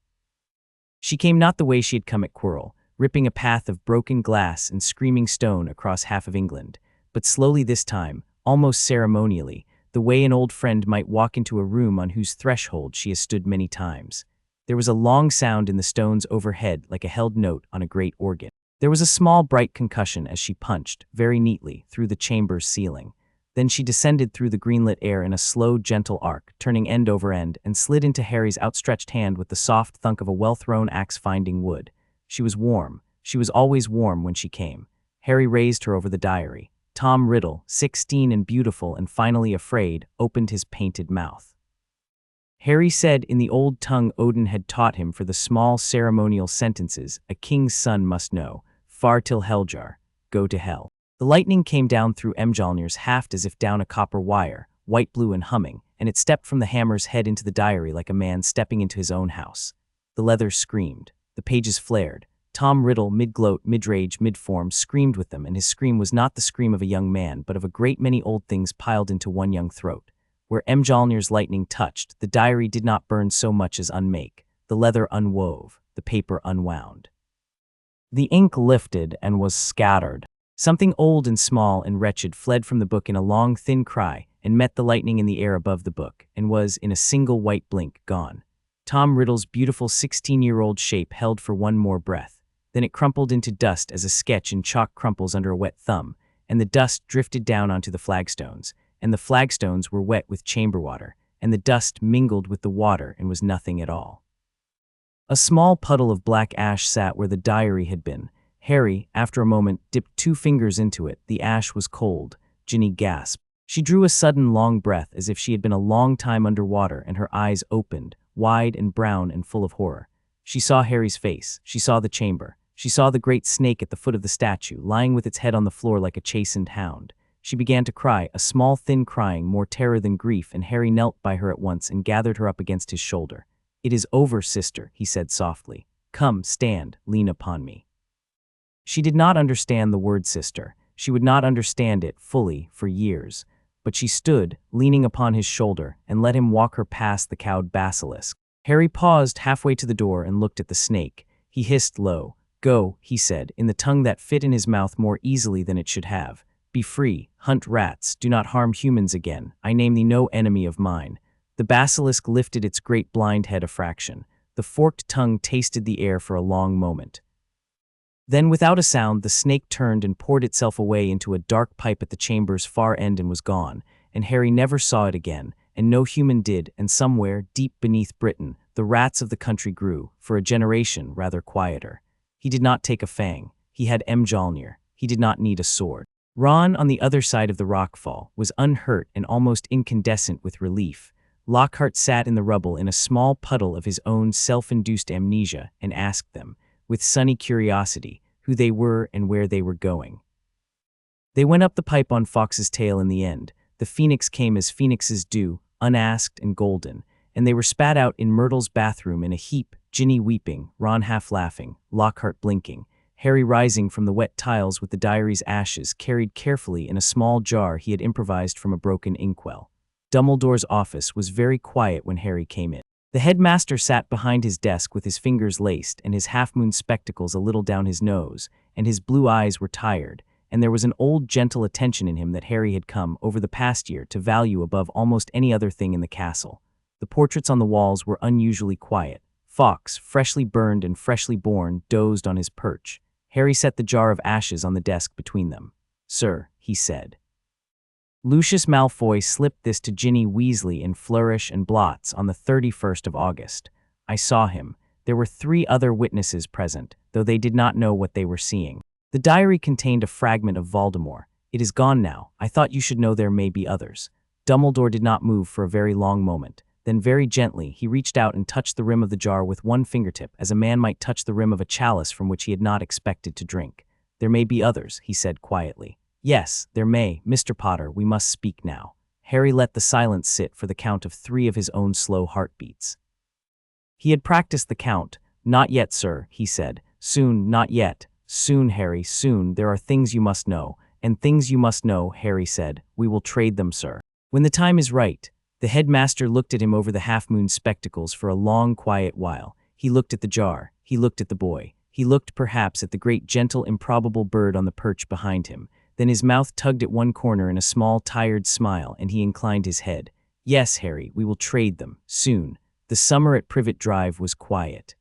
She came not the way she had come at Quirrell, ripping a path of broken glass and screaming stone across half of England, but slowly this time, almost ceremonially, the way an old friend might walk into a room on whose threshold she has stood many times. There was a long sound in the stones overhead like a held note on a great organ. There was a small bright concussion as she punched, very neatly, through the chamber's ceiling. Then she descended through the greenlit air in a slow, gentle arc, turning end over end, and slid into Harry's outstretched hand with the soft thunk of a well-thrown axe finding wood. She was warm. She was always warm when she came. Harry raised her over the diary. Tom Riddle, 16 and beautiful and finally afraid, opened his painted mouth. Harry said in the old tongue Odin had taught him for the small ceremonial sentences a king's son must know, far till Heljar, go to hell. The lightning came down through Mjolnir's haft as if down a copper wire, white blue and humming, and it stepped from the hammer's head into the diary like a man stepping into his own house. The leather screamed. The pages flared. Tom Riddle, mid-gloat, mid-rage, mid-form, screamed with them, and his scream was not the scream of a young man, but of a great many old things piled into one young throat. Where Mjolnir's lightning touched, the diary did not burn so much as unmake. The leather unwove, the paper unwound. The ink lifted and was scattered. Something old and small and wretched fled from the book in a long, thin cry and met the lightning in the air above the book and was, in a single white blink, gone. Tom Riddle's beautiful 16-year-old shape held for one more breath. Then it crumpled into dust as a sketch in chalk crumples under a wet thumb, and the dust drifted down onto the flagstones, and the flagstones were wet with chamber water, and the dust mingled with the water and was nothing at all. A small puddle of black ash sat where the diary had been. Harry, after a moment, dipped 2 fingers into it. The ash was cold. Ginny gasped. She drew a sudden long breath as if she had been a long time underwater, and her eyes opened, wide and brown and full of horror. She saw Harry's face. She saw the chamber. She saw the great snake at the foot of the statue, lying with its head on the floor like a chastened hound. She began to cry, a small thin crying, more terror than grief, and Harry knelt by her at once and gathered her up against his shoulder. "It is over, sister," he said softly. "Come, stand, lean upon me." She did not understand the word sister. She would not understand it fully for years. But she stood, leaning upon his shoulder, and let him walk her past the cowed basilisk. Harry paused halfway to the door and looked at the snake. He hissed low. "Go," he said, in the tongue that fit in his mouth more easily than it should have. "Be free, hunt rats, do not harm humans again. I name thee no enemy of mine." The basilisk lifted its great blind head a fraction. The forked tongue tasted the air for a long moment. Then, without a sound, the snake turned and poured itself away into a dark pipe at the chamber's far end and was gone, and Harry never saw it again, and no human did, and somewhere, deep beneath Britain, the rats of the country grew, for a generation, rather quieter. He did not take a fang. He had Mjolnir. He did not need a sword. Ron, on the other side of the rockfall, was unhurt and almost incandescent with relief. Lockhart sat in the rubble in a small puddle of his own self-induced amnesia and asked them, with sunny curiosity, who they were and where they were going. They went up the pipe on Fox's tail in the end. The phoenix came as phoenixes do, unasked and golden, and they were spat out in Myrtle's bathroom in a heap, Ginny weeping, Ron half laughing, Lockhart blinking, Harry rising from the wet tiles with the diary's ashes carried carefully in a small jar he had improvised from a broken inkwell. Dumbledore's office was very quiet when Harry came in. The headmaster sat behind his desk with his fingers laced and his half-moon spectacles a little down his nose, and his blue eyes were tired, and there was an old gentle attention in him that Harry had come, over the past year, to value above almost any other thing in the castle. The portraits on the walls were unusually quiet. Fawkes, freshly burned and freshly born, dozed on his perch. Harry set the jar of ashes on the desk between them. "Sir," he said. Lucius Malfoy slipped this to Ginny Weasley in flourish and blots on the 31st of August. "I saw him. There were 3 other witnesses present, though they did not know what they were seeing. The diary contained a fragment of Voldemort. It is gone now. I thought you should know there may be others." Dumbledore did not move for a very long moment. Then very gently, he reached out and touched the rim of the jar with one fingertip, as a man might touch the rim of a chalice from which he had not expected to drink. "There may be others," he said quietly. "Yes, there may. Mr. Potter, we must speak now." Harry let the silence sit for the count of 3 of his own slow heartbeats. He had practiced the count. "Not yet, sir," he said. "Soon, not yet. Soon, Harry, soon. There are things you must know." "And things you must know," Harry said. "We will trade them, sir. When the time is right." The headmaster looked at him over the half-moon spectacles for a long, quiet while. He looked at the jar. He looked at the boy. He looked, perhaps, at the great, gentle, improbable bird on the perch behind him. Then his mouth tugged at one corner in a small, tired smile, and he inclined his head. "Yes, Harry, we will trade them. Soon." The summer at Privet Drive was quiet.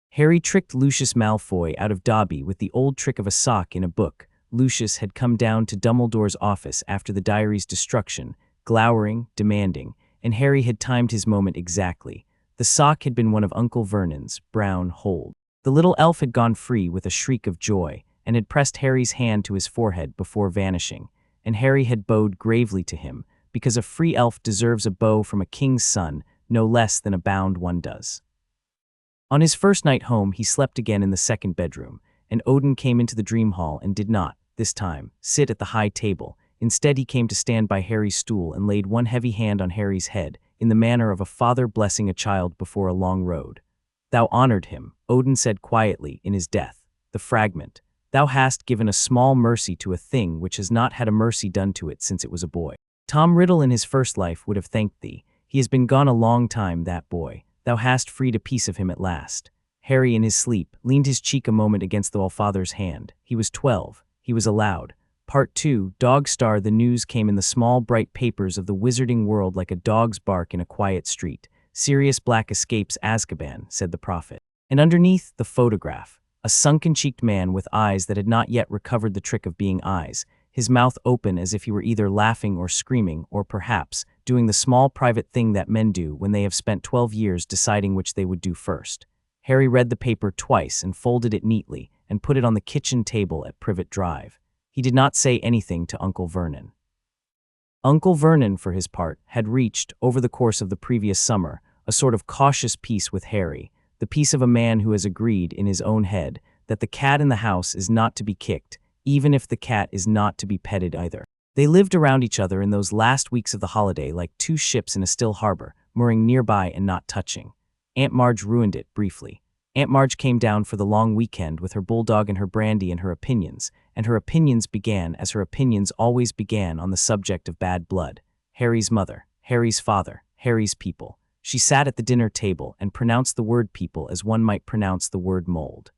Harry tricked Lucius Malfoy out of Dobby with the old trick of a sock in a book. Lucius had come down to Dumbledore's office after the diary's destruction, glowering, demanding, and Harry had timed his moment exactly. The sock had been one of Uncle Vernon's, brown hold. The little elf had gone free with a shriek of joy, and had pressed Harry's hand to his forehead before vanishing, and Harry had bowed gravely to him, because a free elf deserves a bow from a king's son no less than a bound one does. On his first night home, he slept again in the second bedroom, and Odin came into the dream hall and did not, this time, sit at the high table. Instead, he came to stand by Harry's stool and laid one heavy hand on Harry's head, in the manner of a father blessing a child before a long road. "Thou honored him," Odin said quietly, "in his death. The fragment. Thou hast given a small mercy to a thing which has not had a mercy done to it since it was a boy. Tom Riddle in his first life would have thanked thee. He has been gone a long time, that boy. Thou hast freed a piece of him at last." Harry, in his sleep, leaned his cheek a moment against the Allfather's hand. He was 12. He was allowed. Part 2, Dog Star. The news came in the small bright papers of the wizarding world like a dog's bark in a quiet street. Sirius Black escapes Azkaban, said the prophet. And underneath, the photograph. A sunken-cheeked man with eyes that had not yet recovered the trick of being eyes, his mouth open as if he were either laughing or screaming, or perhaps doing the small private thing that men do when they have spent 12 years deciding which they would do first. Harry read the paper twice and folded it neatly and put it on the kitchen table at Privet Drive. He did not say anything to Uncle Vernon. Uncle Vernon, for his part, had reached, over the course of the previous summer, a sort of cautious peace with Harry, the peace of a man who has agreed in his own head that the cat in the house is not to be kicked, even if the cat is not to be petted either. They lived around each other in those last weeks of the holiday like two ships in a still harbor, mooring nearby and not touching. Aunt Marge ruined it, briefly. Aunt Marge came down for the long weekend with her bulldog and her brandy and her opinions began as her opinions always began on the subject of bad blood. Harry's mother, Harry's father, Harry's people. She sat at the dinner table and pronounced the word people as one might pronounce the word mold.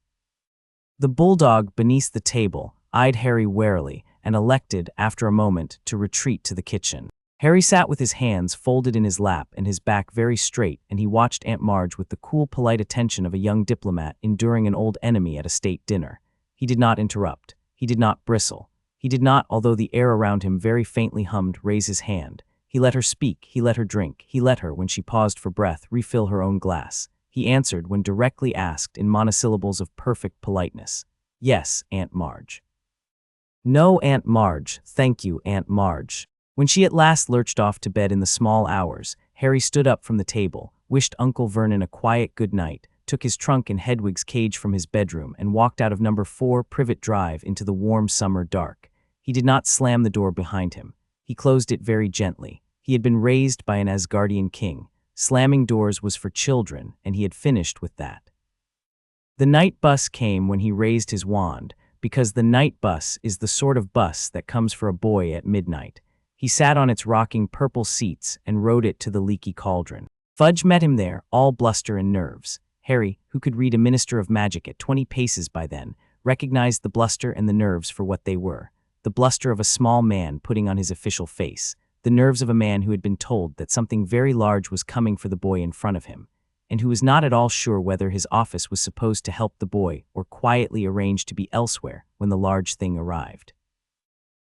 The bulldog, beneath the table, eyed Harry warily and elected, after a moment, to retreat to the kitchen. Harry sat with his hands folded in his lap and his back very straight, and he watched Aunt Marge with the cool, polite attention of a young diplomat enduring an old enemy at a state dinner. He did not interrupt. He did not bristle. He did not, although the air around him very faintly hummed, raise his hand. He let her speak. He let her drink. He let her, when she paused for breath, refill her own glass. He answered when directly asked in monosyllables of perfect politeness. Yes, Aunt Marge. No, Aunt Marge. Thank you, Aunt Marge. When she at last lurched off to bed in the small hours, Harry stood up from the table, wished Uncle Vernon a quiet good night, took his trunk and Hedwig's cage from his bedroom and walked out of number 4 Privet Drive into the warm summer dark. He did not slam the door behind him. He closed it very gently. He had been raised by an Asgardian king. Slamming doors was for children, and he had finished with that. The night bus came when he raised his wand, because the night bus is the sort of bus that comes for a boy at midnight. He sat on its rocking purple seats and rode it to the leaky cauldron. Fudge met him there, all bluster and nerves. Harry, who could read a minister of magic at 20 paces by then, recognized the bluster and the nerves for what they were. The bluster of a small man putting on his official face, the nerves of a man who had been told that something very large was coming for the boy in front of him, and who was not at all sure whether his office was supposed to help the boy or quietly arrange to be elsewhere when the large thing arrived.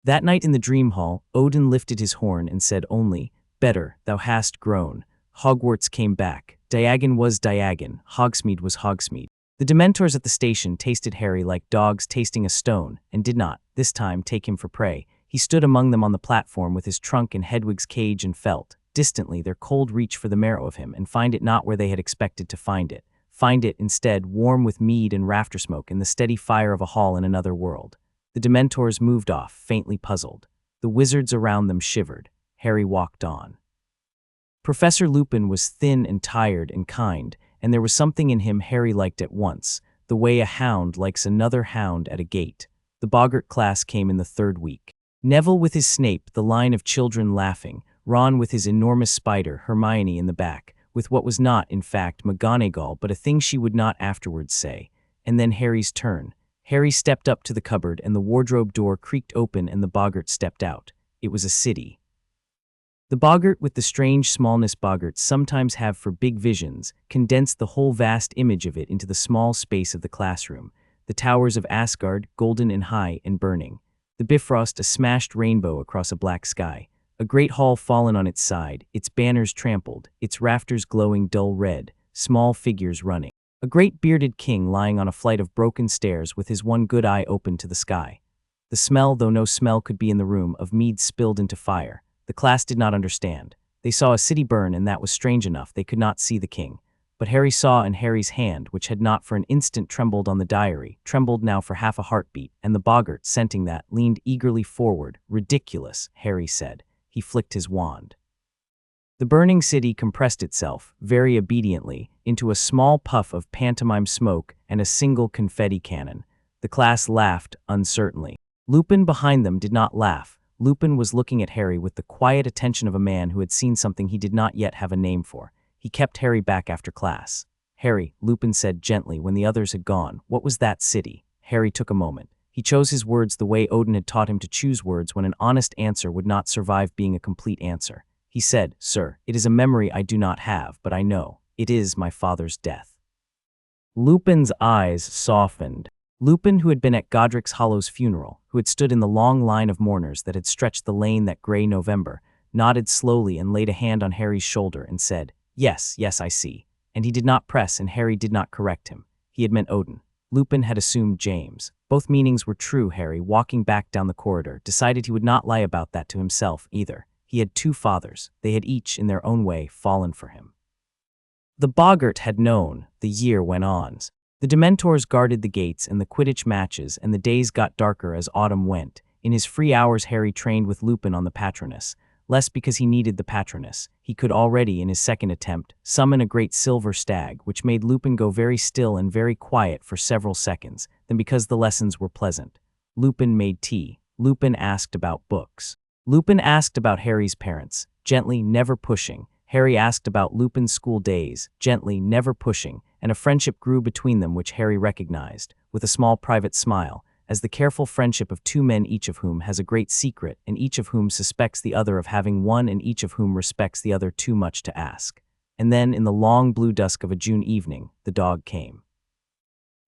That night in the dream hall, Odin lifted his horn and said only, "Better, thou hast grown." Hogwarts came back. Diagon was Diagon. Hogsmeade was Hogsmeade. The Dementors at the station tasted Harry like dogs tasting a stone, and did not, this time, take him for prey. He stood among them on the platform with his trunk in Hedwig's cage and felt, distantly, their cold reach for the marrow of him, and find it not where they had expected to find it. Find it, instead, warm with mead and rafter smoke and the steady fire of a hall in another world. The Dementors moved off, faintly puzzled. The wizards around them shivered. Harry walked on. Professor Lupin was thin and tired and kind, and there was something in him Harry liked at once, the way a hound likes another hound at a gate. The Boggart class came in the 3rd week. Neville with his Snape, the line of children laughing, Ron with his enormous spider, Hermione in the back, with what was not, in fact, McGonagall, but a thing she would not afterwards say. And then Harry's turn. Harry stepped up to the cupboard and the wardrobe door creaked open and the Boggart stepped out. It was a city. The Boggart, with the strange smallness Boggarts sometimes have for big visions, condensed the whole vast image of it into the small space of the classroom. The towers of Asgard, golden and high and burning. The Bifrost, a smashed rainbow across a black sky. A great hall fallen on its side, its banners trampled, its rafters glowing dull red, small figures running. A great bearded king lying on a flight of broken stairs with his one good eye open to the sky. The smell, though no smell could be in the room, of mead spilled into fire. The class did not understand. They saw a city burn, and that was strange enough. They could not see the king. But Harry saw, and Harry's hand, which had not for an instant trembled on the diary, trembled now for half a heartbeat, and the Boggart, scenting that, leaned eagerly forward. "Ridiculous," Harry said. He flicked his wand. The burning city compressed itself, very obediently, into a small puff of pantomime smoke and a single confetti cannon. The class laughed uncertainly. Lupin behind them did not laugh. Lupin was looking at Harry with the quiet attention of a man who had seen something he did not yet have a name for. He kept Harry back after class. "Harry," Lupin said gently when the others had gone, "what was that city?" Harry took a moment. He chose his words the way Odin had taught him to choose words when an honest answer would not survive being a complete answer. He said, "Sir, it is a memory I do not have, but I know. It is my father's death." Lupin's eyes softened. Lupin, who had been at Godric's Hollow's funeral, who had stood in the long line of mourners that had stretched the lane that gray November, nodded slowly and laid a hand on Harry's shoulder and said, "Yes, yes, I see." And he did not press, and Harry did not correct him. He had meant Odin. Lupin had assumed James. Both meanings were true. Harry, walking back down the corridor, decided he would not lie about that to himself either. He had two fathers. They had each, in their own way, fallen for him. The boggart had known. The year went on. The Dementors guarded the gates and the Quidditch matches, and the days got darker as autumn went. In his free hours, Harry trained with Lupin on the Patronus. Less because he needed the Patronus. He could already, in his second attempt, summon a great silver stag, which made Lupin go very still and very quiet for several seconds, than because the lessons were pleasant. Lupin made tea. Lupin asked about books. Lupin asked about Harry's parents, gently, never pushing. Harry asked about Lupin's school days, gently, never pushing, and a friendship grew between them which Harry recognized, with a small private smile, as the careful friendship of two men, each of whom has a great secret, and each of whom suspects the other of having one, and each of whom respects the other too much to ask. And then, in the long blue dusk of a June evening, the dog came.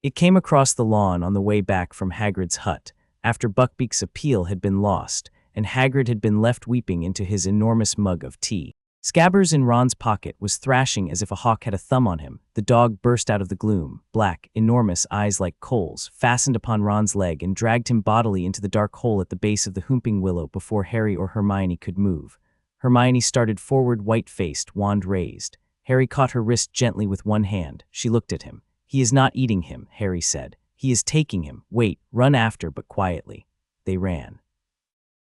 It came across the lawn on the way back from Hagrid's hut, after Buckbeak's appeal had been lost, and Hagrid had been left weeping into his enormous mug of tea. Scabbers in Ron's pocket was thrashing as if a hawk had a thumb on him. The dog burst out of the gloom, black, enormous eyes like coals, fastened upon Ron's leg and dragged him bodily into the dark hole at the base of the Whomping Willow before Harry or Hermione could move. Hermione started forward, white-faced, wand raised. Harry caught her wrist gently with one hand. She looked at him. "He is not eating him," Harry said. "He is taking him. Wait, run after, but quietly." They ran.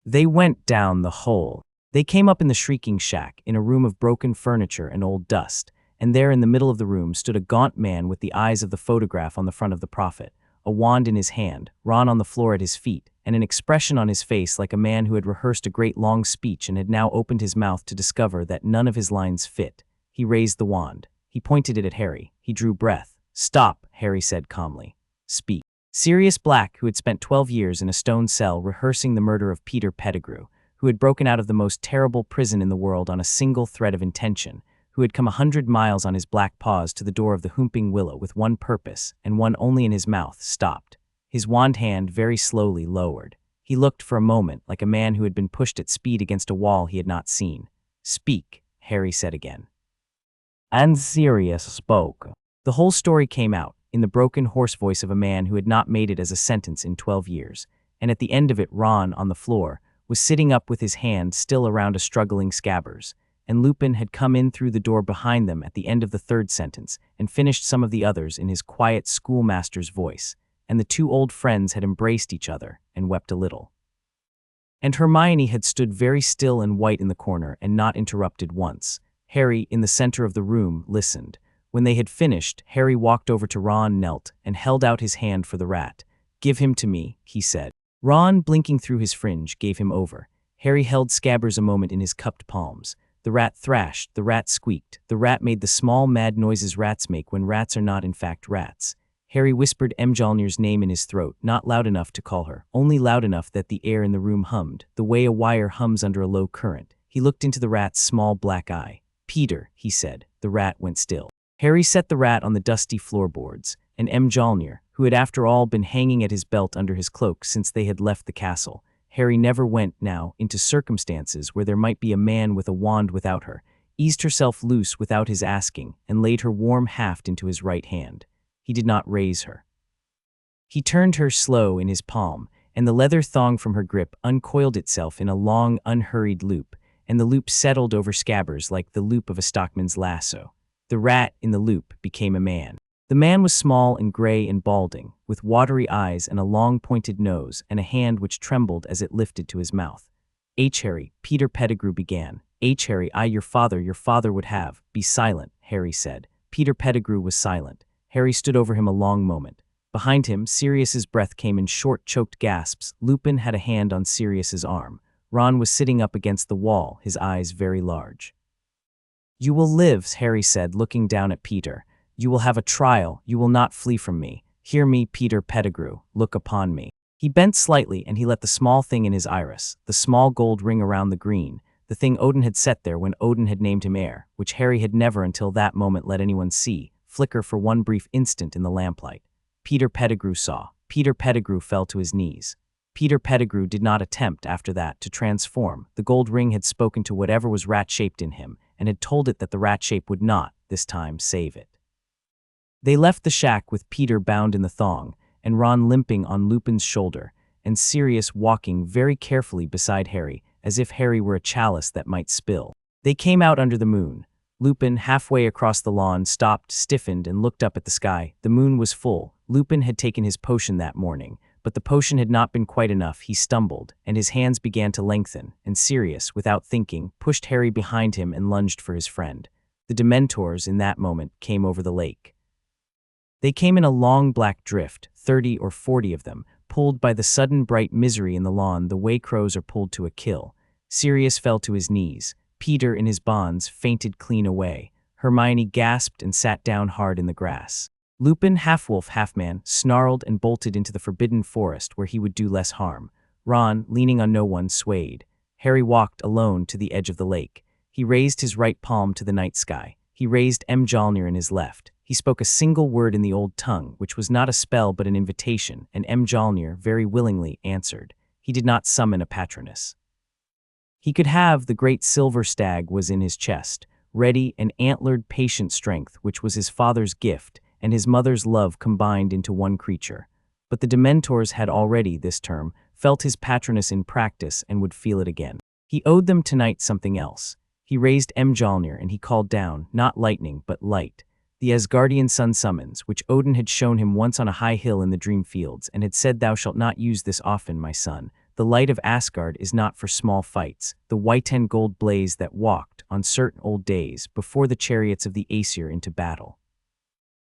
They went down the hole. They came up in the Shrieking Shack, in a room of broken furniture and old dust, and there in the middle of the room stood a gaunt man with the eyes of the photograph on the front of the prophet, a wand in his hand, Ron on the floor at his feet, and an expression on his face like a man who had rehearsed a great long speech and had now opened his mouth to discover that none of his lines fit. He raised the wand. He pointed it at Harry. He drew breath. "Stop," Harry said calmly. "Speak." Sirius Black, who had spent 12 years in a stone cell rehearsing the murder of Peter Pettigrew, who had broken out of the most terrible prison in the world on a single thread of intention, who had come 100 miles on his black paws to the door of the Whomping Willow with one purpose, and one only in his mouth, stopped. His wand hand very slowly lowered. He looked for a moment like a man who had been pushed at speed against a wall he had not seen. "Speak," Harry said again. And Sirius spoke. The whole story came out, in the broken hoarse voice of a man who had not made it as a sentence in 12 years, and at the end of it Ron, on the floor, was sitting up with his hand still around a struggling Scabbers, and Lupin had come in through the door behind them at the end of the third sentence and finished some of the others in his quiet schoolmaster's voice, and the two old friends had embraced each other and wept a little. And Hermione had stood very still and white in the corner and not interrupted once. Harry, in the center of the room, listened. When they had finished, Harry walked over to Ron, knelt, and held out his hand for the rat. "Give him to me," he said. Ron, blinking through his fringe, gave him over. Harry held Scabbers a moment in his cupped palms. The rat thrashed, the rat squeaked, the rat made the small mad noises rats make when rats are not in fact rats. Harry whispered Mjolnir's name in his throat, not loud enough to call her, only loud enough that the air in the room hummed, the way a wire hums under a low current. He looked into the rat's small black eye. "Peter," he said. The rat went still. Harry set the rat on the dusty floorboards, and Mjolnir, who had after all been hanging at his belt under his cloak since they had left the castle. Harry never went, now, into circumstances where there might be a man with a wand without her, eased herself loose without his asking, and laid her warm haft into his right hand. He did not raise her. He turned her slow in his palm, and the leather thong from her grip uncoiled itself in a long, unhurried loop, and the loop settled over Scabbers like the loop of a stockman's lasso. The rat in the loop became a man. The man was small and gray and balding, with watery eyes and a long pointed nose and a hand which trembled as it lifted to his mouth. Harry, Peter Pettigrew began. Harry, your father would have. Be silent, Harry said. Peter Pettigrew was silent. Harry stood over him a long moment. Behind him, Sirius's breath came in short, choked gasps. Lupin had a hand on Sirius's arm. Ron was sitting up against the wall, his eyes very large. "You will live," Harry said, looking down at Peter. "You will have a trial. You will not flee from me. Hear me, Peter Pettigrew. Look upon me." He bent slightly and he let the small thing in his iris, the small gold ring around the green, the thing Odin had set there when Odin had named him Heir, which Harry had never until that moment let anyone see, flicker for one brief instant in the lamplight. Peter Pettigrew saw. Peter Pettigrew fell to his knees. Peter Pettigrew did not attempt, after that, to transform. The gold ring had spoken to whatever was rat-shaped in him, and had told it that the rat shape would not, this time, save it. They left the shack with Peter bound in the thong, and Ron limping on Lupin's shoulder, and Sirius walking very carefully beside Harry, as if Harry were a chalice that might spill. They came out under the moon. Lupin, halfway across the lawn, stopped, stiffened, and looked up at the sky. The moon was full. Lupin had taken his potion that morning, but the potion had not been quite enough. He stumbled, and his hands began to lengthen, and Sirius, without thinking, pushed Harry behind him and lunged for his friend. The Dementors, in that moment, came over the lake. They came in a long black drift, 30 or 40 of them, pulled by the sudden bright misery in the lawn the way crows are pulled to a kill. Sirius fell to his knees. Peter, in his bonds, fainted clean away. Hermione gasped and sat down hard in the grass. Lupin, half-wolf, half-man, snarled and bolted into the forbidden forest where he would do less harm. Ron, leaning on no one, swayed. Harry walked alone to the edge of the lake. He raised his right palm to the night sky. He raised Mjolnir in his left. He spoke a single word in the old tongue, which was not a spell but an invitation, and Mjolnir very willingly answered. He did not summon a patroness. He could have the great silver stag was in his chest, ready and antlered patient strength, which was his father's gift, and his mother's love combined into one creature. But the Dementors had already, this term, felt his patroness in practice and would feel it again. He owed them tonight something else. He raised Mjolnir and he called down, not lightning, but light. The Asgardian sun summons, which Odin had shown him once on a high hill in the dream fields, and had said, "Thou shalt not use this often, my son. The light of Asgard is not for small fights, the white and gold blaze that walked, on certain old days, before the chariots of the Aesir into battle."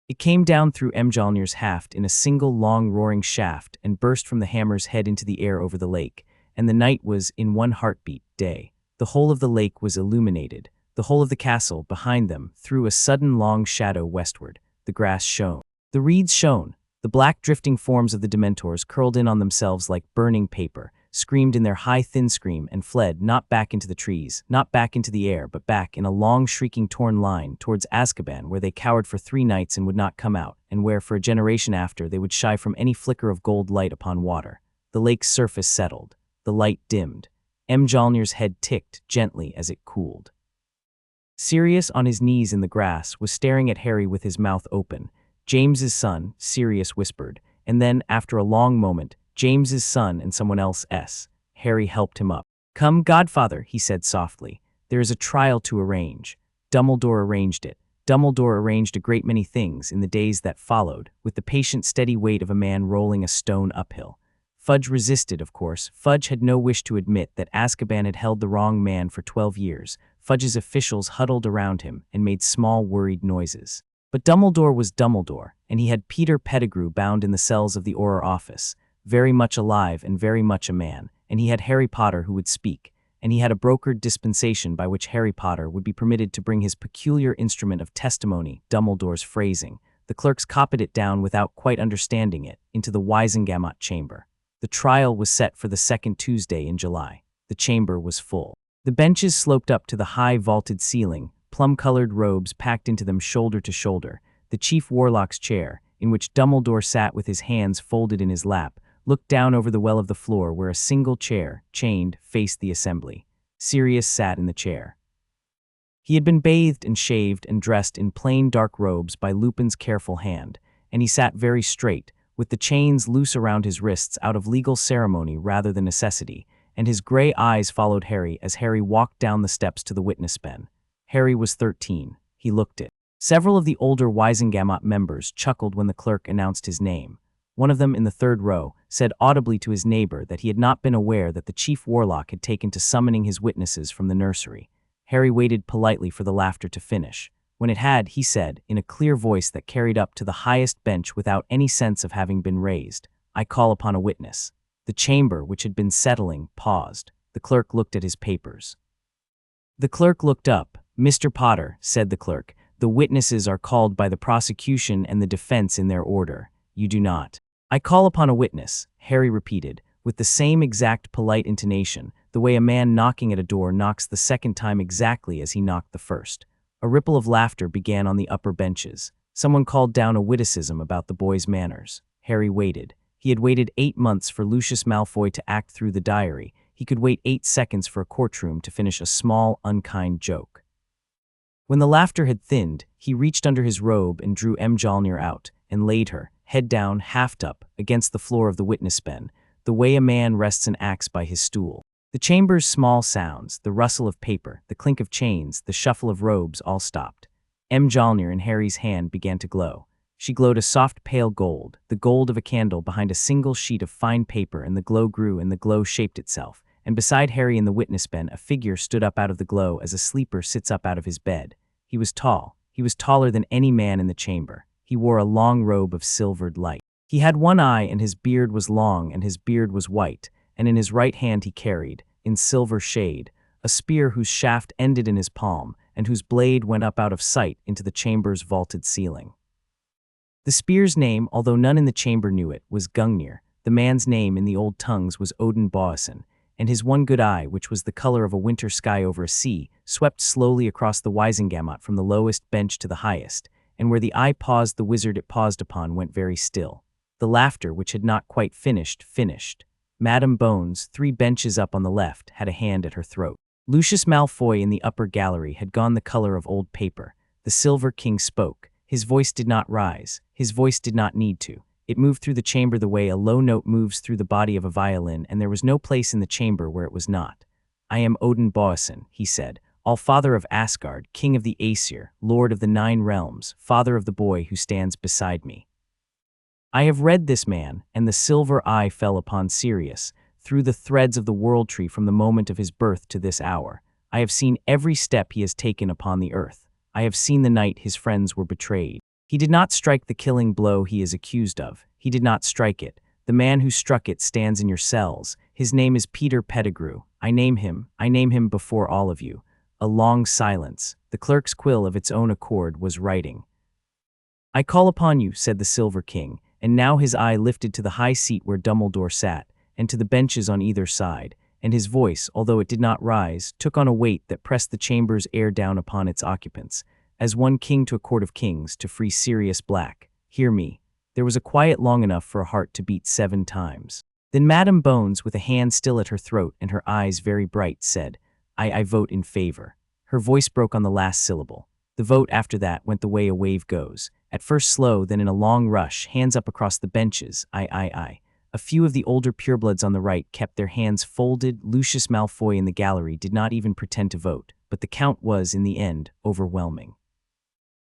It came down through Mjolnir's haft in a single long roaring shaft and burst from the hammer's head into the air over the lake, and the night was, in one heartbeat, day. The whole of the lake was illuminated. The whole of the castle, behind them, threw a sudden long shadow westward. The grass shone. The reeds shone. The black drifting forms of the Dementors curled in on themselves like burning paper, screamed in their high thin scream, and fled, not back into the trees, not back into the air, but back in a long shrieking torn line towards Azkaban, where they cowered for 3 nights and would not come out, and where for a generation after they would shy from any flicker of gold light upon water. The lake's surface settled. The light dimmed. Mjolnir's head ticked gently as it cooled. Sirius, on his knees in the grass, was staring at Harry with his mouth open. "James's son," Sirius whispered, and then, after a long moment, "James's son and someone else's." Harry helped him up. "Come, Godfather," he said softly. "There is a trial to arrange." Dumbledore arranged it. Dumbledore arranged a great many things in the days that followed, with the patient steady weight of a man rolling a stone uphill. Fudge resisted, of course. Fudge had no wish to admit that Azkaban had held the wrong man for 12 years. Fudge's officials huddled around him and made small, worried noises. But Dumbledore was Dumbledore, and he had Peter Pettigrew bound in the cells of the Auror office, very much alive and very much a man, and he had Harry Potter who would speak, and he had a brokered dispensation by which Harry Potter would be permitted to bring his peculiar instrument of testimony, Dumbledore's phrasing. The clerks copied it down without quite understanding it, into the Wisengamot chamber. The trial was set for the second Tuesday in July. The chamber was full. The benches sloped up to the high vaulted ceiling, plum-colored robes packed into them shoulder to shoulder. The chief warlock's chair, in which Dumbledore sat with his hands folded in his lap, looked down over the well of the floor where a single chair, chained, faced the assembly. Sirius sat in the chair. He had been bathed and shaved and dressed in plain dark robes by Lupin's careful hand, and he sat very straight, with the chains loose around his wrists out of legal ceremony rather than necessity, and his gray eyes followed Harry as Harry walked down the steps to the witness bench. Harry was 13. He looked it. Several of the older Wisengamot members chuckled when the clerk announced his name. One of them, in the third row, said audibly to his neighbor that he had not been aware that the chief warlock had taken to summoning his witnesses from the nursery. Harry waited politely for the laughter to finish. When it had, he said, in a clear voice that carried up to the highest bench without any sense of having been raised, "I call upon a witness." The chamber, which had been settling, paused. The clerk looked at his papers. The clerk looked up. "Mr. Potter," said the clerk, "the witnesses are called by the prosecution and the defense in their order. You do not." "I call upon a witness," Harry repeated, with the same exact polite intonation, the way a man knocking at a door knocks the second time exactly as he knocked the first. A ripple of laughter began on the upper benches. Someone called down a witticism about the boy's manners. Harry waited. He had waited 8 months for Lucius Malfoy to act through the diary. He could wait 8 seconds for a courtroom to finish a small, unkind joke. When the laughter had thinned, he reached under his robe and drew Mjolnir out, and laid her, head down, halved up, against the floor of the witness ben, the way a man rests an axe by his stool. The chamber's small sounds, the rustle of paper, the clink of chains, the shuffle of robes all stopped. Mjolnir in Harry's hand began to glow. She glowed a soft pale gold, the gold of a candle behind a single sheet of fine paper, and the glow grew and the glow shaped itself. And beside Harry in the witness ben a figure stood up out of the glow as a sleeper sits up out of his bed. He was tall. He was taller than any man in the chamber. He wore a long robe of silvered light. He had one eye, and his beard was long, and his beard was white, and in his right hand he carried, in silver shade, a spear whose shaft ended in his palm, and whose blade went up out of sight into the chamber's vaulted ceiling. The spear's name, although none in the chamber knew it, was Gungnir. The man's name in the old tongues was Odin Boasin, and his one good eye, which was the color of a winter sky over a sea, swept slowly across the Wisengamot from the lowest bench to the highest, and where the eye paused the wizard it paused upon went very still. The laughter, which had not quite finished. Madame Bones, 3 benches up on the left, had a hand at her throat. Lucius Malfoy in the upper gallery had gone the color of old paper. The Silver King spoke. His voice did not rise. His voice did not need to. It moved through the chamber the way a low note moves through the body of a violin, and there was no place in the chamber where it was not. "I am Odin Boasin," he said, "Allfather of Asgard, King of the Aesir, Lord of the 9 realms, father of the boy who stands beside me. I have read this man," and the silver eye fell upon Sirius, "through the threads of the world tree from the moment of his birth to this hour. I have seen every step he has taken upon the earth. I have seen the night his friends were betrayed. He did not strike the killing blow he is accused of. He did not strike it. The man who struck it stands in your cells. His name is Peter Pettigrew. I name him before all of you." A long silence. The clerk's quill of its own accord was writing. "I call upon you," said the Silver King, and now his eye lifted to the high seat where Dumbledore sat, and to the benches on either side, and his voice, although it did not rise, took on a weight that pressed the chamber's air down upon its occupants. "As one king to a court of kings, to free Sirius Black, hear me." There was a quiet long enough for a heart to beat 7 times. Then Madame Bones, with a hand still at her throat and her eyes very bright, said, I vote in favor." Her voice broke on the last syllable. The vote after that went the way a wave goes, at first slow, then in a long rush, hands up across the benches, I. A few of the older purebloods on the right kept their hands folded. Lucius Malfoy in the gallery did not even pretend to vote, but the count was, in the end, overwhelming.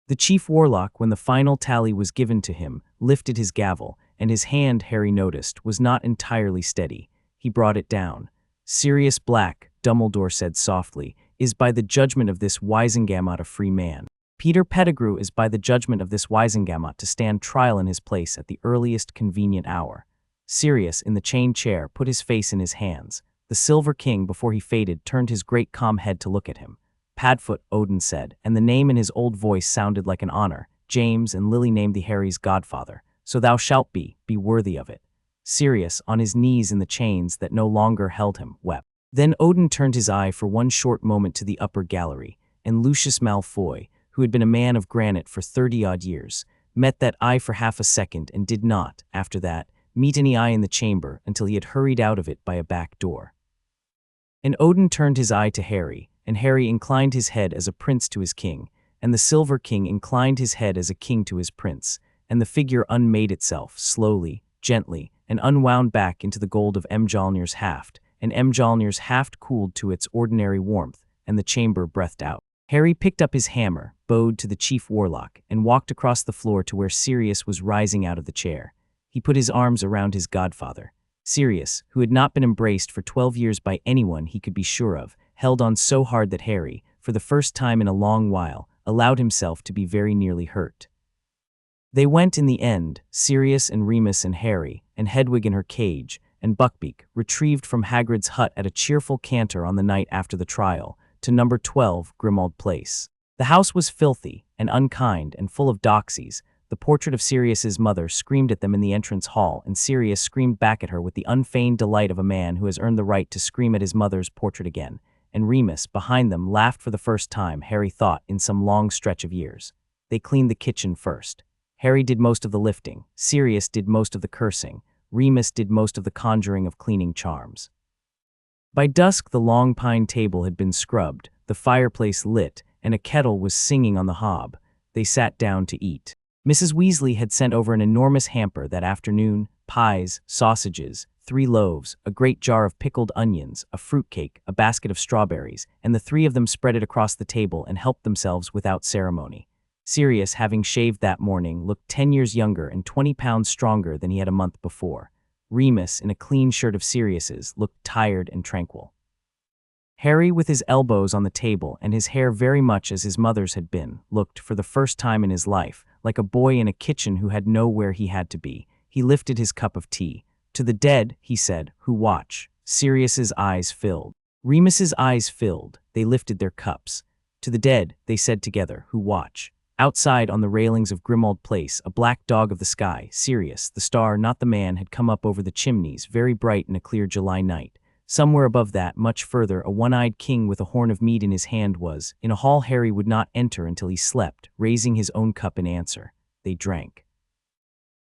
The chief warlock, when the final tally was given to him, lifted his gavel, and his hand, Harry noticed, was not entirely steady. He brought it down. "Sirius Black," Dumbledore said softly, "is by the judgment of this Wisengamot a free man. Peter Pettigrew is by the judgment of this Wisengamot to stand trial in his place at the earliest convenient hour." Sirius, in the chained chair, put his face in his hands. The Silver King, before he faded, turned his great calm head to look at him. "Padfoot," Odin said, and the name in his old voice sounded like an honor. "James and Lily named thee Harry's godfather, so thou shalt be worthy of it." Sirius, on his knees in the chains that no longer held him, wept. Then Odin turned his eye for one short moment to the upper gallery, and Lucius Malfoy, who had been a man of granite for 30-odd years, met that eye for half a second and did not, after that, meet any eye in the chamber until he had hurried out of it by a back door. And Odin turned his eye to Harry, and Harry inclined his head as a prince to his king, and the Silver King inclined his head as a king to his prince, and the figure unmade itself, slowly, gently, and unwound back into the gold of Mjolnir's haft, and Mjolnir's haft cooled to its ordinary warmth, and the chamber breathed out. Harry picked up his hammer, bowed to the chief warlock, and walked across the floor to where Sirius was rising out of the chair. He put his arms around his godfather. Sirius, who had not been embraced for 12 years by anyone he could be sure of, held on so hard that Harry, for the first time in a long while, allowed himself to be very nearly hurt. They went in the end, Sirius and Remus and Harry, and Hedwig in her cage, and Buckbeak, retrieved from Hagrid's hut at a cheerful canter on the night after the trial, to number 12 Grimmauld Place. The house was filthy and unkind and full of doxies, The portrait of Sirius's mother screamed at them in the entrance hall, and Sirius screamed back at her with the unfeigned delight of a man who has earned the right to scream at his mother's portrait again. And Remus, behind them, laughed for the first time, Harry thought, in some long stretch of years. They cleaned the kitchen first. Harry did most of the lifting, Sirius did most of the cursing, Remus did most of the conjuring of cleaning charms. By dusk the long pine table had been scrubbed, the fireplace lit, and a kettle was singing on the hob. They sat down to eat. Mrs. Weasley had sent over an enormous hamper that afternoon: pies, sausages, 3 loaves, a great jar of pickled onions, a fruitcake, a basket of strawberries, and the 3 of them spread it across the table and helped themselves without ceremony. Sirius, having shaved that morning, looked 10 years younger and 20 pounds stronger than he had a month before. Remus, in a clean shirt of Sirius's, looked tired and tranquil. Harry, with his elbows on the table and his hair very much as his mother's had been, looked, for the first time in his life, like a boy in a kitchen who had nowhere he had to be. He lifted his cup of tea. "To the dead," he said, "who watch." Sirius's eyes filled. Remus's eyes filled. They lifted their cups. "To the dead," they said together, "who watch." Outside, on the railings of Grimmauld Place, a black dog of the sky, Sirius, the star, not the man, had come up over the chimneys, very bright in a clear July night. Somewhere above that, much further, a one-eyed king with a horn of mead in his hand was, in a hall Harry would not enter until he slept, raising his own cup in answer. They drank.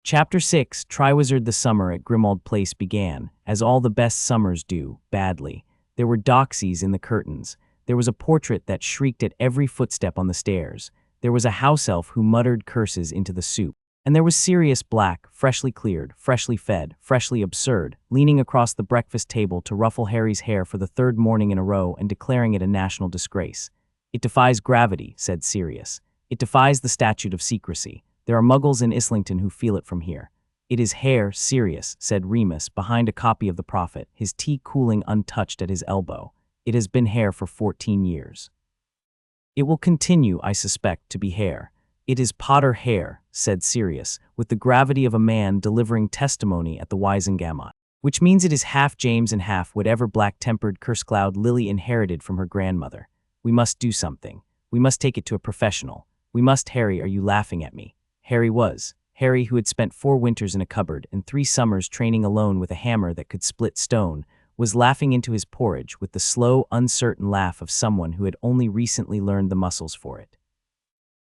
Chapter 6. Triwizard. The summer at Grimmauld Place began, as all the best summers do, badly. There were doxies in the curtains. There was a portrait that shrieked at every footstep on the stairs. There was a house elf who muttered curses into the soup. And there was Sirius Black, freshly cleared, freshly fed, freshly absurd, leaning across the breakfast table to ruffle Harry's hair for the 3rd morning in a row and declaring it a national disgrace. "It defies gravity," said Sirius. "It defies the statute of secrecy. There are muggles in Islington who feel it from here." "It is hair, Sirius," said Remus, behind a copy of the Prophet, his tea cooling untouched at his elbow. "It has been hair for 14 years. It will continue, I suspect, to be hair." "It is Potter hair," said Sirius, with the gravity of a man delivering testimony at the Wisengamot. "Which means it is half James and half whatever black-tempered curse-cloud Lily inherited from her grandmother. We must do something. We must take it to a professional. We must." "Harry, are you laughing at me?" Harry was. Harry, who had spent 4 winters in a cupboard and 3 summers training alone with a hammer that could split stone, was laughing into his porridge with the slow, uncertain laugh of someone who had only recently learned the muscles for it.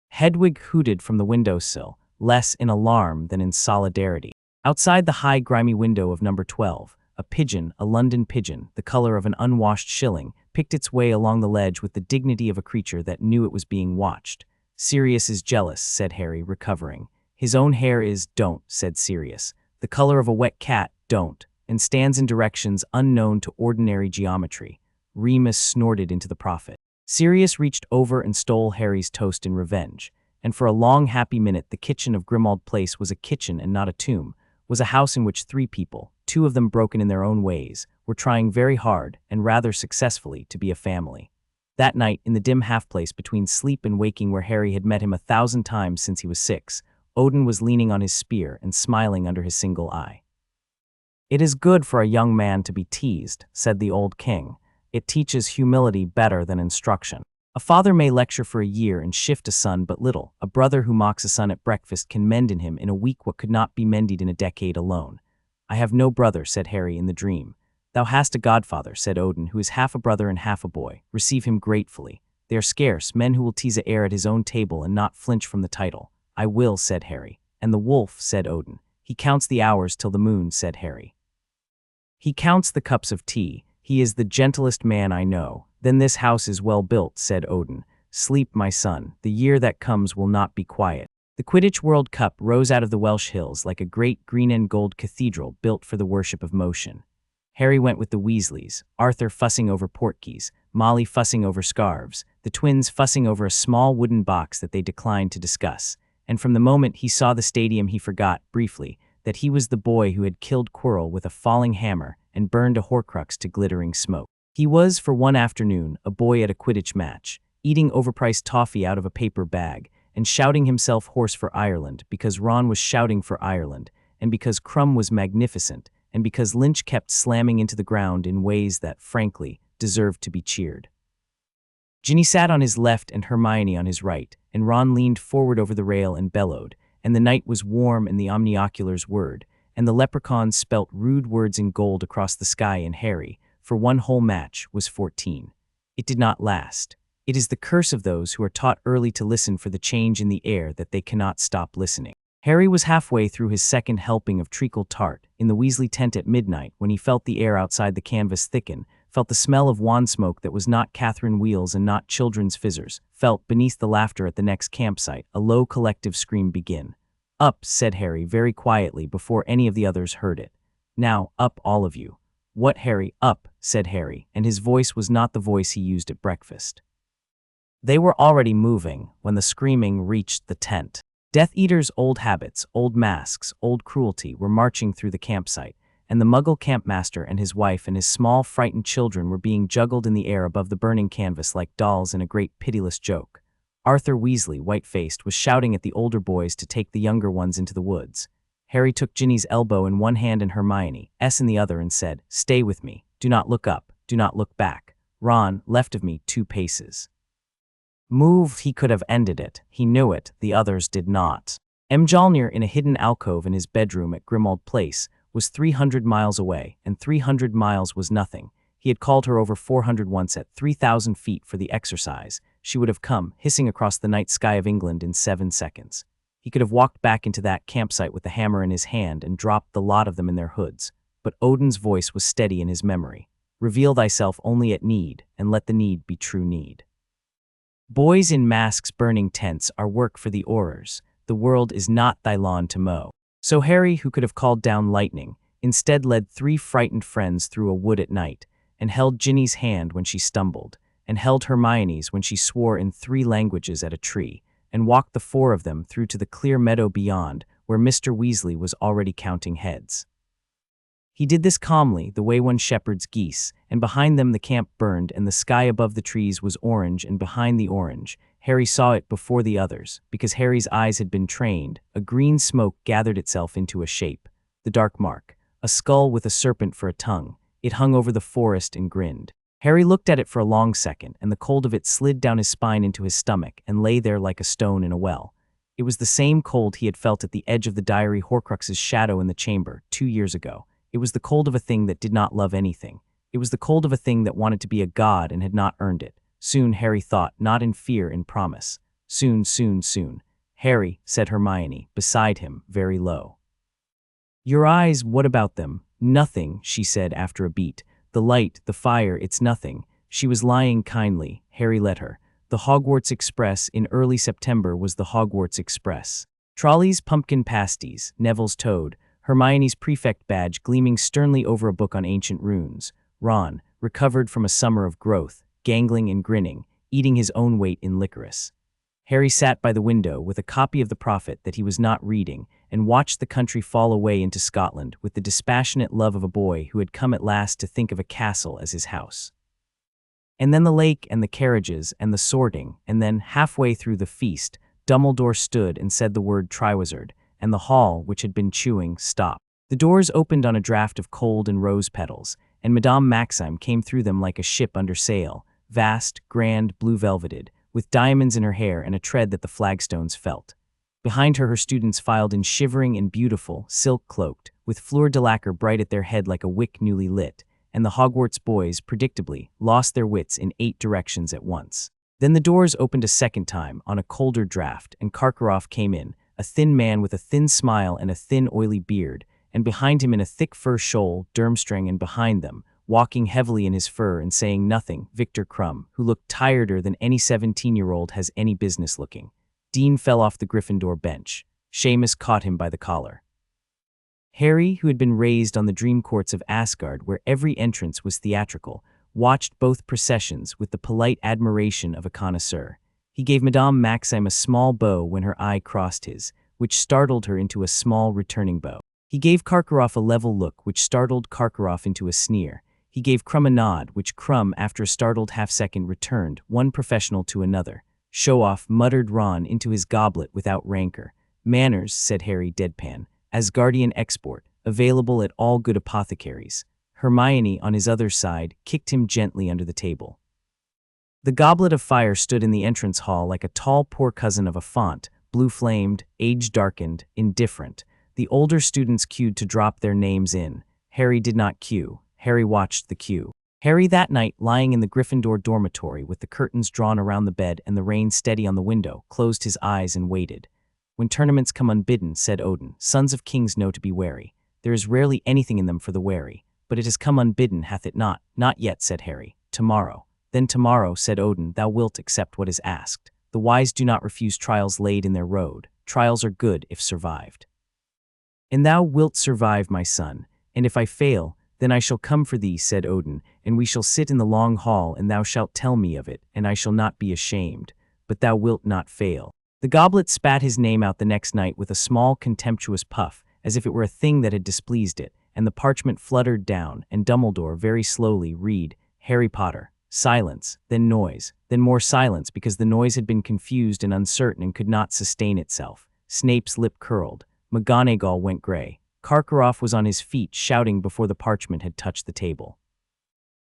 Hedwig hooted from the windowsill, less in alarm than in solidarity. Outside the high, grimy window of number 12, a pigeon, a London pigeon, the color of an unwashed shilling, picked its way along the ledge with the dignity of a creature that knew it was being watched. "Sirius is jealous," said Harry, recovering. "His own hair is—" "Don't," said Sirius. "The color of a wet cat, don't, and stands in directions unknown to ordinary geometry." Remus snorted into the Prophet. Sirius reached over and stole Harry's toast in revenge, and for a long, happy minute the kitchen of Grimmauld Place was a kitchen and not a tomb, was a house in which 3 people, 2 of them broken in their own ways, were trying very hard, and rather successfully, to be a family. That night, in the dim half-place between sleep and waking where Harry had met him 1,000 times since he was 6, Odin was leaning on his spear and smiling under his single eye. "It is good for a young man to be teased," said the old king. "It teaches humility better than instruction. A father may lecture for a year and shift a son but little. A brother who mocks a son at breakfast can mend in him in a week what could not be mended in a decade alone." "I have no brother," said Harry in the dream. "Thou hast a godfather," said Odin, "who is half a brother and half a boy. Receive him gratefully. They are scarce, men who will tease a heir at his own table and not flinch from the title." "I will," said Harry. "And the wolf," said Odin. "He counts the hours till the moon," said Harry. "He counts the cups of tea. He is the gentlest man I know." "Then this house is well built," said Odin. "Sleep, my son. The year that comes will not be quiet." The Quidditch World Cup rose out of the Welsh hills like a great green and gold cathedral built for the worship of motion. Harry went with the Weasleys, Arthur fussing over portkeys, Molly fussing over scarves, the twins fussing over a small wooden box that they declined to discuss. And from the moment he saw the stadium he forgot, briefly, that he was the boy who had killed Quirrell with a falling hammer and burned a Horcrux to glittering smoke. He was, for one afternoon, a boy at a Quidditch match, eating overpriced toffee out of a paper bag, and shouting himself hoarse for Ireland because Ron was shouting for Ireland, and because Crumb was magnificent, and because Lynch kept slamming into the ground in ways that, frankly, deserved to be cheered. Ginny sat on his left and Hermione on his right, and Ron leaned forward over the rail and bellowed, and the night was warm and the omniocular's word, and the leprechauns spelt rude words in gold across the sky, and Harry, for one whole match, was 14. It did not last. It is the curse of those who are taught early to listen for the change in the air that they cannot stop listening. Harry was halfway through his second helping of treacle tart in the Weasley tent at midnight when he felt the air outside the canvas thicken, felt the smell of wand smoke that was not Catherine Wheels and not children's fizzers, felt, beneath the laughter at the next campsite, a low collective scream begin. "Up," said Harry very quietly before any of the others heard it. "Now, up all of you." "What, Harry?" "Up," said Harry, and his voice was not the voice he used at breakfast. They were already moving when the screaming reached the tent. Death Eater's old habits, old masks, old cruelty were marching through the campsite, and the Muggle campmaster and his wife and his small frightened children were being juggled in the air above the burning canvas like dolls in a great pitiless joke. Arthur Weasley, white-faced, was shouting at the older boys to take the younger ones into the woods. Harry took Ginny's elbow in one hand and Hermione's in the other and said, "Stay with me. Do not look up. Do not look back. Ron, left of me 2 paces. Move." He could have ended it. He knew it. The others did not. Mjolnir, in a hidden alcove in his bedroom at Grimmauld Place, was 300 miles away, and 300 miles was nothing. He had called her over 400 once at 3,000 feet for the exercise. She would have come, hissing across the night sky of England in 7 seconds. He could have walked back into that campsite with the hammer in his hand and dropped the lot of them in their hoods. But Odin's voice was steady in his memory. "Reveal thyself only at need, and let the need be true need." Boys in masks burning tents are work for the Aurors. The world is not thy lawn to mow. So Harry, who could have called down lightning, instead led 3 frightened friends through a wood at night, and held Ginny's hand when she stumbled, and held Hermione's when she swore in 3 languages at a tree, and walked the 4 of them through to the clear meadow beyond, where Mr. Weasley was already counting heads. He did this calmly, the way one shepherds geese, and behind them the camp burned, and the sky above the trees was orange, and behind the orange, Harry saw it before the others, because Harry's eyes had been trained, a green smoke gathered itself into a shape. The dark mark, a skull with a serpent for a tongue. It hung over the forest and grinned. Harry looked at it for a long second, and the cold of it slid down his spine into his stomach and lay there like a stone in a well. It was the same cold he had felt at the edge of the Diary Horcrux's shadow in the chamber 2 years ago. It was the cold of a thing that did not love anything. It was the cold of a thing that wanted to be a god and had not earned it. Soon, Harry thought, not in fear, in promise. Soon, soon, soon. "Harry," said Hermione, beside him, very low. "Your eyes, what about them?" "Nothing," she said after a beat. "The light, the fire, it's nothing." She was lying kindly. Harry let her. The Hogwarts Express in early September was the Hogwarts Express. Trolleys, pumpkin pasties, Neville's toad, Hermione's prefect badge gleaming sternly over a book on ancient runes. Ron, recovered from a summer of growth, gangling and grinning, eating his own weight in licorice. Harry sat by the window with a copy of the Prophet that he was not reading and watched the country fall away into Scotland with the dispassionate love of a boy who had come at last to think of a castle as his house. And then the lake and the carriages and the sorting, and then, halfway through the feast, Dumbledore stood and said the word Triwizard, and the hall, which had been chewing, stopped. The doors opened on a draught of cold and rose petals, and Madame Maxime came through them like a ship under sail, vast, grand, blue-velveted, with diamonds in her hair and a tread that the flagstones felt. Behind her students filed in shivering and beautiful, silk-cloaked, with fleur-de-lacquer bright at their head like a wick newly lit, and the Hogwarts boys, predictably, lost their wits in 8 directions at once. Then the doors opened a second time, on a colder draught, and Karkaroff came in, a thin man with a thin smile and a thin oily beard, and behind him in a thick fur shawl, Durmstrang, and behind them, walking heavily in his fur and saying nothing, Victor Crumb, who looked tireder than any 17-year-old has any business looking. Dean fell off the Gryffindor bench. Seamus caught him by the collar. Harry, who had been raised on the dream courts of Asgard where every entrance was theatrical, watched both processions with the polite admiration of a connoisseur. He gave Madame Maxime a small bow when her eye crossed his, which startled her into a small returning bow. He gave Karkaroff a level look which startled Karkaroff into a sneer. He gave Crumb a nod which Crumb, after a startled half-second, returned, one professional to another. "Show-off," muttered Ron into his goblet without rancor. "Manners," said Harry deadpan. "Asgardian export, available at all good apothecaries." Hermione, on his other side, kicked him gently under the table. The goblet of fire stood in the entrance hall like a tall poor cousin of a font, blue-flamed, age-darkened, indifferent. The older students queued to drop their names in. Harry did not queue. Harry watched the queue. Harry that night, lying in the Gryffindor dormitory with the curtains drawn around the bed and the rain steady on the window, closed his eyes and waited. When tournaments come unbidden, said Odin, sons of kings know to be wary. There is rarely anything in them for the wary. But it has come unbidden, hath it not? Not yet, said Harry. Tomorrow. Then tomorrow, said Odin, thou wilt accept what is asked. The wise do not refuse trials laid in their road. Trials are good if survived. And thou wilt survive, my son, and if I fail, then I shall come for thee, said Odin, and we shall sit in the long hall, and thou shalt tell me of it, and I shall not be ashamed. But thou wilt not fail. The goblet spat his name out the next night with a small contemptuous puff, as if it were a thing that had displeased it, and the parchment fluttered down, and Dumbledore very slowly read, Harry Potter. Silence, then noise, then more silence because the noise had been confused and uncertain and could not sustain itself. Snape's lip curled. McGonagall went gray. Karkaroff was on his feet, shouting before the parchment had touched the table.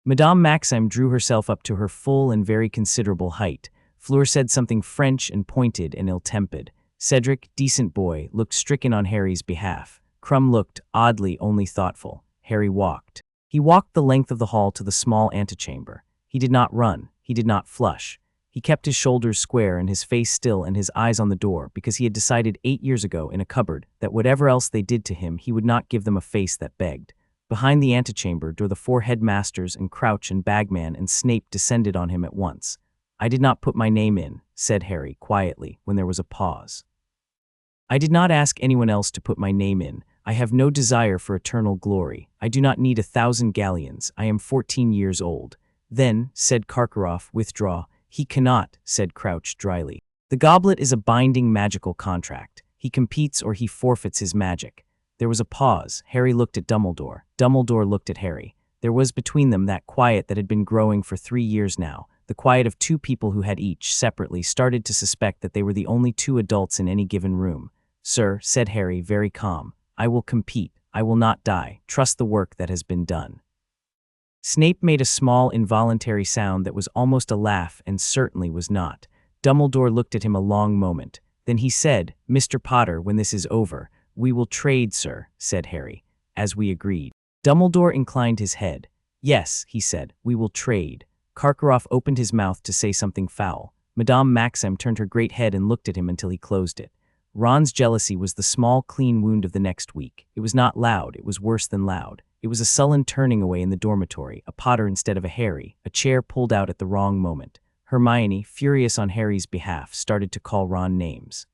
Madame Maxime drew herself up to her full and very considerable height. Fleur said something French and pointed and ill-tempered. Cedric, decent boy, looked stricken on Harry's behalf. Krum looked, oddly, only thoughtful. Harry walked. He walked the length of the hall to the small antechamber. He did not run. He did not flush. He kept his shoulders square and his face still and his eyes on the door because he had decided 8 years ago in a cupboard that whatever else they did to him, he would not give them a face that begged. Behind the antechamber door the 4 headmasters and Crouch and Bagman and Snape descended on him at once. I did not put my name in, said Harry quietly when there was a pause. I did not ask anyone else to put my name in. I have no desire for eternal glory. I do not need 1,000 galleons. I am 14 years old. Then, said Karkaroff, withdraw. He cannot, said Crouch dryly. The goblet is a binding magical contract. He competes or he forfeits his magic. There was a pause. Harry looked at Dumbledore. Dumbledore looked at Harry. There was between them that quiet that had been growing for 3 years now, the quiet of 2 people who had each, separately, started to suspect that they were the only 2 adults in any given room. Sir, said Harry, very calm, I will compete. I will not die. Trust the work that has been done. Snape made a small involuntary sound that was almost a laugh and certainly was not. Dumbledore looked at him a long moment. Then he said, Mr. Potter, when this is over, we will trade, sir, said Harry, as we agreed. Dumbledore inclined his head. Yes, he said, we will trade. Karkaroff opened his mouth to say something foul. Madame Maxime turned her great head and looked at him until he closed it. Ron's jealousy was the small, clean wound of the next week. It was not loud, it was worse than loud. It was a sullen turning away in the dormitory, a Potter instead of a Harry, a chair pulled out at the wrong moment. Hermione, furious on Harry's behalf, started to call Ron names.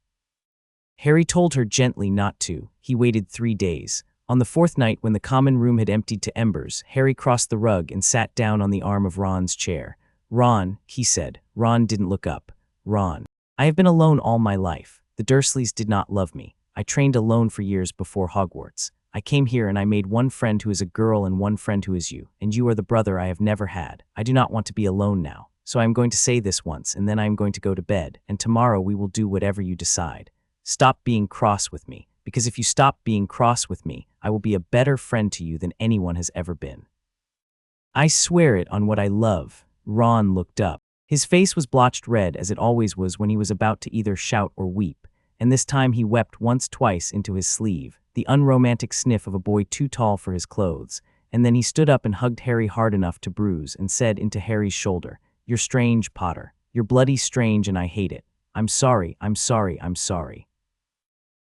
Harry told her gently not to. He waited 3 days. On the 4th night, when the common room had emptied to embers, Harry crossed the rug and sat down on the arm of Ron's chair. Ron, he said. Ron didn't look up. Ron, I have been alone all my life. The Dursleys did not love me. I trained alone for years before Hogwarts. I came here and I made one friend who is a girl and one friend who is you, and you are the brother I have never had. I do not want to be alone now, so I am going to say this once and then I am going to go to bed, and tomorrow we will do whatever you decide. Stop being cross with me, because if you stop being cross with me, I will be a better friend to you than anyone has ever been. I swear it on what I love. Ron looked up. His face was blotched red as it always was when he was about to either shout or weep, and this time he wept once twice into his sleeve, the unromantic sniff of a boy too tall for his clothes, and then he stood up and hugged Harry hard enough to bruise and said into Harry's shoulder, You're strange, Potter. You're bloody strange and I hate it. I'm sorry, I'm sorry, I'm sorry.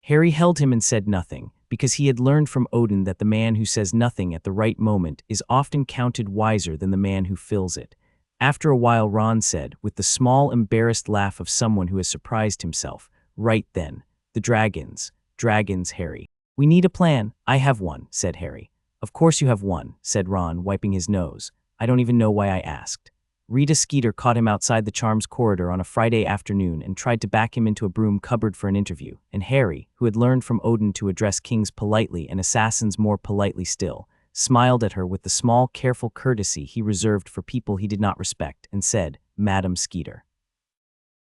Harry held him and said nothing, because he had learned from Odin that the man who says nothing at the right moment is often counted wiser than the man who fills it. After a while Ron said, with the small embarrassed laugh of someone who has surprised himself, Right then. The dragons. Dragons, Harry. We need a plan. I have one, said Harry. Of course you have one, said Ron, wiping his nose. I don't even know why I asked. Rita Skeeter caught him outside the Charms corridor on a Friday afternoon and tried to back him into a broom cupboard for an interview, and Harry, who had learned from Odin to address kings politely and assassins more politely still, smiled at her with the small, careful courtesy he reserved for people he did not respect, and said, Madam Skeeter.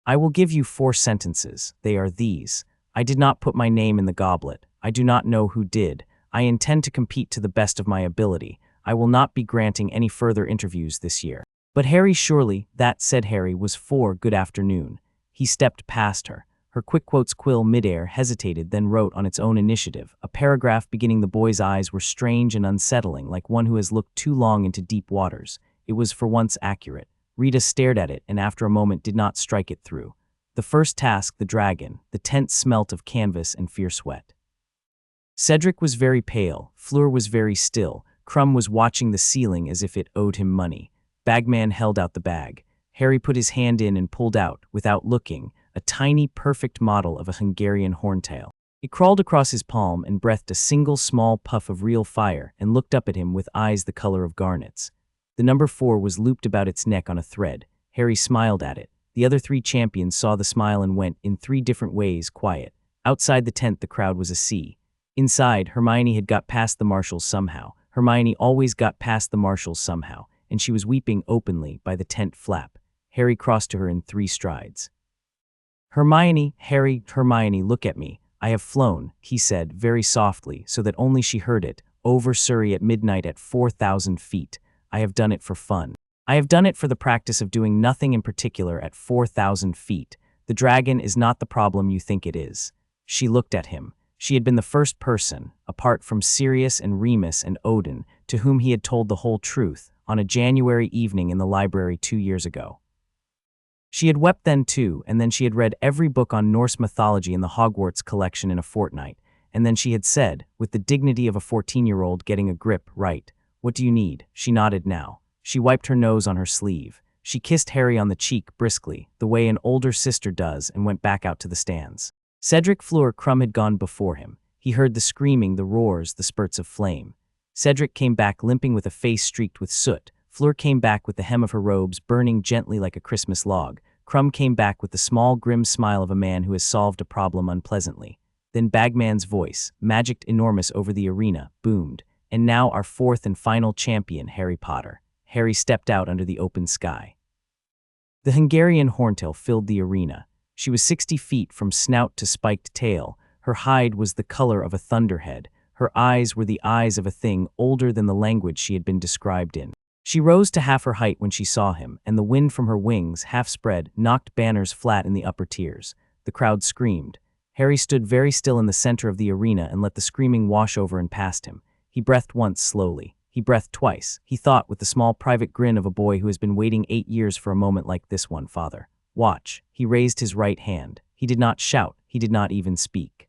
I will give you 4 sentences. They are these. I did not put my name in the goblet. I do not know who did. I intend to compete to the best of my ability. I will not be granting any further interviews this year. But Harry surely, that, said Harry, was for good afternoon. He stepped past her. Her quick quotes quill midair, hesitated, then wrote on its own initiative. A paragraph beginning the boy's eyes were strange and unsettling, like one who has looked too long into deep waters. It was for once accurate. Rita stared at it and after a moment did not strike it through. The first task, the dragon, the tense smelt of canvas and fierce sweat. Cedric was very pale, Fleur was very still, Crumb was watching the ceiling as if it owed him money. Bagman held out the bag. Harry put his hand in and pulled out, without looking, a tiny, perfect model of a Hungarian horntail. It crawled across his palm and breathed a single small puff of real fire and looked up at him with eyes the color of garnets. The number 4 was looped about its neck on a thread. Harry smiled at it. The other 3 champions saw the smile and went, in 3 different ways, quiet. Outside the tent the crowd was a sea. Inside, Hermione had got past the marshals somehow. Hermione always got past the marshals somehow, and she was weeping openly by the tent flap. Harry crossed to her in 3 strides. Hermione, Hermione, look at me. I have flown, he said, very softly, so that only she heard it, over Surrey at midnight at 4,000 feet. I have done it for fun. I have done it for the practice of doing nothing in particular at 4,000 feet. The dragon is not the problem you think it is. She looked at him. She had been the first person, apart from Sirius and Remus and Odin, to whom he had told the whole truth, on a January evening in the library 2 years ago. She had wept then too, and then she had read every book on Norse mythology in the Hogwarts collection in a fortnight, and then she had said, with the dignity of a 14-year-old getting a grip, right, what do you need? She nodded now. She wiped her nose on her sleeve. She kissed Harry on the cheek briskly, the way an older sister does, and went back out to the stands. Cedric Fleur Crumb had gone before him. He heard the screaming, the roars, the spurts of flame. Cedric came back limping with a face streaked with soot. Fleur came back with the hem of her robes burning gently like a Christmas log. Crumb came back with the small, grim smile of a man who has solved a problem unpleasantly. Then Bagman's voice, magicked enormous over the arena, boomed. And now our 4th and final champion, Harry Potter. Harry stepped out under the open sky. The Hungarian horntail filled the arena. She was 60 feet from snout to spiked tail. Her hide was the color of a thunderhead. Her eyes were the eyes of a thing older than the language she had been described in. She rose to half her height when she saw him, and the wind from her wings, half spread, knocked banners flat in the upper tiers. The crowd screamed. Harry stood very still in the center of the arena and let the screaming wash over and past him. He breathed once slowly. He breathed twice. He thought with the small private grin of a boy who has been waiting 8 years for a moment like this one, Father. Watch. He raised his right hand. He did not shout. He did not even speak.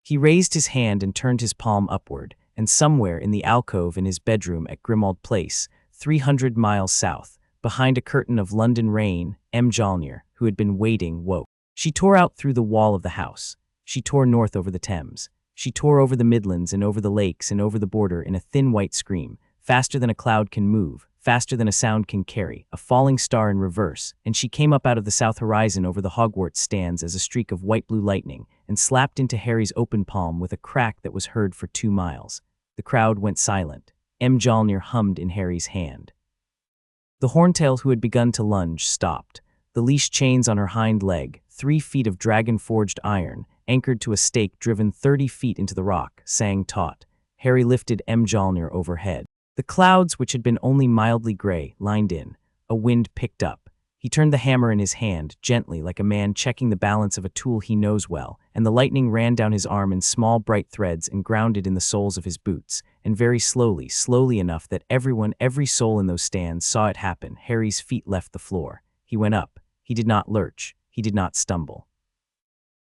He raised his hand and turned his palm upward, and somewhere in the alcove in his bedroom at Grimmauld Place, 300 miles south, behind a curtain of London rain, Mjolnir, who had been waiting, woke. She tore out through the wall of the house. She tore north over the Thames. She tore over the Midlands and over the lakes and over the border in a thin white scream, faster than a cloud can move, faster than a sound can carry, a falling star in reverse, and she came up out of the south horizon over the Hogwarts stands as a streak of white-blue lightning and slapped into Harry's open palm with a crack that was heard for 2 miles. The crowd went silent. Mjolnir hummed in Harry's hand. The horntail who had begun to lunge stopped. The leash chains on her hind leg, 3 feet of dragon-forged iron, anchored to a stake driven 30 feet into the rock, sang taut. Harry lifted Mjolnir overhead. The clouds, which had been only mildly gray, lined in. A wind picked up. He turned the hammer in his hand, gently, like a man checking the balance of a tool he knows well, and the lightning ran down his arm in small bright threads and grounded in the soles of his boots, and very slowly, slowly enough that every soul in those stands saw it happen. Harry's feet left the floor. He went up. He did not lurch. He did not stumble.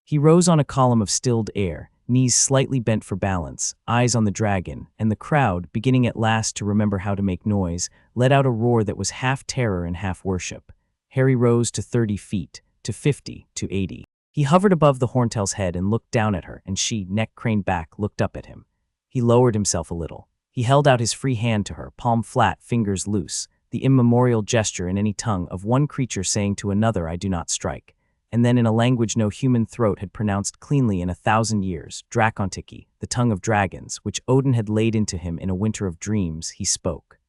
He rose on a column of stilled air, knees slightly bent for balance, eyes on the dragon, and the crowd, beginning at last to remember how to make noise, let out a roar that was half terror and half worship. Harry rose to 30 feet, to 50, to 80. He hovered above the horntail's head and looked down at her, and she, neck craned back, looked up at him. He lowered himself a little. He held out his free hand to her, palm flat, fingers loose, the immemorial gesture in any tongue of one creature saying to another, I do not strike. And then in a language no human throat had pronounced cleanly in 1,000 years, Dracontiki, the tongue of dragons, which Odin had laid into him in a winter of dreams, he spoke.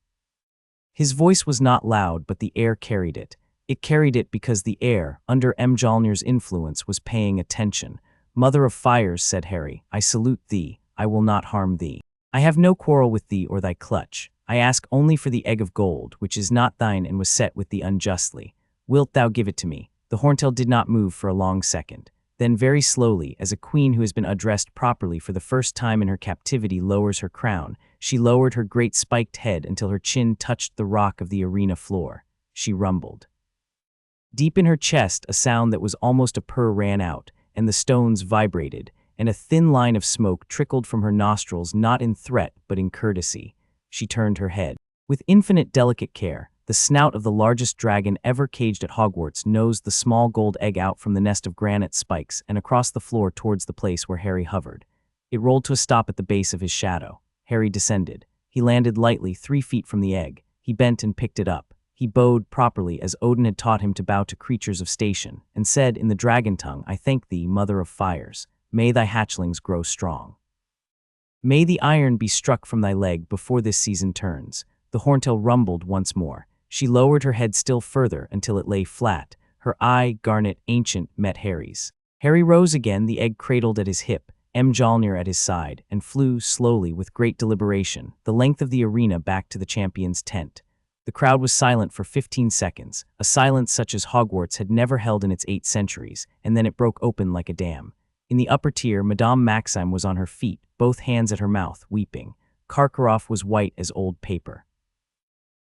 His voice was not loud, but the air carried it. It carried it because the air, under Mjolnir's influence, was paying attention. Mother of fires, said Harry, I salute thee. I will not harm thee. I have no quarrel with thee or thy clutch. I ask only for the egg of gold, which is not thine and was set with thee unjustly. Wilt thou give it to me? The horntail did not move for a long second. Then very slowly, as a queen who has been addressed properly for the first time in her captivity lowers her crown, she lowered her great spiked head until her chin touched the rock of the arena floor. She rumbled. Deep in her chest, a sound that was almost a purr ran out, and the stones vibrated, and a thin line of smoke trickled from her nostrils, not in threat but in courtesy. She turned her head. With infinite delicate care, the snout of the largest dragon ever caged at Hogwarts nosed the small gold egg out from the nest of granite spikes and across the floor towards the place where Harry hovered. It rolled to a stop at the base of his shadow. Harry descended. He landed lightly 3 feet from the egg. He bent and picked it up. He bowed properly as Odin had taught him to bow to creatures of station, and said in the dragon tongue, "I thank thee, mother of fires. May thy hatchlings grow strong. May the iron be struck from thy leg before this season turns." The horntail rumbled once more. She lowered her head still further until it lay flat. Her eye, garnet ancient, met Harry's. Harry rose again, the egg cradled at his hip, Mjolnir at his side, and flew slowly, with great deliberation, the length of the arena back to the champion's tent. The crowd was silent for 15 seconds, a silence such as Hogwarts had never held in its 8 centuries, and then it broke open like a dam. In the upper tier, Madame Maxime was on her feet, both hands at her mouth, weeping. Karkaroff was white as old paper.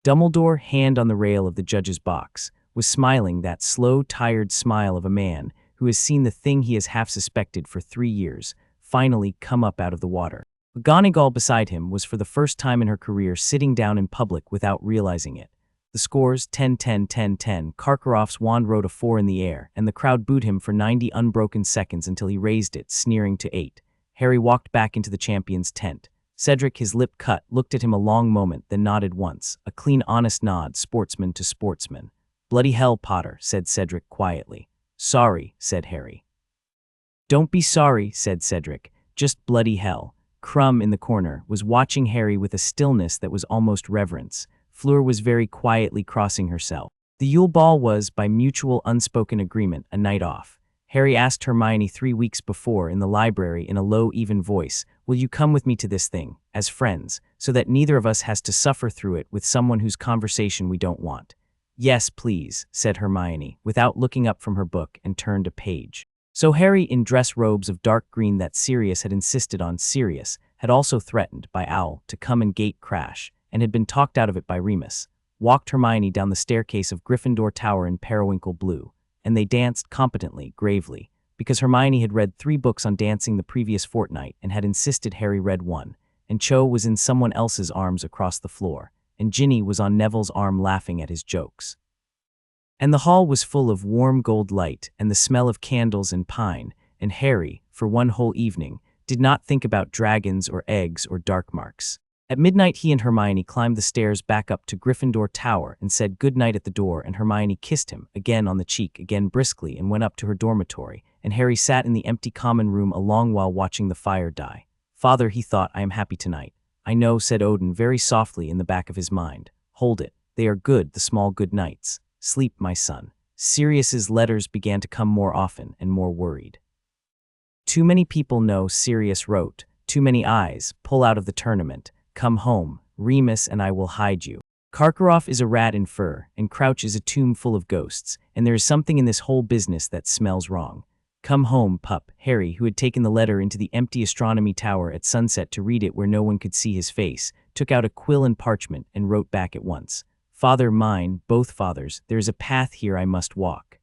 Dumbledore, hand on the rail of the judge's box, was smiling that slow, tired smile of a man who has seen the thing he has half suspected for 3 years finally come up out of the water. McGonagall beside him was for the first time in her career sitting down in public without realizing it. The scores 10-10-10-10. Karkaroff's wand wrote a 4 in the air, and the crowd booed him for 90 unbroken seconds until he raised it, sneering to 8. Harry walked back into the champion's tent. Cedric, his lip cut, looked at him a long moment, then nodded once, a clean, honest nod, sportsman to sportsman. "Bloody hell, Potter," said Cedric quietly. "Sorry," said Harry. "Don't be sorry," said Cedric. "Just bloody hell." Crumb, in the corner, was watching Harry with a stillness that was almost reverence. Fleur was very quietly crossing herself. The Yule Ball was, by mutual unspoken agreement, a night off. Harry asked Hermione 3 weeks before in the library in a low, even voice, "Will you come with me to this thing, as friends, so that neither of us has to suffer through it with someone whose conversation we don't want?" "Yes, please," said Hermione, without looking up from her book, and turned a page. So Harry, in dress robes of dark green that Sirius had insisted on, Sirius had also threatened, by Owl, to come and gate crash, and had been talked out of it by Remus, walked Hermione down the staircase of Gryffindor Tower in periwinkle blue, and they danced competently, gravely, because Hermione had read 3 books on dancing the previous fortnight and had insisted Harry read one, and Cho was in someone else's arms across the floor, and Ginny was on Neville's arm laughing at his jokes. And the hall was full of warm gold light and the smell of candles and pine, and Harry, for one whole evening, did not think about dragons or eggs or dark marks. At midnight he and Hermione climbed the stairs back up to Gryffindor Tower and said good night at the door, and Hermione kissed him, again on the cheek, again briskly, and went up to her dormitory, and Harry sat in the empty common room a long while watching the fire die. "Father," he thought, "I am happy tonight." "I know," said Odin very softly in the back of his mind. "Hold it. They are good, the small good nights. Sleep, my son." Sirius's letters began to come more often and more worried. "Too many people know," Sirius wrote. "Too many eyes. Pull out of the tournament. Come home. Remus and I will hide you. Karkaroff is a rat in fur, and Crouch is a tomb full of ghosts, and there is something in this whole business that smells wrong. Come home, pup." Harry, who had taken the letter into the empty astronomy tower at sunset to read it where no one could see his face, took out a quill and parchment and wrote back at once. "Father mine, both fathers, there is a path here I must walk.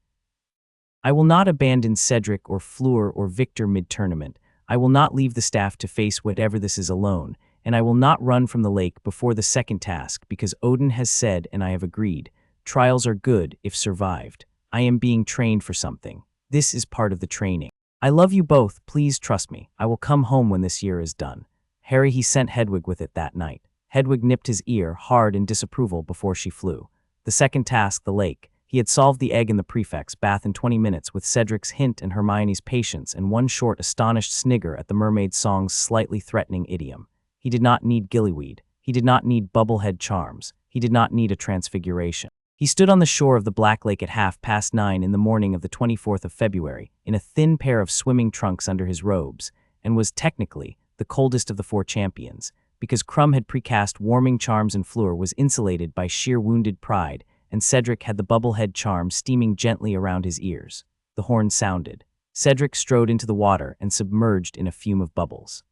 I will not abandon Cedric or Fleur or Victor mid-tournament. I will not leave the staff to face whatever this is alone, and I will not run from the lake before the second task, because Odin has said and I have agreed. Trials are good if survived. I am being trained for something. This is part of the training. I love you both, please trust me. I will come home when this year is done." Harry, he sent Hedwig with it that night. Hedwig nipped his ear hard in disapproval before she flew. The second task, the lake. He had solved the egg in the prefect's bath in 20 minutes with Cedric's hint and Hermione's patience and one short, astonished snigger at the mermaid song's slightly threatening idiom. He did not need gillyweed. He did not need bubblehead charms. He did not need a transfiguration. He stood on the shore of the Black Lake at 9:30 in the morning of the 24th of February, in a thin pair of swimming trunks under his robes, and was, technically, the coldest of the 4 champions, because Crumb had precast warming charms and Fleur was insulated by sheer wounded pride, and Cedric had the bubblehead charm steaming gently around his ears. The horn sounded. Cedric strode into the water and submerged in a fume of bubbles.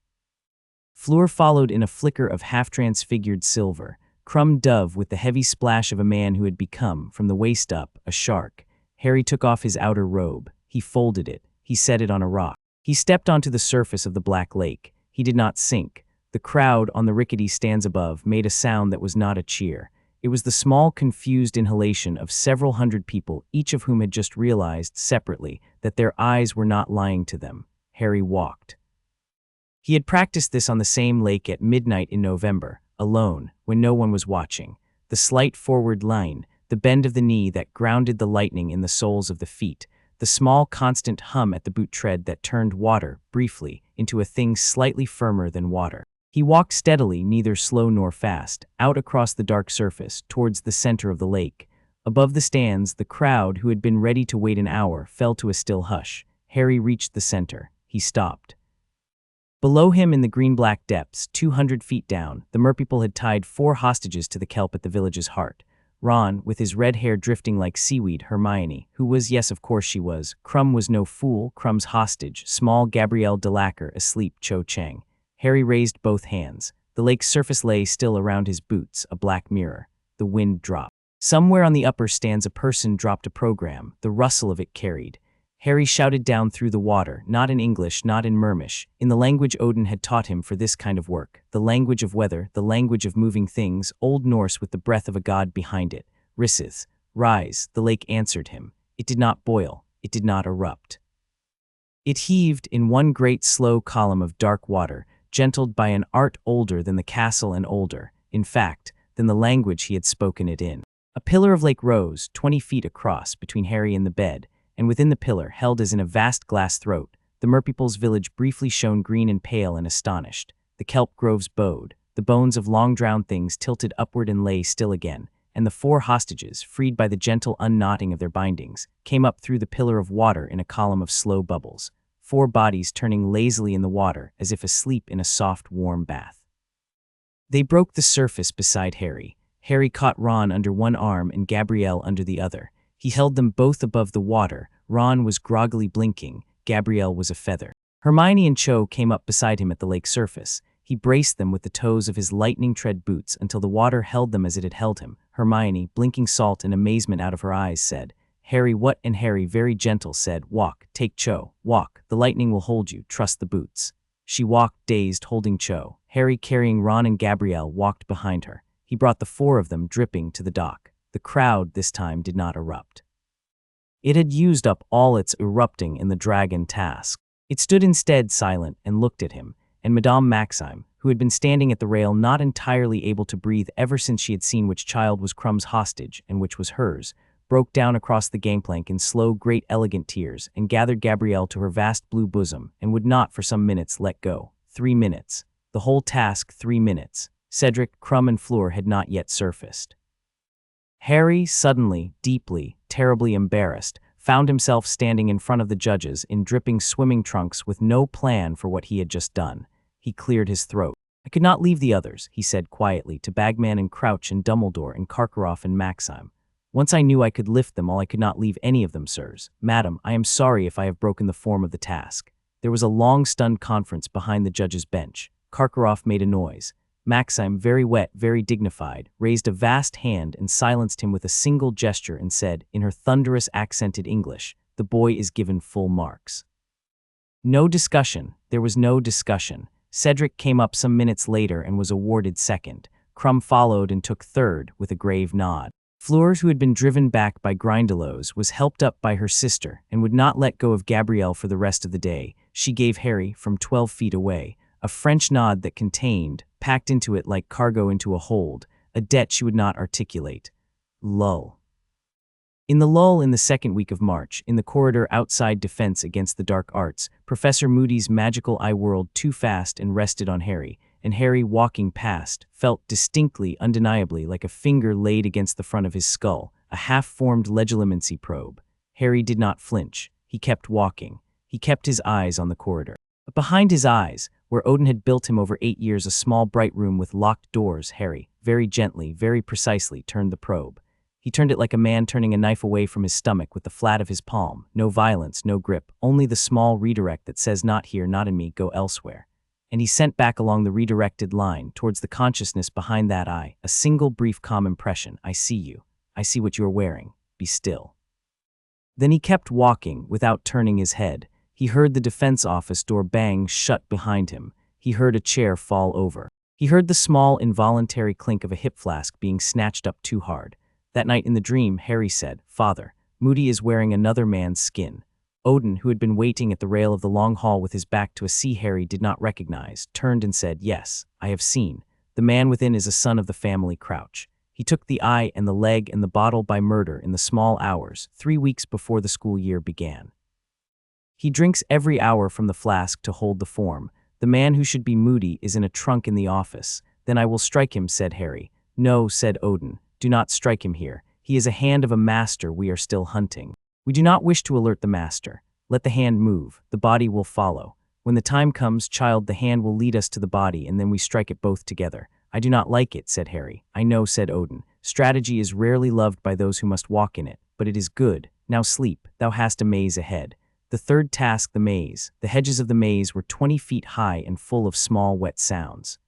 Fleur followed in a flicker of half-transfigured silver, Crumb dove with the heavy splash of a man who had become, from the waist up, a shark. Harry took off his outer robe. He folded it. He set it on a rock. He stepped onto the surface of the black lake. He did not sink. The crowd on the rickety stands above made a sound that was not a cheer. It was the small, confused inhalation of several hundred people, each of whom had just realized, separately, that their eyes were not lying to them. Harry walked. He had practiced this on the same lake at midnight in November, alone, when no one was watching. The slight forward line, the bend of the knee that grounded the lightning in the soles of the feet, the small constant hum at the boot tread that turned water, briefly, into a thing slightly firmer than water. He walked steadily, neither slow nor fast, out across the dark surface, towards the center of the lake. Above the stands, the crowd, who had been ready to wait an hour, fell to a still hush. Harry reached the center. He stopped. Below him in the green-black depths, 200 feet down, the merpeople had tied 4 hostages to the kelp at the village's heart. Ron, with his red hair drifting like seaweed, Hermione, who was, yes of course she was, Crumb was no fool, Crumb's hostage, small Gabrielle Delacour asleep, Cho Chang. Harry raised both hands. The lake's surface lay still around his boots, a black mirror. The wind dropped. Somewhere on the upper stands a person dropped a program, the rustle of it carried. Harry shouted down through the water, not in English, not in Mermish, in the language Odin had taught him for this kind of work, the language of weather, the language of moving things, Old Norse with the breath of a god behind it. Rissith, rise, the lake answered him. It did not boil, it did not erupt. It heaved in one great slow column of dark water, gentled by an art older than the castle and older, in fact, than the language he had spoken it in. A pillar of lake rose, 20 feet across, between Harry and the bed, and within the pillar, held as in a vast glass throat, the merpeople's village briefly shone green and pale and astonished. The kelp groves bowed, the bones of long-drowned things tilted upward and lay still again, and the 4 hostages, freed by the gentle unknotting of their bindings, came up through the pillar of water in a column of slow bubbles, 4 bodies turning lazily in the water as if asleep in a soft, warm bath. They broke the surface beside Harry. Harry caught Ron under one arm and Gabrielle under the other. He held them both above the water. Ron was groggily blinking. Gabrielle was a feather. Hermione and Cho came up beside him at the lake's surface. He braced them with the toes of his lightning-tread boots until the water held them as it had held him. Hermione, blinking salt and amazement out of her eyes, said, "Harry, what?" And Harry, very gentle, said, "Walk, take Cho, walk. The lightning will hold you, trust the boots." She walked, dazed, holding Cho. Harry, carrying Ron and Gabrielle, walked behind her. He brought the 4 of them, dripping, to the dock. The crowd, this time, did not erupt. It had used up all its erupting in the dragon task. It stood instead silent and looked at him, and Madame Maxime, who had been standing at the rail not entirely able to breathe ever since she had seen which child was Crumb's hostage and which was hers, broke down across the gangplank in slow, great, elegant tears and gathered Gabrielle to her vast blue bosom and would not for some minutes let go. 3 minutes. The whole task, 3 minutes. Cedric, Crumb, and Fleur had not yet surfaced. Harry, suddenly, deeply, terribly embarrassed, found himself standing in front of the judges in dripping swimming trunks with no plan for what he had just done. He cleared his throat. "I could not leave the others," he said quietly to Bagman and Crouch and Dumbledore and Karkaroff and Maxime. "Once I knew I could lift them all, I could not leave any of them, sirs. Madam, I am sorry if I have broken the form of the task." There was a long, stunned conference behind the judge's bench. Karkaroff made a noise. Maxime, very wet, very dignified, raised a vast hand and silenced him with a single gesture and said, in her thunderous accented English, "The boy is given full marks." No discussion. There was no discussion. Cedric came up some minutes later and was awarded second. Crumb followed and took third with a grave nod. Fleur, who had been driven back by Grindelows, was helped up by her sister and would not let go of Gabrielle for the rest of the day. She gave Harry, from 12 feet away, a French nod that contained, packed into it like cargo into a hold, a debt she would not articulate. Lull. In the lull in the second week of March, in the corridor outside Defense Against the Dark Arts, Professor Moody's magical eye whirled too fast and rested on Harry, and Harry, walking past, felt distinctly, undeniably, like a finger laid against the front of his skull, a half-formed legilimency probe. Harry did not flinch. He kept walking. He kept his eyes on the corridor. But behind his eyes, where Odin had built him over 8 years a small bright room with locked doors, Harry, very gently, very precisely, turned the probe. He turned it like a man turning a knife away from his stomach with the flat of his palm. No violence, no grip, only the small redirect that says not here, not in me, go elsewhere. And he sent back along the redirected line, towards the consciousness behind that eye, a single brief calm impression. I see you. I see what you are wearing. Be still. Then he kept walking, without turning his head. He heard the defense office door bang shut behind him. He heard a chair fall over. He heard the small, involuntary clink of a hip flask being snatched up too hard. That night in the dream, Harry said, "Father, Moody is wearing another man's skin." Odin, who had been waiting at the rail of the long hall with his back to a sea Harry did not recognize, turned and said, "Yes, I have seen. The man within is a son of the family Crouch. He took the eye and the leg and the bottle by murder in the small hours, 3 weeks before the school year began. He drinks every hour from the flask to hold the form. The man who should be Moody is in a trunk in the office. Then I will strike him," said Harry. "No," said Odin. "Do not strike him here. He is a hand of a master we are still hunting. We do not wish to alert the master. Let the hand move. The body will follow. When the time comes, child, the hand will lead us to the body, and then we strike it both together." "I do not like it," said Harry. "I know," said Odin. "Strategy is rarely loved by those who must walk in it, but it is good. Now sleep. Thou hast a maze ahead." The third task, the maze. The hedges of the maze were 20 feet high and full of small, wet sounds.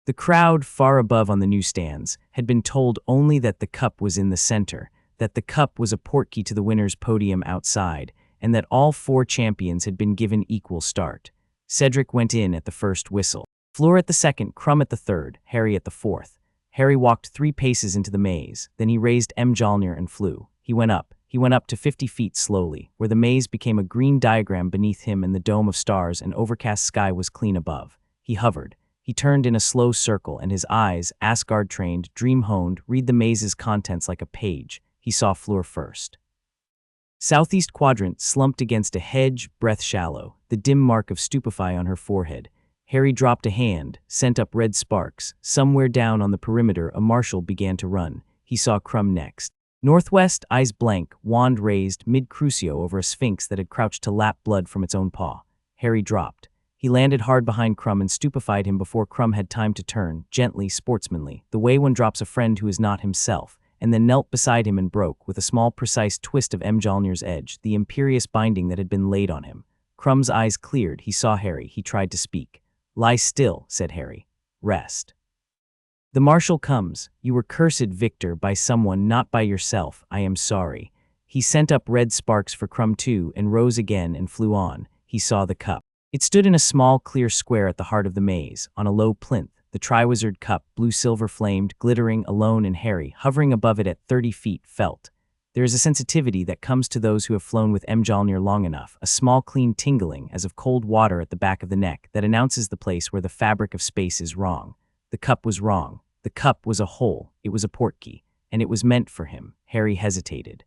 The crowd, far above on the newsstands, had been told only that the cup was in the center, that the cup was a portkey to the winner's podium outside, and that all 4 champions had been given equal start. Cedric went in at the first whistle. Fleur at the second, Crumb at the third, Harry at the fourth. Harry walked 3 paces into the maze, then he raised Mjolnir and flew. He went up to 50 feet slowly, where the maze became a green diagram beneath him and the dome of stars and overcast sky was clean above. He hovered. He turned in a slow circle and his eyes, Asgard-trained, dream-honed, read the maze's contents like a page. He saw Fleur first. Southeast quadrant, slumped against a hedge, breath shallow, the dim mark of stupefy on her forehead. Harry dropped a hand, sent up red sparks. Somewhere down on the perimeter, a marshal began to run. He saw Crumb next. Northwest, eyes blank, wand raised, mid-crucio over a sphinx that had crouched to lap blood from its own paw. Harry dropped. He landed hard behind Crumb and stupefied him before Crumb had time to turn, gently, sportsmanly, the way one drops a friend who is not himself, and then knelt beside him and broke, with a small precise twist of Mjolnir's edge, the imperious binding that had been laid on him. Crumb's eyes cleared. He saw Harry. He tried to speak. "Lie still," said Harry. "Rest. The marshal comes. You were cursed, Victor, by someone, not by yourself. I am sorry." He sent up red sparks for Crumb too, and rose again and flew on. He saw the cup. It stood in a small, clear square at the heart of the maze, on a low plinth, the Triwizard Cup, blue-silver flamed, glittering, alone, and Harry, hovering above it at 30 feet, felt. There is a sensitivity that comes to those who have flown with Mjolnir long enough, a small clean tingling as of cold water at the back of the neck that announces the place where the fabric of space is wrong. The cup was wrong. The cup was a hole. It was a portkey, and it was meant for him. Harry hesitated.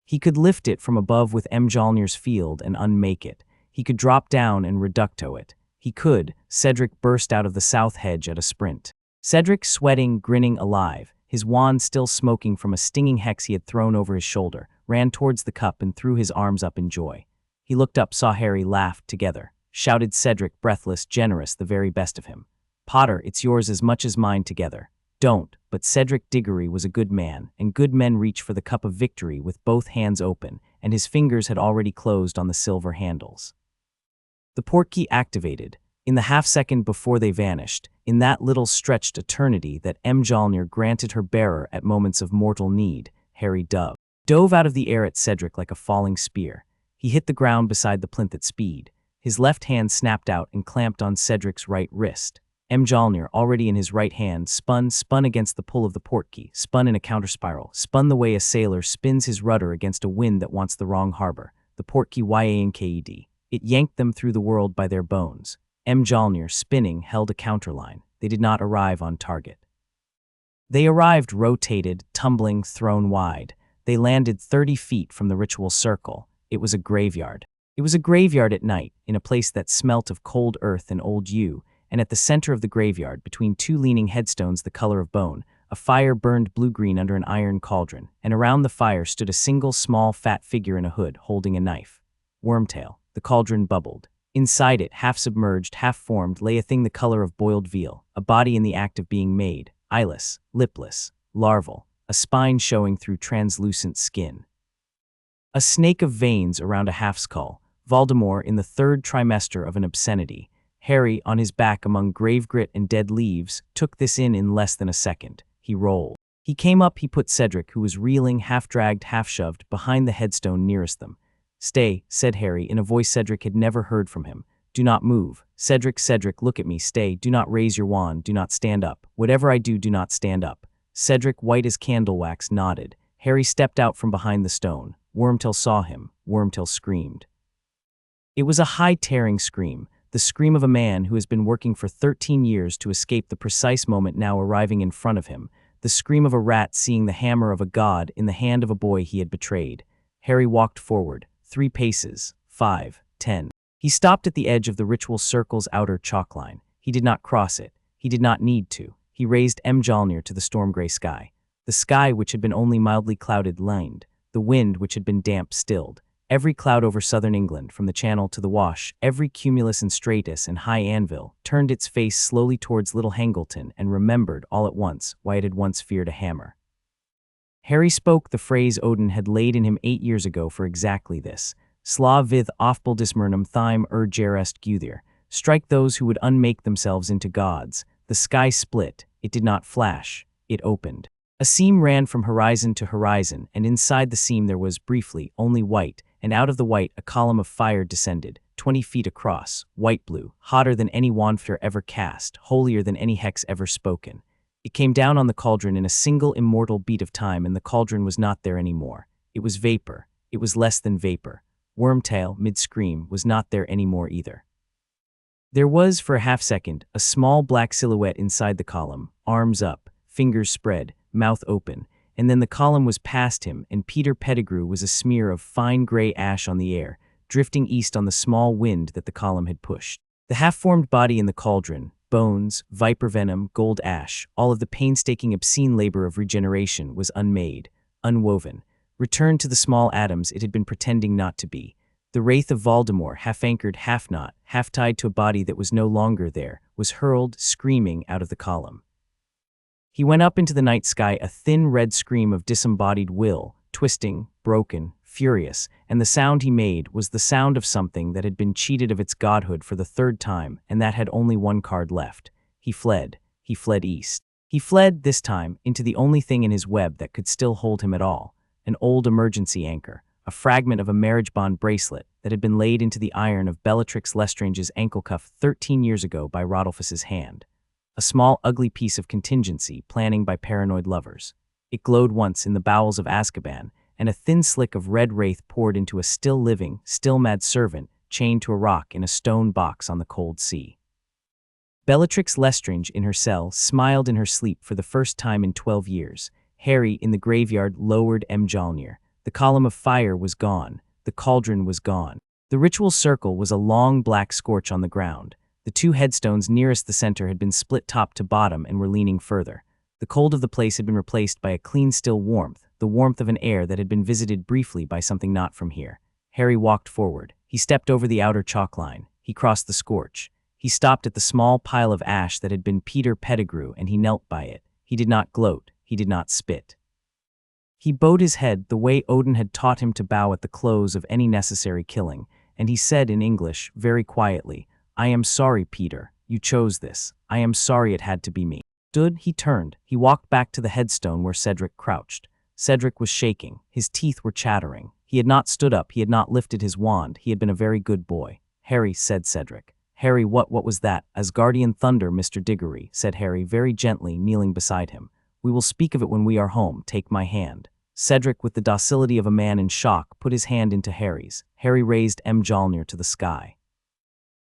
He could lift it from above with Mjolnir's field and unmake it. He could drop down and reducto it. He could. Cedric burst out of the south hedge at a sprint. Cedric, sweating, grinning, alive, his wand still smoking from a stinging hex he had thrown over his shoulder, ran towards the cup and threw his arms up in joy. He looked up, saw Harry, laughed together. Shouted Cedric, breathless, generous, the very best of him. "Potter, it's yours as much as mine together." "Don't," but Cedric Diggory was a good man, and good men reach for the cup of victory with both hands open, and his fingers had already closed on the silver handles. The portkey activated. In the half-second before they vanished, in that little stretched eternity that Mjolnir granted her bearer at moments of mortal need, Harry dove out of the air at Cedric like a falling spear. He hit the ground beside the plinth at speed. His left hand snapped out and clamped on Cedric's right wrist. Mjolnir, already in his right hand, spun against the pull of the portkey, spun in a counterspiral, spun the way a sailor spins his rudder against a wind that wants the wrong harbor. The portkey yanked. It yanked them through the world by their bones. Mjolnir, spinning, held a counterline. They did not arrive on target. They arrived rotated, tumbling, thrown wide. They landed 30 feet from the ritual circle. It was a graveyard. It was a graveyard at night, in a place that smelt of cold earth and old yew, and at the center of the graveyard, between 2 leaning headstones the color of bone, a fire burned blue-green under an iron cauldron, and around the fire stood a single small fat figure in a hood, holding a knife. Wormtail. The cauldron bubbled. Inside it, half-submerged, half-formed, lay a thing the color of boiled veal, a body in the act of being made, eyeless, lipless, larval. a spine showing through translucent skin. A snake of veins around a half-skull, Voldemort in the third trimester of an obscenity. Harry, on his back among grave grit and dead leaves, took this in less than a second. He rolled. He came up, he put Cedric, who was reeling, half-dragged, half-shoved, behind the headstone nearest them. "Stay," said Harry, in a voice Cedric had never heard from him. "Do not move. Cedric, Cedric, look at me. Stay. Do not raise your wand. Do not stand up. Whatever I do, do not stand up." Cedric, white as candle wax, nodded. Harry stepped out from behind the stone. Wormtail saw him. Wormtail screamed. It was a high, tearing scream, the scream of a man who has been working for 13 years to escape the precise moment now arriving in front of him, the scream of a rat seeing the hammer of a god in the hand of a boy he had betrayed. Harry walked forward, 3 paces, 5, 10. He stopped at the edge of the ritual circle's outer chalk line. He did not cross it. He did not need to. He raised Mjolnir to the storm-gray sky. The sky, which had been only mildly clouded, lined. The wind, which had been damp, stilled. Every cloud over southern England, from the Channel to the Wash, every cumulus and stratus and high anvil, turned its face slowly towards little Hangleton and remembered, all at once, why it had once feared a hammer. Harry spoke the phrase Odin had laid in him 8 years ago for exactly this. Slav vith ofbel dismernum thime gerest guthir. Strike those who would unmake themselves into gods. The sky split. It did not flash. It opened. A seam ran from horizon to horizon, and inside the seam there was, briefly, only white, and out of the white a column of fire descended, 20 feet across, white-blue, hotter than any Wanfter ever cast, holier than any hex ever spoken. It came down on the cauldron in a single immortal beat of time, and the cauldron was not there anymore. It was vapor. It was less than vapor. Wormtail, mid-scream, was not there anymore either. There was, for a half-second, a small black silhouette inside the column, arms up, fingers spread, mouth open, and then the column was past him, and Peter Pettigrew was a smear of fine gray ash on the air, drifting east on the small wind that the column had pushed. The half-formed body in the cauldron, bones, viper venom, gold ash, all of the painstaking obscene labor of regeneration was unmade, unwoven, returned to the small atoms it had been pretending not to be. The wraith of Voldemort, half-anchored, half-not, half-tied to a body that was no longer there, was hurled, screaming, out of the column. He went up into the night sky, a thin red scream of disembodied will, twisting, broken, furious, and the sound he made was the sound of something that had been cheated of its godhood for the 3rd time, and that had only one card left. He fled east. He fled, this time, into the only thing in his web that could still hold him at all, an old emergency anchor, a fragment of a marriage bond bracelet that had been laid into the iron of Bellatrix Lestrange's ankle cuff 13 years ago by Rodolphus's hand. A small, ugly piece of contingency planning by paranoid lovers. It glowed once in the bowels of Azkaban, and a thin slick of red wraith poured into a still-living, still-mad servant chained to a rock in a stone box on the cold sea. Bellatrix Lestrange, in her cell, smiled in her sleep for the first time in 12 years. Harry, in the graveyard, lowered Mjolnir. The column of fire was gone. The cauldron was gone. The ritual circle was a long black scorch on the ground. The 2 headstones nearest the center had been split top to bottom and were leaning further. The cold of the place had been replaced by a clean, still warmth, the warmth of an air that had been visited briefly by something not from here. Harry walked forward. He stepped over the outer chalk line. He crossed the scorch. He stopped at the small pile of ash that had been Peter Pettigrew, and he knelt by it. He did not gloat. He did not spit. He bowed his head the way Odin had taught him to bow at the close of any necessary killing, and he said in English, very quietly, "I am sorry, Peter. You chose this. I am sorry it had to be me." He turned. He walked back to the headstone where Cedric crouched. Cedric was shaking. His teeth were chattering. He had not stood up. He had not lifted his wand. He had been a very good boy. "Harry," said Cedric. "Harry, what was that?" "Asgardian thunder, Mr. Diggory," said Harry very gently, kneeling beside him. "We will speak of it when we are home. Take my hand." Cedric, with the docility of a man in shock, put his hand into Harry's. Harry raised Mjolnir to the sky.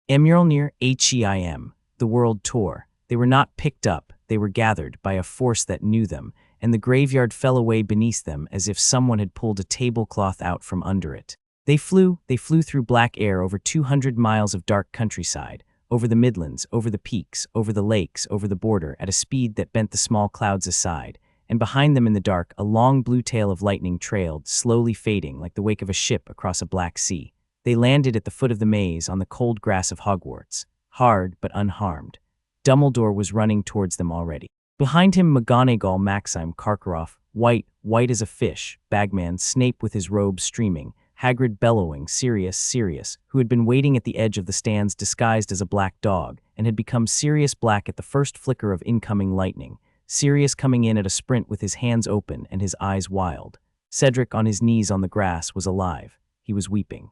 Mjolnir, Heim, the world tore. They were not picked up, they were gathered by a force that knew them, and the graveyard fell away beneath them as if someone had pulled a tablecloth out from under it. They flew through black air over 200 miles of dark countryside, over the Midlands, over the peaks, over the lakes, over the border, at a speed that bent the small clouds aside, and behind them in the dark a long blue tail of lightning trailed, slowly fading like the wake of a ship across a black sea. They landed at the foot of the maze on the cold grass of Hogwarts, hard but unharmed. Dumbledore was running towards them already. Behind him McGonagall, Maxime, Karkaroff, white as a fish, Bagman, Snape with his robe streaming, Hagrid bellowing, Sirius, who had been waiting at the edge of the stands disguised as a black dog, and had become Sirius Black at the first flicker of incoming lightning, Sirius coming in at a sprint with his hands open and his eyes wild. Cedric, on his knees on the grass, was alive. He was weeping.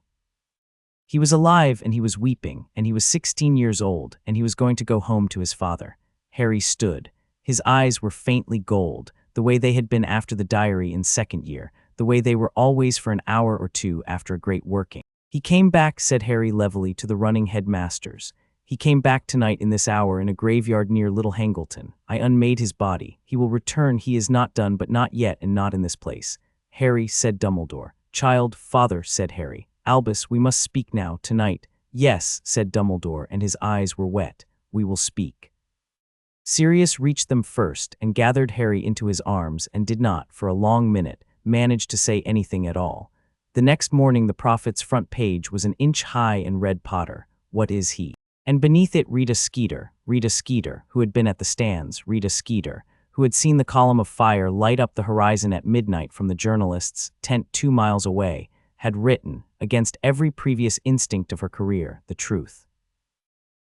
He was alive and he was weeping, and he was 16 years old, and he was going to go home to his father. Harry stood. His eyes were faintly gold, the way they had been after the diary in second year, the way they were always for an hour or two after a great working. He came back, said Harry levelly to the running headmasters. He came back tonight in this hour in a graveyard near Little Hangleton. I unmade his body. He will return. He is not done, but not yet, and not in this place. Harry, said Dumbledore. Child, father, said Harry. Albus, we must speak now, tonight. Yes, said Dumbledore, and his eyes were wet. We will speak. Sirius reached them first and gathered Harry into his arms and did not, for a long minute, manage to say anything at all. The next morning the Prophet's front page was an inch high and read Potter. What is he? And beneath it Rita Skeeter, who had been at the stands, Rita Skeeter, who had seen the column of fire light up the horizon at midnight from the journalist's tent 2 miles away, had written, against every previous instinct of her career, the truth.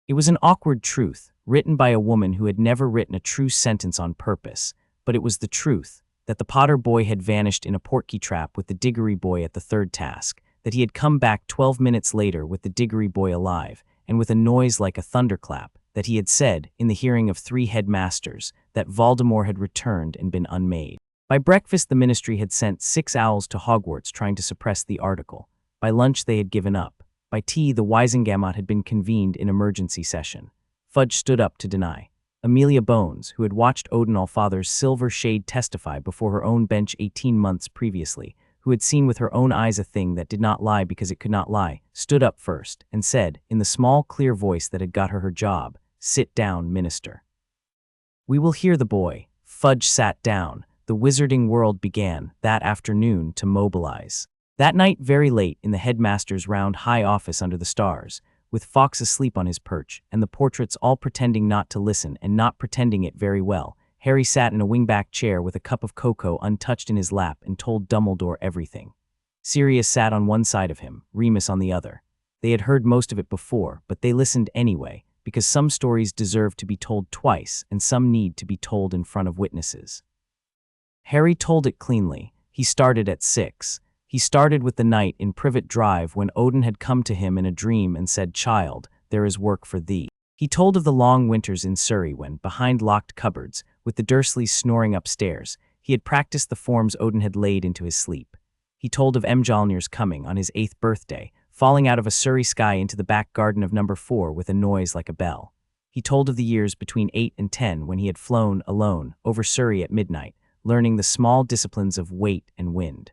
It was an awkward truth, written by a woman who had never written a true sentence on purpose, but it was the truth, that the Potter boy had vanished in a portkey trap with the Diggory boy at the third task, that he had come back 12 minutes later with the Diggory boy alive, and with a noise like a thunderclap, that he had said, in the hearing of 3 headmasters, that Voldemort had returned and been unmade. By breakfast the ministry had sent 6 owls to Hogwarts trying to suppress the article. By lunch they had given up. By tea the Wisengamot had been convened in emergency session. Fudge stood up to deny. Amelia Bones, who had watched Odin Allfather's silver shade testify before her own bench 18 months previously, who had seen with her own eyes a thing that did not lie because it could not lie, stood up first and said, in the small, clear voice that had got her job, "Sit down, minister. We will hear the boy." Fudge sat down. The wizarding world began, that afternoon, to mobilize. That night, very late, in the headmaster's round high office under the stars, with Fawkes asleep on his perch, and the portraits all pretending not to listen and not pretending it very well, Harry sat in a wingback chair with a cup of cocoa untouched in his lap and told Dumbledore everything. Sirius sat on one side of him, Remus on the other. They had heard most of it before, but they listened anyway, because some stories deserve to be told twice and some need to be told in front of witnesses. Harry told it cleanly. He started at 6. He started with the night in Privet Drive when Odin had come to him in a dream and said, "Child, there is work for thee." He told of the long winters in Surrey when, behind locked cupboards, with the Dursleys snoring upstairs, he had practiced the forms Odin had laid into his sleep. He told of Mjolnir's coming on his 8th birthday, falling out of a Surrey sky into the back garden of number 4 with a noise like a bell. He told of the years between 8 and 10 when he had flown, alone, over Surrey at midnight, learning the small disciplines of weight and wind.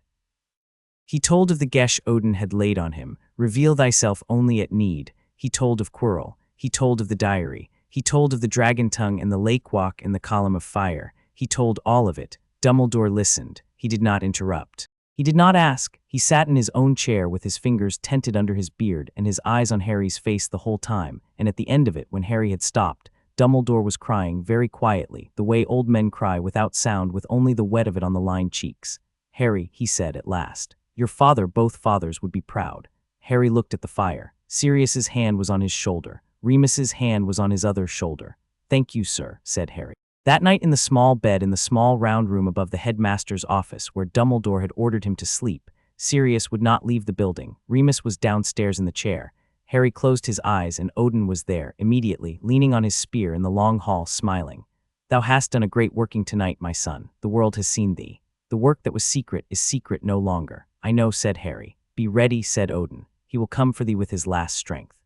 He told of the gesh Odin had laid on him, "Reveal thyself only at need." He told of Quirrell. He told of the diary. He told of the dragon tongue and the lake walk and the column of fire. He told all of it. Dumbledore listened. He did not interrupt. He did not ask. He sat in his own chair with his fingers tented under his beard and his eyes on Harry's face the whole time, and at the end of it, when Harry had stopped, Dumbledore was crying very quietly, the way old men cry without sound with only the wet of it on the lined cheeks. "Harry," he said at last, "your father, both fathers, would be proud." Harry looked at the fire. Sirius's hand was on his shoulder. Remus's hand was on his other shoulder. "Thank you, sir," said Harry. That night in the small bed in the small round room above the headmaster's office where Dumbledore had ordered him to sleep, Sirius would not leave the building. Remus was downstairs in the chair. Harry closed his eyes and Odin was there, immediately, leaning on his spear in the long hall, smiling. "Thou hast done a great working tonight, my son. The world has seen thee. The work that was secret is secret no longer." "I know," said Harry. "Be ready," said Odin. "He will come for thee with his last strength.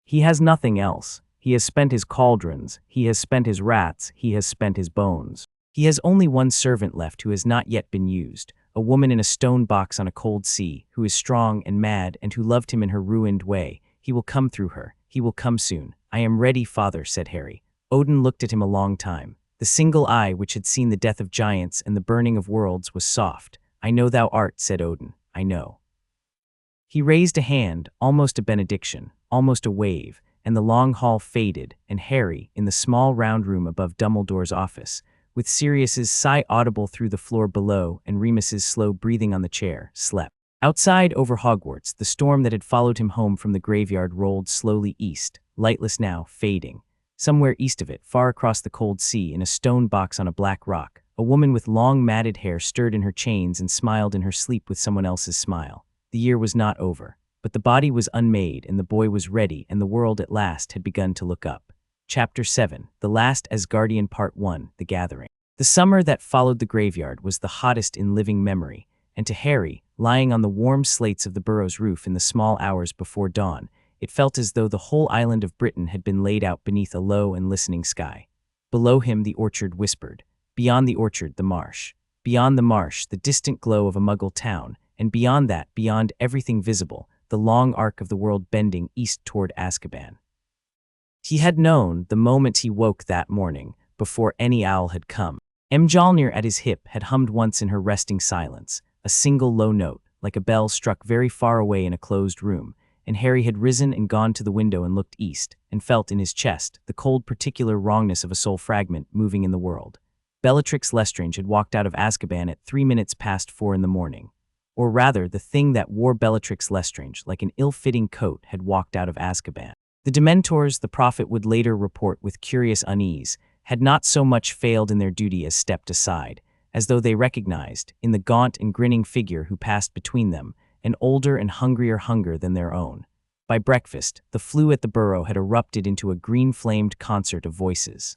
He has nothing else. He has spent his cauldrons, he has spent his rats, he has spent his bones. He has only one servant left who has not yet been used, a woman in a stone box on a cold sea, who is strong and mad and who loved him in her ruined way. He will come through her. He will come soon." "I am ready, father," said Harry. Odin looked at him a long time. The single eye which had seen the death of giants and the burning of worlds was soft. "I know thou art," said Odin. "I know." He raised a hand, almost a benediction, almost a wave, and the long hall faded, and Harry, in the small round room above Dumbledore's office, with Sirius's sigh audible through the floor below and Remus's slow breathing on the chair, slept. Outside over Hogwarts, the storm that had followed him home from the graveyard rolled slowly east, lightless now, fading. Somewhere east of it, far across the cold sea, in a stone box on a black rock, a woman with long matted hair stirred in her chains and smiled in her sleep with someone else's smile. The year was not over, but the body was unmade and the boy was ready, and the world at last had begun to look up. Chapter 7, The Last Asgardian Part 1, The Gathering. The summer that followed the graveyard was the hottest in living memory, and to Harry, lying on the warm slates of the burrow's roof in the small hours before dawn, it felt as though the whole island of Britain had been laid out beneath a low and listening sky. Below him the orchard whispered. Beyond the orchard, the marsh. Beyond the marsh, the distant glow of a Muggle town, and beyond that, beyond everything visible, the long arc of the world bending east toward Azkaban. He had known the moment he woke that morning, before any owl had come. Mjolnir at his hip had hummed once in her resting silence, a single low note, like a bell struck very far away in a closed room, and Harry had risen and gone to the window and looked east, and felt in his chest the cold particular wrongness of a soul fragment moving in the world. Bellatrix Lestrange had walked out of Azkaban at 3 minutes past 4 in the morning. Or rather, the thing that wore Bellatrix Lestrange like an ill-fitting coat had walked out of Azkaban. The Dementors, the Prophet would later report with curious unease, had not so much failed in their duty as stepped aside, as though they recognized, in the gaunt and grinning figure who passed between them, an older and hungrier hunger than their own. By breakfast, the flue at the burrow had erupted into a green-flamed concert of voices.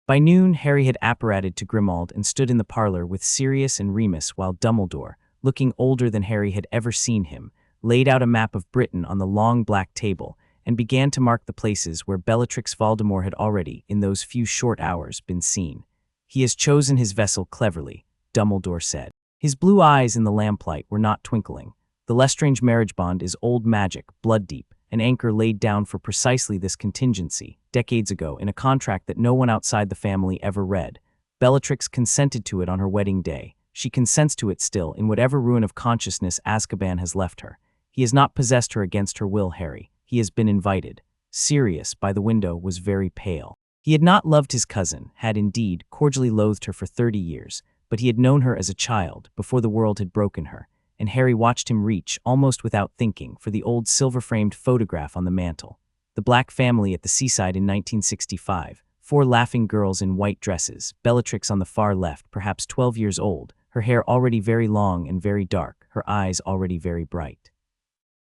By noon, Harry had apparated to Grimmauld and stood in the parlor with Sirius and Remus while Dumbledore, looking older than Harry had ever seen him, laid out a map of Britain on the long black table and began to mark the places where Bellatrix Voldemort had already, in those few short hours, been seen. "He has chosen his vessel cleverly," Dumbledore said. His blue eyes in the lamplight were not twinkling. "The Lestrange marriage bond is old magic, blood-deep, an anchor laid down for precisely this contingency, decades ago, in a contract that no one outside the family ever read. Bellatrix consented to it on her wedding day. She consents to it still, in whatever ruin of consciousness Azkaban has left her. He has not possessed her against her will, Harry. He has been invited." Sirius, by the window, was very pale. He had not loved his cousin, had indeed cordially loathed her for 30 years, but he had known her as a child, before the world had broken her, and Harry watched him reach, almost without thinking, for the old silver-framed photograph on the mantel. The Black family at the seaside in 1965, 4 laughing girls in white dresses, Bellatrix on the far left, perhaps 12 years old, her hair already very long and very dark, her eyes already very bright.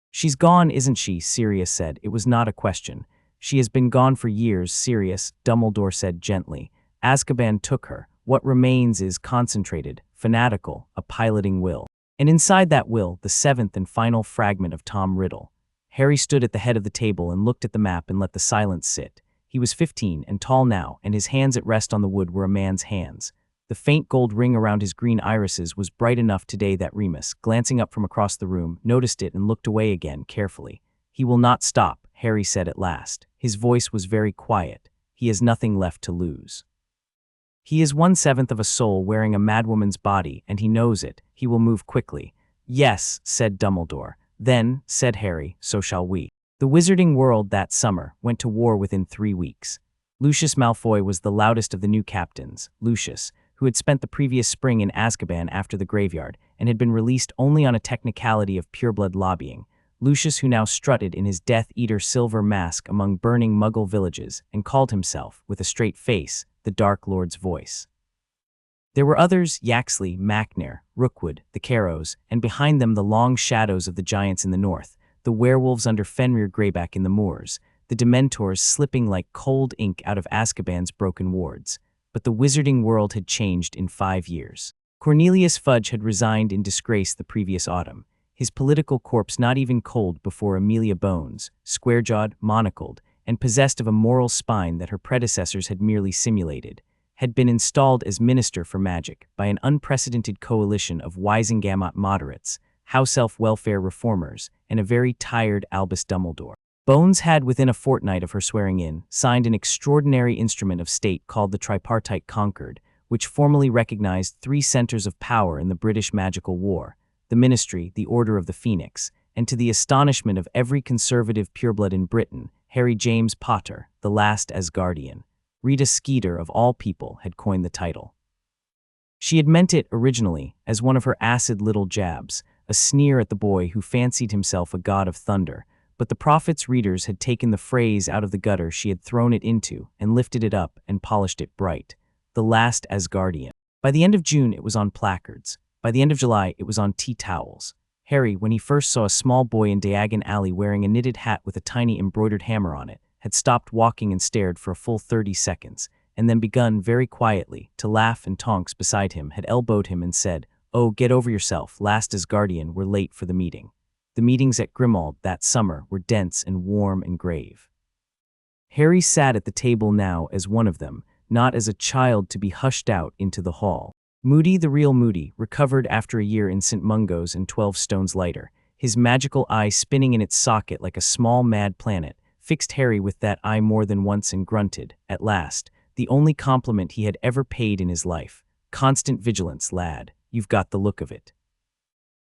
"She's gone, isn't she?" Sirius said. It was not a question. "She has been gone for years, Sirius," Dumbledore said gently. "Azkaban took her. What remains is concentrated, fanatical, a piloting will. And inside that will, the 7th and final fragment of Tom Riddle." Harry stood at the head of the table and looked at the map and let the silence sit. He was 15 and tall now, and his hands at rest on the wood were a man's hands. The faint gold ring around his green irises was bright enough today that Remus, glancing up from across the room, noticed it and looked away again carefully. "He will not stop," Harry said at last. His voice was very quiet. "He has nothing left to lose. He is 1/7 of a soul wearing a madwoman's body, and he knows it. He will move quickly." "Yes," said Dumbledore. "Then," said Harry, "so shall we." The wizarding world that summer went to war within 3 weeks. Lucius Malfoy was the loudest of the new captains. Lucius, who had spent the previous spring in Azkaban after the graveyard and had been released only on a technicality of pureblood lobbying. Lucius, who now strutted in his Death Eater silver mask among burning Muggle villages and called himself, with a straight face, the Dark Lord's voice. There were others: Yaxley, Macnair, Rookwood, the Carrows, and behind them the long shadows of the giants in the north, the werewolves under Fenrir Greyback in the moors, the Dementors slipping like cold ink out of Azkaban's broken wards. But the wizarding world had changed in 5 years. Cornelius Fudge had resigned in disgrace the previous autumn, his political corpse not even cold before Amelia Bones, square-jawed, monocled, and possessed of a moral spine that her predecessors had merely simulated, had been installed as Minister for Magic by an unprecedented coalition of Wisengamot moderates, house elf welfare reformers, and a very tired Albus Dumbledore. Bones had, within a fortnight of her swearing-in, signed an extraordinary instrument of state called the Tripartite Concord, which formally recognized 3 centers of power in the British magical war: the Ministry, the Order of the Phoenix, and to the astonishment of every conservative pureblood in Britain, Harry James Potter, the last Asgardian. Rita Skeeter, of all people, had coined the title. She had meant it originally as one of her acid little jabs, a sneer at the boy who fancied himself a god of thunder, but the prophet's readers had taken the phrase out of the gutter she had thrown it into and lifted it up and polished it bright. The last Asgardian. By the end of June, it was on placards. By the end of July, it was on tea towels. Harry, when he first saw a small boy in Diagon Alley wearing a knitted hat with a tiny embroidered hammer on it, had stopped walking and stared for a full 30 seconds, and then begun very quietly to laugh, and Tonks beside him had elbowed him and said, "Oh, get over yourself, last Asgardian, we're late for the meeting." The meetings at Grimmauld that summer were dense and warm and grave. Harry sat at the table now as one of them, not as a child to be hushed out into the hall. Moody, the real Moody, recovered after a year in St. Mungo's and 12 stones lighter, his magical eye spinning in its socket like a small mad planet, fixed Harry with that eye more than once and grunted, at last, the only compliment he had ever paid in his life. "Constant vigilance, lad. You've got the look of it."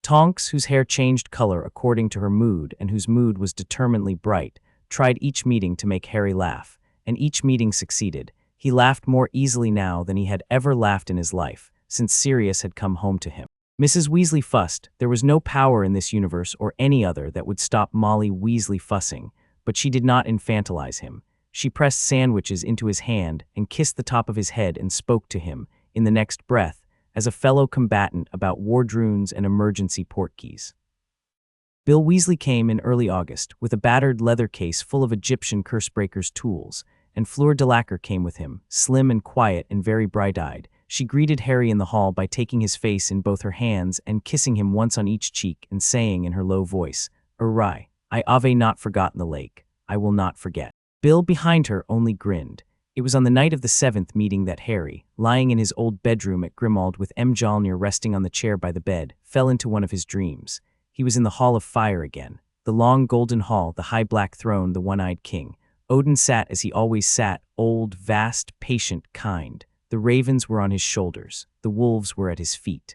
Tonks, whose hair changed color according to her mood and whose mood was determinedly bright, tried each meeting to make Harry laugh, and each meeting succeeded. He laughed more easily now than he had ever laughed in his life, since Sirius had come home to him. Mrs. Weasley fussed. There was no power in this universe or any other that would stop Molly Weasley fussing, but she did not infantilize him. She pressed sandwiches into his hand and kissed the top of his head and spoke to him, in the next breath, as a fellow combatant about wardroons and emergency portkeys. Bill Weasley came in early August with a battered leather case full of Egyptian cursebreaker's tools, and Fleur Delacour came with him, slim and quiet and very bright-eyed. She greeted Harry in the hall by taking his face in both her hands and kissing him once on each cheek and saying in her low voice, "Urai, I have not forgotten the lake. I will not forget." Bill behind her only grinned. It was on the night of the 7th meeting that Harry, lying in his old bedroom at Grimmauld with Mjolnir resting on the chair by the bed, fell into one of his dreams. He was in the Hall of Fire again. The long golden hall, the high black throne, the one-eyed king. Odin sat as he always sat, old, vast, patient, kind. The ravens were on his shoulders. The wolves were at his feet.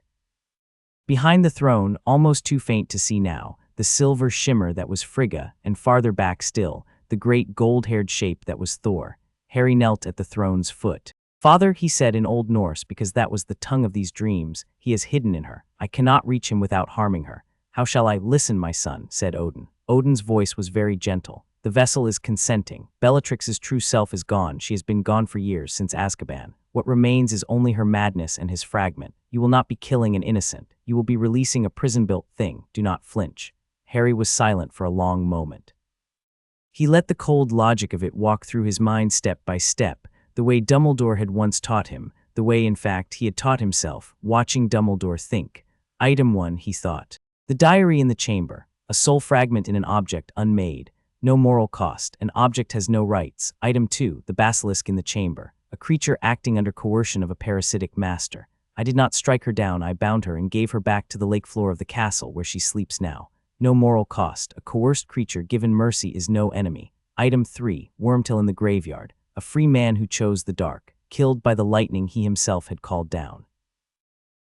Behind the throne, almost too faint to see now, the silver shimmer that was Frigga, and farther back still, the great gold-haired shape that was Thor. Harry knelt at the throne's foot. "Father," he said in Old Norse, because that was the tongue of these dreams, "he is hidden in her. I cannot reach him without harming her." "How shall I?" "Listen, my son," said Odin. Odin's voice was very gentle. "The vessel is consenting. Bellatrix's true self is gone. She has been gone for years, since Azkaban. What remains is only her madness and his fragment. You will not be killing an innocent. You will be releasing a prison-built thing. Do not flinch." Harry was silent for a long moment. He let the cold logic of it walk through his mind step by step, the way Dumbledore had once taught him, the way, in fact, he had taught himself, watching Dumbledore think. Item 1, he thought. The diary in the chamber, a soul fragment in an object unmade. No moral cost, an object has no rights. Item 2, the basilisk in the chamber, a creature acting under coercion of a parasitic master. I did not strike her down, I bound her and gave her back to the lake floor of the castle where she sleeps now. No moral cost, a coerced creature given mercy is no enemy. Item 3, Wormtail in the graveyard, a free man who chose the dark, killed by the lightning he himself had called down.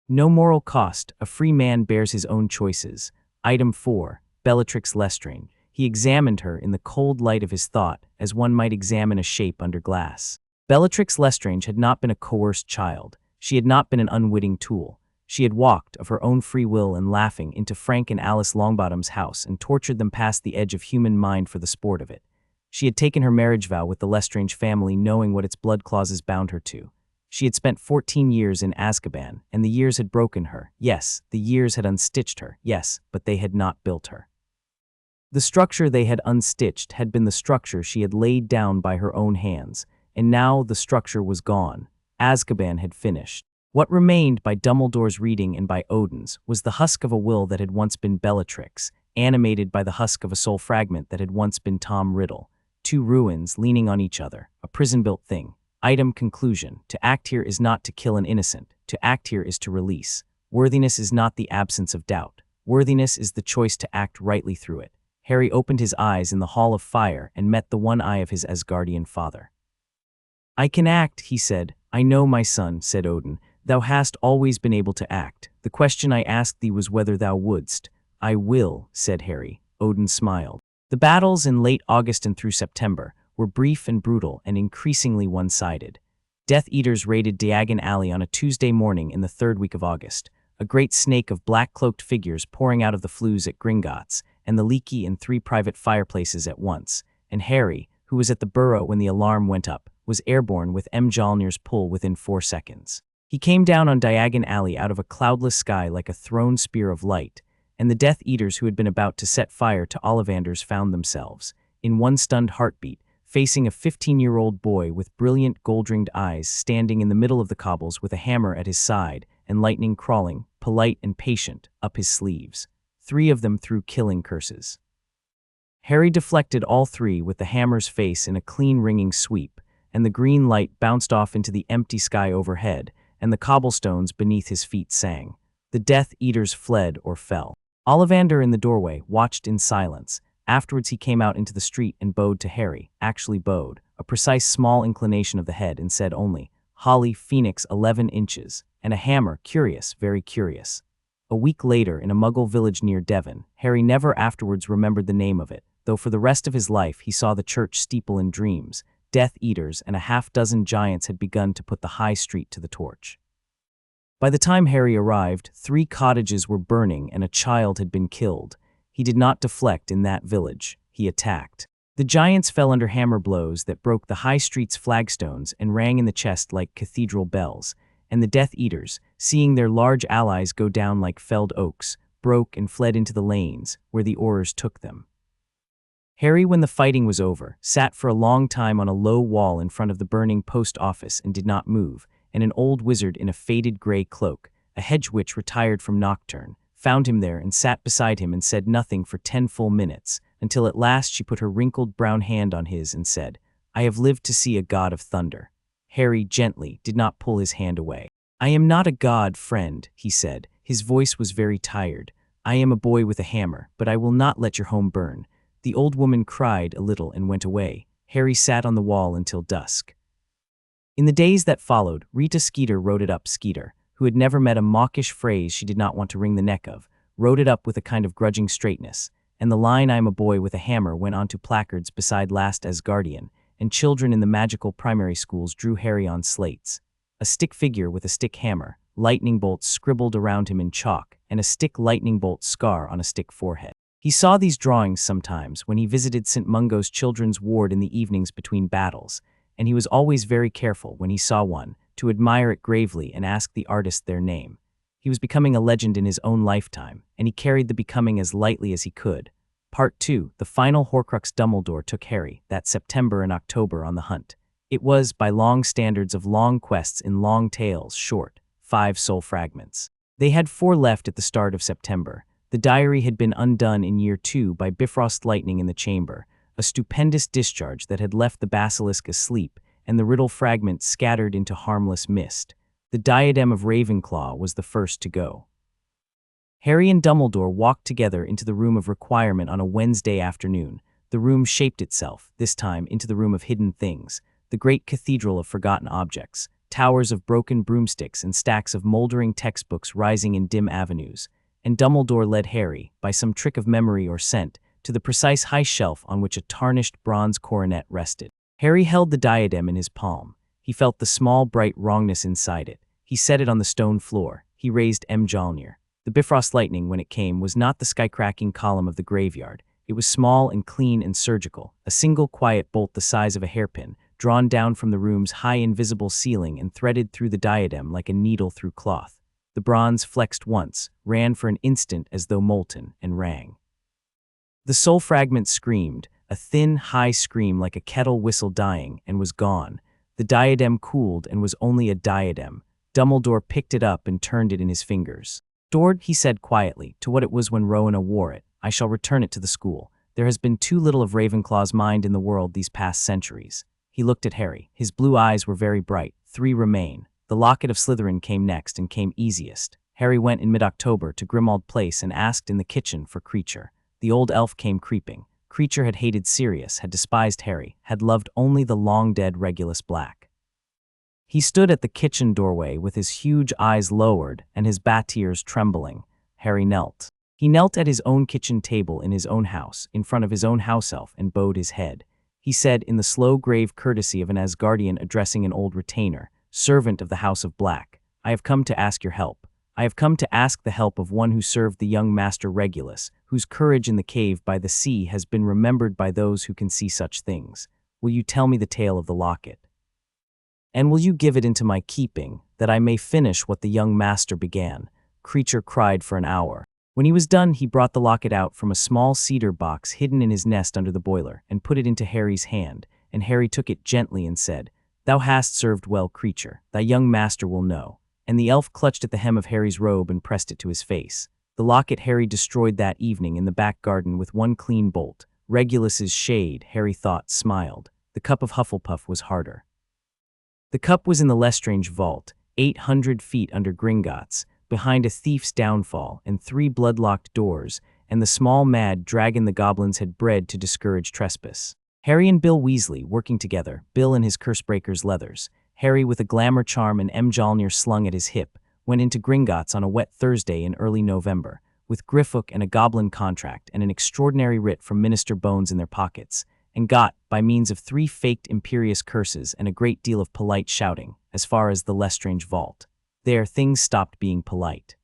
No moral cost, a free man bears his own choices. Item 4, Bellatrix Lestrange. He examined her in the cold light of his thought, as one might examine a shape under glass. Bellatrix Lestrange had not been a coerced child. She had not been an unwitting tool. She had walked, of her own free will and laughing, into Frank and Alice Longbottom's house and tortured them past the edge of human mind for the sport of it. She had taken her marriage vow with the Lestrange family knowing what its blood clauses bound her to. She had spent 14 years in Azkaban, and the years had broken her. Yes, the years had unstitched her. Yes, but they had not built her. The structure they had unstitched had been the structure she had laid down by her own hands, and now the structure was gone. Azkaban had finished. What remained by Dumbledore's reading and by Odin's was the husk of a will that had once been Bellatrix, animated by the husk of a soul fragment that had once been Tom Riddle. Two ruins leaning on each other, a prison-built thing. Item conclusion. To act here is not to kill an innocent. To act here is to release. Worthiness is not the absence of doubt. Worthiness is the choice to act rightly through it. Harry opened his eyes in the Hall of Fire and met the one eye of his Asgardian father. "I can act," he said. "I know, my son," said Odin. "Thou hast always been able to act. The question I asked thee was whether thou wouldst." "I will," said Harry. Odin smiled. The battles in late August and through September were brief and brutal and increasingly one-sided. Death Eaters raided Diagon Alley on a Tuesday morning in the third week of August, a great snake of black-cloaked figures pouring out of the flues at Gringotts and the Leaky and 3 private fireplaces at once, and Harry, who was at the burrow when the alarm went up, was airborne with Mjolnir's pull within 4 seconds. He came down on Diagon Alley out of a cloudless sky like a thrown spear of light, and the Death Eaters who had been about to set fire to Ollivanders found themselves, in one stunned heartbeat, facing a 15-year-old boy with brilliant gold-ringed eyes standing in the middle of the cobbles with a hammer at his side and lightning crawling, polite and patient, up his sleeves. 3 of them threw killing curses. Harry deflected all 3 with the hammer's face in a clean ringing sweep, and the green light bounced off into the empty sky overhead, and the cobblestones beneath his feet sang. The Death Eaters fled or fell. Ollivander in the doorway watched in silence. Afterwards he came out into the street and bowed to Harry, actually bowed, a precise small inclination of the head, and said only, "Holly Phoenix 11 inches, and a hammer, curious, very curious." A week later, in a Muggle village near Devon, Harry never afterwards remembered the name of it, though for the rest of his life he saw the church steeple in dreams. Death Eaters and a half-dozen giants had begun to put the high street to the torch. By the time Harry arrived, 3 cottages were burning and a child had been killed. He did not deflect in that village. He attacked. The giants fell under hammer blows that broke the high street's flagstones and rang in the chest like cathedral bells, and the Death Eaters, seeing their large allies go down like felled oaks, broke and fled into the lanes, where the oars took them. Harry, when the fighting was over, sat for a long time on a low wall in front of the burning post office and did not move, and an old wizard in a faded gray cloak, a hedge witch retired from Nocturne, found him there and sat beside him and said nothing for 10 full minutes, until at last she put her wrinkled brown hand on his and said, "I have lived to see a god of thunder." Harry gently did not pull his hand away. "I am not a god, friend," he said. His voice was very tired. "I am a boy with a hammer, but I will not let your home burn." The old woman cried a little and went away. Harry sat on the wall until dusk. In the days that followed, Rita Skeeter wrote it up. Skeeter, who had never met a mawkish phrase she did not want to wring the neck of, wrote it up with a kind of grudging straightness, and the line "I am a boy with a hammer" went onto placards beside Last Asgardian, and children in the magical primary schools drew Harry on slates. A stick figure with a stick hammer, lightning bolts scribbled around him in chalk, and a stick lightning bolt scar on a stick forehead. He saw these drawings sometimes when he visited St. Mungo's children's ward in the evenings between battles, and he was always very careful when he saw one to admire it gravely and ask the artist their name. He was becoming a legend in his own lifetime, and he carried the becoming as lightly as he could. Part 2, the final Horcrux. Dumbledore took Harry, that September and October, on the hunt. It was, by long standards of long quests in long tales, short, 5 soul fragments. They had 4 left at the start of September. The diary had been undone in year 2 by Bifrost lightning in the chamber, a stupendous discharge that had left the basilisk asleep and the riddle fragment scattered into harmless mist. The diadem of Ravenclaw was the first to go. Harry and Dumbledore walked together into the room of requirement on a Wednesday afternoon. The room shaped itself, this time, into the room of hidden things, the great cathedral of forgotten objects, towers of broken broomsticks and stacks of moldering textbooks rising in dim avenues. And Dumbledore led Harry, by some trick of memory or scent, to the precise high shelf on which a tarnished bronze coronet rested. Harry held the diadem in his palm. He felt the small, bright wrongness inside it. He set it on the stone floor. He raised Mjolnir. The Bifrost lightning, when it came, was not the sky-cracking column of the graveyard. It was small and clean and surgical, a single quiet bolt the size of a hairpin, drawn down from the room's high invisible ceiling and threaded through the diadem like a needle through cloth. The bronze flexed once, ran for an instant as though molten, and rang. The soul fragment screamed, a thin, high scream like a kettle whistle dying, and was gone. The diadem cooled and was only a diadem. Dumbledore picked it up and turned it in his fingers. "Restored," he said quietly, "to what it was when Rowena wore it. I shall return it to the school. There has been too little of Ravenclaw's mind in the world these past centuries." He looked at Harry. His blue eyes were very bright. 3 remain. The locket of Slytherin came next and came easiest. Harry went in mid-October to Grimmauld Place and asked in the kitchen for Kreacher. The old elf came creeping. Kreacher had hated Sirius, had despised Harry, had loved only the long-dead Regulus Black. He stood at the kitchen doorway with his huge eyes lowered and his bat ears trembling. Harry knelt. He knelt at his own kitchen table in his own house, in front of his own house elf, and bowed his head. he said in the slow, grave courtesy of an Asgardian addressing an old retainer, servant of the House of Black. I have come to ask your help. I have come to ask the help of one who served the young Master Regulus, whose courage in the cave by the sea has been remembered by those who can see such things. Will you tell me the tale of the locket? And will you give it into my keeping, that I may finish what the young master began? Creature cried for an hour. When he was done, he brought the locket out from a small cedar box hidden in his nest under the boiler, and put it into Harry's hand, and Harry took it gently and said, "Thou hast served well, creature. Thy young master will know." And the elf clutched at the hem of Harry's robe and pressed it to his face. The locket Harry destroyed that evening in the back garden with one clean bolt. Regulus's shade, Harry thought, smiled. The cup of Hufflepuff was harder. The cup was in the Lestrange vault, 800 feet under Gringotts, behind a thief's downfall and 3 blood-locked doors, and the small mad dragon the goblins had bred to discourage trespass. Harry and Bill Weasley, working together, Bill in his Cursebreaker's leathers, Harry with a glamour charm and Mjolnir slung at his hip, went into Gringotts on a wet Thursday in early November, with Griffook and a goblin contract and an extraordinary writ from Minister Bones in their pockets, and got, by means of 3 faked imperious curses and a great deal of polite shouting, as far as the Lestrange vault. There, things stopped being polite.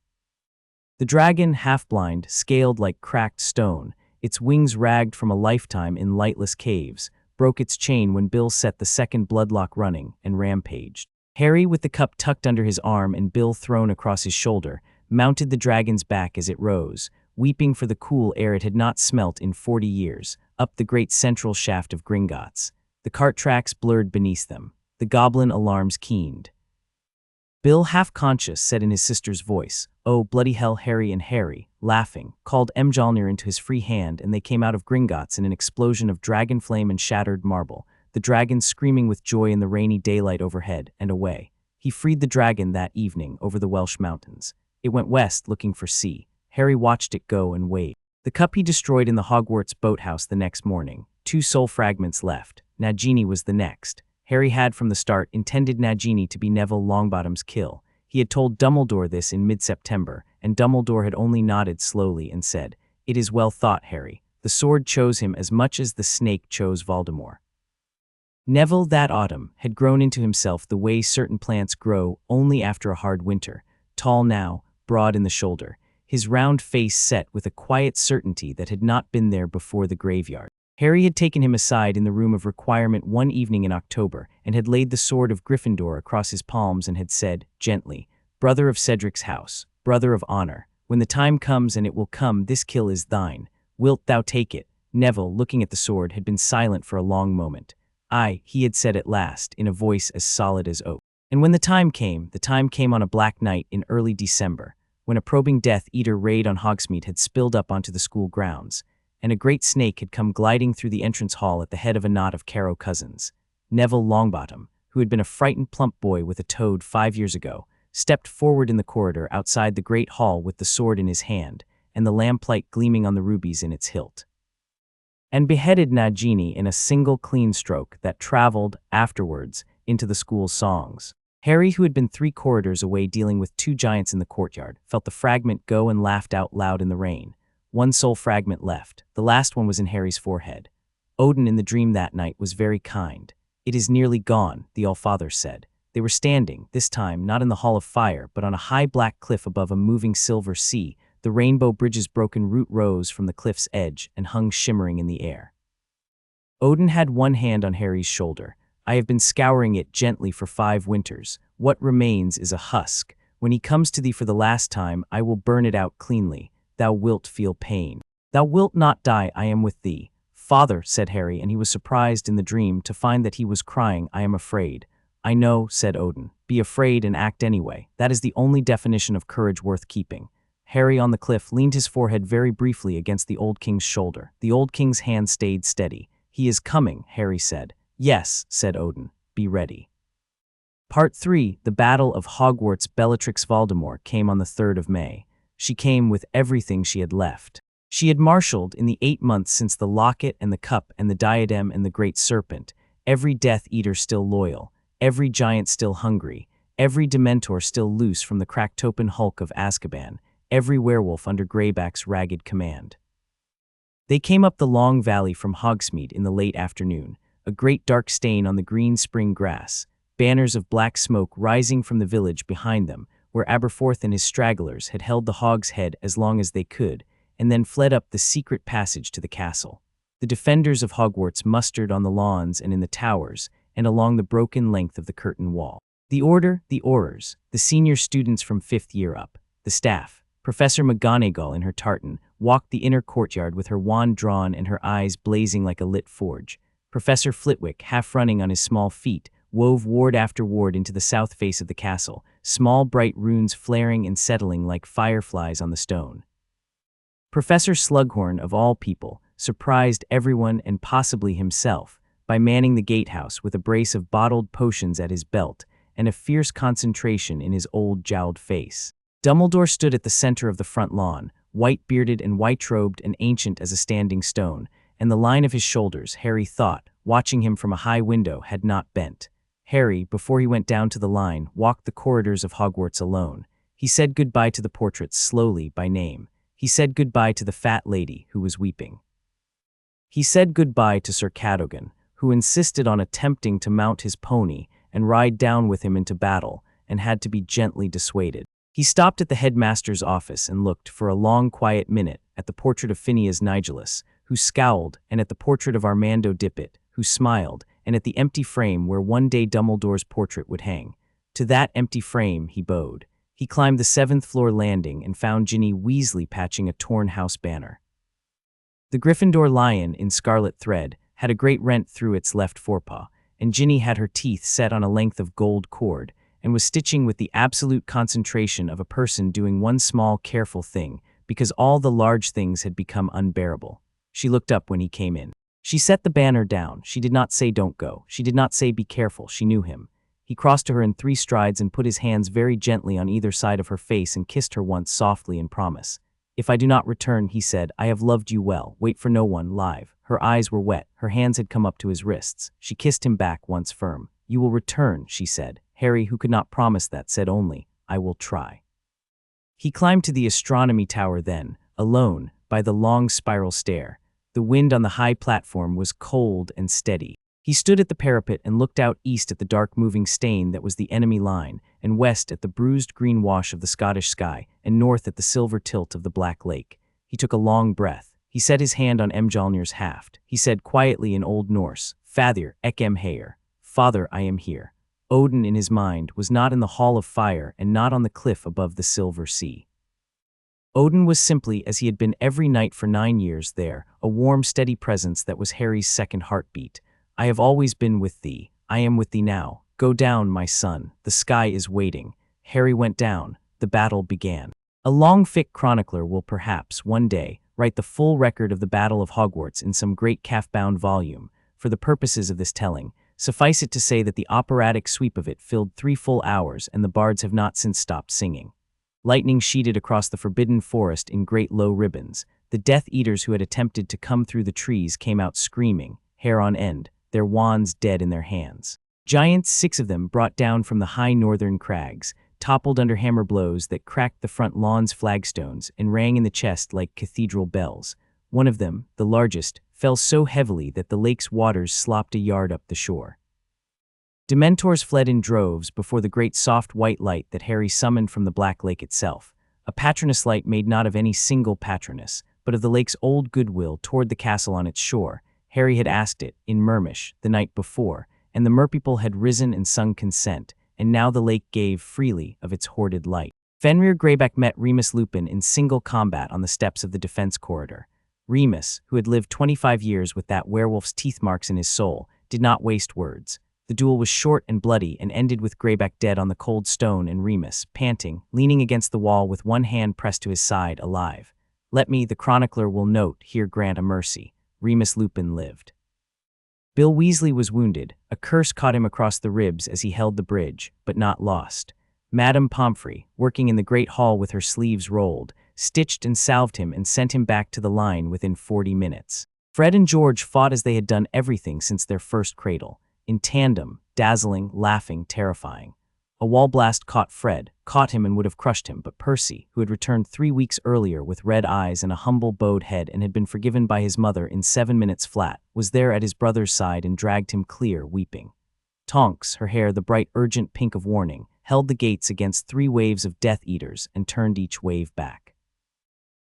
The dragon, half-blind, scaled like cracked stone, its wings ragged from a lifetime in lightless caves, broke its chain when Bill set the second bloodlock running and rampaged. Harry, with the cup tucked under his arm and Bill thrown across his shoulder, mounted the dragon's back as it rose, weeping for the cool air it had not smelt in 40 years, up the great central shaft of Gringotts. The cart tracks blurred beneath them. The goblin alarms keened. Bill, half-conscious, said in his sister's voice, "Oh, bloody hell!" Harry and Harry, laughing, called Mjolnir into his free hand, and they came out of Gringotts in an explosion of dragon flame and shattered marble, the dragon screaming with joy in the rainy daylight overhead, and away. He freed the dragon that evening over the Welsh mountains. It went west looking for sea. Harry watched it go and wait. The cup he destroyed in the Hogwarts boathouse the next morning. 2 soul fragments left. Nagini was the next. Harry had from the start intended Nagini to be Neville Longbottom's kill. He had told Dumbledore this in mid-September, and Dumbledore had only nodded slowly and said, "It is well thought, Harry. The sword chose him as much as the snake chose Voldemort." Neville, that autumn, had grown into himself the way certain plants grow only after a hard winter, tall now, broad in the shoulder, his round face set with a quiet certainty that had not been there before the graveyard. Harry had taken him aside in the room of requirement one evening in October and had laid the sword of Gryffindor across his palms and had said, gently, "Brother of Cedric's house, brother of honor, when the time comes, and it will come, this kill is thine. Wilt thou take it?" Neville, looking at the sword, had been silent for a long moment. "Aye," he had said at last, in a voice as solid as oak. And when the time came on a black night in early December, when a probing Death Eater raid on Hogsmeade had spilled up onto the school grounds, and a great snake had come gliding through the entrance hall at the head of a knot of Carrow cousins. Neville Longbottom, who had been a frightened plump boy with a toad 5 years ago, stepped forward in the corridor outside the great hall with the sword in his hand, and the lamplight gleaming on the rubies in its hilt, and beheaded Nagini in a single clean stroke that traveled, afterwards, into the school's songs. Harry, who had been 3 corridors away dealing with 2 giants in the courtyard, felt the fragment go and laughed out loud in the rain. 1 soul fragment left. The last one was in Harry's forehead. Odin in the dream that night was very kind. "It is nearly gone," the Allfather said. They were standing, this time, not in the Hall of Fire, but on a high black cliff above a moving silver sea. The rainbow bridge's broken root rose from the cliff's edge and hung shimmering in the air. Odin had one hand on Harry's shoulder. "I have been scouring it gently for 5 winters. What remains is a husk. When he comes to thee for the last time, I will burn it out cleanly. Thou wilt feel pain. Thou wilt not die, I am with thee." "Father," said Harry, and he was surprised in the dream to find that he was crying. "I am afraid." "I know," said Odin. "Be afraid and act anyway. That is the only definition of courage worth keeping." Harry on the cliff leaned his forehead very briefly against the old king's shoulder. The old king's hand stayed steady. "He is coming," Harry said. "Yes," said Odin. "Be ready." Part 3, The Battle of Hogwarts. Bellatrix Voldemort came on the 3rd of May. She came with everything she had left. She had marshaled in the 8 months since the locket and the cup and the diadem and the great serpent, every Death Eater still loyal, every giant still hungry, every Dementor still loose from the cracked open hulk of Azkaban, every werewolf under Greyback's ragged command. They came up the long valley from Hogsmeade in the late afternoon. a great dark stain on the green spring grass, banners of black smoke rising from the village behind them, where Aberforth and his stragglers had held the Hog's Head as long as they could, and then fled up the secret passage to the castle. The defenders of Hogwarts mustered on the lawns and in the towers, and along the broken length of the curtain wall. The Order, the Aurors, the senior students from 5th year up, the staff, Professor McGonagall in her tartan, walked the inner courtyard with her wand drawn and her eyes blazing like a lit forge. Professor Flitwick, half running on his small feet, wove ward after ward into the south face of the castle, small bright runes flaring and settling like fireflies on the stone. Professor Slughorn, of all people, surprised everyone and possibly himself by manning the gatehouse with a brace of bottled potions at his belt and a fierce concentration in his old jowled face. Dumbledore stood at the center of the front lawn, white-bearded and white-robed and ancient as a standing stone, and the line of his shoulders, Harry thought, watching him from a high window, had not bent. Harry, before he went down to the line, walked the corridors of Hogwarts alone. He said goodbye to the portraits slowly by name. He said goodbye to the fat lady who was weeping. He said goodbye to Sir Cadogan, who insisted on attempting to mount his pony and ride down with him into battle, and had to be gently dissuaded. He stopped at the headmaster's office and looked for a long quiet minute at the portrait of Phineas Nigellus, who scowled, and at the portrait of Armando Dippet, who smiled, and at the empty frame where one day Dumbledore's portrait would hang. To that empty frame he bowed. He climbed the 7th-floor landing and found Ginny Weasley patching a torn house banner. The Gryffindor lion in scarlet thread had a great rent through its left forepaw, and Ginny had her teeth set on a length of gold cord and was stitching with the absolute concentration of a person doing one small, careful thing, because all the large things had become unbearable. She looked up when he came in. She set the banner down. She did not say don't go. She did not say be careful. She knew him. He crossed to her in 3 strides and put his hands very gently on either side of her face and kissed her once softly in promise. If I do not return, he said, I have loved you well. Wait for no one, live. Her eyes were wet. Her hands had come up to his wrists. She kissed him back once firm. You will return, she said. Harry, who could not promise that, said only, I will try. He climbed to the astronomy tower then, alone, by the long spiral stair. The wind on the high platform was cold and steady. He stood at the parapet and looked out east at the dark moving stain that was the enemy line, and west at the bruised green wash of the Scottish sky, and north at the silver tilt of the Black Lake. He took a long breath. He set his hand on Mjolnir's haft. He said quietly in Old Norse, Father, ek Heir. Father, I am here. Odin, in his mind, was not in the Hall of Fire and not on the cliff above the Silver Sea. Odin was simply, as he had been every night for 9 years there, a warm, steady presence that was Harry's second heartbeat. I have always been with thee. I am with thee now. Go down, my son. The sky is waiting. Harry went down. The battle began. A long-fic chronicler will perhaps, one day, write the full record of the Battle of Hogwarts in some great calf-bound volume. For the purposes of this telling, suffice it to say that the operatic sweep of it filled 3 full hours, and the bards have not since stopped singing. Lightning sheeted across the forbidden forest in great low ribbons. The Death Eaters who had attempted to come through the trees came out screaming, hair on end, their wands dead in their hands. Giants, 6 of them, brought down from the high northern crags, toppled under hammer blows that cracked the front lawn's flagstones and rang in the chest like cathedral bells. One of them, the largest, fell so heavily that the lake's waters slopped a yard up the shore. Dementors fled in droves before the great soft white light that Harry summoned from the Black Lake itself, a patroness light made not of any single patroness, but of the lake's old goodwill toward the castle on its shore. Harry had asked it, in Mermish, the night before, and the merpeople had risen and sung consent, and now the lake gave freely of its hoarded light. Fenrir Greyback met Remus Lupin in single combat on the steps of the defense corridor. Remus, who had lived 25 years with that werewolf's teeth marks in his soul, did not waste words. The duel was short and bloody and ended with Greyback dead on the cold stone and Remus, panting, leaning against the wall with one hand pressed to his side, alive. Let me, the chronicler will note, here grant a mercy. Remus Lupin lived. Bill Weasley was wounded. A curse caught him across the ribs as he held the bridge, but not lost. Madame Pomfrey, working in the great hall with her sleeves rolled, stitched and salved him and sent him back to the line within 40 minutes. Fred and George fought as they had done everything since their first cradle, in tandem, dazzling, laughing, terrifying. A wall blast caught him and would have crushed him, but Percy, who had returned 3 weeks earlier with red eyes and a humble bowed head and had been forgiven by his mother in 7 minutes flat, was there at his brother's side and dragged him clear, weeping. Tonks, her hair the bright urgent pink of warning, held the gates against 3 waves of Death Eaters and turned each wave back.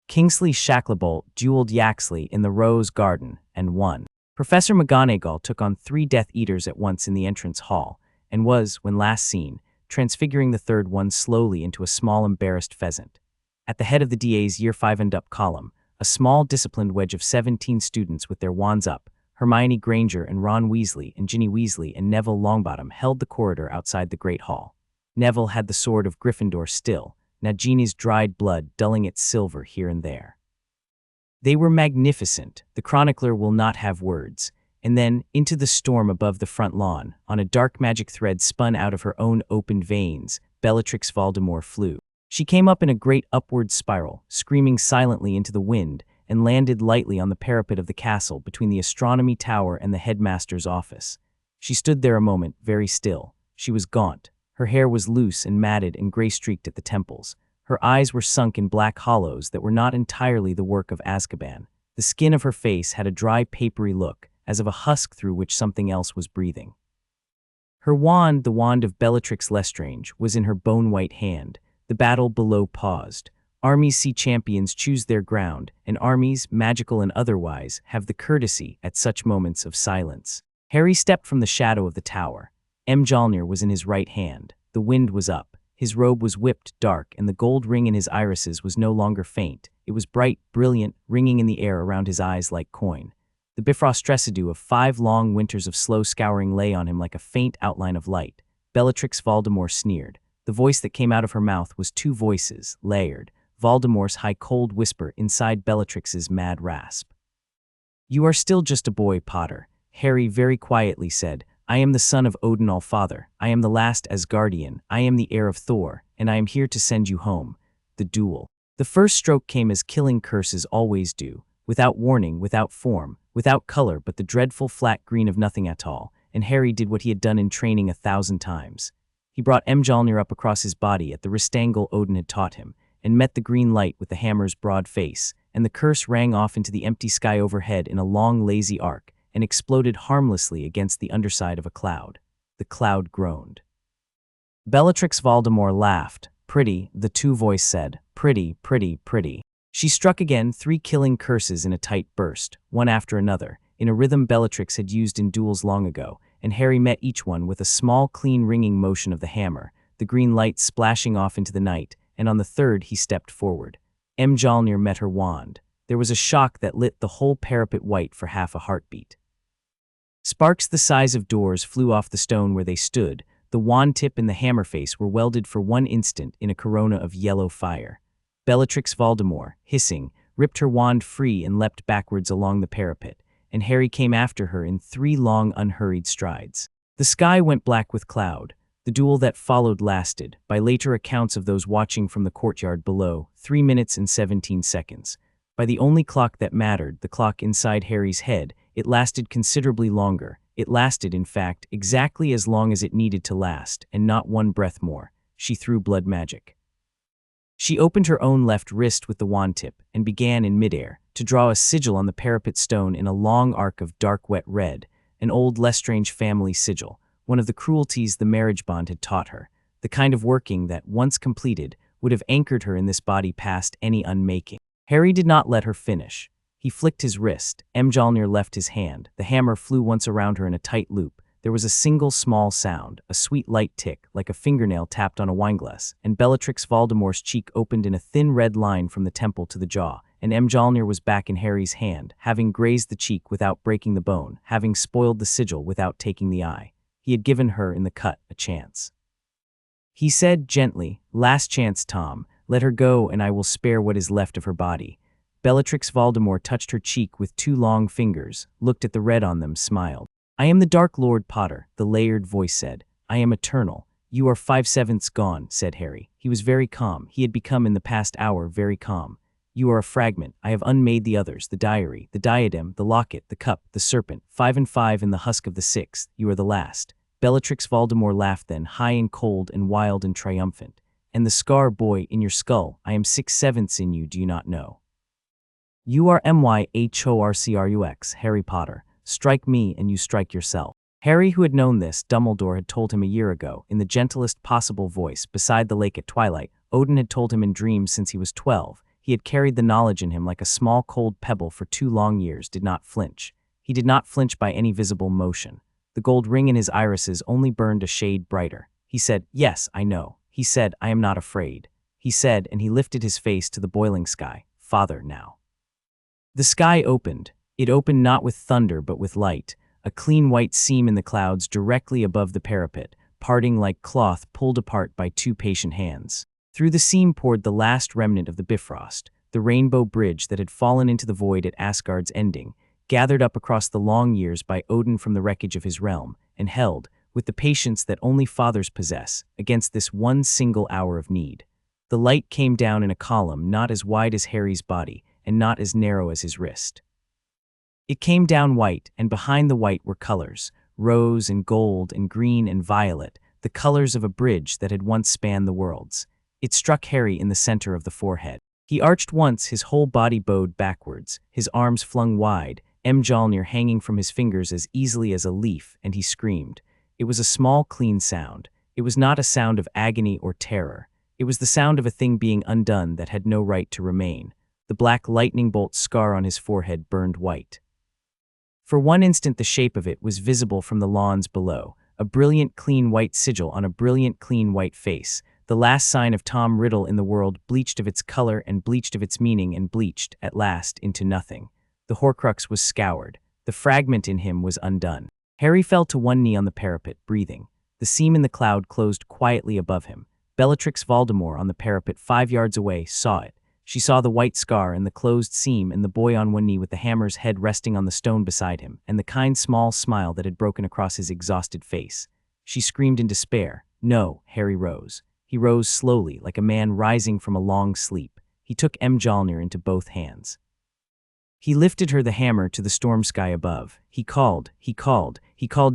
Kingsley Shacklebolt dueled Yaxley in the Rose Garden and won. Professor McGonagall took on 3 Death Eaters at once in the entrance hall, and was, when last seen, transfiguring the third one slowly into a small embarrassed pheasant. At the head of the DA's Year 5 and Up column, a small disciplined wedge of 17 students with their wands up, Hermione Granger and Ron Weasley and Ginny Weasley and Neville Longbottom held the corridor outside the Great Hall. Neville had the sword of Gryffindor still, Nagini's dried blood dulling its silver here and there. They were magnificent, the chronicler will not have words. And then, into the storm above the front lawn, on a dark magic thread spun out of her own opened veins, Bellatrix Voldemort flew. She came up in a great upward spiral, screaming silently into the wind, and landed lightly on the parapet of the castle between the astronomy tower and the headmaster's office. She stood there a moment, very still. She was gaunt. Her hair was loose and matted and gray-streaked at the temples. Her eyes were sunk in black hollows that were not entirely the work of Azkaban. The skin of her face had a dry, papery look, as of a husk through which something else was breathing. Her wand, the wand of Bellatrix Lestrange, was in her bone-white hand. The battle below paused. Armies see champions choose their ground, and armies, magical and otherwise, have the courtesy at such moments of silence. Harry stepped from the shadow of the tower. Mjolnir was in his right hand. The wind was up. His robe was whipped dark, and the gold ring in his irises was no longer faint. It was bright, brilliant, ringing in the air around his eyes like coin. The bifrost residue of 5 long winters of slow scouring lay on him like a faint outline of light. Bellatrix Voldemort sneered. The voice that came out of her mouth was 2 voices, layered. Voldemort's high cold whisper inside Bellatrix's mad rasp. "You are still just a boy, Potter," Harry very quietly said. "I am the son of Odin Allfather. I am the last Asgardian. I am the heir of Thor, and I am here to send you home." The duel. The first stroke came as killing curses always do, without warning, without form, without color but the dreadful flat green of nothing at all, and Harry did what he had done in training 1,000 times. He brought Mjolnir up across his body at the wrist angle Odin had taught him, and met the green light with the hammer's broad face, and the curse rang off into the empty sky overhead in a long lazy arc, and exploded harmlessly against the underside of a cloud. The cloud groaned. Bellatrix Voldemort laughed. "Pretty," the 2 voice said. "Pretty, pretty, pretty." She struck again 3 killing curses in a tight burst, one after another, in a rhythm Bellatrix had used in duels long ago, and Harry met each one with a small, clean ringing motion of the hammer, the green light splashing off into the night, and on the third he stepped forward. Mjolnir met her wand. There was a shock that lit the whole parapet white for half a heartbeat. Sparks the size of doors flew off the stone where they stood. The wand tip and the hammer face were welded for 1 instant in a corona of yellow fire. Bellatrix Voldemort, hissing, ripped her wand free and leapt backwards along the parapet, and Harry came after her in 3 long, unhurried strides. The sky went black with cloud. The duel that followed lasted, by later accounts of those watching from the courtyard below, 3 minutes and 17 seconds. By the only clock that mattered, the clock inside Harry's head, it lasted considerably longer. It lasted, in fact, exactly as long as it needed to last, and not 1 breath more. She threw blood magic. She opened her own left wrist with the wand tip, and began in midair to draw a sigil on the parapet stone in a long arc of dark wet red, an old Lestrange family sigil, one of the cruelties the marriage bond had taught her, the kind of working that, once completed, would have anchored her in this body past any unmaking. Harry did not let her finish. He flicked his wrist. Mjolnir left his hand. The hammer flew once around her in a tight loop. There was a single small sound, a sweet light tick, like a fingernail tapped on a wineglass, and Bellatrix Voldemort's cheek opened in a thin red line from the temple to the jaw, and Mjolnir was back in Harry's hand, having grazed the cheek without breaking the bone, having spoiled the sigil without taking the eye. He had given her, in the cut, a chance. He said gently, "Last chance, Tom. Let her go and I will spare what is left of her body." Bellatrix Voldemort touched her cheek with 2 long fingers, looked at the red on them, smiled. "I am the Dark Lord Potter," the layered voice said. "I am eternal." "You are 5/7 gone," said Harry. He was very calm. He had become in the past hour very calm. "You are a fragment. I have unmade the others, the diary, the diadem, the locket, the cup, the serpent, 5 and 5 in the husk of the 6th. You are the last." Bellatrix Voldemort laughed then, high and cold and wild and triumphant. "And the scar, boy, in your skull, I am 6/7 in you, do you not know? You are Myhorcrux, Harry Potter. Strike me and you strike yourself." Harry, who had known this, Dumbledore had told him a year ago, in the gentlest possible voice, beside the lake at twilight. Odin had told him in dreams since he was 12. He had carried the knowledge in him like a small cold pebble for 2 long years, did not flinch. He did not flinch by any visible motion. The gold ring in his irises only burned a shade brighter. He said, "Yes, I know." He said, "I am not afraid." He said, and he lifted his face to the boiling sky, "Father, now." The sky opened. It opened not with thunder but with light, a clean white seam in the clouds directly above the parapet, parting like cloth pulled apart by 2 patient hands. Through the seam poured the last remnant of the Bifrost, the rainbow bridge that had fallen into the void at Asgard's ending, gathered up across the long years by Odin from the wreckage of his realm, and held, with the patience that only fathers possess, against this one single hour of need. The light came down in a column not as wide as Harry's body, and not as narrow as his wrist. It came down white, and behind the white were colors, rose and gold and green and violet, the colors of a bridge that had once spanned the worlds. It struck Harry in the center of the forehead. He arched once, his whole body bowed backwards, his arms flung wide, Mjolnir hanging from his fingers as easily as a leaf, and he screamed. It was a small, clean sound. It was not a sound of agony or terror. It was the sound of a thing being undone that had no right to remain. The black lightning bolt scar on his forehead burned white. For one instant the shape of it was visible from the lawns below, a brilliant clean white sigil on a brilliant clean white face, the last sign of Tom Riddle in the world, bleached of its color and bleached of its meaning and bleached, at last, into nothing. The Horcrux was scoured. The fragment in him was undone. Harry fell to one knee on the parapet, breathing. The seam in the cloud closed quietly above him. Bellatrix Voldemort on the parapet 5 yards away saw it. She saw the white scar and the closed seam and the boy on one knee with the hammer's head resting on the stone beside him, and the kind small smile that had broken across his exhausted face. She screamed in despair. "No." Harry rose. He rose slowly, like a man rising from a long sleep. He took Mjolnir into both hands. He lifted her the hammer to the storm sky above. He called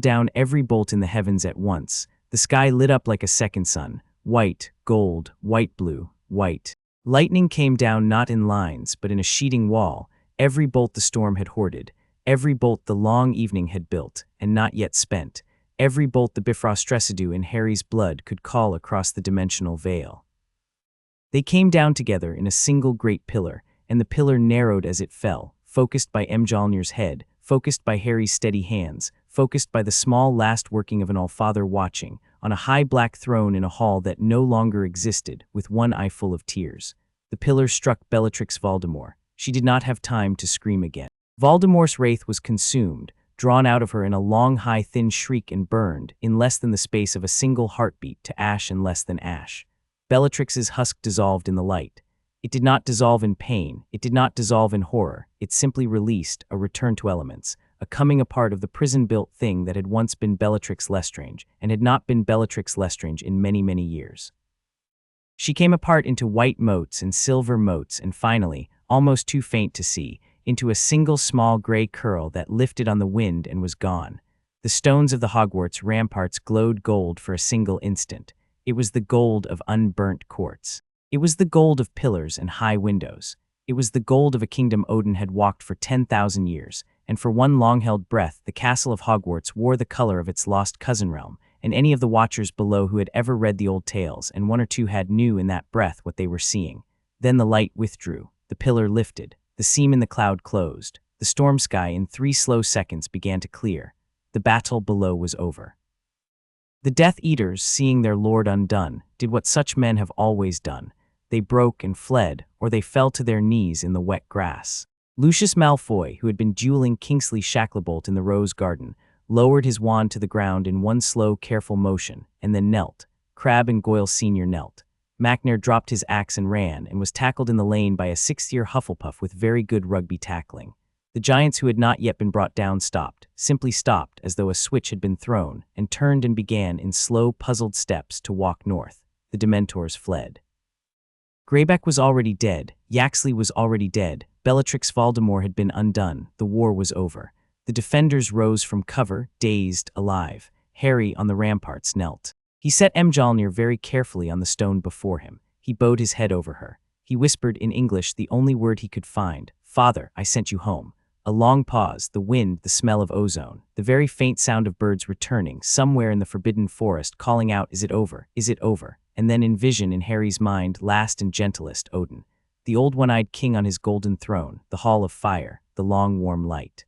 down every bolt in the heavens at once. The sky lit up like a second sun. White, gold, white blue, white. Lightning came down not in lines, but in a sheeting wall. Every bolt the storm had hoarded. Every bolt the long evening had built, and not yet spent. Every bolt the Bifrost residue in Harry's blood could call across the dimensional veil. They came down together in a single great pillar, and the pillar narrowed as it fell, focused by Mjolnir's head, focused by Harry's steady hands, focused by the small last working of an Allfather watching, on a high black throne in a hall that no longer existed, with one eye full of tears. The pillar struck Bellatrix Voldemort. She did not have time to scream again. Voldemort's wraith was consumed, drawn out of her in a long, high, thin shriek and burned, in less than the space of a single heartbeat, to ash and less than ash. Bellatrix's husk dissolved in the light. It did not dissolve in pain. It did not dissolve in horror. It simply released, a return to elements, a coming apart of the prison-built thing that had once been Bellatrix Lestrange, and had not been Bellatrix Lestrange in many, many years. She came apart into white motes and silver motes, and finally, almost too faint to see, into a single small gray curl that lifted on the wind and was gone. The stones of the Hogwarts ramparts glowed gold for a single instant. It was the gold of unburnt quartz. It was the gold of pillars and high windows. It was the gold of a kingdom Odin had walked for 10,000 years, and for one long-held breath the castle of Hogwarts wore the color of its lost cousin realm, and any of the watchers below who had ever read the old tales, and one or two had, knew in that breath what they were seeing. Then the light withdrew, the pillar lifted, the seam in the cloud closed, the storm sky in 3 slow seconds began to clear. The battle below was over. The Death Eaters, seeing their lord undone, did what such men have always done. They broke and fled, or they fell to their knees in the wet grass. Lucius Malfoy, who had been dueling Kingsley Shacklebolt in the Rose Garden, lowered his wand to the ground in one slow, careful motion, and then knelt. Crabbe and Goyle Sr. knelt. McNair dropped his axe and ran, and was tackled in the lane by a 6th-year Hufflepuff with very good rugby tackling. The giants who had not yet been brought down stopped, simply stopped as though a switch had been thrown, and turned and began in slow, puzzled steps to walk north. The Dementors fled. Greyback was already dead. Yaxley was already dead. Bellatrix Voldemort had been undone. The war was over. The defenders rose from cover, dazed, alive. Harry on the ramparts knelt. He set Mjolnir very carefully on the stone before him. He bowed his head over her. He whispered in English the only word he could find, "Father, I sent you home." A long pause, the wind, the smell of ozone, the very faint sound of birds returning, somewhere in the forbidden forest, calling out, "Is it over? Is it over?" And then in vision in Harry's mind, last and gentlest, Odin, the old one-eyed king on his golden throne, the hall of fire, the long warm light.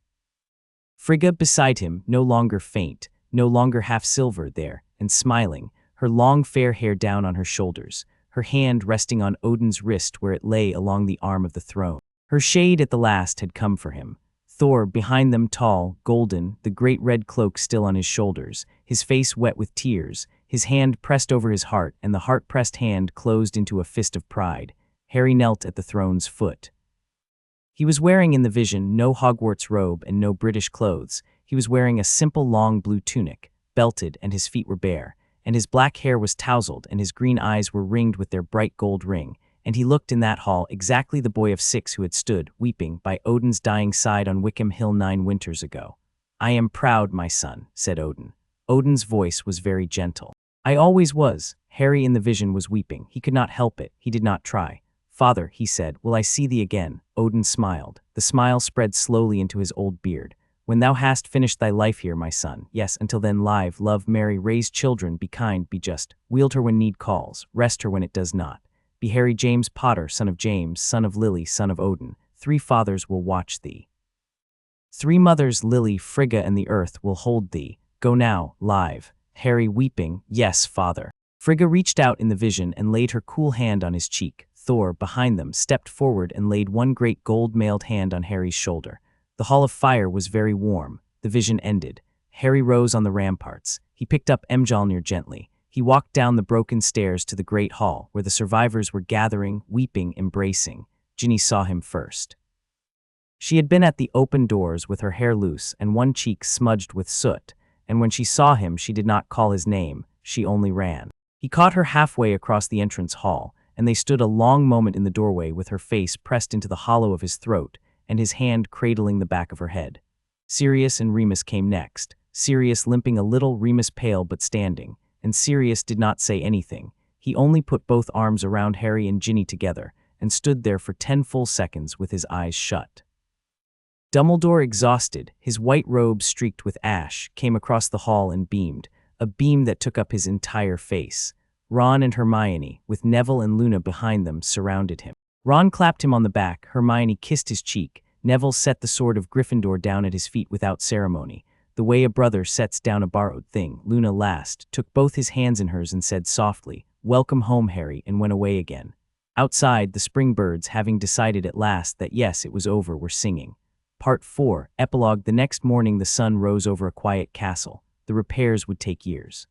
Frigga beside him, no longer faint, no longer half silver there, and smiling, her long fair hair down on her shoulders, her hand resting on Odin's wrist where it lay along the arm of the throne. Her shade at the last had come for him. Thor, behind them tall, golden, the great red cloak still on his shoulders, his face wet with tears, his hand pressed over his heart and the heart-pressed hand closed into a fist of pride. Harry knelt at the throne's foot. He was wearing in the vision no Hogwarts robe and no British clothes. He was wearing a simple long blue tunic, belted, and his feet were bare, and his black hair was tousled and his green eyes were ringed with their bright gold ring, and he looked in that hall exactly the boy of 6 who had stood, weeping, by Odin's dying side on Wickham Hill 9 winters ago. "I am proud, my son," said Odin. Odin's voice was very gentle. "I always was." Harry in the vision was weeping. He could not help it. He did not try. "Father," he said, "will I see thee again?" Odin smiled. The smile spread slowly into his old beard. "When thou hast finished thy life here, my son, yes, until then live, love, marry, raise children, be kind, be just, wield her when need calls, rest her when it does not. Be Harry James Potter, son of James, son of Lily, son of Odin. 3 fathers will watch thee. 3 mothers, Lily, Frigga, and the earth, will hold thee. Go now, live." Harry weeping, "Yes, father." Frigga reached out in the vision and laid her cool hand on his cheek. Thor, behind them, stepped forward and laid one great gold-mailed hand on Harry's shoulder. The hall of fire was very warm. The vision ended. Harry rose on the ramparts. He picked up Mjolnir gently. He walked down the broken stairs to the great hall, where the survivors were gathering, weeping, embracing. Ginny saw him first. She had been at the open doors with her hair loose and one cheek smudged with soot, and when she saw him she did not call his name, she only ran. He caught her halfway across the entrance hall, and they stood a long moment in the doorway with her face pressed into the hollow of his throat and his hand cradling the back of her head. Sirius and Remus came next, Sirius limping a little, Remus pale but standing, and Sirius did not say anything. He only put both arms around Harry and Ginny together and stood there for 10 full seconds with his eyes shut. Dumbledore, exhausted, his white robe streaked with ash, came across the hall and beamed, a beam that took up his entire face. Ron and Hermione, with Neville and Luna behind them, surrounded him. Ron clapped him on the back, Hermione kissed his cheek, Neville set the sword of Gryffindor down at his feet without ceremony, the way a brother sets down a borrowed thing. Luna last, took both his hands in hers and said softly, "Welcome home, Harry," and went away again. Outside, the spring birds, having decided at last that yes, it was over, were singing. Part 4, Epilogue. The next morning the sun rose over a quiet castle. The repairs would take years.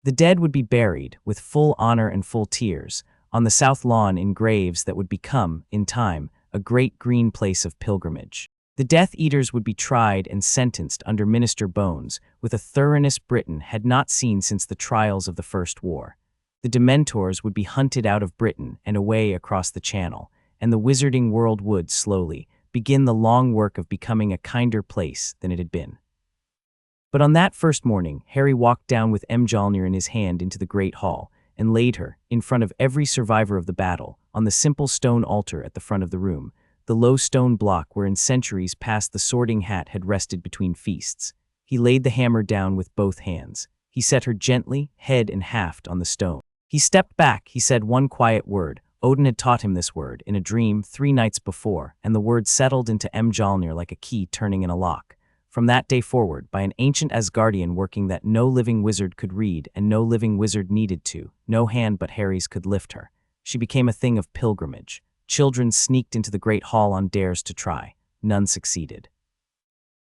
The dead would be buried, with full honor and full tears, on the south lawn in graves that would become, in time, a great green place of pilgrimage. The Death Eaters would be tried and sentenced under Minister Bones, with a thoroughness Britain had not seen since the trials of the First War. The Dementors would be hunted out of Britain and away across the Channel, and the wizarding world would, slowly, begin the long work of becoming a kinder place than it had been. But on that first morning, Harry walked down with Mjolnir in his hand into the great hall, and laid her, in front of every survivor of the battle, on the simple stone altar at the front of the room, the low stone block where in centuries past the Sorting Hat had rested between feasts. He laid the hammer down with both hands. He set her gently, head and haft, on the stone. He stepped back, he said one quiet word. Odin had taught him this word, in a dream 3 nights before, and the word settled into Mjolnir like a key turning in a lock. From that day forward, by an ancient Asgardian working that no living wizard could read and no living wizard needed to, no hand but Harry's could lift her. She became a thing of pilgrimage. Children sneaked into the great hall on dares to try. None succeeded.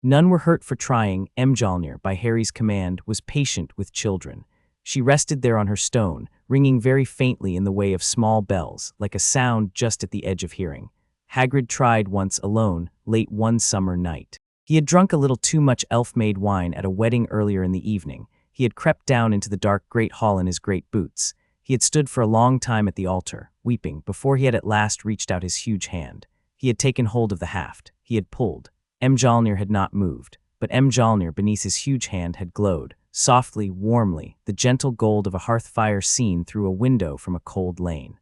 None were hurt for trying. Mjolnir, by Harry's command, was patient with children. She rested there on her stone, ringing very faintly in the way of small bells, like a sound just at the edge of hearing. Hagrid tried once alone, late one summer night. He had drunk a little too much elf-made wine at a wedding earlier in the evening. He had crept down into the dark great hall in his great boots. He had stood for a long time at the altar, weeping, before he had at last reached out his huge hand. He had taken hold of the haft. He had pulled. Mjolnir had not moved, but Mjolnir beneath his huge hand had glowed, softly, warmly, the gentle gold of a hearth fire seen through a window from a cold lane.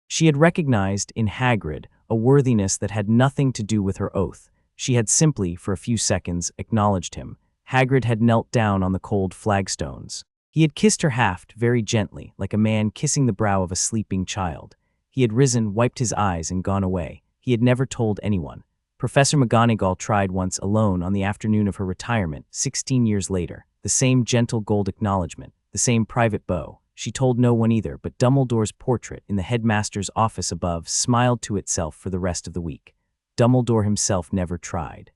She had recognized in Hagrid a worthiness that had nothing to do with her oath. She had simply, for a few seconds, acknowledged him. Hagrid had knelt down on the cold flagstones. He had kissed her haft very gently, like a man kissing the brow of a sleeping child. He had risen, wiped his eyes, and gone away. He had never told anyone. Professor McGonagall tried once alone on the afternoon of her retirement, 16 years later. The same gentle gold acknowledgement, the same private bow. She told no one either, but Dumbledore's portrait in the headmaster's office above smiled to itself for the rest of the week. Dumbledore himself never tried.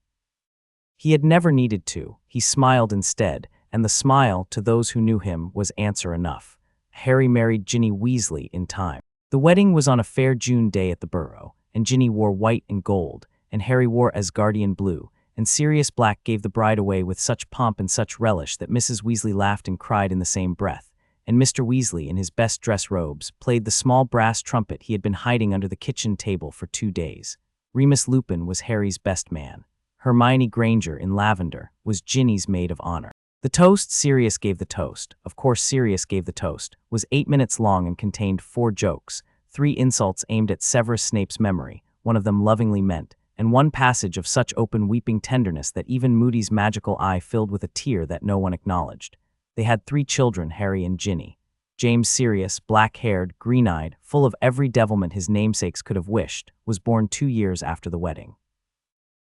He had never needed to. He smiled instead, and the smile, to those who knew him, was answer enough. Harry married Ginny Weasley in time. The wedding was on a fair June day at the Burrow, and Ginny wore white and gold, and Harry wore Asgardian blue, and Sirius Black gave the bride away with such pomp and such relish that Mrs. Weasley laughed and cried in the same breath, and Mr. Weasley, in his best dress robes, played the small brass trumpet he had been hiding under the kitchen table for 2 days. Remus Lupin was Harry's best man. Hermione Granger, in lavender, was Ginny's maid of honor. The toast Sirius gave the toast, of course Sirius gave the toast, was 8 minutes long and contained 4 jokes, 3 insults aimed at Severus Snape's memory, one of them lovingly meant, and 1 passage of such open weeping tenderness that even Moody's magical eye filled with a tear that no one acknowledged. They had 3 children, Harry and Ginny. James Sirius, black-haired, green-eyed, full of every devilment his namesakes could have wished, was born 2 years after the wedding.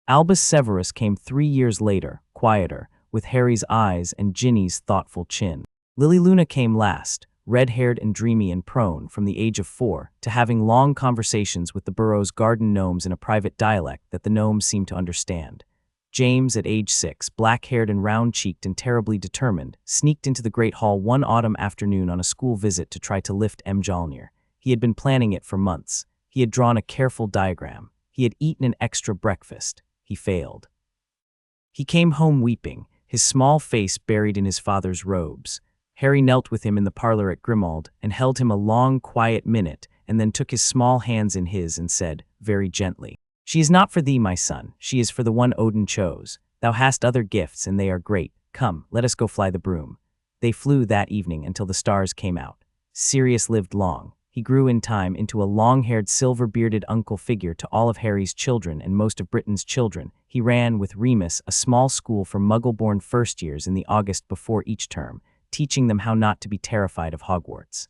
Albus Severus came 3 years later, quieter, with Harry's eyes and Ginny's thoughtful chin. Lily Luna came last, red-haired and dreamy and prone, from the age of 4, to having long conversations with the Burrow's garden gnomes in a private dialect that the gnomes seemed to understand. James, at age 6, black-haired and round-cheeked and terribly determined, sneaked into the Great Hall one autumn afternoon on a school visit to try to lift Mjolnir. He had been planning it for months. He had drawn a careful diagram. He had eaten an extra breakfast. He failed. He came home weeping, his small face buried in his father's robes. Harry knelt with him in the parlor at Grimmauld and held him a long, quiet minute, and then took his small hands in his and said, very gently, "She is not for thee, my son. She is for the one Odin chose. Thou hast other gifts, and they are great. Come, let us go fly the broom." They flew that evening until the stars came out. Sirius lived long. He grew in time into a long-haired, silver-bearded uncle figure to all of Harry's children and most of Britain's children. He ran, with Remus, a small school for Muggle-born first-years in the August before each term, teaching them how not to be terrified of Hogwarts.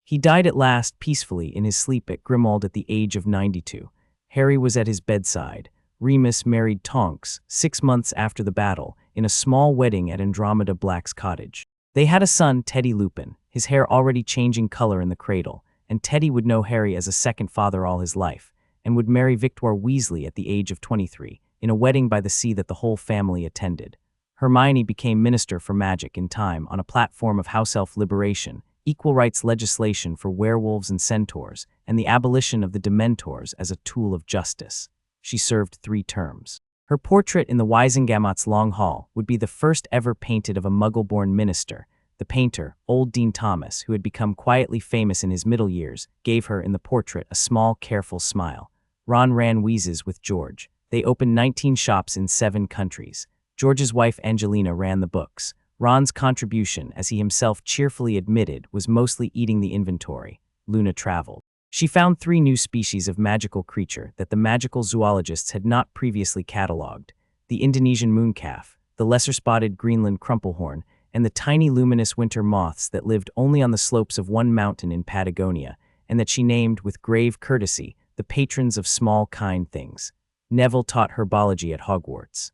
He died at last peacefully in his sleep at Grimmauld at the age of 92. Harry was at his bedside. Remus married Tonks, 6 months after the battle, in a small wedding at Andromeda Black's cottage. They had a son, Teddy Lupin, his hair already changing color in the cradle, and Teddy would know Harry as a second father all his life, and would marry Victoire Weasley at the age of 23, in a wedding by the sea that the whole family attended. Hermione became Minister for Magic in time on a platform of house elf liberation, equal rights legislation for werewolves and centaurs, and the abolition of the Dementors as a tool of justice. She served 3 terms. Her portrait in the Wisengamot's Long Hall would be the first ever painted of a Muggle-born minister. The painter, old Dean Thomas, who had become quietly famous in his middle years, gave her in the portrait a small, careful smile. Ron ran wheezes with George. They opened 19 shops in 7 countries. George's wife Angelina ran the books. Ron's contribution, as he himself cheerfully admitted, was mostly eating the inventory. Luna traveled. She found 3 new species of magical creature that the magical zoologists had not previously catalogued: the Indonesian mooncalf, the lesser-spotted Greenland crumplehorn, and the tiny luminous winter moths that lived only on the slopes of one mountain in Patagonia, and that she named, with grave courtesy, the patrons of small kind things. Neville taught herbology at Hogwarts.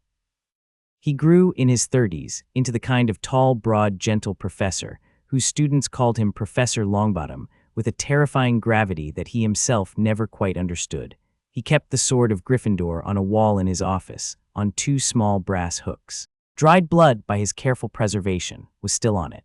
He grew, in his 30s, into the kind of tall, broad, gentle professor, whose students called him Professor Longbottom, with a terrifying gravity that he himself never quite understood. He kept the sword of Gryffindor on a wall in his office, on 2 small brass hooks. Dried blood, by his careful preservation, was still on it.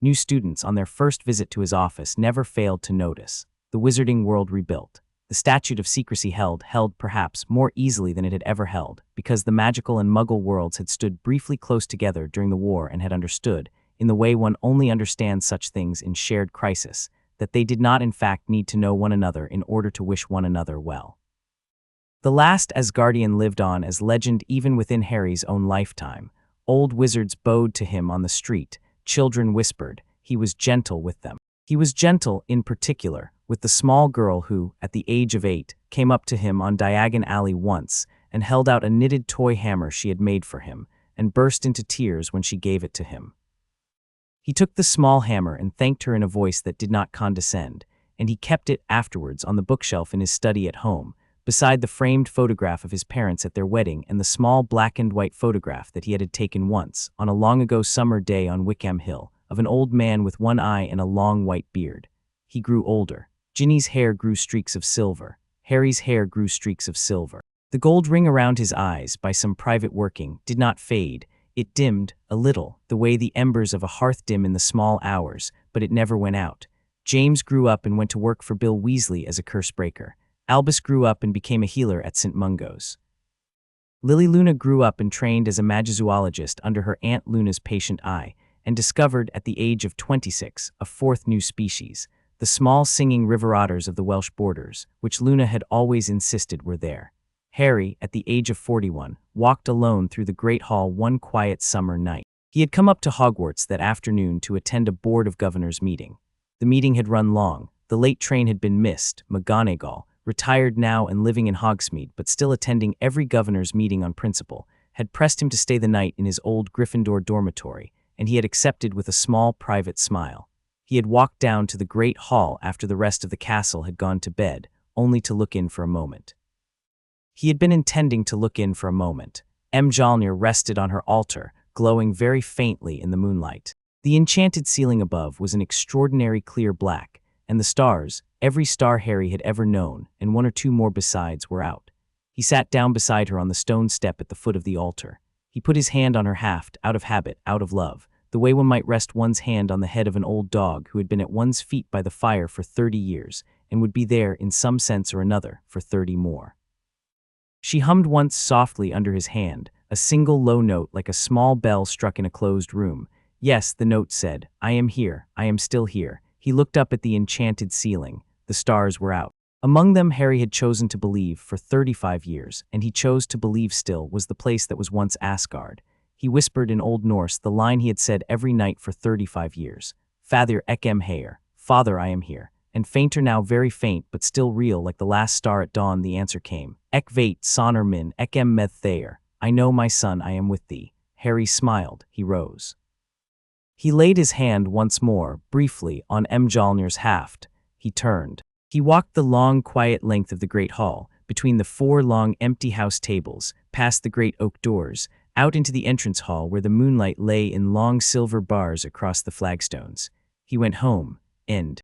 New students, on their first visit to his office, never failed to notice. The wizarding world rebuilt. The statute of secrecy held perhaps more easily than it had ever held, because the magical and Muggle worlds had stood briefly close together during the war and had understood, in the way one only understands such things in shared crisis, that they did not in fact need to know one another in order to wish one another well. The last Asgardian lived on as legend even within Harry's own lifetime. Old wizards bowed to him on the street. Children whispered. He was gentle with them. He was gentle, in particular, with the small girl who, at the age of 8, came up to him on Diagon Alley once and held out a knitted toy hammer she had made for him, and burst into tears when she gave it to him. He took the small hammer and thanked her in a voice that did not condescend, and he kept it afterwards on the bookshelf in his study at home, beside the framed photograph of his parents at their wedding and the small black-and-white photograph that he had taken once, on a long-ago summer day on Wickham Hill, of an old man with one eye and a long white beard. He grew older. Ginny's hair grew streaks of silver. Harry's hair grew streaks of silver. The gold ring around his eyes, by some private working, did not fade. It dimmed, a little, the way the embers of a hearth dim in the small hours, but it never went out. James grew up and went to work for Bill Weasley as a curse-breaker. Albus grew up and became a healer at St. Mungo's. Lily Luna grew up and trained as a magizoologist under her Aunt Luna's patient eye, and discovered, at the age of 26, a fourth new species, the small singing river otters of the Welsh borders, which Luna had always insisted were there. Harry, at the age of 41, walked alone through the Great Hall one quiet summer night. He had come up to Hogwarts that afternoon to attend a Board of Governors meeting. The meeting had run long. The late train had been missed. McGonagall, retired now and living in Hogsmeade but still attending every governor's meeting on principle, had pressed him to stay the night in his old Gryffindor dormitory, and he had accepted with a small private smile. He had walked down to the great hall after the rest of the castle had gone to bed, only to look in for a moment. He had been intending to look in for a moment. Mjolnir rested on her altar, glowing very faintly in the moonlight. The enchanted ceiling above was an extraordinary clear black, and the stars, every star Harry had ever known, and one or two more besides, were out. He sat down beside her on the stone step at the foot of the altar. He put his hand on her haft, out of habit, out of love, the way one might rest one's hand on the head of an old dog who had been at one's feet by the fire for 30 years, and would be there, in some sense or another, for 30 more. She hummed once softly under his hand, a single low note like a small bell struck in a closed room. Yes, the note said, "I am here, I am still here." He looked up at the enchanted ceiling. The stars were out. Among them Harry had chosen to believe for 35 years, and he chose to believe still, was the place that was once Asgard. He whispered in Old Norse the line he had said every night for 35 years. "Father ekem Heir, Father, I am here." And fainter now, very faint, but still real, like the last star at dawn, the answer came. "Ek veit sonner min, ekem med Thayer." I know, my son, I am with thee. Harry smiled. He rose. He laid his hand once more, briefly, on Mjolnir's haft. He turned. He walked the long, quiet length of the great hall, between the 4 long, empty house tables, past the great oak doors, out into the entrance hall where the moonlight lay in long silver bars across the flagstones. He went home. End.